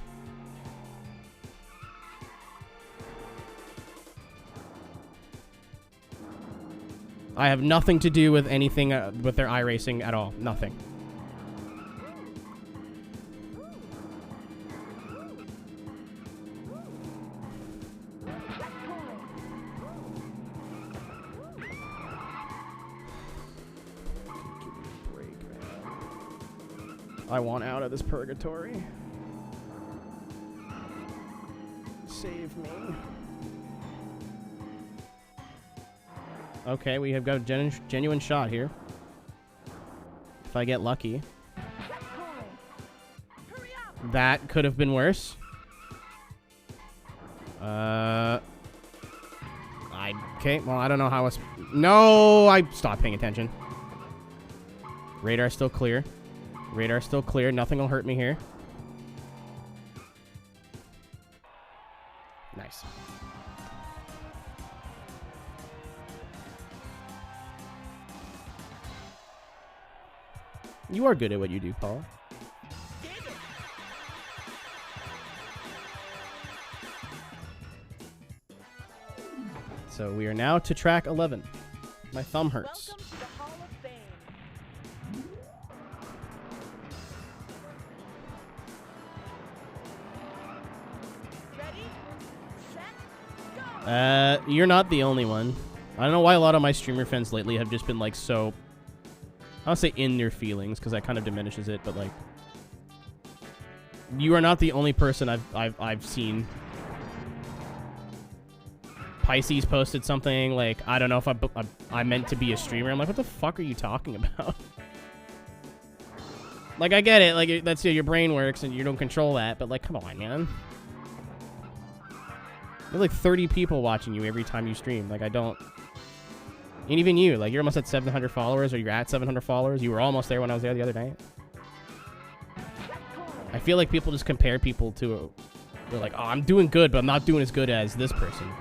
I have nothing to do with anything with their iRacing at all. Nothing. I want out of this purgatory. Save me. Okay, we have got a genuine shot here. If I get lucky. That could have been worse. Okay, well, I don't know how it's... No! I stopped paying attention. Radar still clear. Radar still clear. Nothing will hurt me here. Nice. You are good at what you do, Paul. So we are now to track 11. My thumb hurts. Welcome to the Hall of Fame. Ready, set, go! You're not the only one. I don't know why a lot of my streamer friends lately have just been like so... I don't say in their feelings because that kind of diminishes it, but like... You are not the only person I've seen. Pisces posted something like, I don't know if I meant to be a streamer. I'm like, what the fuck are you talking about? Like, I get it. Like, that's how your brain works and you don't control that. But, like, come on, man. There's like 30 people watching you every time you stream. Like, I don't... And even you. Like, you're almost at 700 followers or you're at 700 followers. You were almost there when I was there the other night. I feel like people just compare people to... They're like, oh, I'm doing good, but I'm not doing as good as this person.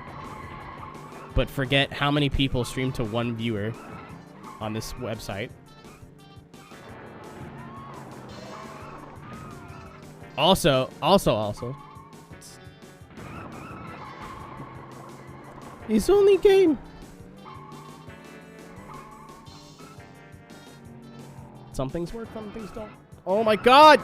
But forget how many people stream to one viewer on this website. Also. It's only game. Some things work, some things don't. Oh my god!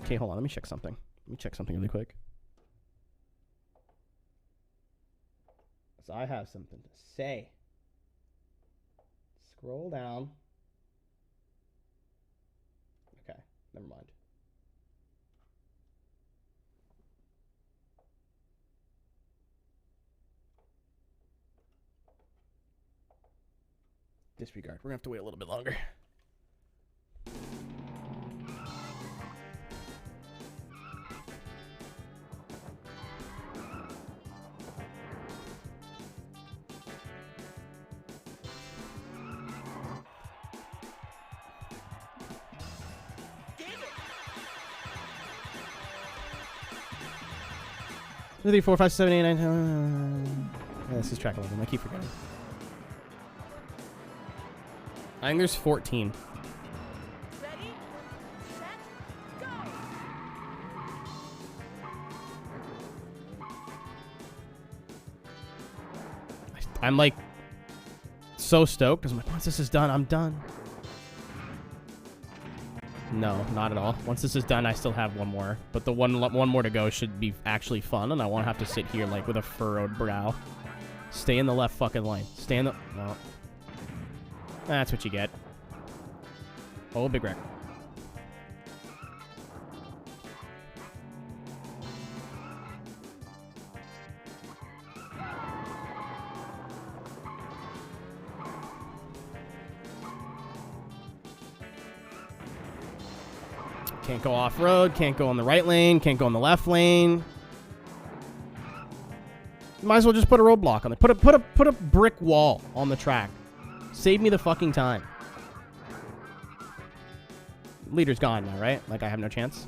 Okay, hold on. Let me check something. Let me check something really quick. So I have something to say. Scroll down. Okay, never mind. Disregard. We're gonna have to wait a little bit longer. Two, 3, 4, 5, 7, 8, 9, 10. Yeah, this is track 11. I keep forgetting. I think there's 14. Ready, set, go! I'm like so stoked because I'm like, once this is done, I'm done. No, not at all. Once this is done, I still have one more. But the one more to go should be actually fun, and I won't have to sit here like with a furrowed brow. Stay in the left fucking lane. Stay in the... Well, that's what you get. Oh, big wreck. Can't go off-road, can't go in the right lane, can't go in the left lane. Might as well just put a roadblock on it. Put a brick wall on the track. Save me the fucking time. Leader's gone now, right? Like I have no chance.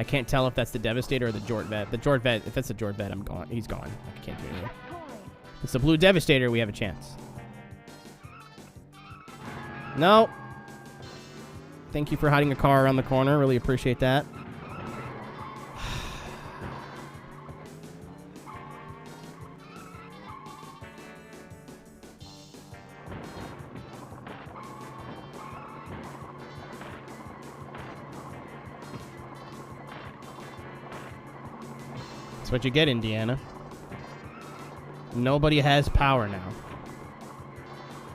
I can't tell if that's the Devastator or the Jort Vet. The Jort Vet, if that's the Jort Vet, I'm gone. He's gone. I can't do anything. If it's the Blue Devastator, we have a chance. No. Thank you for hiding a car around the corner. Really appreciate that. That's what you get, Indiana. Nobody has power now.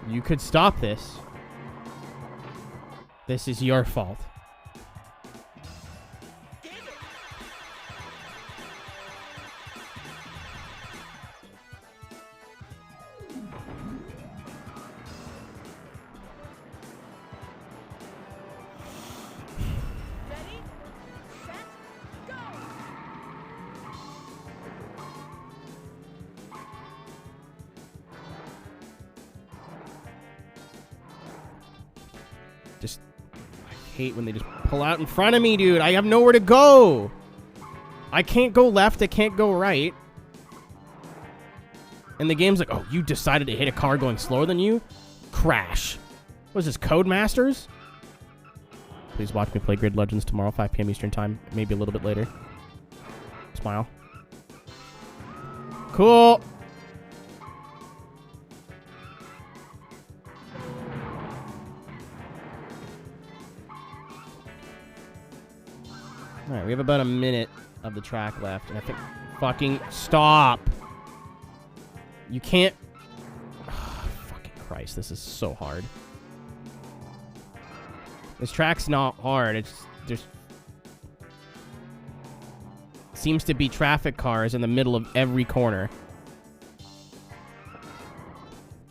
You could stop this. This is your fault. Ready, set, go! Just, I hate when they just pull out in front of me, dude. I have nowhere to go. I can't go left. I can't go right. And the game's like, oh, you decided to hit a car going slower than you? Crash. What is this, Codemasters? Please watch me play Grid Legends tomorrow, 5 p.m. Eastern Time. Maybe a little bit later. Smile. Cool. All right, we have about a minute of the track left, and I think... Fucking stop. You can't... Oh, fucking Christ, this is so hard. This track's not hard. It's there's seems to be traffic cars in the middle of every corner.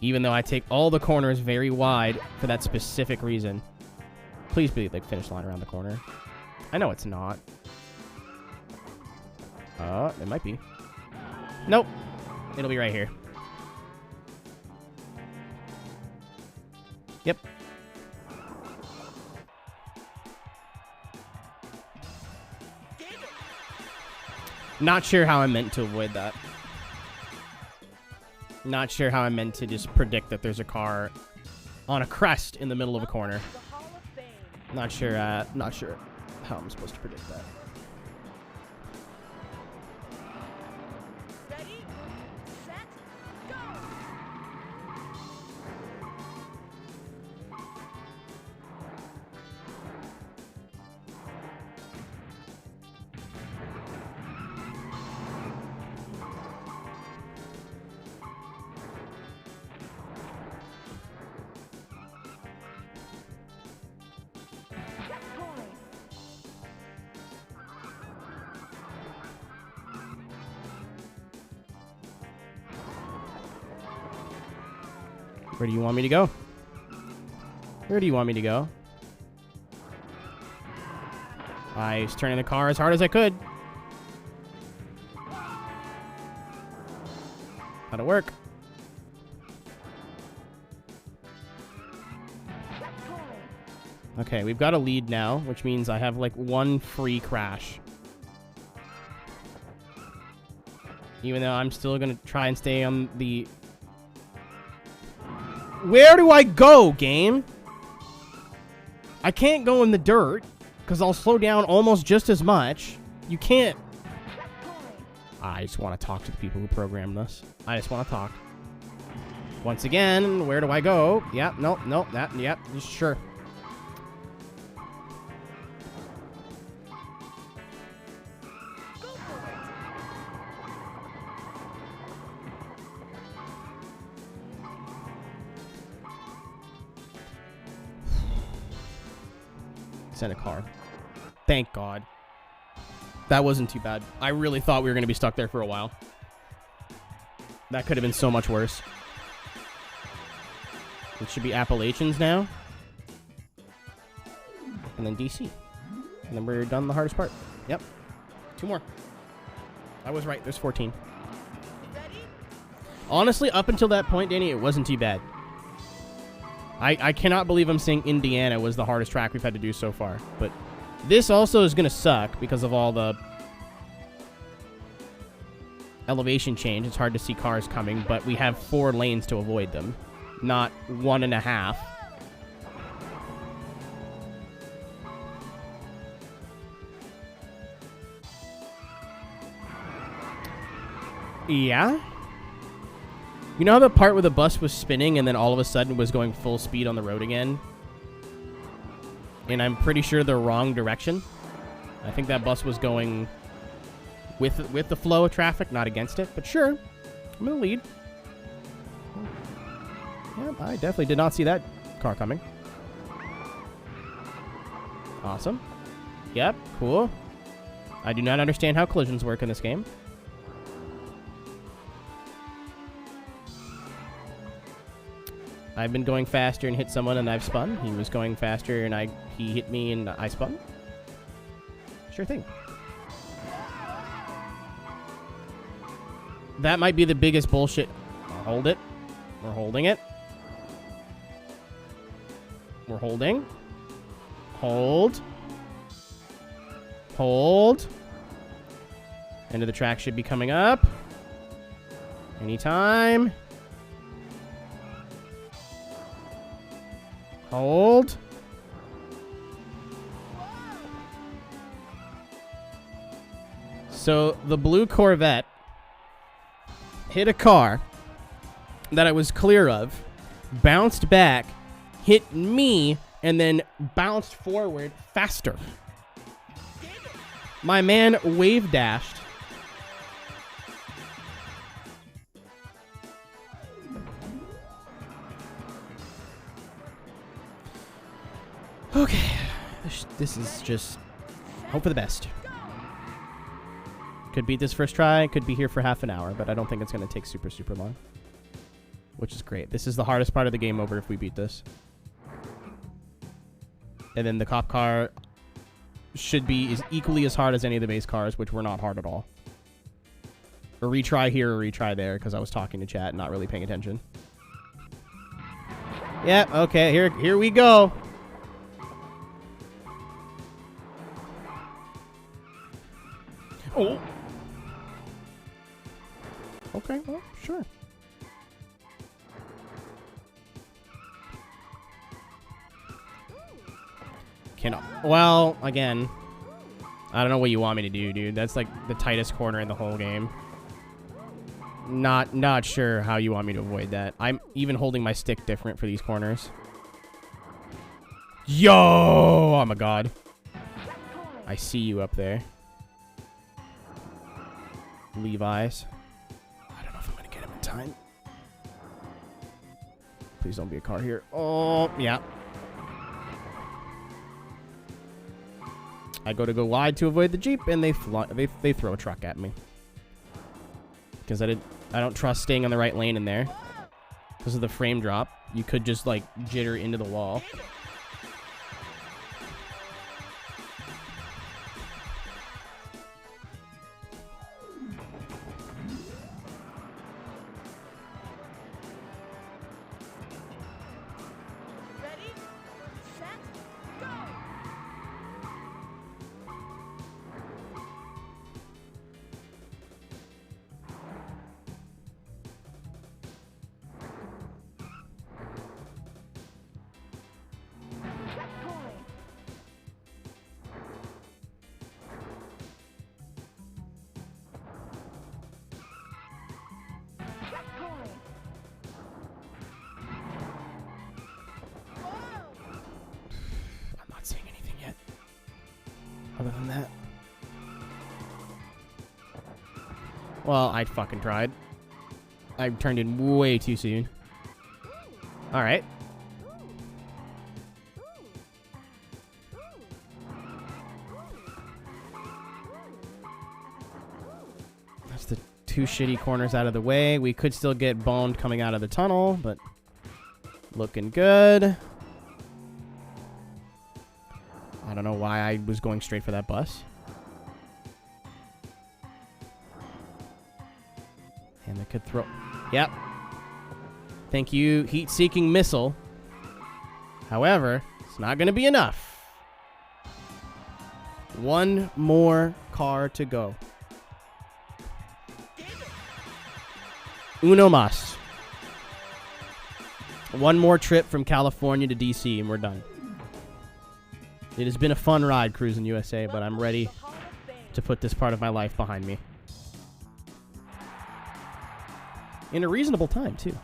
Even though I take all the corners very wide for that specific reason. Please be like finish line around the corner. I know it's not. It might be. Nope. It'll be right here. Yep. Not sure how I meant to avoid that. Not sure how I meant to just predict that there's a car on a crest in the middle of a corner. The Hall of Fame. Not sure how I'm supposed to predict that. Ready, set, go! Checkpoint. Where do you want me to go? Where do you want me to go? I was turning the car as hard as I could. How'd it work? Okay, we've got a lead now, which means I have like one free crash. Even though I'm still gonna try and stay on the... Where do I go, game? I can't go in the dirt, because I'll slow down almost just as much. You can't... I just want to talk to the people who programmed this. I just want to talk. Once again, where do I go? Yep, nope, that, yep, sure. Send a car. Thank God. That wasn't too bad. I really thought we were going to be stuck there for a while. That could have been so much worse. It should be Appalachians now. And then DC. And then we're done the hardest part. Yep. 2 more. I was right. There's 14. Honestly, up until that point, Danny, it wasn't too bad. I cannot believe I'm saying Indiana was the hardest track we've had to do so far, but This also is going to suck because of all the elevation change. It's hard to see cars coming, but we have 4 lanes to avoid them, not 1.5. Yeah. You know how the part where the bus was spinning and then all of a sudden was going full speed on the road again? And I'm pretty sure the wrong direction. I think that bus was going with the flow of traffic, not against it. But sure, I'm in the lead. Yep, I definitely did not see that car coming. Awesome. Yep, cool. I do not understand how collisions work in this game. I've been going faster and hit someone and I've spun. He was going faster and he hit me and I spun. Sure thing. That might be the biggest bullshit. Hold it. We're holding it. We're holding. Hold. Hold. End of the track should be coming up. Anytime. Hold. So the blue Corvette hit a car that I was clear of, bounced back, hit me, and then bounced forward faster. My man wave dashed. Okay, this is just hope for the best. Could beat this first try, could be here for half an hour, but I don't think it's going to take super, super long. Which is great. This is the hardest part of the game over if we beat this. And then the cop car should be equally as hard as any of the base cars, which were not hard at all. A retry here, a retry there, because I was talking to chat and not really paying attention. Yeah, okay, here we go. Oh. Okay, well, sure. Well, again, I don't know what you want me to do, dude. That's like the tightest corner in the whole game. Not sure how you want me to avoid that. I'm even holding my stick different for these corners. Yo! Oh my god. I see you up there. Levi's. I don't know if I'm gonna get him in time. Please don't be a car here. Oh, yeah. I go to go wide to avoid the Jeep, and they throw a truck at me. Because I don't trust staying on the right lane in there. Because of the frame drop. You could just, like, jitter into the wall. Ready, set, go! I'm not seeing anything yet. Other than that. Well, I fucking tried. I turned in way too soon. Alright. That's the 2 shitty corners out of the way. We could still get boned coming out of the tunnel, but looking good. I don't know why I was going straight for that bus. And they could throw... Yep. Thank you, heat-seeking missile. However, it's not going to be enough. One more car to go. Uno mas. One more trip from California to DC, and we're done. It has been a fun ride, Cruis'n USA, but I'm ready to put this part of my life behind me. In a reasonable time, too.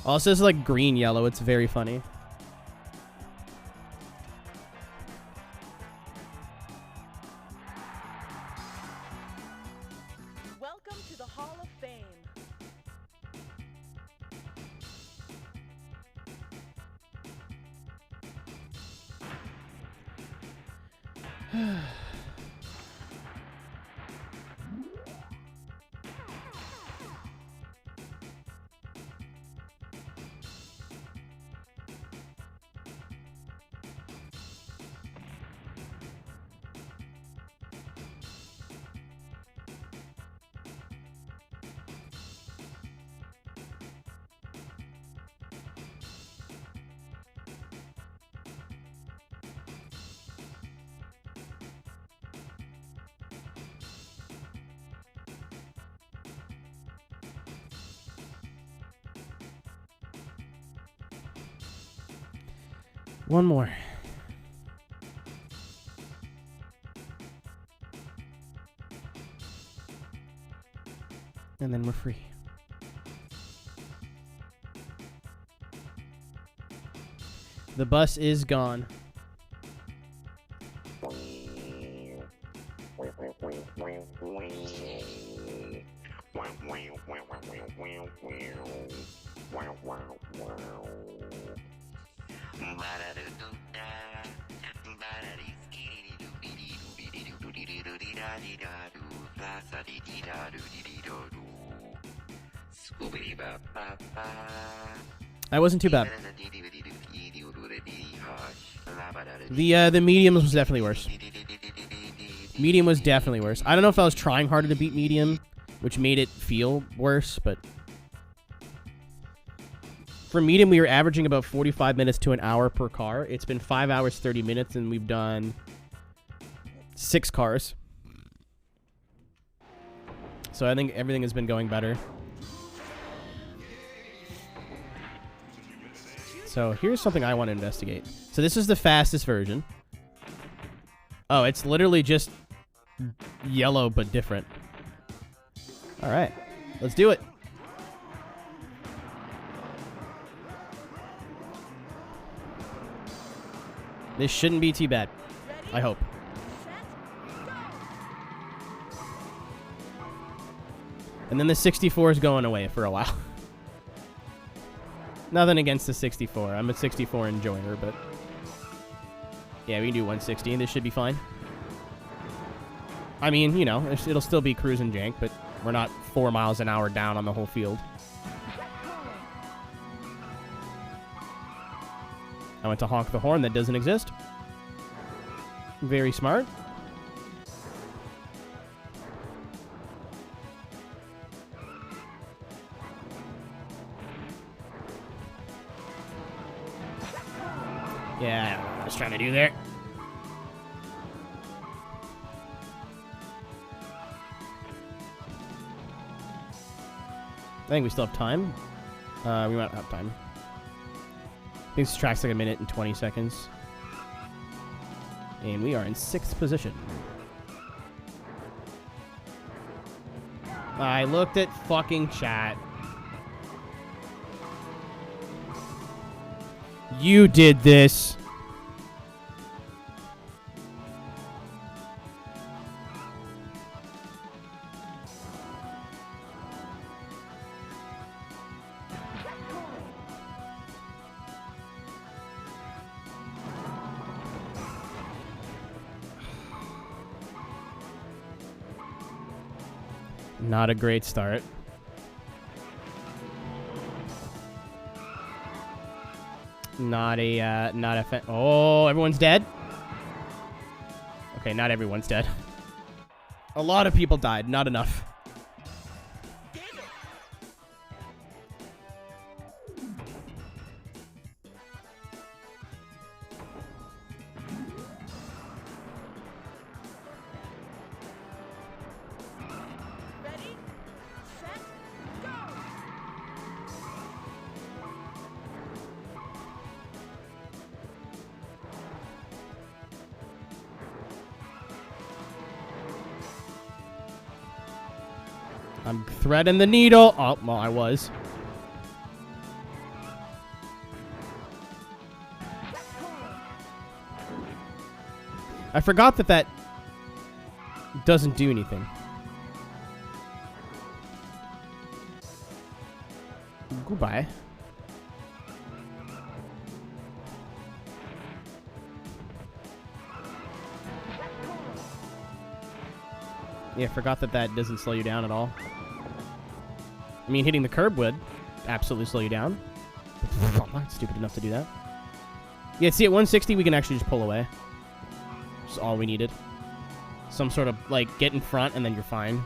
Also, it's like green yellow. It's very funny. Welcome to the Hall of Fame. One more. And then we're free. The bus is gone. That wasn't too bad. The medium was definitely worse. Medium was definitely worse. I don't know if I was trying harder to beat medium, which made it feel worse, but for medium we were averaging about 45 minutes to an hour per car. It's been 5 hours 30 minutes and we've done 6 cars. So I think everything has been going better. So here's something I want to investigate. So this is the fastest version. Oh, it's literally just yellow but different. All right, let's do it. This shouldn't be too bad. I hope. And then the 64 is going away for a while. Nothing against the 64. I'm a 64 enjoyer, but yeah, we can do 160 and this should be fine. I mean, you know, it'll still be cruising jank, but we're not 4 miles an hour down on the whole field. I went to honk the horn that doesn't exist. Very smart. Yeah, I don't know what I was trying to do there. I think we still have time. We might have time. I think this track's like 1 minute and 20 seconds. And we are in 6th position. I looked at fucking chat. You did this. Not a great start. Not a oh, everyone's dead? Okay, not everyone's dead. A lot of people died, not enough. Damn it. Ready, set, go. I'm threading the needle. Oh, well, I was. I forgot that that doesn't do anything. Goodbye. Yeah, forgot that that doesn't slow you down at all. I mean, hitting the curb would absolutely slow you down. I'm not stupid enough to do that. Yeah, see, at 160, we can actually just pull away. That's all we needed. Some sort of, like, get in front, and then you're fine.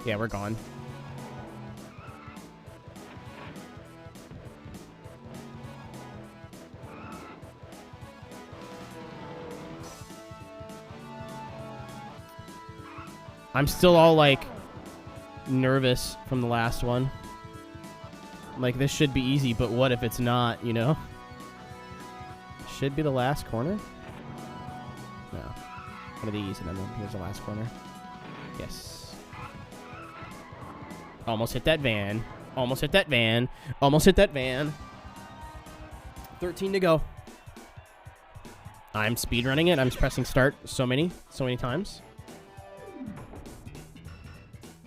Yeah, we're gone. I'm still all, like, nervous from the last one. Like, this should be easy, but what if it's not, you know? Should be the last corner? No. One of these, and then here's the last corner. Yes. Almost hit that van. Almost hit that van. Almost hit that van. 13 to go. I'm speedrunning it. I'm pressing start so many times.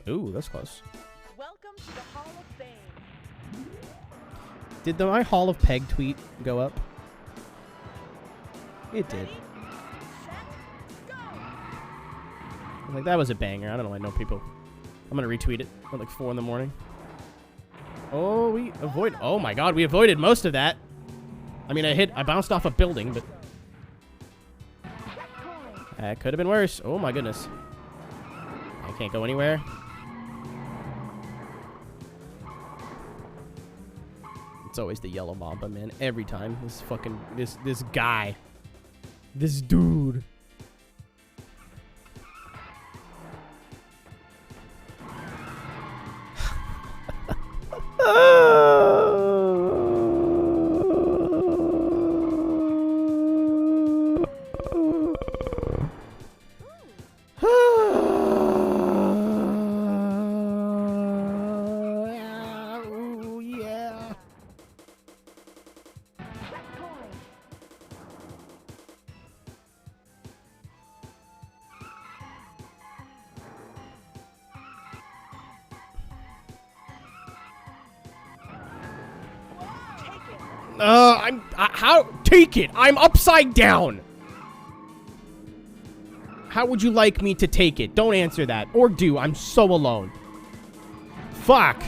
Ooh, that's close. Welcome to the Hall of Fame. Did my Hall of Peg tweet go up? It did. Ready, set, go. Like, that was a banger. I don't know. I know people. I'm going to retweet it at like 4 in the morning. Oh, we avoid. Oh my god, we avoided most of that. I mean, I bounced off a building, but that could have been worse. Oh my goodness. I can't go anywhere. It's always the yellow mamba, man. Every time. This fucking this guy. This dude. Ooh, yeah. How? Take it! I'm upside down! How would you like me to take it? Don't answer that. Or do. I'm so alone. Fuck!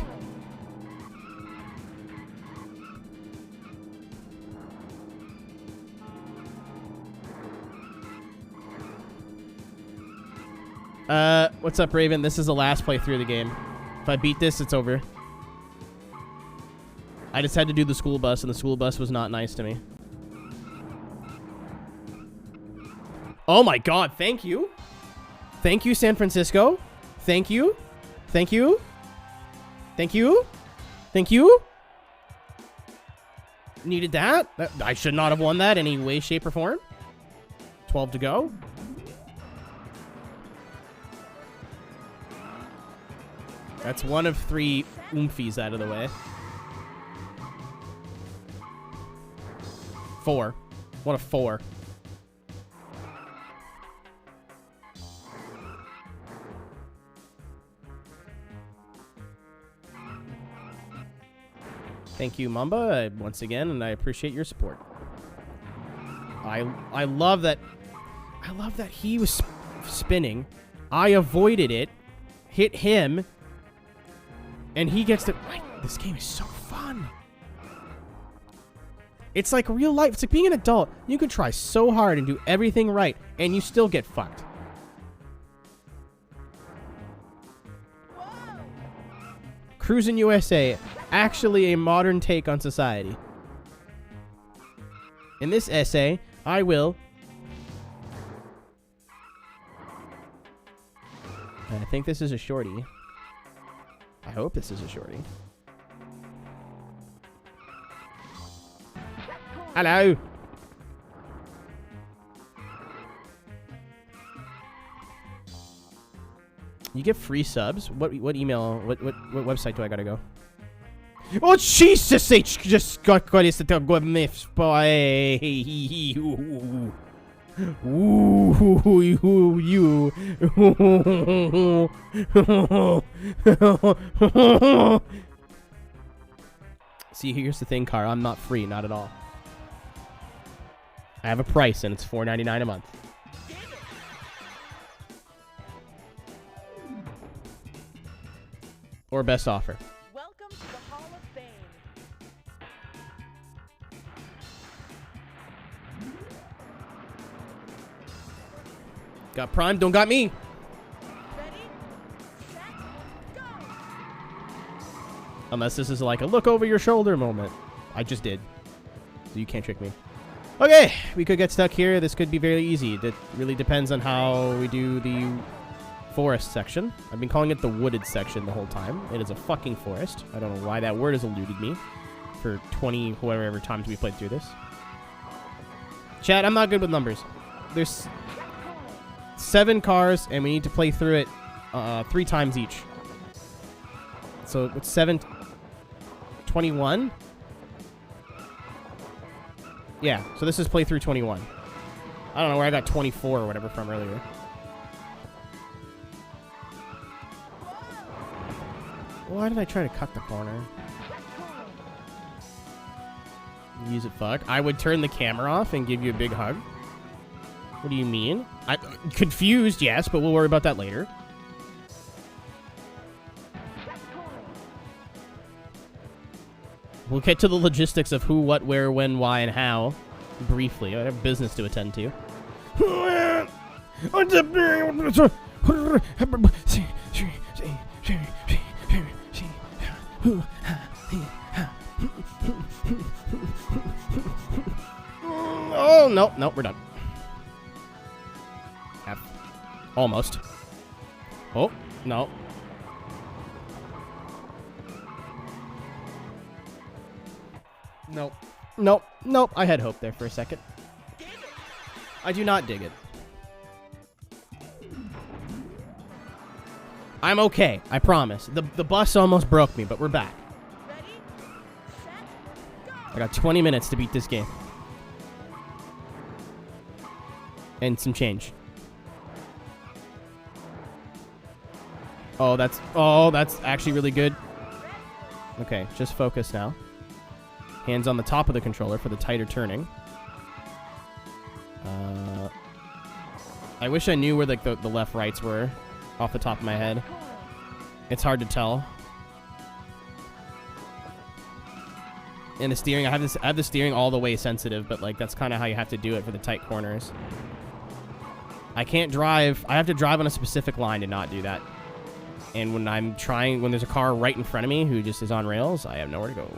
What's up, Raven? This is the last playthrough of the game. If I beat this, it's over. I just had to do the school bus, and the school bus was not nice to me. Oh my god, thank you. Thank you, San Francisco. Thank you. Thank you. Thank you. Thank you. Needed that. I should not have won that any way, shape, or form. 12 to go. That's one of 3 oomfies out of the way. 4. What a 4. Thank you, Mamba, once again, and I appreciate your support. I love that. I love that he was spinning. I avoided it, hit him, and he gets to. This game is so fun. It's like real life. It's like being an adult. You can try so hard and do everything right, and you still get fucked. Cruis'n USA, actually a modern take on society. In this essay, I will... I think this is a shorty. I hope this is a shorty. Hello! You get free subs? What email? What website do I gotta go? Oh Jesus H! Just got is the good myths, boy. Ooh, you. See, here's the thing, Car. I'm not free, not at all. I have a price, and it's $4.99 a month. Or best offer. Welcome to the Hall of Fame. Got Prime, don't got me. Ready, set, go! Unless this is like a look over your shoulder moment. I just did. So you can't trick me. Okay, we could get stuck here. This could be very easy. It really depends on how we do the forest section. I've been calling it the wooded section the whole time. It is a fucking forest. I don't know why that word has eluded me for 20 whatever times we played through this. Chat, I'm not good with numbers. There's 7 cars, and we need to play through it 3 times each. So it's 7... 21? Yeah, so this is playthrough 21. I don't know where I got 24 or whatever from earlier. Why did I try to cut the corner? Use it, fuck. I would turn the camera off and give you a big hug. What do you mean? I'm confused, yes, but we'll worry about that later. We'll get to the logistics of who, what, where, when, why, and how briefly. I have business to attend to. Oh, no, we're done. Almost. Oh, no. Nope. I had hope there for a second. I do not dig it. I'm okay, I promise. The bus almost broke me, but we're back. Ready, set, go! I got 20 minutes to beat this game. And some change. Oh, that's actually really good. Okay, just focus now. Hands on the top of the controller for the tighter turning. I wish I knew where like the left rights were off the top of my head. It's hard to tell. And the steering, I have the steering all the way sensitive, but like that's kind of how you have to do it for the tight corners. I can't drive. I have to drive on a specific line to not do that. And when when there's a car right in front of me who just is on rails, I have nowhere to go.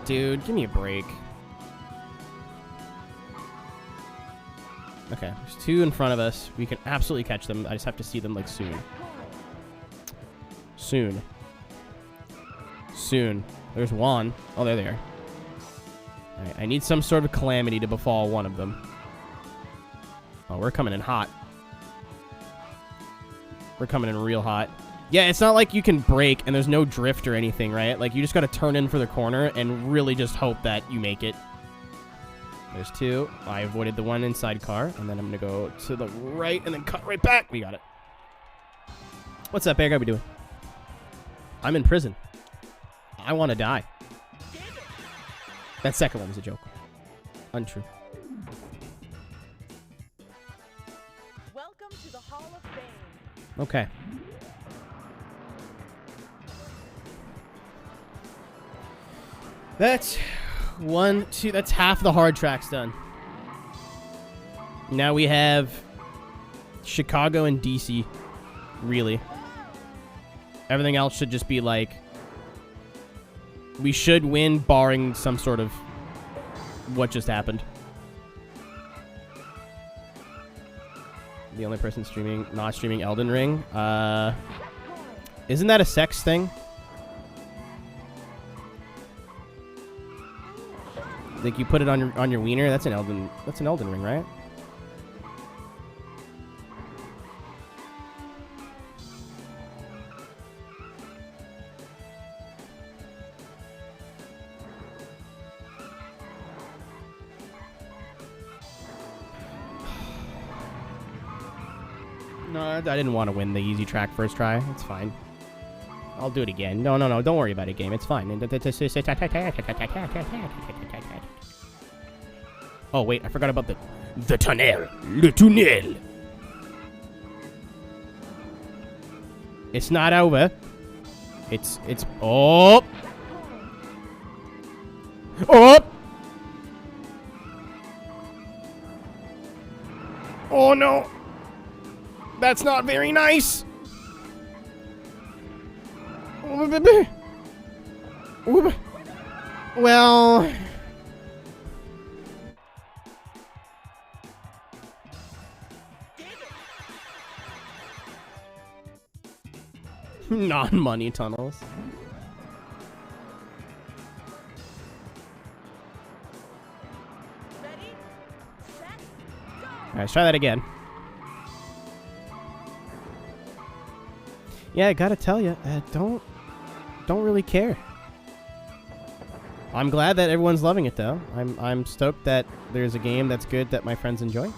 Dude, give me a break. Okay, there's 2 in front of us. We can absolutely catch them. I just have to see them like soon. Soon. There's one. Oh, there they are. Alright, I need some sort of calamity to befall one of them. Oh, we're coming in hot. We're coming in real hot. Yeah, it's not like you can brake and there's no drift or anything, right? Like, you just gotta turn in for the corner and really just hope that you make it. There's 2. I avoided the one inside car, and then I'm gonna go to the right and then cut right back. We got it. What's that bad guy be doing? I'm in prison. I want to die. That second one was a joke. Untrue. Welcome to the Hall of Fame. Okay. That's 1, 2. That's half the hard tracks done. Now we have Chicago and DC, really. Everything else should just be like, we should win barring some sort of what just happened. The only person not streaming Elden Ring. Isn't that a sex thing? Like you put it on your wiener. That's an Elden Ring, right? No, I didn't want to win the easy track first try. It's fine. I'll do it again. No. Don't worry about it, game. It's fine. Oh, wait. I forgot about the tunnel. Le tunnel. It's not over. It's... Oh! Oh! Oh, no. That's not very nice. Well... non-money tunnels. Ready, set, go! Alright, let's try that again. Yeah, I gotta tell you, don't really care. I'm glad that everyone's loving it, though. I'm stoked that there's a game that's good that my friends enjoy.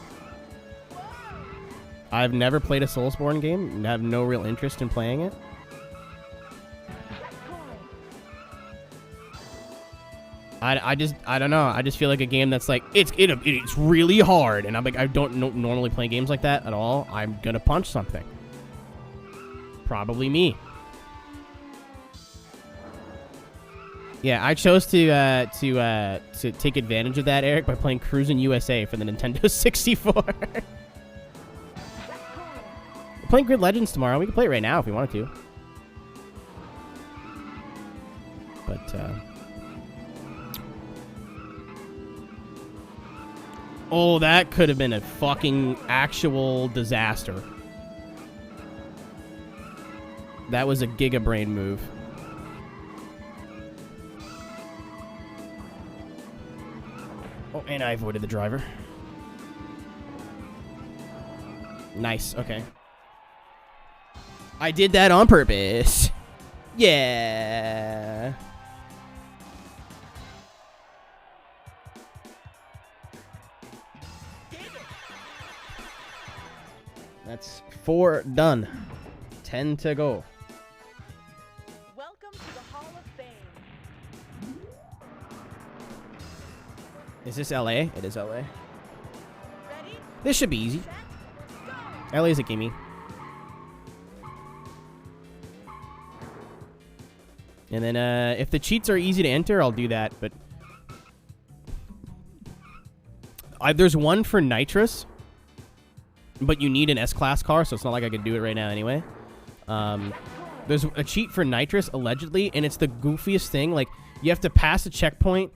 I've never played a Soulsborne game and have no real interest in playing it. I don't know. I just feel like a game that's like it's really hard, and I'm like I don't normally play games like that at all. I'm gonna punch something. Probably me. Yeah, I chose to take advantage of that, Eric, by playing Cruis'n USA for the Nintendo 64. We're playing Grid Legends tomorrow. We can play it right now if we wanted to. But oh, that could have been a fucking actual disaster. That was a Giga Brain move. Oh, and I avoided the driver. Nice, okay. I did that on purpose. Yeah. That's 4 done. 10 to go. Welcome to the Hall of Fame. Is this LA? It is LA. Ready, This should be easy. set, go! LA is a gimme. And then if the cheats are easy to enter, I'll do that. But there's one for nitrous, but you need an S-Class car, so it's not like I could do it right now anyway. There's a cheat for nitrous, allegedly, and it's the goofiest thing. Like, you have to pass a checkpoint,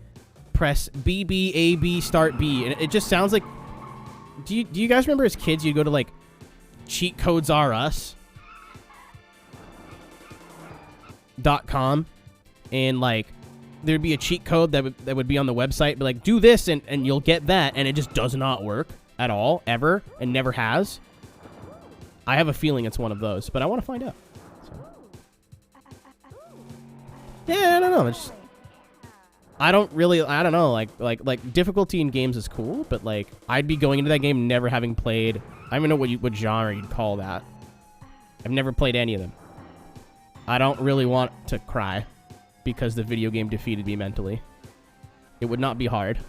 press BB, AB, start B, and it just sounds like... Do you guys remember as kids, you'd go to, like, Cheat Codes R Us.com, and, like, there'd be a cheat code that would be on the website, be like, do this, and you'll get that, and it just does not work at all, ever, and never has. I have a feeling it's one of those, but I want to find out. So. Yeah, I don't know. It's just, I don't know. Like difficulty in games is cool, but like I'd be going into that game never having played. I don't even know what genre you'd call that. I've never played any of them. I don't really want to cry because the video game defeated me mentally. It would not be hard.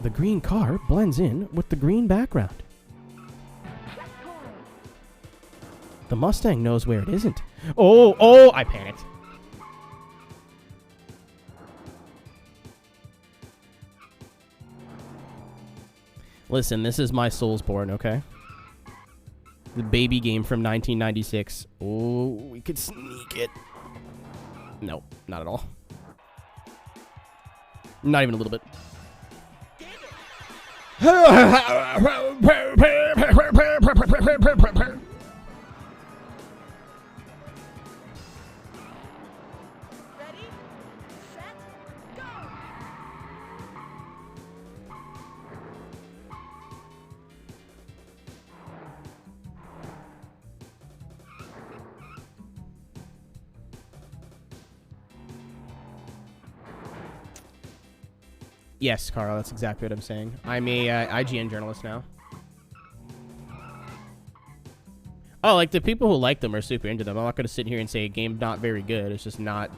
The green car blends in with the green background. The Mustang knows where it isn't. Oh, I panicked. Listen, this is my Soulsborne, okay? The baby game from 1996. Oh, we could sneak it. No, not at all. Not even a little bit. Ready, set, go! Yes, Carl, that's exactly what I'm saying. I'm a IGN journalist now. Oh, like the people who like them are super into them. I'm not going to sit here and say a game's not very good. It's just not.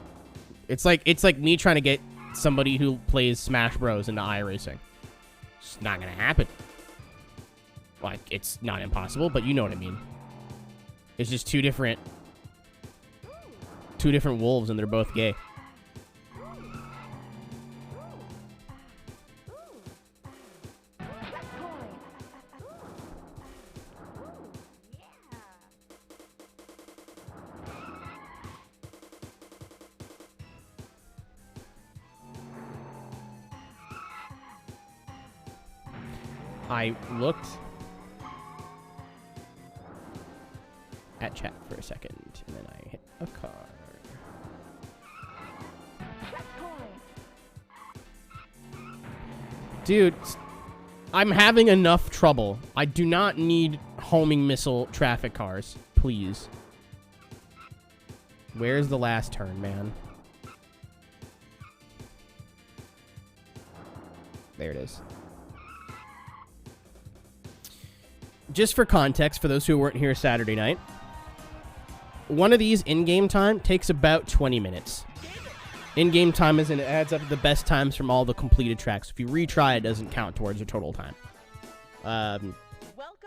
It's like me trying to get somebody who plays Smash Bros into iRacing. It's not going to happen. Like, it's not impossible, but you know what I mean. It's just two different wolves, and they're both gay. I looked at chat for a second, and then I hit a card. Dude, I'm having enough trouble. I do not need homing missile traffic cars, please. Where's the last turn, man? There it is. Just for context, for those who weren't here Saturday night, one of these in-game time takes about 20 minutes. In-game time is, and it adds up the best times from all the completed tracks. If you retry, it doesn't count towards your total time. Welcome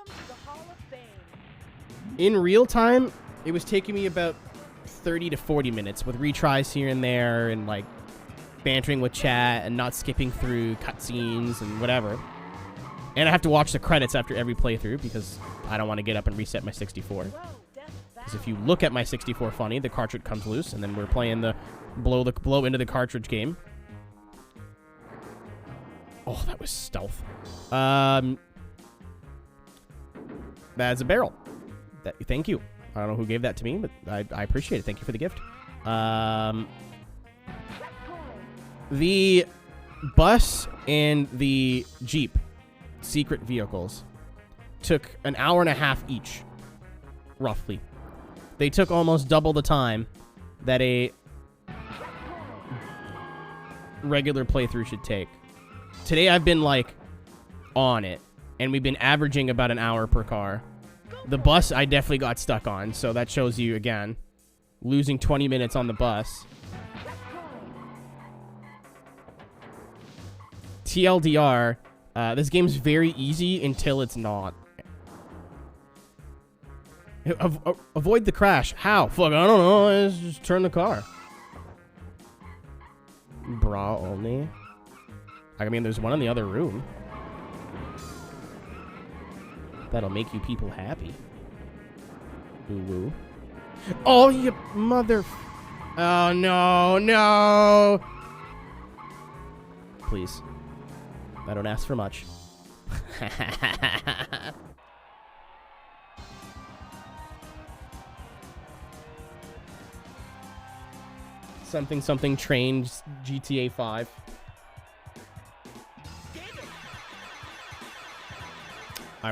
to the Hall of Fame. In real time, it was taking me about 30 to 40 minutes with retries here and there and like bantering with chat and not skipping through cutscenes and whatever. And I have to watch the credits after every playthrough because I don't want to get up and reset my 64. Because if you look at my 64 funny, the cartridge comes loose, and then we're playing the blow into the cartridge game. Oh, that was stealth. That's a barrel. Thank you. I don't know who gave that to me, but I appreciate it. Thank you for the gift. The bus and the Jeep secret vehicles took an hour and a half each, roughly. They took almost double the time that a regular playthrough should take. Today I've been like on it, and we've been averaging about an hour per car. The bus I definitely got stuck on, so that shows you again losing 20 minutes on the bus. TLDR, this game's very easy until it's not. Avoid the crash. How? Fuck, I don't know. Let's just turn the car. Bra only. I mean, there's one in the other room. That'll make you people happy. Ooh woo. Oh, you mother... Oh, no, no. Please. I don't ask for much. Something trained GTA 5.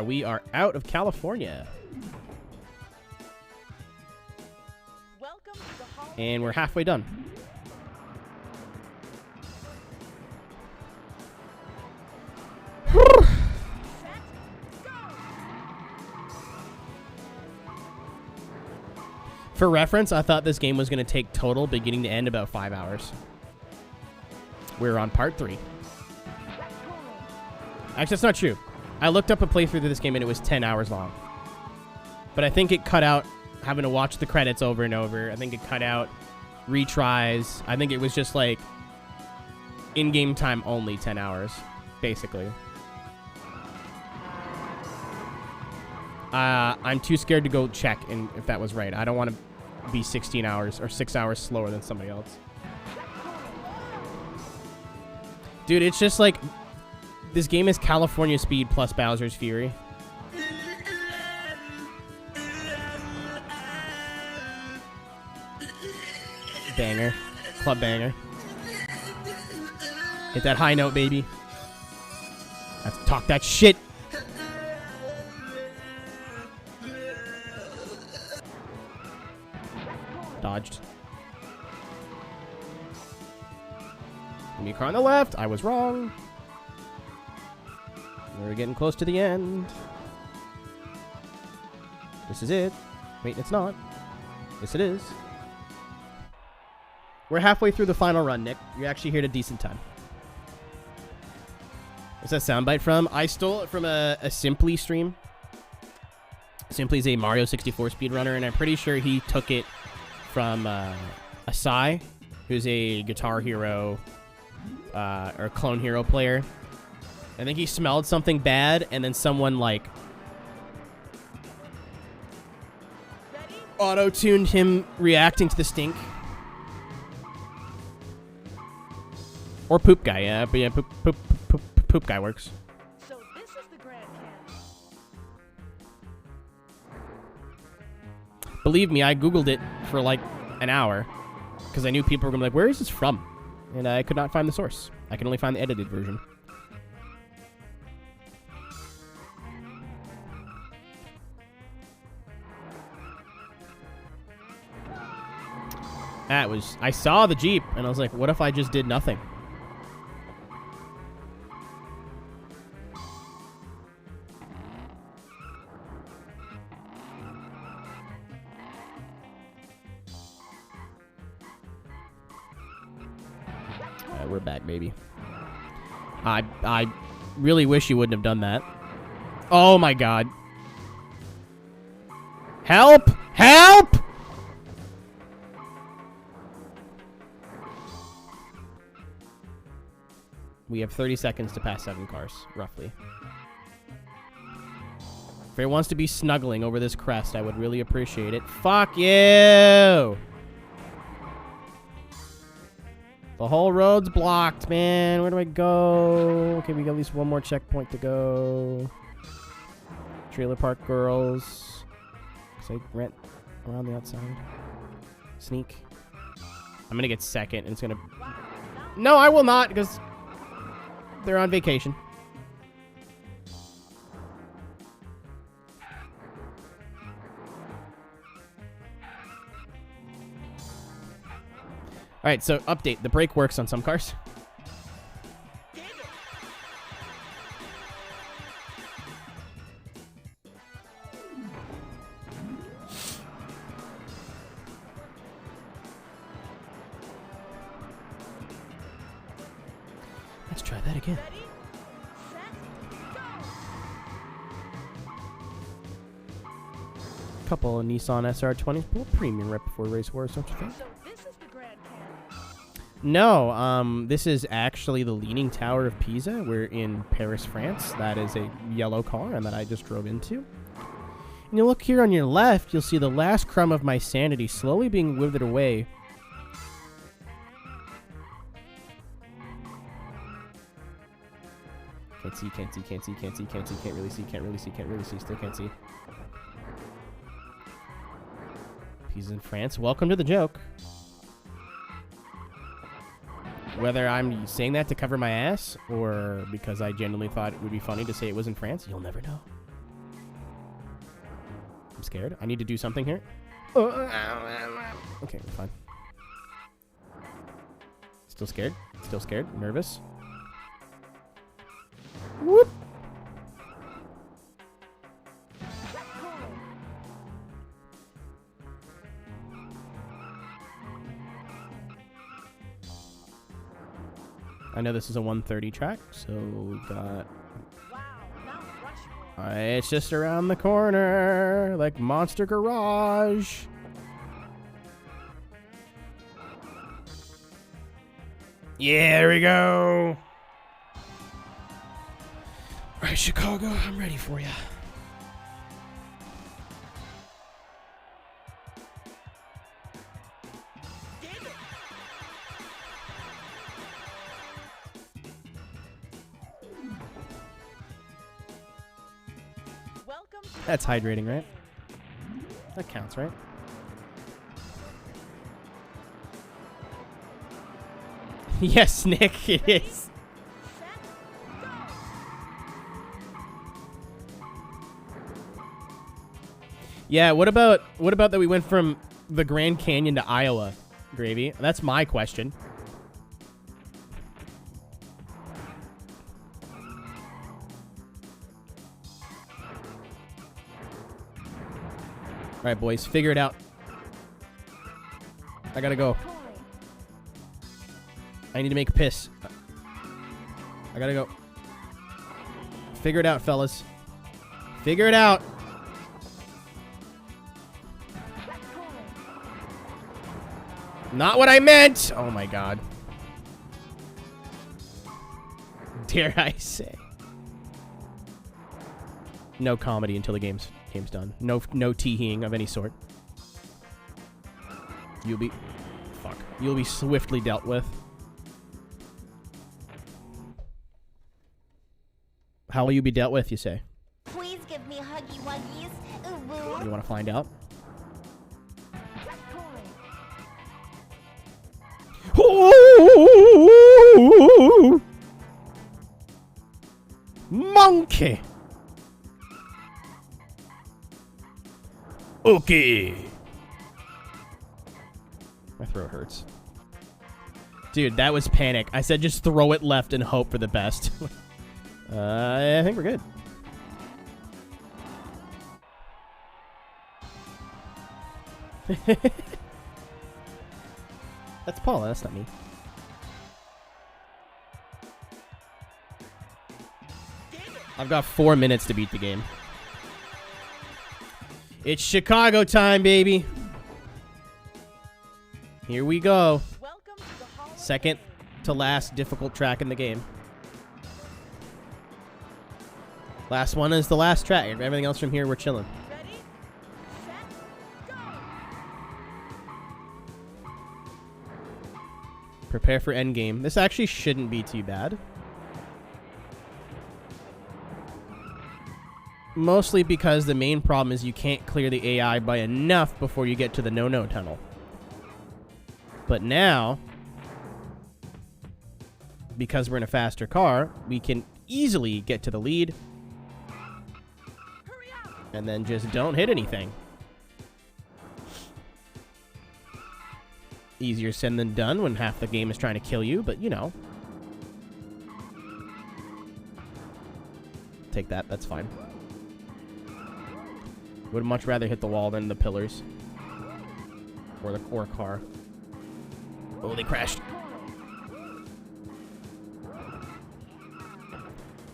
We are out of California. Welcome to the Hall of And we're halfway done. For reference, I thought this game was going to take total, beginning to end, about 5 hours. We're on part 3. Actually, that's not true. I looked up a playthrough of this game, and it was 10 hours long. But I think it cut out having to watch the credits over and over. I think it cut out retries. I think it was just like in-game time only 10 hours, basically. I'm too scared to go check if that was right. I don't want to be 16 hours or 6 hours slower than somebody else. Dude, it's just like this game is California Speed plus Bowser's Fury. Banger. Club banger. Hit that high note, baby. Let's talk that shit. Dodged. Enemy car on the left. I was wrong. We're getting close to the end. This is it. Wait, it's not. Yes, it is. We're halfway through the final run, Nick. You're actually here at a decent time. What's that soundbite from? I stole it from a Simply stream. Simply's a Mario 64 speedrunner, and I'm pretty sure he took it from Asai, who's a Guitar Hero or Clone Hero player. I think he smelled something bad, and then someone like auto-tuned him reacting to the stink. Or Poop Guy, yeah, but yeah, Poop Guy works. So this is the Grand Canyon. Believe me, I Googled it for like an hour because I knew people were going to be like, where is this from? And I could not find the source. I can only find the edited version. I saw the Jeep and I was like, what if I just did nothing? We're back, baby. I really wish you wouldn't have done that. Oh my god. Help! Help! We have 30 seconds to pass 7 cars, roughly. If it wants to be snuggling over this crest, I would really appreciate it. Fuck you! The whole road's blocked, man. Where do I go? Okay, we got at least one more checkpoint to go. Trailer Park Girls. Because I ran around the outside. Sneak. I'm going to get second, and it's going to... No, I will not, because they're on vacation. All right, so update. The brake works on some cars. Let's try that again. Ready, set, go! Couple of Nissan SR20s, but a premium right before Race Wars, don't you think? So this is the Grand Canyon. No, this is actually the Leaning Tower of Pisa. We're in Paris, France. That is a yellow car, and that I just drove into. And you look here on your left, you'll see the last crumb of my sanity slowly being withered away. Can't see, can't see, can't see, can't see, can't see, can't really see, can't really see, can't really see, still can't see. Pisa in France. Welcome to the joke. Whether I'm saying that to cover my ass or because I genuinely thought it would be funny to say it was in France, you'll never know. I'm scared. I need to do something here. Okay, fine. Still scared. Still scared. Nervous. Whoop. I know this is a 130 track, so we've got... Wow, Mount Rushmore. It's just around the corner, like Monster Garage. Yeah, there we go. All right, Chicago, I'm ready for you. That's hydrating, right? That counts, right? Yes, Nick, it is. Yeah, what about that we went from the Grand Canyon to Iowa, Gravy? That's my question. All right, boys, figure it out. I gotta go. I need to make a piss. I gotta go. Figure it out, fellas. Figure it out. Not what I meant. Oh my god. Dare I say? No comedy until the game's done. No teeing of any sort. You'll be swiftly dealt with. How will you be dealt with, you say? Please give me huggy wuggies. Ooh, woo. You want to find out? Monkey. Okay. My throat hurts. Dude, that was panic. I said just throw it left and hope for the best. I think we're good. That's Paula, that's not me. I've got 4 minutes to beat the game. It's Chicago time, baby. Here we go. Welcome to the Hall of Second Fame. to last difficult track in the game. Last one is the last track. Everything else from here, we're chilling. Ready, set, go. Prepare for endgame. This actually shouldn't be too bad. Mostly because the main problem is you can't clear the AI by enough before you get to the no-no tunnel. But now, because we're in a faster car, we can easily get to the lead. Hurry up. And then just don't hit anything. Easier said than done when half the game is trying to kill you, but you know. Take that, that's fine. Would much rather hit the wall than the pillars. Or the core car. Oh, they crashed.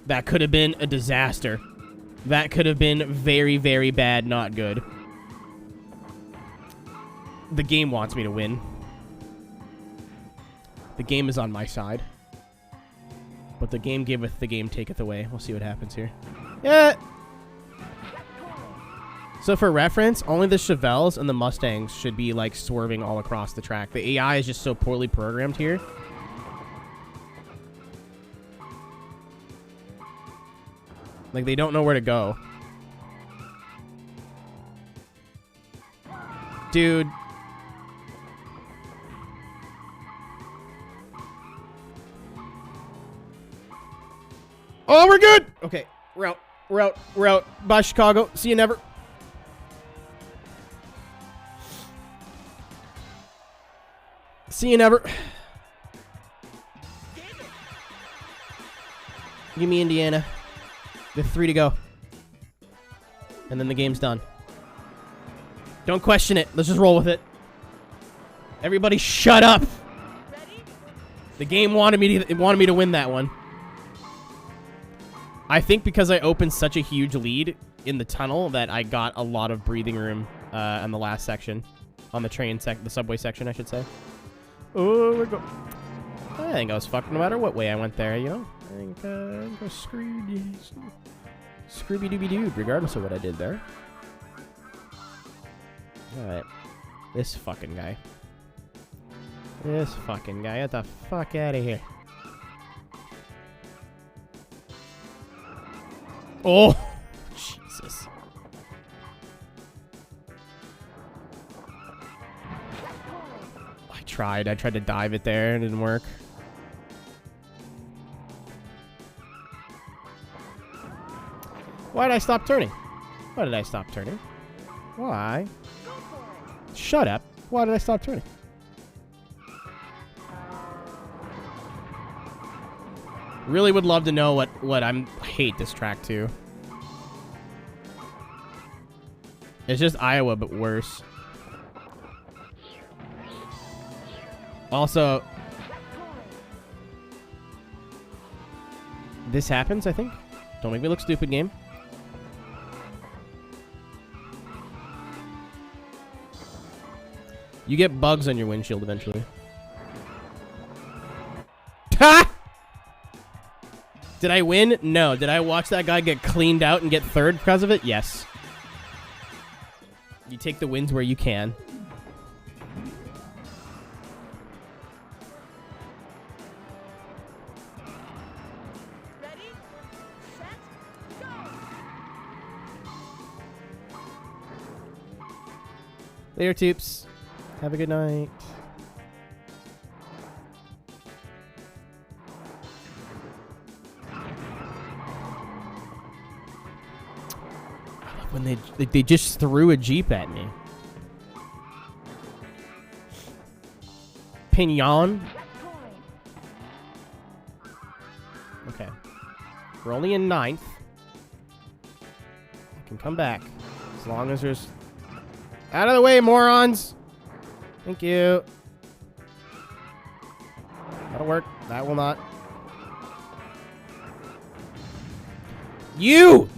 That could have been a disaster. That could have been very, very bad, not good. The game wants me to win. The game is on my side. But the game giveth, the game taketh away. We'll see what happens here. Yeah. So for reference, only the Chevelles and the Mustangs should be like swerving all across the track. The AI is just so poorly programmed here. Like they don't know where to go. Dude. Oh, we're good. Okay, we're out. Bye, Chicago. See you never. See you never. Give me Indiana. We have 3 to go. And then the game's done. Don't question it. Let's just roll with it. Everybody shut up. Ready, The game wanted me to win that one. I think because I opened such a huge lead in the tunnel that I got a lot of breathing room on the last section. On the the subway section, I should say. Oh, we're go. I think I was fucked no matter what way I went there, you know? I think I was screwed. Scrooby-Dooby-Doo, regardless of what I did there. Alright. This fucking guy. Get the fuck out of here. Oh! Jesus. tried to dive it there. It didn't work. Why did I stop turning? Why did I stop turning? Why? Shut up. Why did I stop turning? Really would love to know what I hate this track too. It's just Iowa, but worse. Also, this happens, I think. Don't make me look stupid, game. You get bugs on your windshield eventually. Ha! Did I win? No. Did I watch that guy get cleaned out and get third because of it? Yes. You take the wins where you can. Ready, set, go! Later, Toops. Have a good night. When they just threw a Jeep at me. Pignon. Okay. We're only in 9th. I can come back. As long as there's... Out of the way, morons! Thank you. That'll work. That will not. You!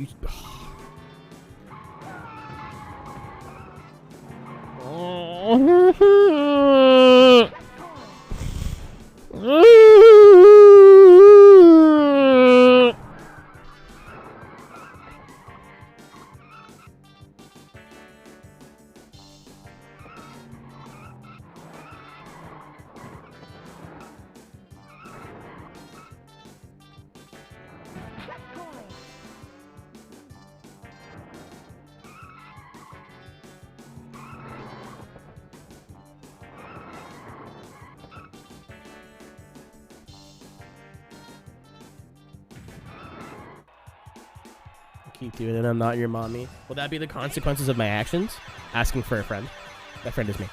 Keep doing it. I'm not your mommy. Will that be the consequences of my actions? Asking for a friend. That friend is me.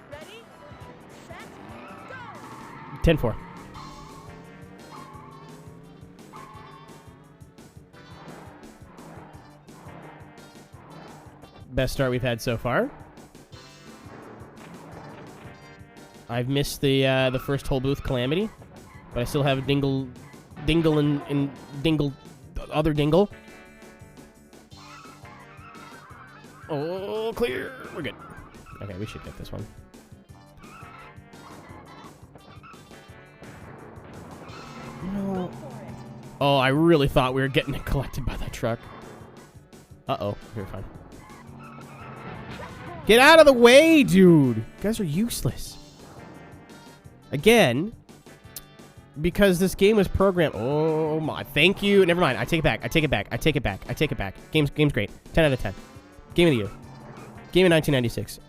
Ready, set, go! 10-4. Best start we've had so far. I've missed the first whole booth calamity, but I still have Dingle, and Dingle, other Dingle. Oh, clear. We're good. Okay, we should get this one. No. Oh, I really thought we were getting collected by that truck. Uh-oh. We're fine. Get out of the way, dude! You guys are useless. Again, because this game was programmed. Oh my! Thank you. Never mind. I take it back. I take it back. I take it back. I take it back. Game's great. 10 out of 10. Game of the year. Game of 1996.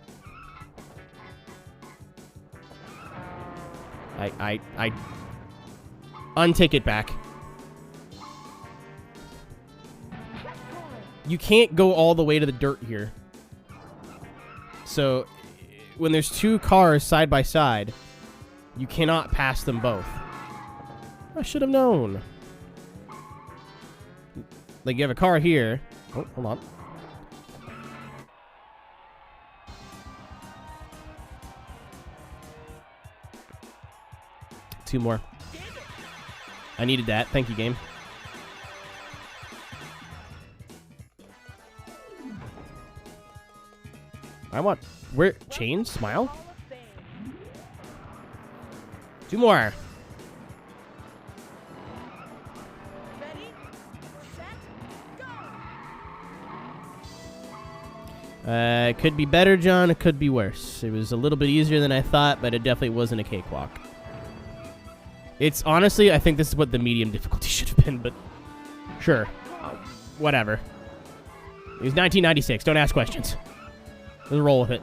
I untake it back. You can't go all the way to the dirt here. So, when there's two cars side by side, you cannot pass them both. I should have known. Like, you have a car here. Oh, hold on. Two more. I needed that. Thank you, game. I want... Where? Chain? Smile? Hall of Fame. Two more. Ready, set, go! It could be better, John. It could be worse. It was a little bit easier than I thought, but it definitely wasn't a cakewalk. It's honestly, I think this is what the medium difficulty should have been, but sure. Whatever. It was 1996. Don't ask questions. Let's roll with it.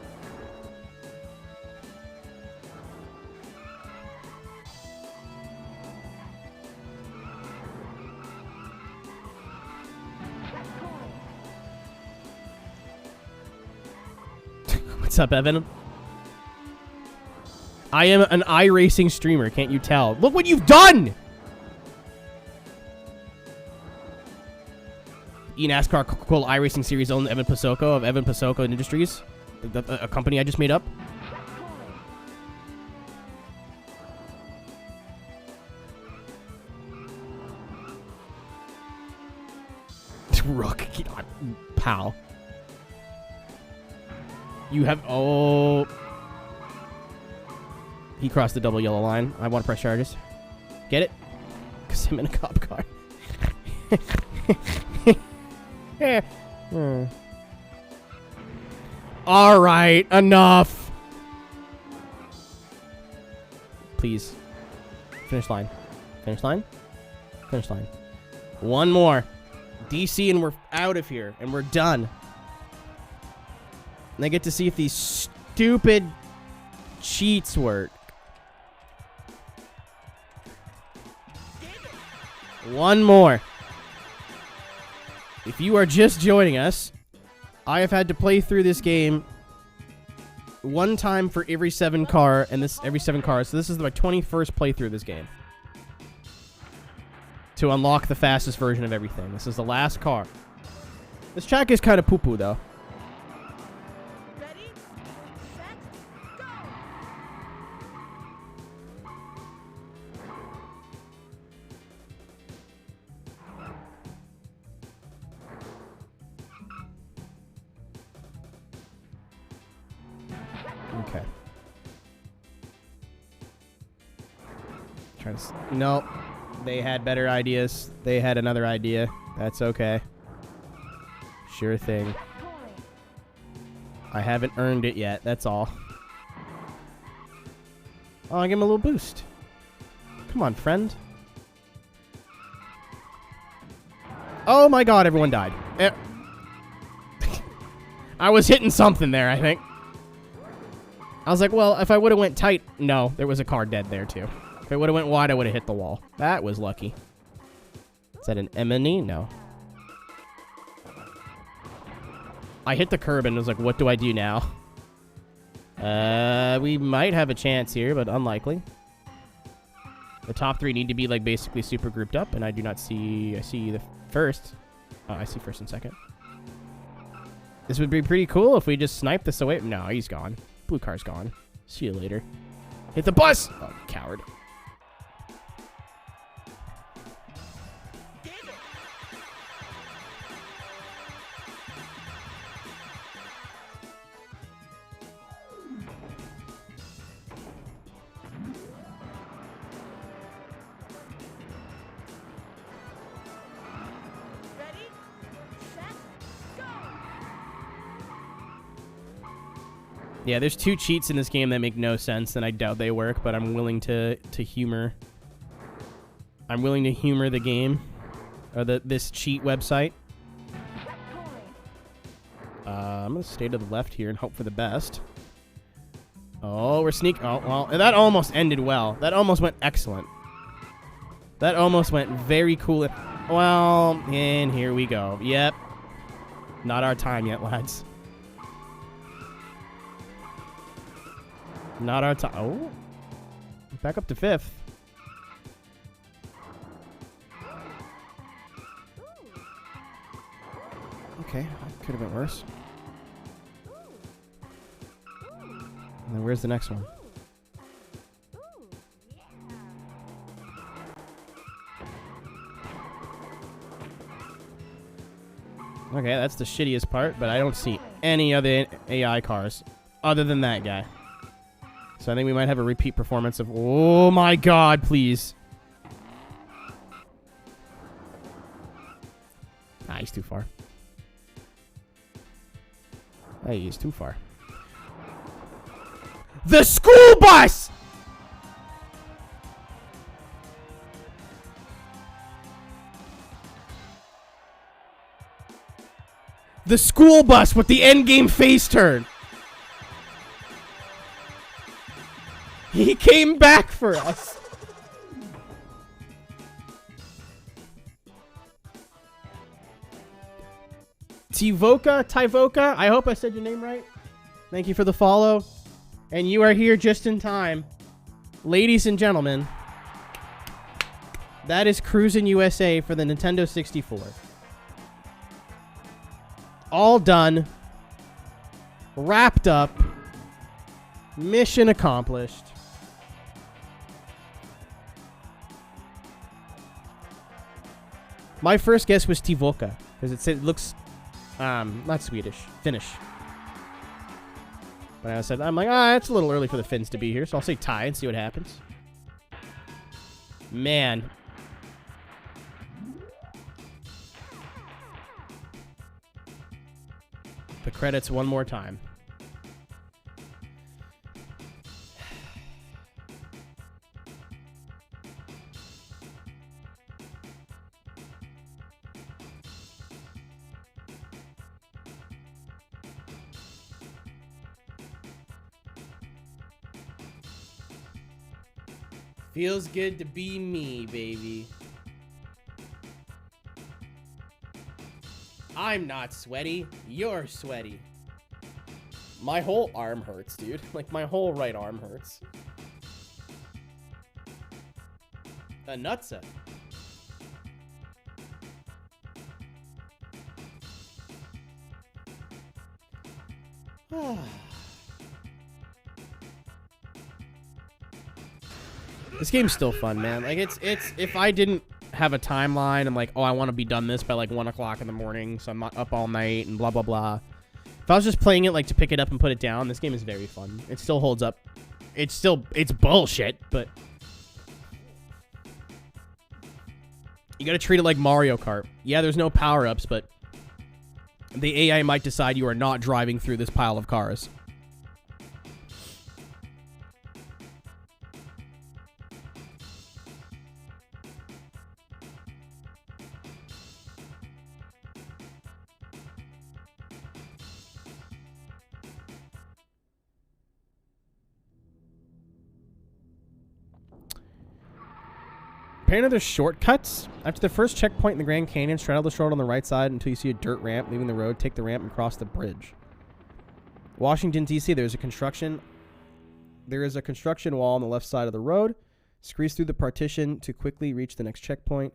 What's up, Evan? I am an iRacing streamer, can't you tell? Look what you've done! eNASCAR Coca-Cola iRacing Series owner Evan Pasoko of Evan Pasoko Industries, a company I just made up. Rook, pal. You have... Oh... He crossed the double yellow line. I want to press charges. Get it? Because I'm in a cop car. All right, enough. Please. Finish line. Finish line. Finish line. One more. DC and we're out of here. And we're done. And I get to see if these stupid cheats work. One more. If you are just joining us, I have had to play through this game one time for every 7 car, and this every 7 cars. So this is my 21st playthrough of this game to unlock the fastest version of everything. This is the last car. This track is kind of poo-poo, though. Ready, set, go! Okay. Nope. They had better ideas. They had another idea. That's okay. Sure thing. I haven't earned it yet. That's all. Oh, I give him a little boost. Come on, friend. Oh my god, everyone died. I was hitting something there, I think. I was like, well, if I would have went tight... No, there was a car dead there, too. If it would have went wide, I would have hit the wall. That was lucky. Is that an M&E? No. I hit the curb and was like, what do I do now? We might have a chance here, but unlikely. The top 3 need to be, like, basically super grouped up, and I do not see... I see the first. Oh, I see first and second. This would be pretty cool if we just sniped this away. No, he's gone. Blue car's gone. See you later. Hit the bus! Oh, coward. Ready, set, go! Yeah, there's 2 cheats in this game that make no sense, and I doubt they work, but I'm willing to humor. I'm willing to humor the game, or this cheat website. I'm gonna stay to the left here and hope for the best. Oh, we're sneaking. Oh, well, that almost ended well. That almost went excellent. That almost went very cool. Well, and here we go. Yep. Not our time yet, lads. Not our time. Oh. Back up to 5th. Okay, that could have been worse. And then where's the next one? Okay, that's the shittiest part, but I don't see any other AI cars other than that guy. So I think we might have a repeat performance of... Oh my god, please. Ah, he's too far. Hey, he's too far. The school bus! The school bus with the endgame face turn. He came back for us. Tivoka, I hope I said your name right. Thank you for the follow. And you are here just in time. Ladies and gentlemen, that is Cruis'n USA for the Nintendo 64. All done. Wrapped up. Mission accomplished. My first guess was Tivoka, because it looks, not Swedish, Finnish. But I said, I'm like, it's a little early for the Finns to be here, so I'll say Thai and see what happens. Man. The credits one more time. Feels good to be me, baby. I'm not sweaty. You're sweaty. My whole arm hurts, dude. Like, my whole right arm hurts. A nutsack. This game's still fun, man. Like, it's if I didn't have a timeline, I'm like, oh, I want to be done this by like 1 o'clock in the morning, so I'm not up all night and blah blah blah. If I was just playing it like to pick it up and put it down, this game is very fun. It still holds up. It's bullshit, but you gotta treat it like Mario Kart. Yeah, there's no power-ups, but the AI might decide you are not driving through this pile of cars. Apparently there's shortcuts. After the first checkpoint in the Grand Canyon, straddle the shore on the right side until you see a dirt ramp leaving the road. Take the ramp and cross the bridge. Washington, D.C., there is a construction wall on the left side of the road. Squeeze through the partition to quickly reach the next checkpoint.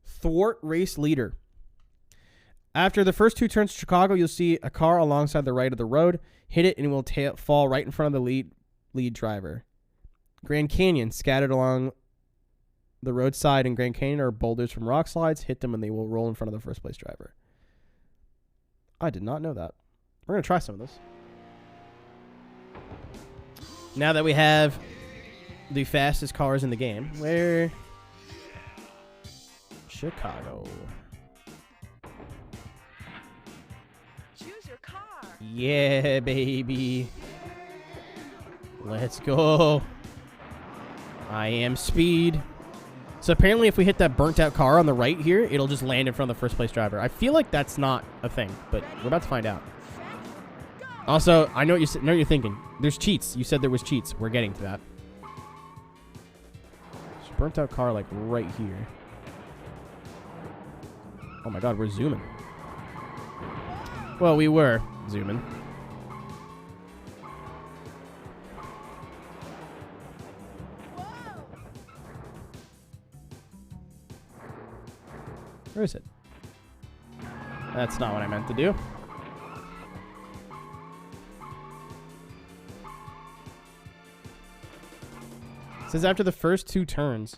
Thwart race leader. After the first 2 turns to Chicago, you'll see a car alongside the right of the road. Hit it and it will fall right in front of the lead driver. Grand Canyon, scattered along the roadside in Grand Canyon are boulders from rock slides. Hit them and they will roll in front of the first place driver. I did not know that. We're going to try some of this. Now that we have the fastest cars in the game, where Chicago. Choose your car. Yeah, baby. Let's go. I am speed. So apparently if we hit that burnt out car on the right here, it'll just land in front of the first place driver. I feel like that's not a thing, but we're about to find out. Also, I know what you're thinking. There's cheats. You said there was cheats. We're getting to that. There's a burnt out car like right here. Oh my god, we're zooming. Well, we were zooming. Where is it? That's not what I meant to do. It says after the first 2 turns.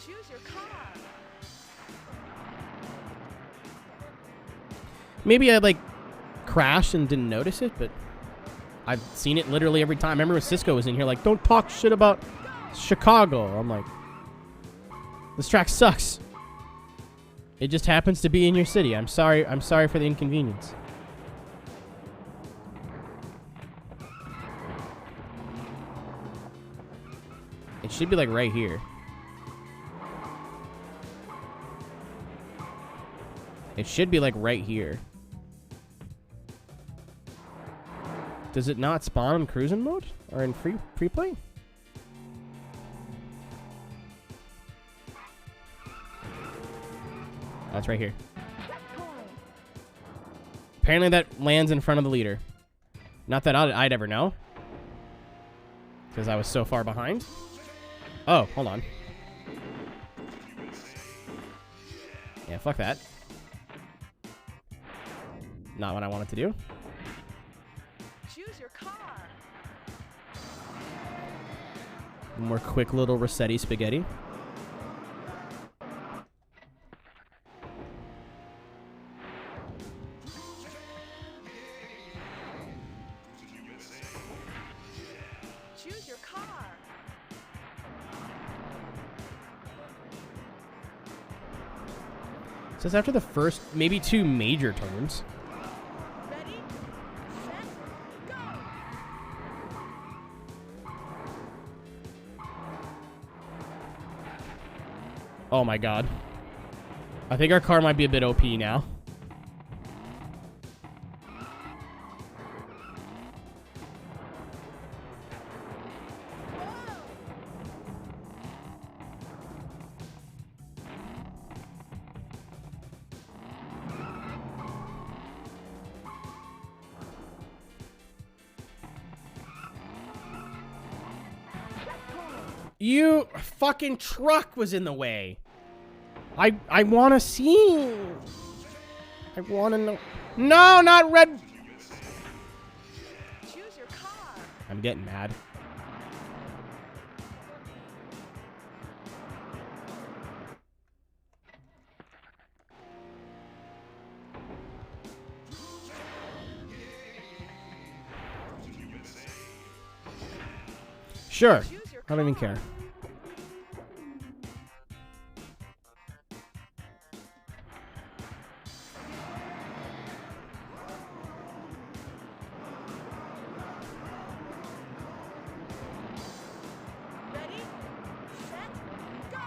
Choose your car. Maybe I like crashed and didn't notice it, but I've seen it literally every time. I remember when Cisco was in here like, don't talk shit about Chicago. I'm like, This track sucks. It just happens to be in your city. I'm sorry for the inconvenience. It should be like right here. It should be like right here. Does it not spawn in Cruis'n mode? Or in free play? That's right here. Apparently that lands in front of the leader. Not that I'd ever know. Because I was so far behind. Oh, hold on. Yeah, fuck that. Not what I wanted to do. Choose your car. More quick little Rossetti spaghetti. Choose your car. It says after the first, maybe 2 major turns. Ready, set, go. Oh my god. I think our car might be a bit OP now. You fucking truck was in the way. I want to see. I want to know. No, not red. Choose your car. I'm getting mad. Sure. I don't even care. Ready, set, go.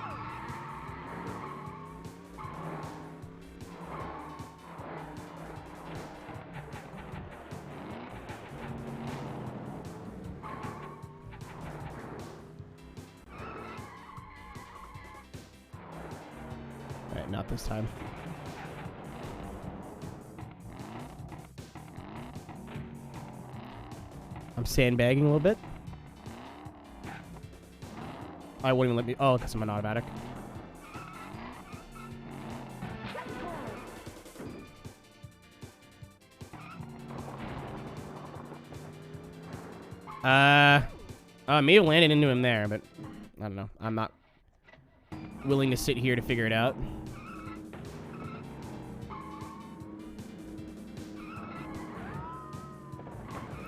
Alright, not this time. I'm sandbagging a little bit. I wouldn't even let me. Oh, because I'm an automatic. May have landed into him there, but I don't know. I'm not willing to sit here to figure it out.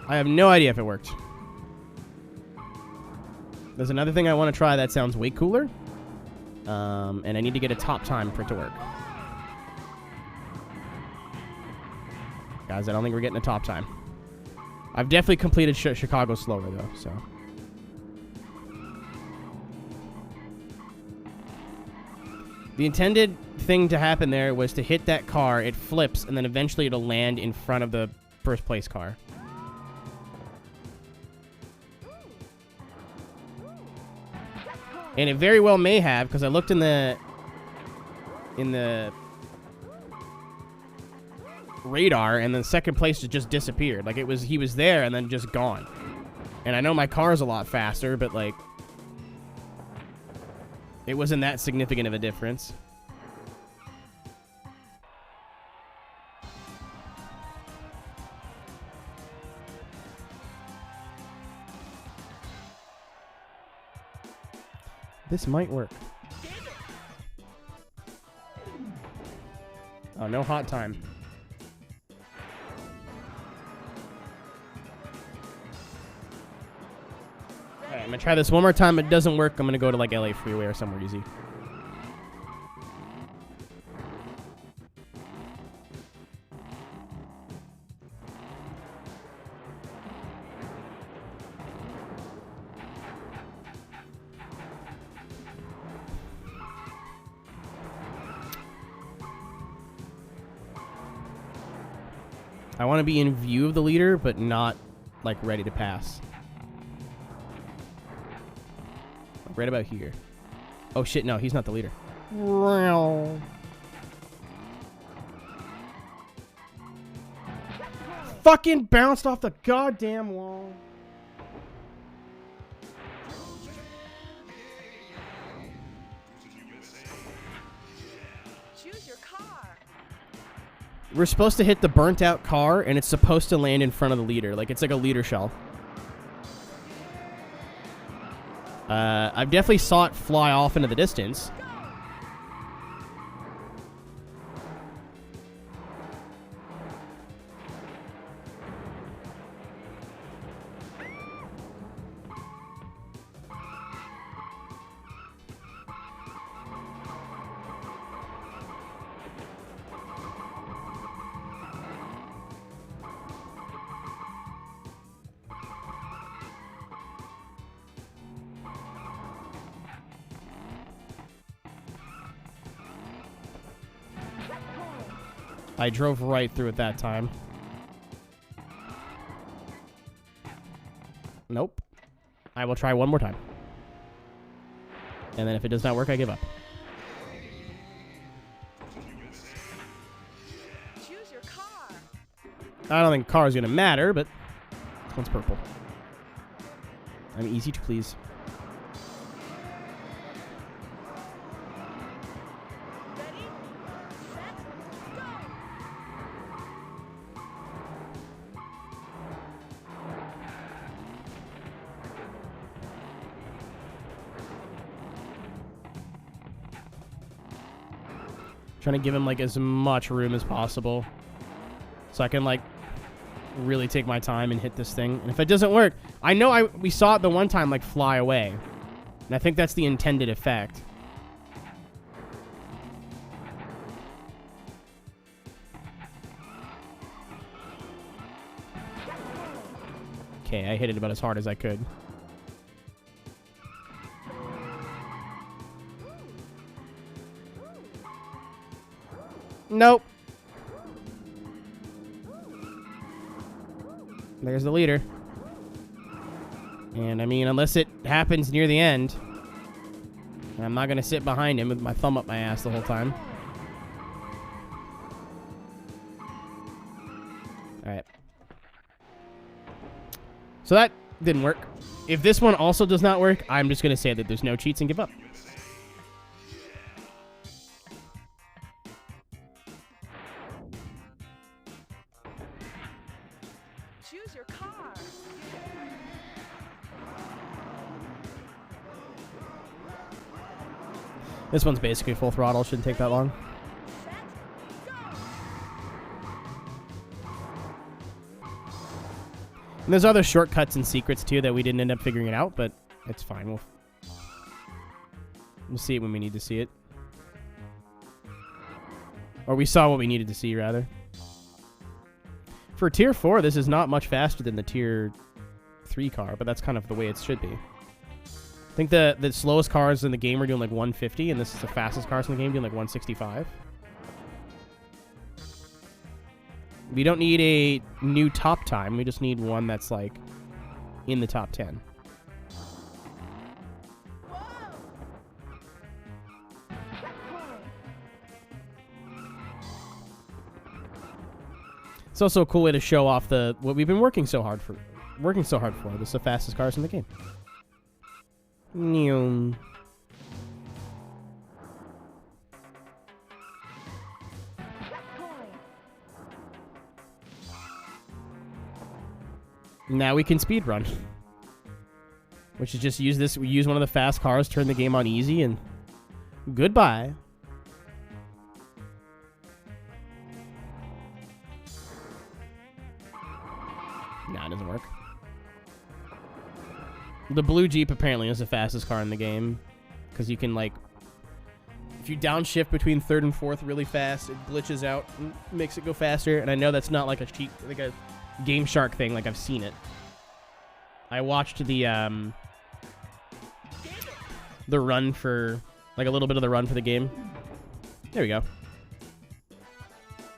I have no idea if it worked. There's another thing I want to try that sounds way cooler. And I need to get a top time for it to work. Guys, I don't think we're getting a top time. I've definitely completed Chicago slower, though, so. The intended thing to happen there was to hit that car, it flips, and then eventually it'll land in front of the first place car. And it very well may have, because I looked in the radar, and then second place just disappeared. Like he was there and then just gone. And I know my car's a lot faster, but like it wasn't that significant of a difference. This might work. Oh, no hot time. Alright, I'm gonna try this one more time. If it doesn't work, I'm gonna go to like LA Freeway or somewhere easy. I want to be in view of the leader, but not, like, ready to pass. Like, right about here. Oh, shit, no, he's not the leader. Fucking bounced off the goddamn wall. Choose your car. We're supposed to hit the burnt out car, and it's supposed to land in front of the leader. Like, it's like a leader shell. I've definitely saw it fly off into the distance. I drove right through it that time. Nope. I will try one more time. And then if it does not work, I give up. Choose your car. I don't think car is going to matter, but this one's purple. I'm easy to please. Ready, set, go. Trying to give him like as much room as possible so I can like really take my time and hit this thing. And if it doesn't work, I know we saw it the one time like fly away, and I think that's the intended effect. Okay, I hit it about as hard as I could. Nope. There's the leader. And I mean, unless it happens near the end, I'm not going to sit behind him with my thumb up my ass the whole time. Alright. So that didn't work. If this one also does not work, I'm just going to say that there's no cheats and give up. Choose your car. This one's basically full throttle. Shouldn't take that long. Set, go. And there's other shortcuts and secrets too that we didn't end up figuring it out, but it's fine. We'll see it when we need to see it. Or we saw what we needed to see, rather. For Tier 4, this is not much faster than the Tier 3 car, but that's kind of the way it should be. I think the slowest cars in the game are doing like 150, and this is the fastest cars in the game doing like 165. We don't need a new top time. We just need one that's like in the top 10. It's also a cool way to show off what we've been working so hard for. This is the fastest cars in the game. Neum. Now we can speedrun. Which is just use this. We use one of the fast cars, turn the game on easy, and goodbye. Nah, it doesn't work. The blue Jeep apparently is the fastest car in the game. Because you can, like... If you downshift between 3rd and 4th really fast, it glitches out and makes it go faster. And I know that's not like a cheat, like a Game Shark thing, like I've seen it. I watched the run for... Like a little bit of the run for the game. There we go.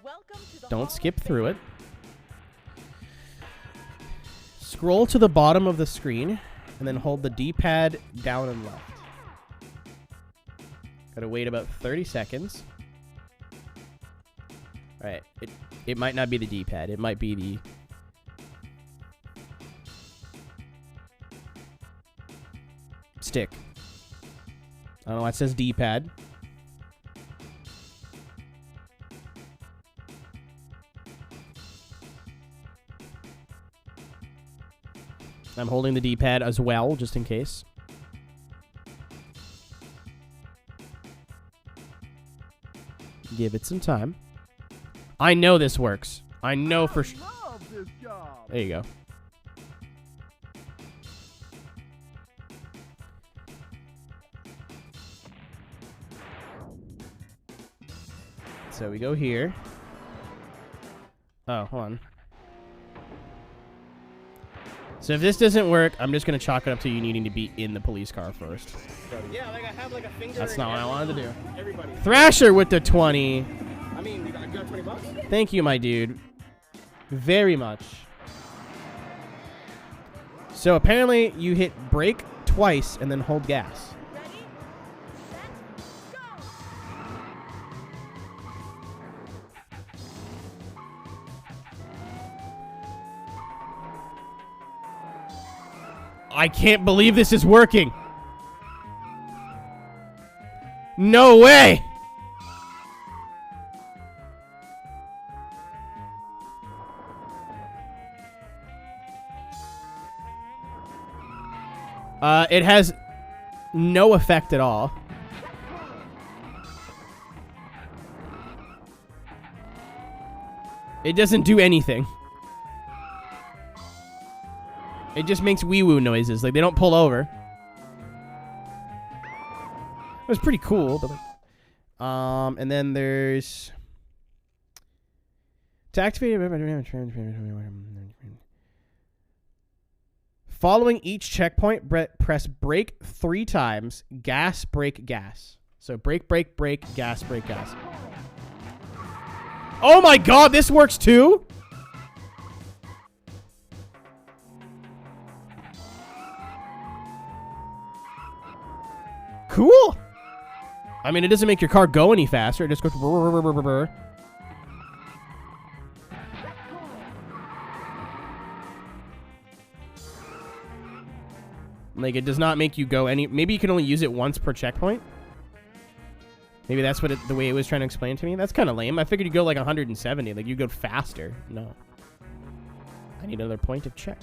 Welcome to the Don't Hall skip of through it. Fame. Scroll to the bottom of the screen and then hold the D-pad down and left. Gotta wait about 30 seconds. Alright, it might not be the D-pad. It might be the... stick. I don't know why it says D-pad. I'm holding the D-pad as well, just in case. Give it some time. I know this works. I know for sure. There you go. So we go here. Oh, hold on. So if this doesn't work, I'm just going to chalk it up to you needing to be in the police car first. Yeah, like I have like a finger. That's not what I wanted to do. Everybody. Thrasher with the 20. I mean, you got 20 bucks? Thank you, my dude. Very much. So apparently you hit brake twice and then hold gas. Ready, set, go! I can't believe this is working. No way. It has no effect at all. It doesn't do anything. It just makes wee-woo noises. Like, they don't pull over. It was pretty cool. But and then there's... To activate... Following each checkpoint, press brake 3 times. Gas, brake, gas. So brake, brake, brake, gas, brake, gas. Oh my god, this works too? Cool. I mean, it doesn't make your car go any faster. It just goes... brr, brr, brr, brr, brr. Like, it does not make you go any... Maybe you can only use it once per checkpoint. Maybe that's what the way it was trying to explain to me. That's kind of lame. I figured you'd go like 170. Like, you go faster. No. I need another point of check.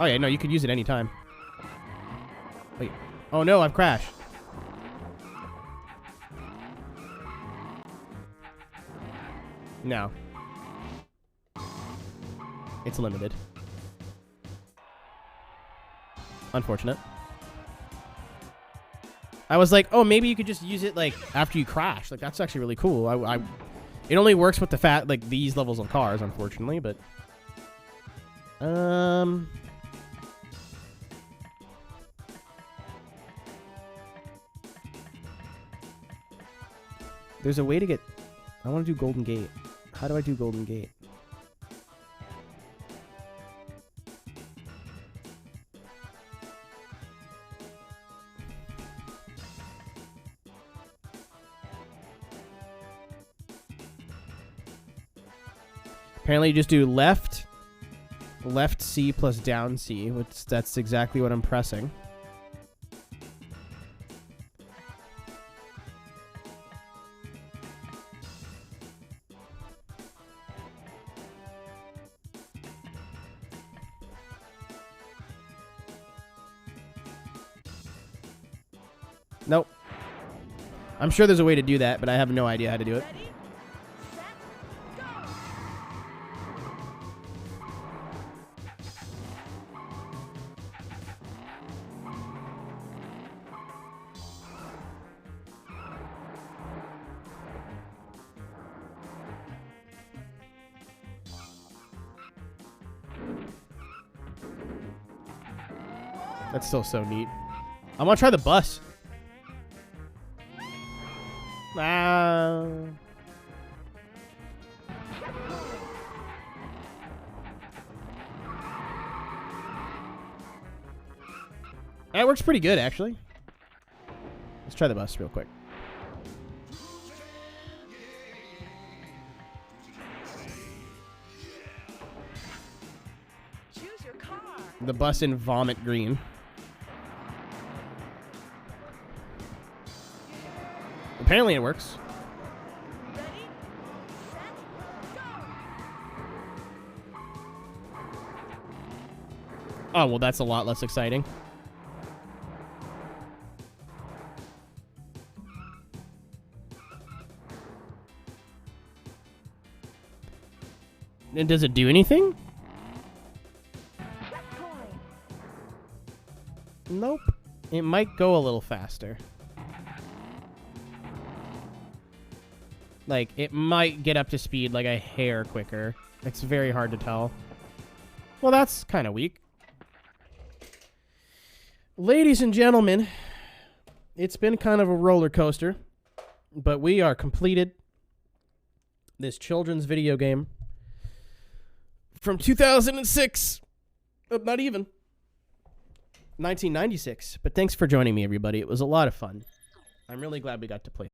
Oh, yeah. No, you could use it anytime. Wait. Oh, no. I've crashed. No. It's limited. Unfortunate. I was like, oh, maybe you could just use it like after you crash. Like, that's actually really cool. It only works with the like these levels of cars, unfortunately, but there's a way to get... I want to do Golden Gate. How do I do Golden Gate? Apparently you just do left C plus down C, which that's exactly what I'm pressing. Nope. I'm sure there's a way to do that, but I have no idea how to do it. Ready, set, go! That's still so neat. I want to try the bus. That works pretty good, actually. Let's try the bus real quick. Choose your car. The bus in vomit green. Apparently it works. Ready, set, go. Oh, well, that's a lot less exciting. And does it do anything? Coin. Nope. It might go a little faster. Like, it might get up to speed like a hair quicker. It's very hard to tell. Well, that's kind of weak. Ladies and gentlemen, it's been kind of a roller coaster, but we are completed this children's video game from 2006. Not even. 1996. But thanks for joining me, everybody. It was a lot of fun. I'm really glad we got to play.